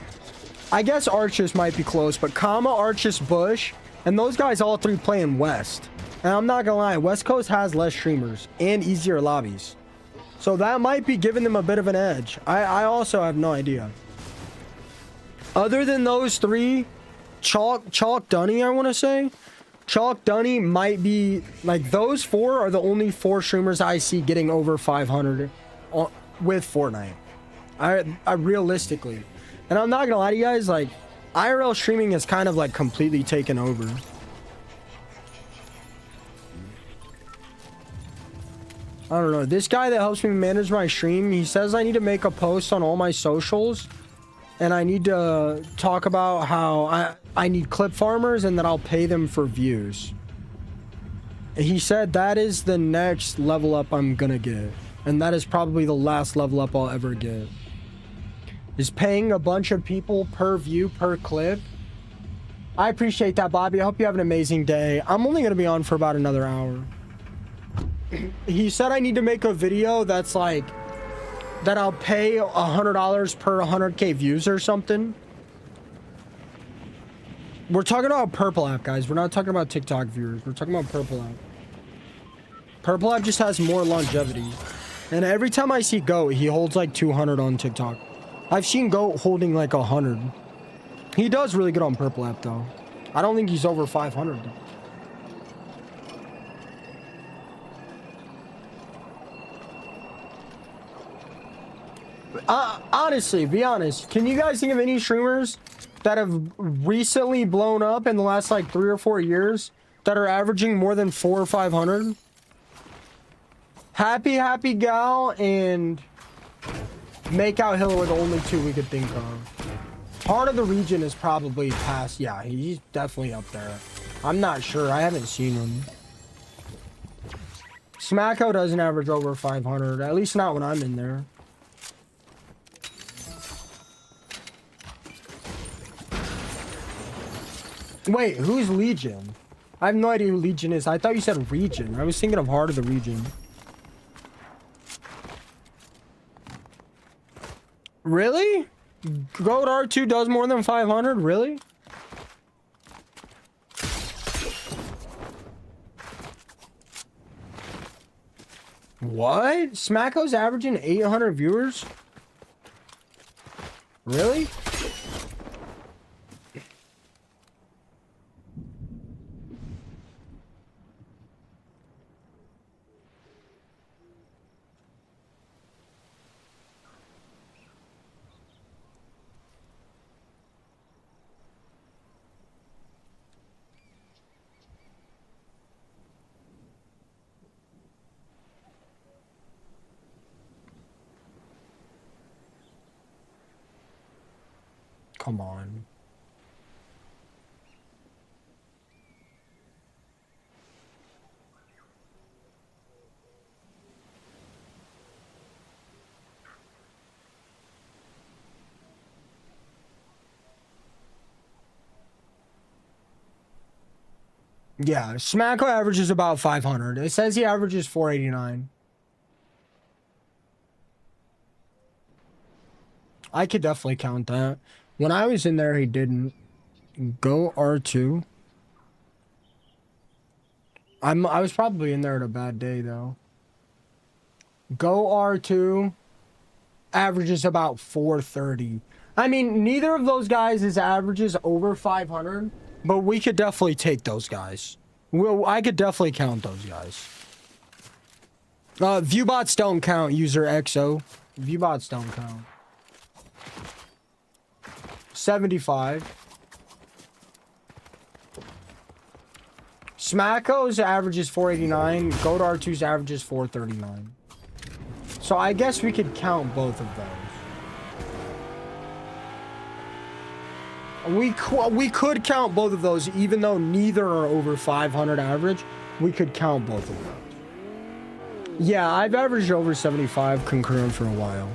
I guess Archis might be close, but Kama, Archis, Bush, and those guys all 3 play in West. And I'm not gonna lie, West Coast has less streamers and easier lobbies. So that might be giving them a bit of an edge. I also have no idea. Other than those 3, Chalk Dunny, I want to say. Chalk Dunny might be, like, those 4 are the only 4 streamers I see getting over 500 with Fortnite. I realistically. And I'm not gonna lie to you guys, like, IRL streaming is kind of, like, completely taken over. I don't know. This guy that helps me manage my stream, he says I need to make a post on all my socials. And I need to talk about how I need clip farmers and that I'll pay them for views. He said that is the next level up I'm gonna get. And that is probably the last level up I'll ever get. Is paying a bunch of people per view, per clip. I appreciate that, Bobby. I hope you have an amazing day. I'm only gonna be on for about another hour. He said I need to make a video that's like, that I'll pay $100 per 100k views or something. We're talking about Purple app, guys. We're not talking about TikTok viewers. We're talking about Purple app. Purple app just has more longevity. And every time I see Goat, he holds like 200 on TikTok. I've seen Goat holding like 100. He does really good on Purple app, though. I don't think he's over 500. Honestly, be honest. Can you guys think of any streamers that have recently blown up in the last like 3 or 4 years that are averaging more than 400 or 500? Happy Gal and Make Out Hill are the only 2 we could think of. Heart of the Region is probably past. Yeah, he's definitely up there. I'm not sure. I haven't seen him. Smacko doesn't average over 500. At least not when I'm in there. Wait, who's Legion? I have no idea who Legion is. I thought you said Region. I was thinking of Heart of the Region. Really? Goat R2 does more than 500? Really? What? Smacko's averaging 800 viewers? Really? Come on. Yeah, Smacko averages about 500. It says he averages 489. I could definitely count that. When I was in there, he didn't. Go R2. I was probably in there at a bad day, though. Go R2 averages about 430. I mean, neither of those guys' averages over 500, but we could definitely take those guys. Well, I could definitely count those guys. Viewbots don't count, user XO. Viewbots don't count. 75. Smacko's average is 489. Goat R2's average is 439. So I guess we could count both of those. We could count both of those, even though neither are over 500 average. We could count both of those. Yeah, I've averaged over 75 concurrent for a while.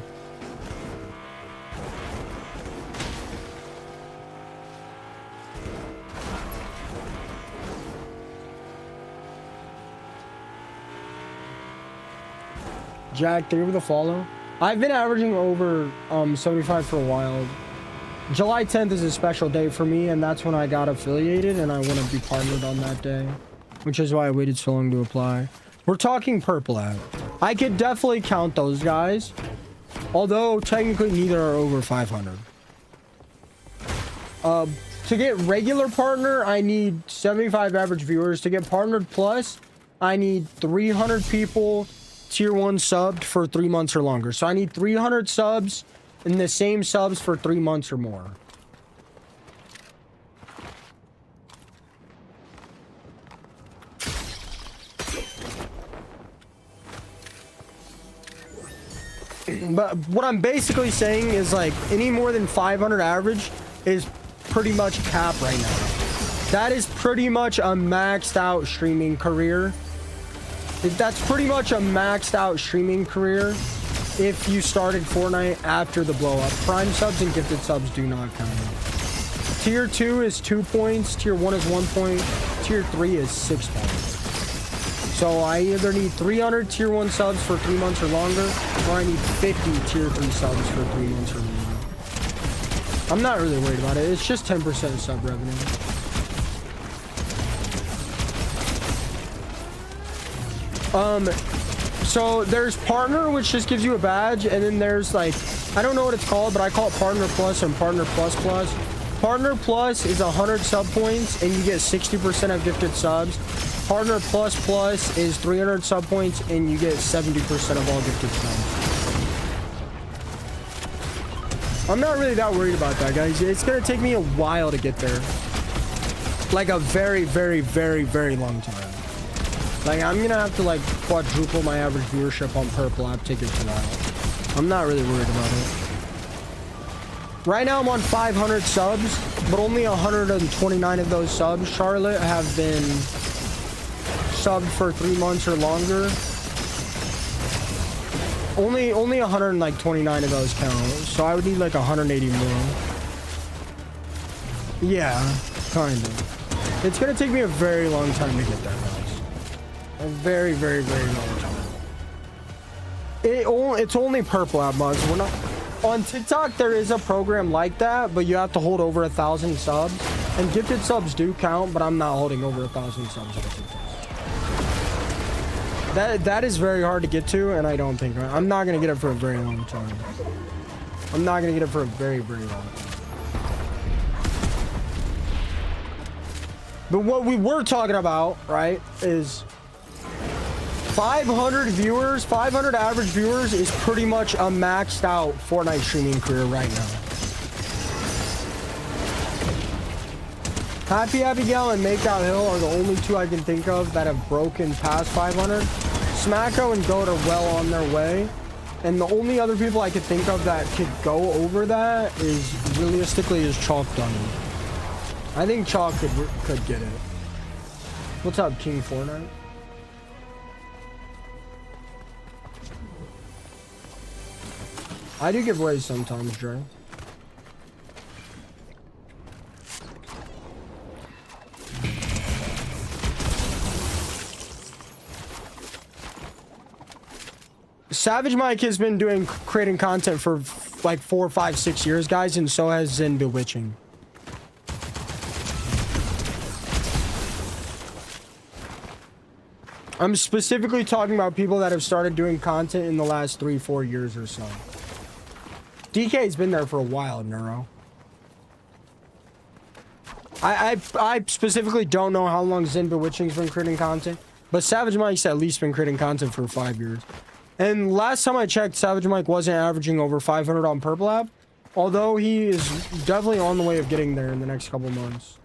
Jack, thank you for the follow. I've been averaging over 75 for a while. July 10th is a special day for me, and that's when I got affiliated, and I want to be partnered on that day, which is why I waited so long to apply. We're talking purple app. I could definitely count those guys, although technically neither are over 500. To get regular partner, I need 75 average viewers. To get partnered plus, I need 300 people tier 1 subbed for 3 months or longer. So I need 300 subs and the same subs for 3 months or more. But what I'm basically saying is, like, any more than 500 average is pretty much cap right now. That is pretty much a maxed out streaming career. That's pretty much a maxed out streaming career if you started Fortnite after the blow up. Prime subs and gifted subs do not count. Tier 2 is 2 points, tier 1 is 1 point, tier 3 is 6 points. So I either need 300 tier 1 subs for 3 months or longer, or I need 50 tier 3 subs for 3 months or longer. I'm not really worried about it. It's just 10% sub revenue. So there's partner, which just gives you a badge, and then there's, like, I don't know what it's called, but I call it partner plus and partner plus plus. Partner plus is 100 sub points and you get 60% of gifted subs. Partner plus plus is 300 sub points and you get 70% of all gifted subs. I'm not really that worried about that, guys. It's gonna take me a while to get there, like a very, very, very, very long time. Like, I'm gonna have to, like, quadruple my average viewership on purple app to get to that. I'm not really worried about it. Right now I'm on 500 subs, but only 129 of those subs, Charlotte, have been subbed for 3 months or longer. Only 129 of those count, so I would need like 180 more. Yeah, kind of. It's gonna take me a very long time to get there, guys. A very, very, very long time. It's only purple app mods. We're not on TikTok. There is a program like that, but you have to hold over 1,000 subs, and gifted subs do count. But I'm not holding over 1,000 subs on TikTok. That is very hard to get to, and I don't think I'm not gonna get it for a very long time. I'm not gonna get it for a very, very long time. But what we were talking about, right, is 500 viewers, 500 average viewers is pretty much a maxed out Fortnite streaming career right now. Happy Abigail and Makeout Hill are the only two I can think of that have broken past 500. Smacko and Goat are well on their way. And the only other people I could think of that could go over that is realistically, is Chalk done? I think Chalk could get it. What's up, King Fortnite? I do giveaways sometimes, Dre. Savage Mike has been creating content for like 4, 5, 6 years, guys, and so has Zen Bewitching. I'm specifically talking about people that have started doing content in the last 3, 4 years or so. DK's been there for a while, Neuro. I specifically don't know how long Zen Bewitching's been creating content, but Savage Mike's at least been creating content for 5 years. And last time I checked, Savage Mike wasn't averaging over 500 on Purple App, although he is definitely on the way of getting there in the next couple months.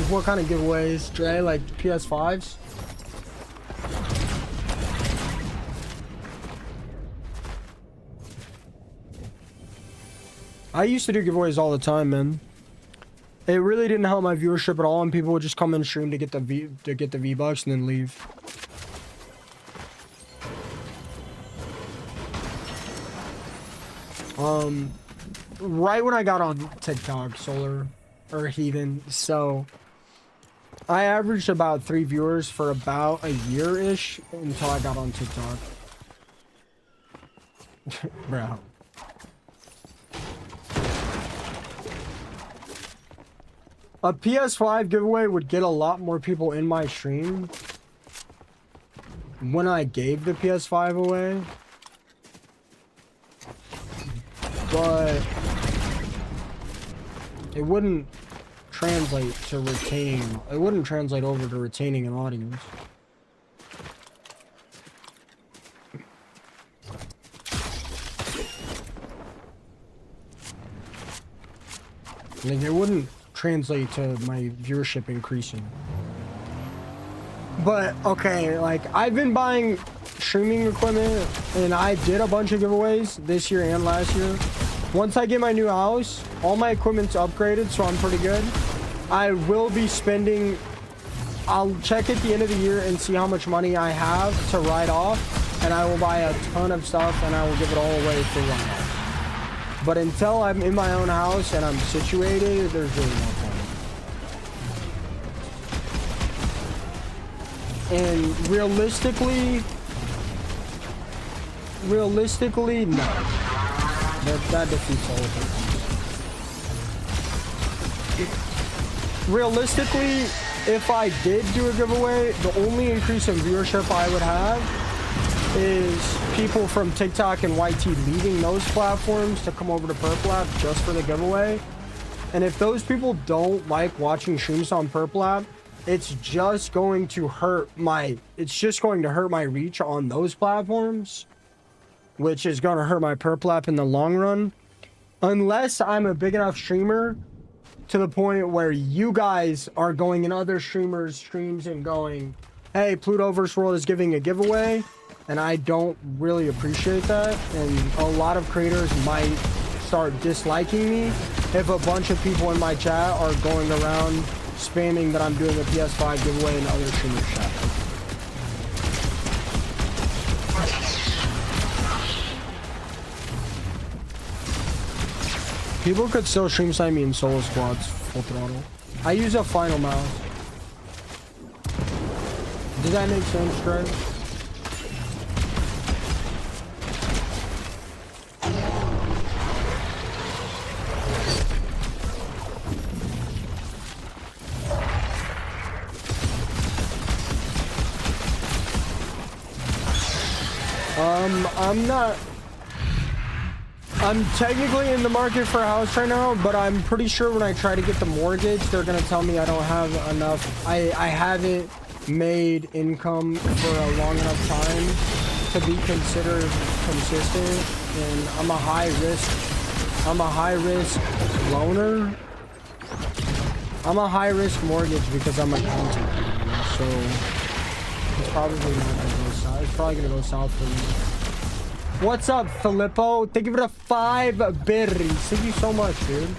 What kind of giveaways, Dre? Like PS5s? I used to do giveaways all the time, man. It really didn't help my viewership at all, and people would just come in stream to get the V-Bucks and then leave. Right when I got on TikTok, Solar or Heathen, so I averaged about 3 viewers for about a year-ish until I got on TikTok. Bro. A PS5 giveaway would get a lot more people in my stream when I gave the PS5 away. But it wouldn't translate to retaining. It wouldn't translate over to retaining an audience. Like, it wouldn't translate to my viewership increasing. But okay, like, I've been buying streaming equipment and I did a bunch of giveaways this year and last year. Once I get my new house, all my equipment's upgraded, so I'm pretty good. I will be spending, I'll check at the end of the year and see how much money I have to write off, and I will buy a ton of stuff and I will give it all away for write-off. But until I'm in my own house and I'm situated, there's really no point. And realistically, no. That defeats all of it. Realistically, if I did do a giveaway, the only increase in viewership I would have is people from TikTok and YT leaving those platforms to come over to Purple App just for the giveaway. And if those people don't like watching streams on Purple App, it's just going to hurt my reach on those platforms, which is going to hurt my Purple App in the long run. Unless I'm a big enough streamer to the point where you guys are going in other streamers' streams and going, hey, Plutoverse World is giving a giveaway, and I don't really appreciate that, and a lot of creators might start disliking me if a bunch of people in my chat are going around spamming that I'm doing a PS5 giveaway in other streamers' chat. People could still stream snipe me in solo squads full throttle. I use a final mouse. Does that make sense, Greg? I'm technically in the market for a house right now, but I'm pretty sure when I try to get the mortgage, they're gonna tell me I don't have enough. I haven't made income for a long enough time to be considered consistent, and I'm a high risk loaner. I'm a high-risk mortgage because I'm a content creator, so it's probably not gonna go south. It's probably gonna go south for me. What's up, Filippo? Thank you for the 5 berries. Thank you so much, dude.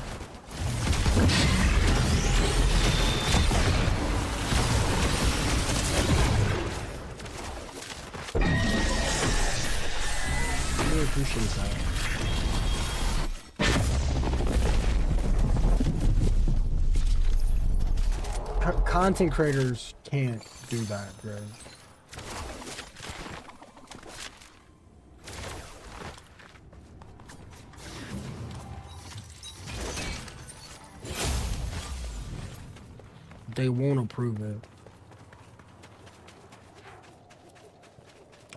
I really appreciate that. Content creators can't do that, bro. They won't approve it.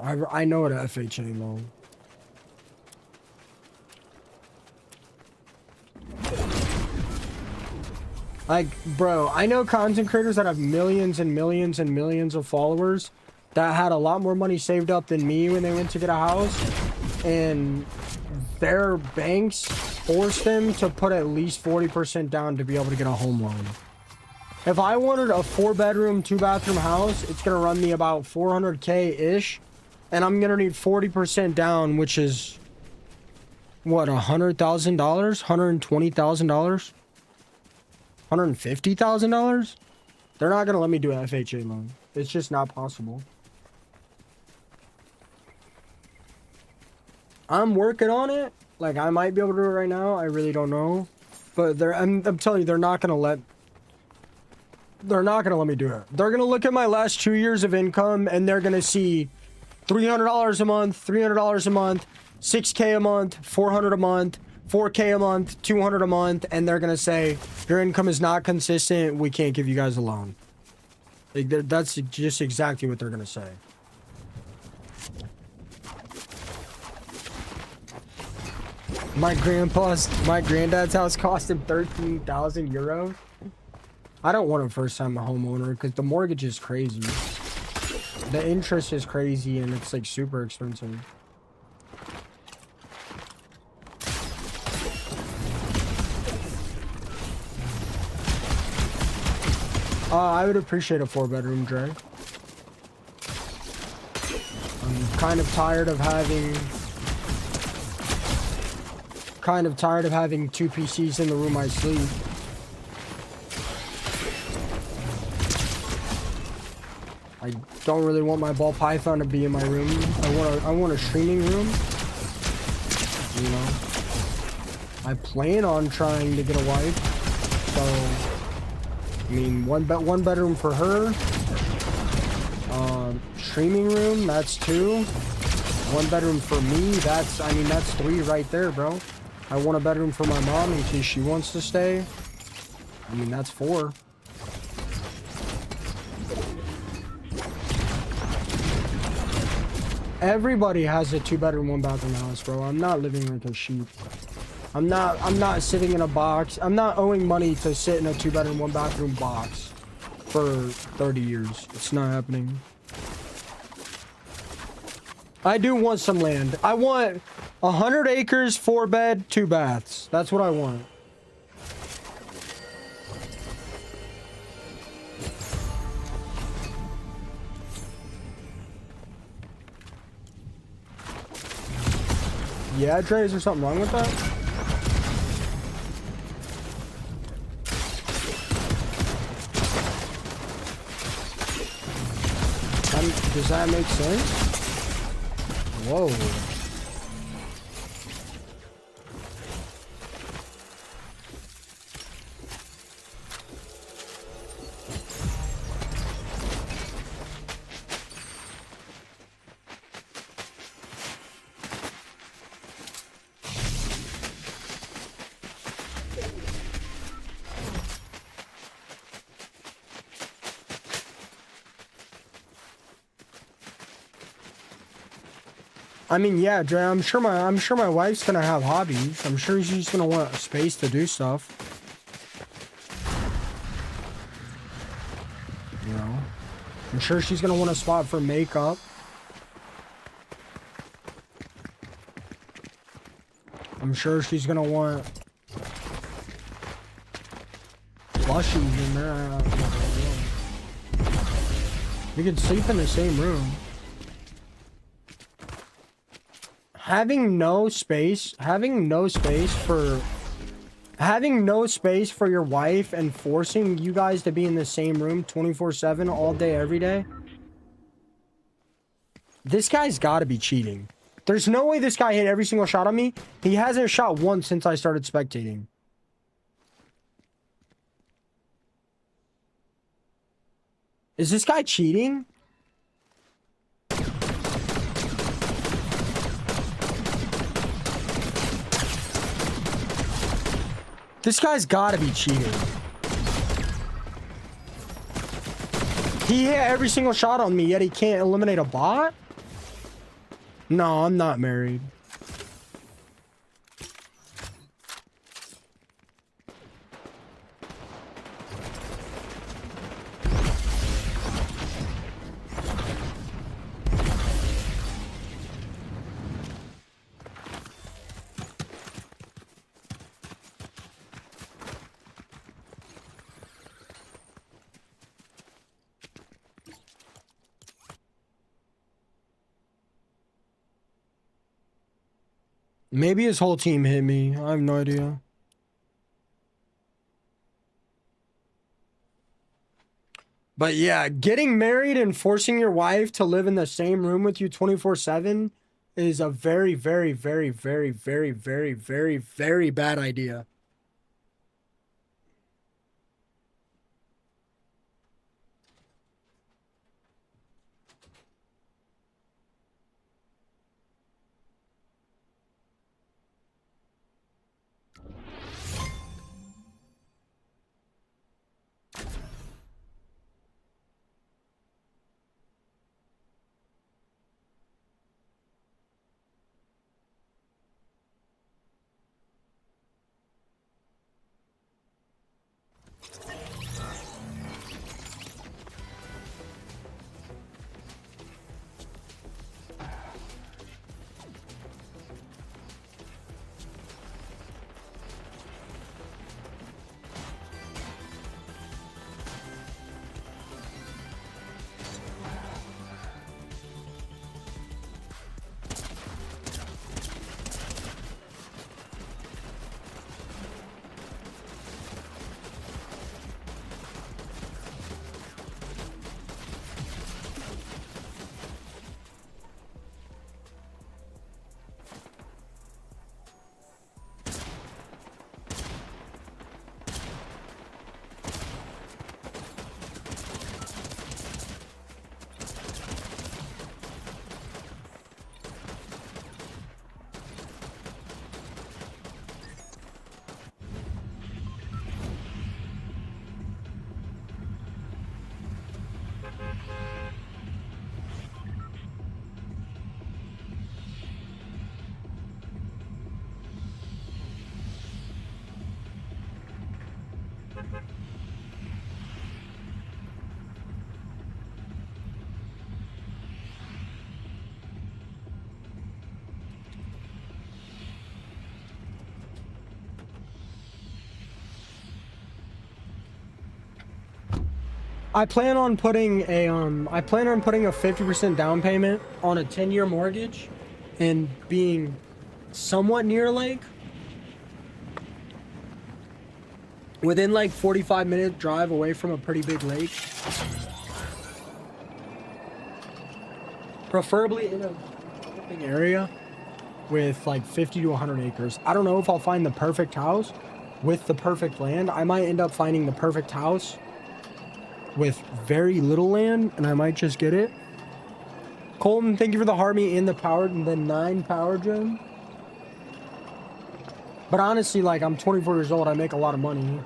I know it at FHA loan. Like, bro, I know content creators that have millions and millions and millions of followers that had a lot more money saved up than me when they went to get a house, and their banks forced them to put at least 40% down to be able to get a home loan. If I wanted a 4-bedroom, 2-bathroom house, it's gonna run me about 400K-ish, and I'm gonna need 40% down, which is what, $100,000, $120,000. $150,000? They're not gonna let me do an FHA loan. It's just not possible. I'm working on it. Like, I might be able to do it right now. I really don't know. But I'm telling you, they're not gonna let me do it. They're gonna look at my last 2 years of income and they're gonna see $300 a month, $300 a month, 6K a month, 400 a month, 4K a month, 200 a month, and they're gonna say your income is not consistent, we can't give you guys a loan. Like, that's just exactly what they're gonna say. My granddad's house cost him 13,000 euros. I don't want a first-time homeowner because the mortgage is crazy. The interest is crazy and it's like super expensive. I would appreciate a 4-bedroom, Dre. I'm kind of tired of having 2 PCs in the room I sleep. I don't really want my ball python to be in my room. I want a streaming room. You know, I plan on trying to get a wife, so. I mean, one bedroom for her. Streaming room, that's 2. 1 bedroom for me, that's 3 right there, bro. I want a bedroom for my mom in case she wants to stay. I mean, that's 4. Everybody has a 2-bedroom, 1-bathroom house, bro. I'm not living like a sheep. I'm not sitting in a box. I'm not owing money to sit in a 2-bedroom, 1-bathroom box for 30 years. It's not happening. I do want some land. I want 100 acres, 4-bed, 2 baths. That's what I want. Yeah, Dre, is there something wrong with that? Does that make sense? Whoa. I mean, yeah, Dre, I'm sure my wife's gonna have hobbies. I'm sure she's gonna want a space to do stuff. You know? I'm sure she's gonna want a spot for makeup. I'm sure she's gonna want plushies in there. You can sleep in the same room. Having no space for your wife and forcing you guys to be in the same room 24/7 all day, every day. This guy's got to be cheating. There's no way this guy hit every single shot on me. He hasn't shot once since I started spectating. Is this guy cheating? This guy's gotta be cheating. He hit every single shot on me, yet he can't eliminate a bot? No, I'm not married. Maybe his whole team hit me. I have no idea. But yeah, getting married and forcing your wife to live in the same room with you 24/7 is a very, very, very, very, very, very, very, very bad idea. I plan on putting a 50% down payment on a 10-year mortgage and being somewhat near a lake. Within like 45-minute drive away from a pretty big lake. Preferably in a big area with like 50 to 100 acres. I don't know if I'll find the perfect house with the perfect land. I might end up finding the perfect house with very little land, and I might just get it. Colton, thank you for the Harmony and the 9 power gem. But honestly, like, I'm 24 years old. I make a lot of money.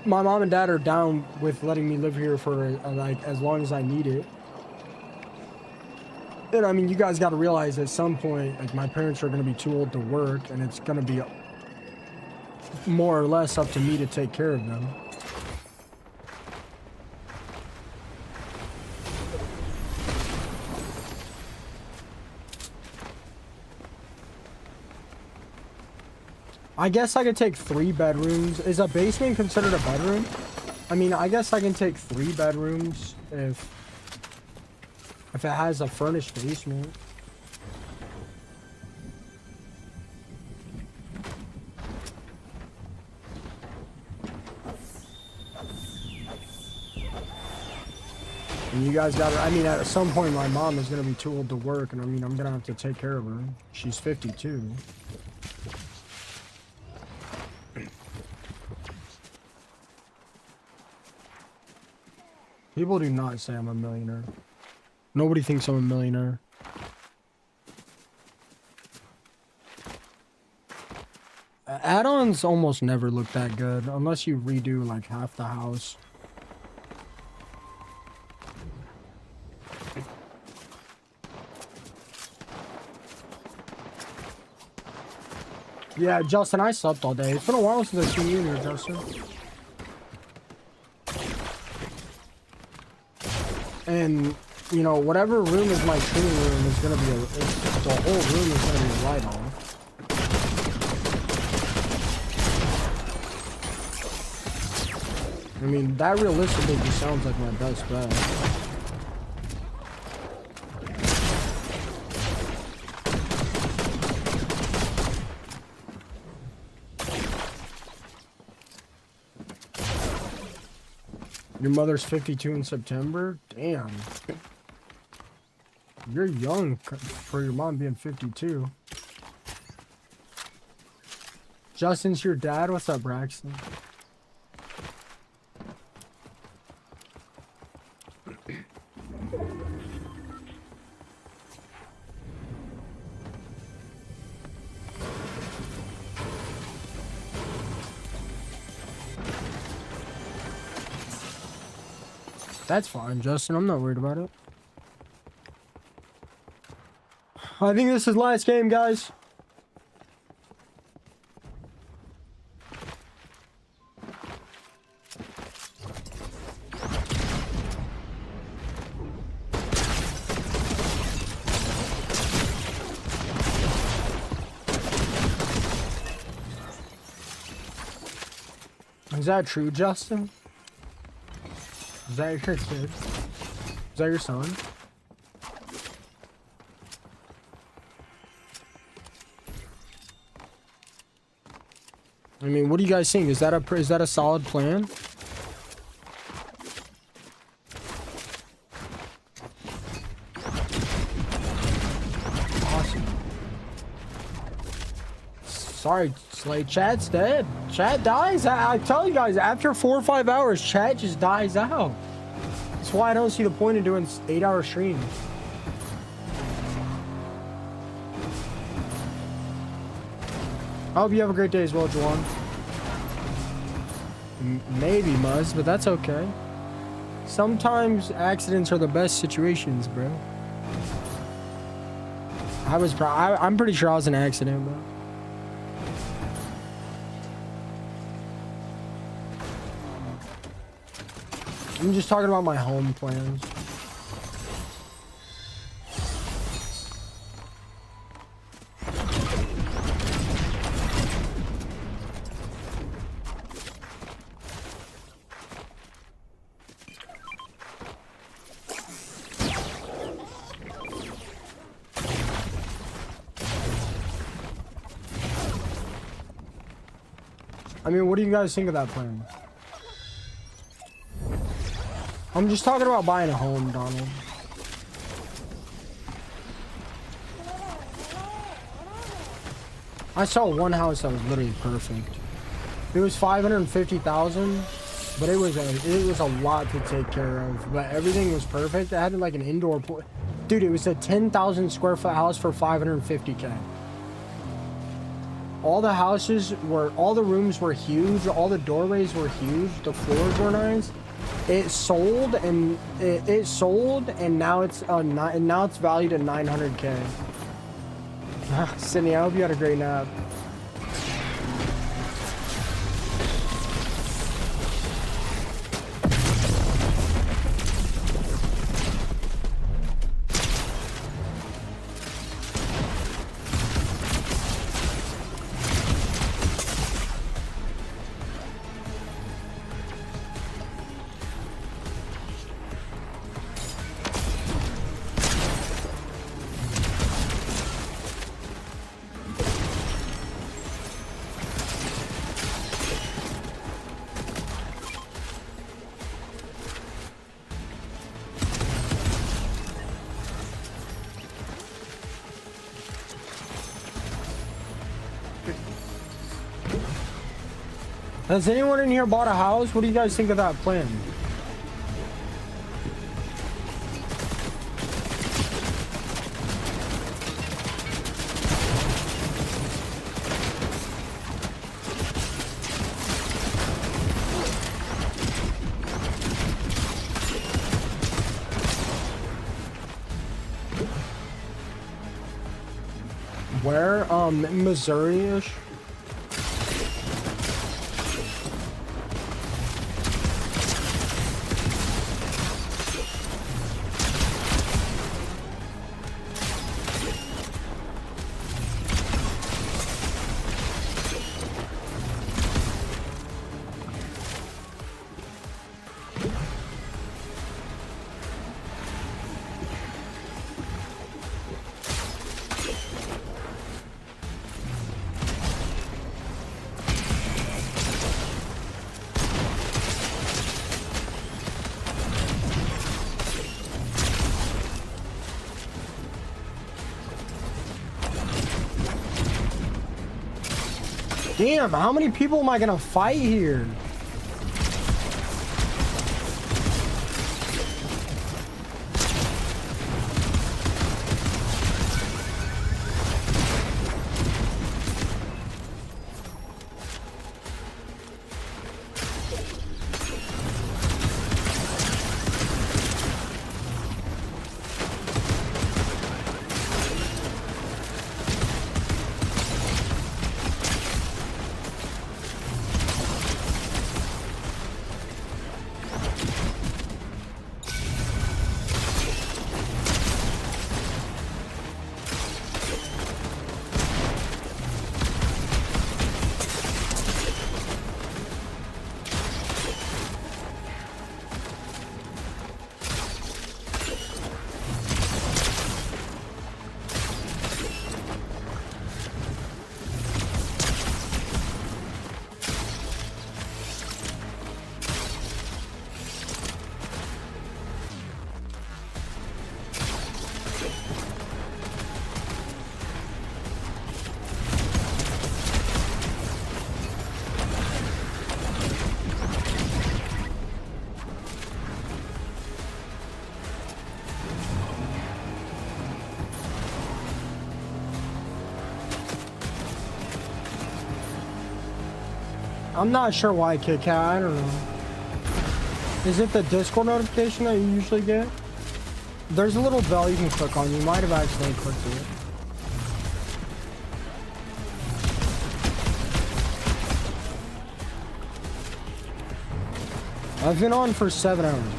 My mom and dad are down with letting me live here for like as long as I need it. And I mean, you guys got to realize at some point, like, my parents are going to be too old to work, and it's going to be more or less up to me to take care of them. I guess I could take 3 bedrooms. Is a basement considered a bedroom? I mean, I guess I can take 3 bedrooms if it has a furnished basement. And you guys got her. I mean, at some point, my mom is going to be too old to work, and I mean, I'm going to have to take care of her. She's 52. People do not say I'm a millionaire. Nobody thinks I'm a millionaire. Add-ons almost never look that good, unless you redo, like, half the house. Yeah, Justin, I slept all day. It's been a while since I've seen you here, Justin. And, you know, whatever room is my training room is going to be the whole room is going to be a light on. I mean, that realistically just sounds like my best bet. Your mother's 52 in September? Damn. You're young for your mom being 52. Justin's your dad? What's up, Braxton? That's fine, Justin. I'm not worried about it. I think this is last game, guys. Is that true, Justin? Is that your kid? Is that your son? I mean, what do you guys think? Is that a solid plan? Awesome. Sorry, Slay. Chat's dead. Chat dies. I tell you guys, after 4 or 5 hours, chat just dies out. That's why I don't see the point in doing 8-hour streams. I hope you have a great day as well, Juwan. Maybe, Muzz, but that's okay. Sometimes accidents are the best situations, bro. I'm pretty sure I was an accident, bro. I'm just talking about my home plans. I mean, what do you guys think of that plan? I'm just talking about buying a home, Donald. I saw one house that was literally perfect. It was 550,000, but it was a lot to take care of. But everything was perfect. It had like an indoor pool. Dude, it was a 10,000 square foot house for 550K. All the rooms were huge. All the doorways were huge. The floors were nice. It sold and now it's valued at 900K. Sydney, I hope you had a great nap. Has anyone in here bought a house? What do you guys think of that plan? Where? Missouri-ish? Damn, how many people am I gonna fight here? I'm not sure why, Kit Kat. I don't know. Is it the Discord notification that you usually get? There's a little bell you can click on. You might have accidentally clicked it. I've been on for 7 hours, guys.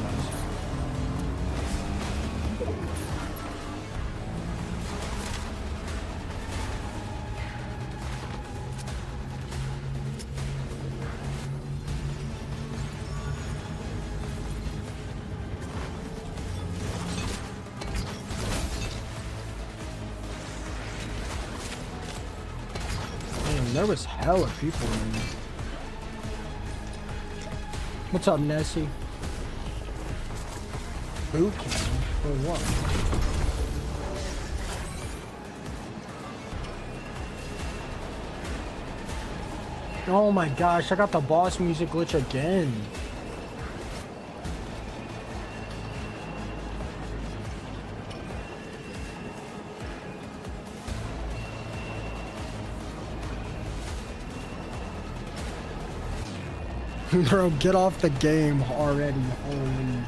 There was hella people in there. What's up, Nessie? Boot camp? For what? Oh my gosh, I got the boss music glitch again. Bro, get off the game already. Holy.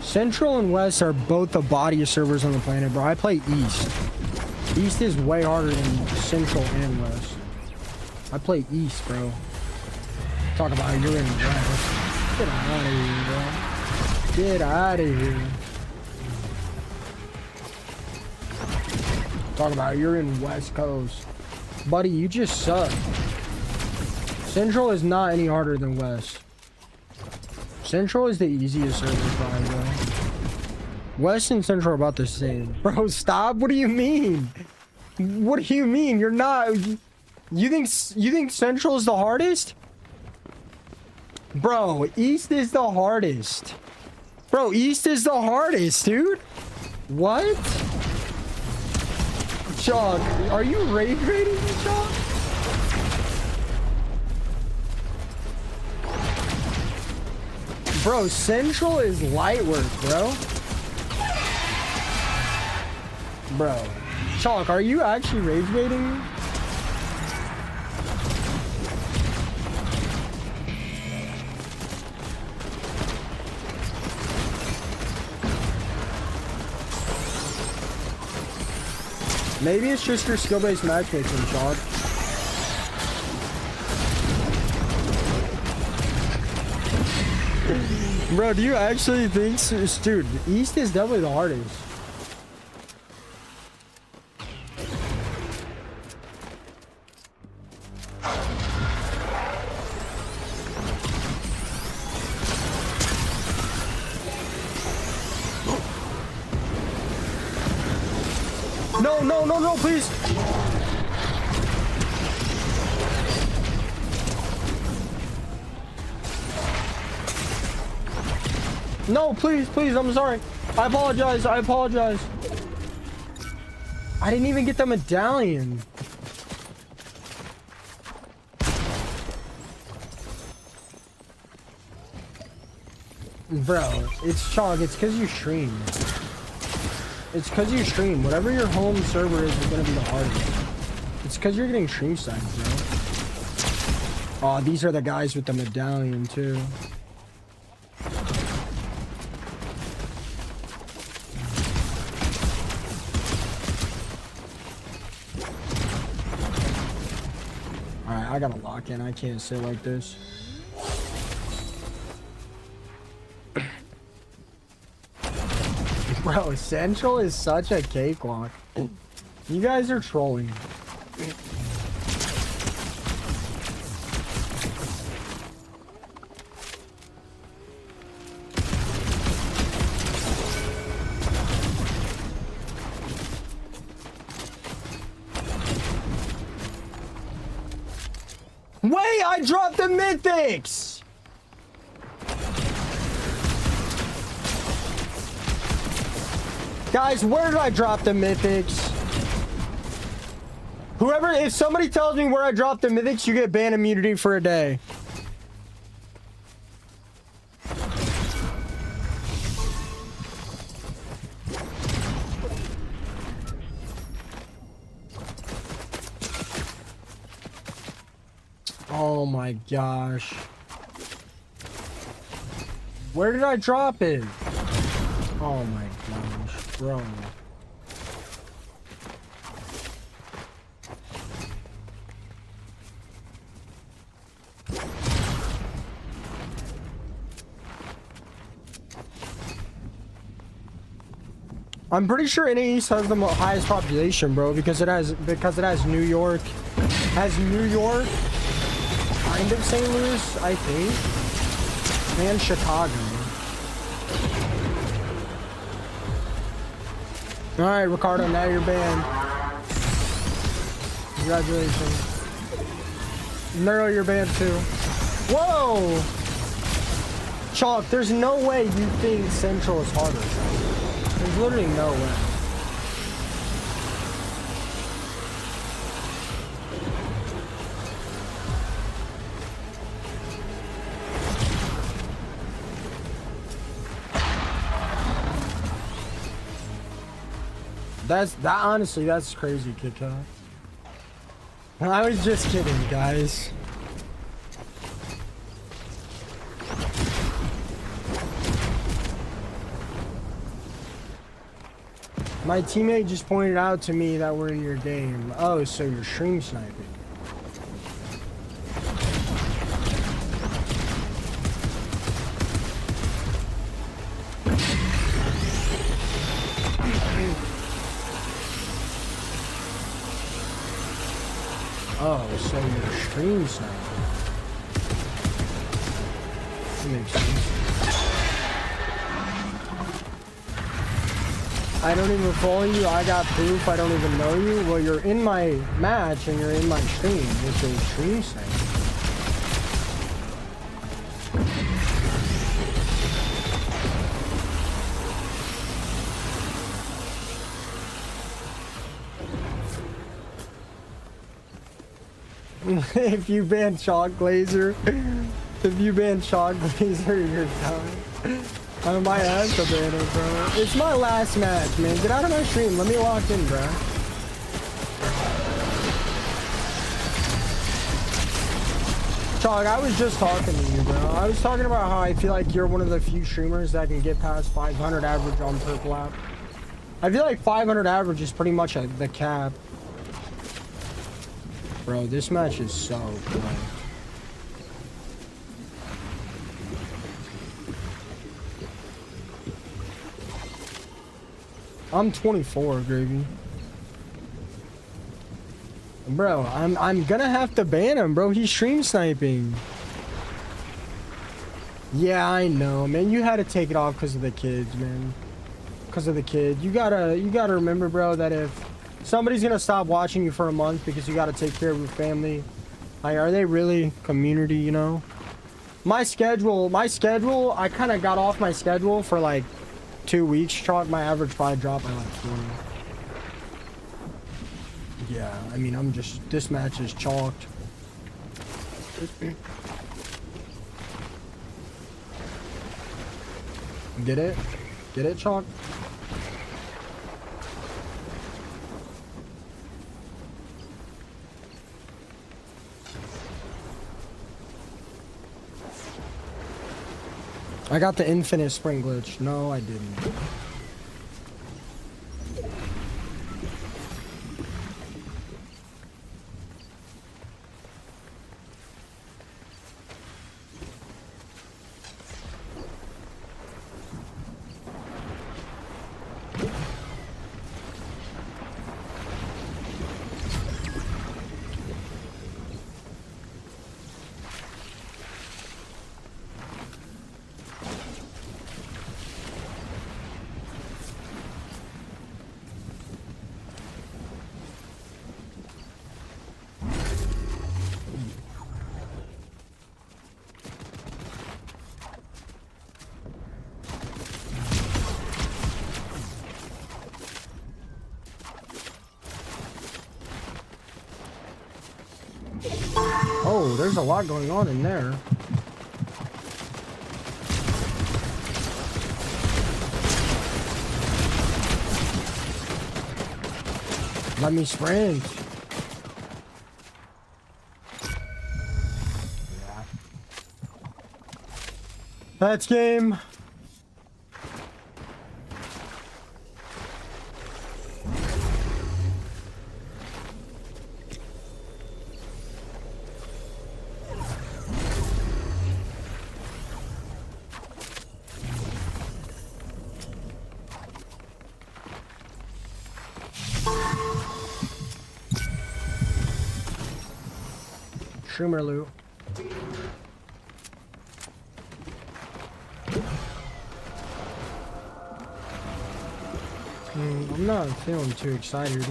Central and West are both the bodiest servers on the planet, bro. I play East. East is way harder than Central and West. I play East, bro. Talk about you're in West. Get out of here, bro. Get out of here. Talk about you're in West Coast. Buddy, you just suck. Central is not any harder than West. Central is the easiest server probably, bro. West and Central are about the same. Bro, stop. What do you mean? What do you mean? You're not... You think Central is the hardest? Bro, East is the hardest. Bro, East is the hardest, dude. What? Chalk, are you rage rating me, Chalk? Bro, Central is light work, bro. Bro. Chalk, are you actually rage baiting me? Maybe it's just your skill-based matchmaking, Chalk. Bro, do you actually think so? Dude, East is definitely the hardest. No, please. No, please, I'm sorry. I apologize. I didn't even get the medallion. Bro, it's Chalk. It's because you stream. Whatever your home server is going to be the hardest. It's because you're getting stream signed, bro. Oh, these are the guys with the medallion, too. Alright, I gotta lock in. I can't sit like this. Bro, Central is such a cakewalk. You guys are trolling. Wait, I dropped the mythics! Guys, where did I drop the mythics? If somebody tells me where I dropped the mythics, you get ban immunity for a day. Oh my gosh. Where did I drop it? Oh my gosh, bro. I'm pretty sure NA East has the highest population, bro, because it has New York, kind of St. Louis, I think, and Chicago. All right, Ricardo, now you're banned. Congratulations. Neuro, you're banned too. Whoa! Chalk, there's no way you think Central is harder. There's literally no way. Honestly, that's crazy, Kit Kat. I was just kidding, guys. My teammate just pointed out to me that we're in your game. Oh, so you're stream sniping. Oh, so you're stream sniping. That makes sense. I don't even follow you. I got proof. I don't even know you. Well, you're in my match and you're in my stream, which is stream sniping. If you ban Chalk Glazer, if you ban Chalk Glazer, you're done. I might have to ban it, bro. It's my last match, man. Get out of my stream. Let me lock in, bro. Chalk, I was just talking to you, bro. I was talking about how I feel like you're one of the few streamers that can get past 500 average on per lap. I feel like 500 average is pretty much the cap. Bro, this match is so good. I'm 24, Gravy. Bro, I'm gonna have to ban him, bro. He's stream sniping. Yeah, I know, man. You had to take it off because of the kids, man. Because of the kid. You gotta remember, bro, that if somebody's gonna stop watching you for a month because you gotta take care of your family, like, are they really community, you know? My schedule, I kind of got off my schedule for like 2 weeks. Chalk, my average probably dropped by like 4. Yeah, I mean, this match is chalked. Get it? Get it, Chalk? I got the infinite spring glitch. No, I didn't. Oh, there's a lot going on in there. Let me sprint. Yeah. That's game. Schumer loot. I'm not feeling too excited.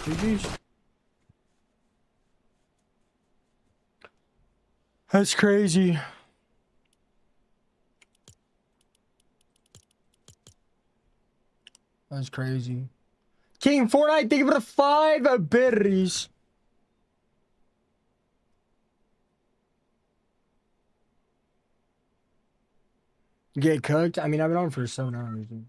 GG's. That's crazy. That's crazy. King Fortnite, thank you for the 5 berries. Get cooked? I mean, I've been on for 7 hours, dude.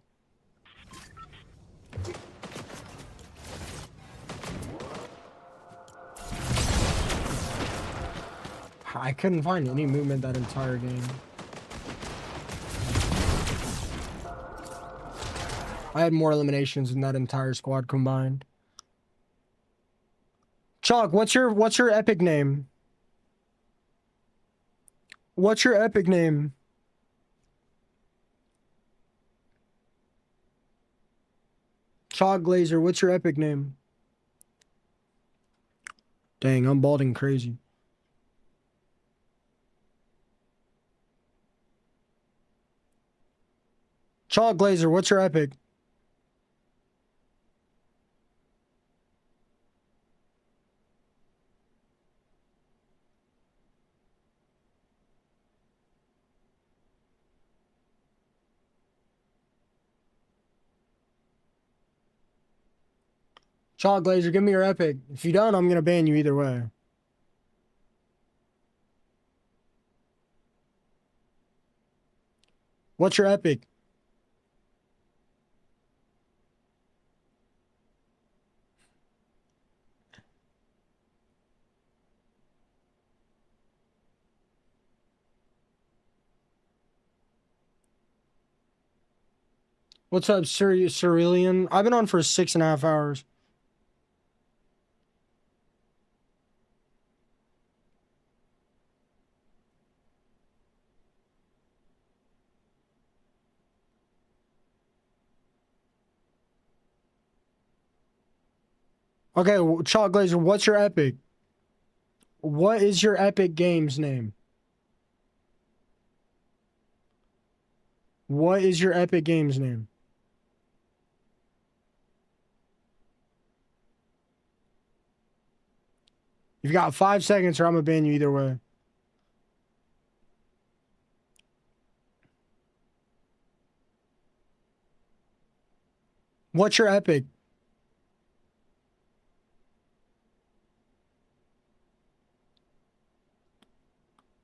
I couldn't find any movement that entire game. I had more eliminations than that entire squad combined. Chalk, what's your epic name? What's your epic name? Chalk Glazer, what's your epic name? Dang, I'm balding crazy. Chalk Glazer, what's your epic? Chalk Glazer, give me your epic. If you don't, I'm gonna ban you either way. What's your epic? What's up, Cerulean? I've been on for 6.5 hours. Okay, Chalk Glazer, what's your epic? What is your epic game's name? What is your epic game's name? You've got 5 seconds or I'm gonna ban you either way. What's your epic?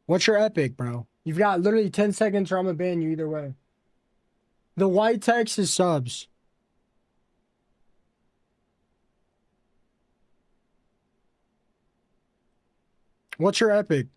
What's your epic, bro? You've got literally 10 seconds or I'm gonna ban you either way. The white text is subs. What's your epic?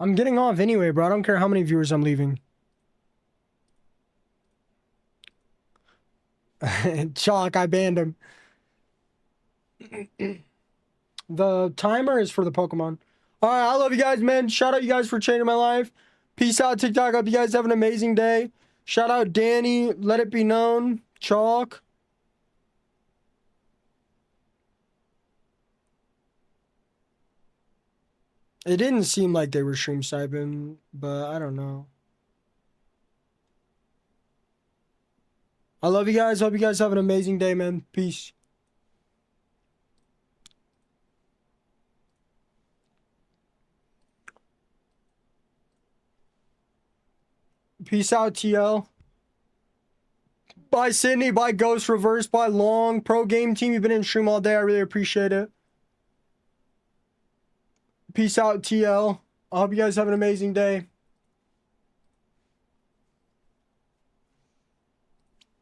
I'm getting off anyway, bro. I don't care how many viewers I'm leaving. Chalk, I banned him. The timer is for the Pokemon. All right, I love you guys, man. Shout out you guys for changing my life. Peace out, TikTok. Hope you guys have an amazing day. Shout out Danny. Let it be known. Chalk. It didn't seem like they were stream sniping, but I don't know. I love you guys. Hope you guys have an amazing day, man. Peace. Peace out, TL. Bye, Sydney. Bye, Ghost Reverse. Bye, Long. Pro Game Team, you've been in stream all day. I really appreciate it. Peace out, TL. I hope you guys have an amazing day.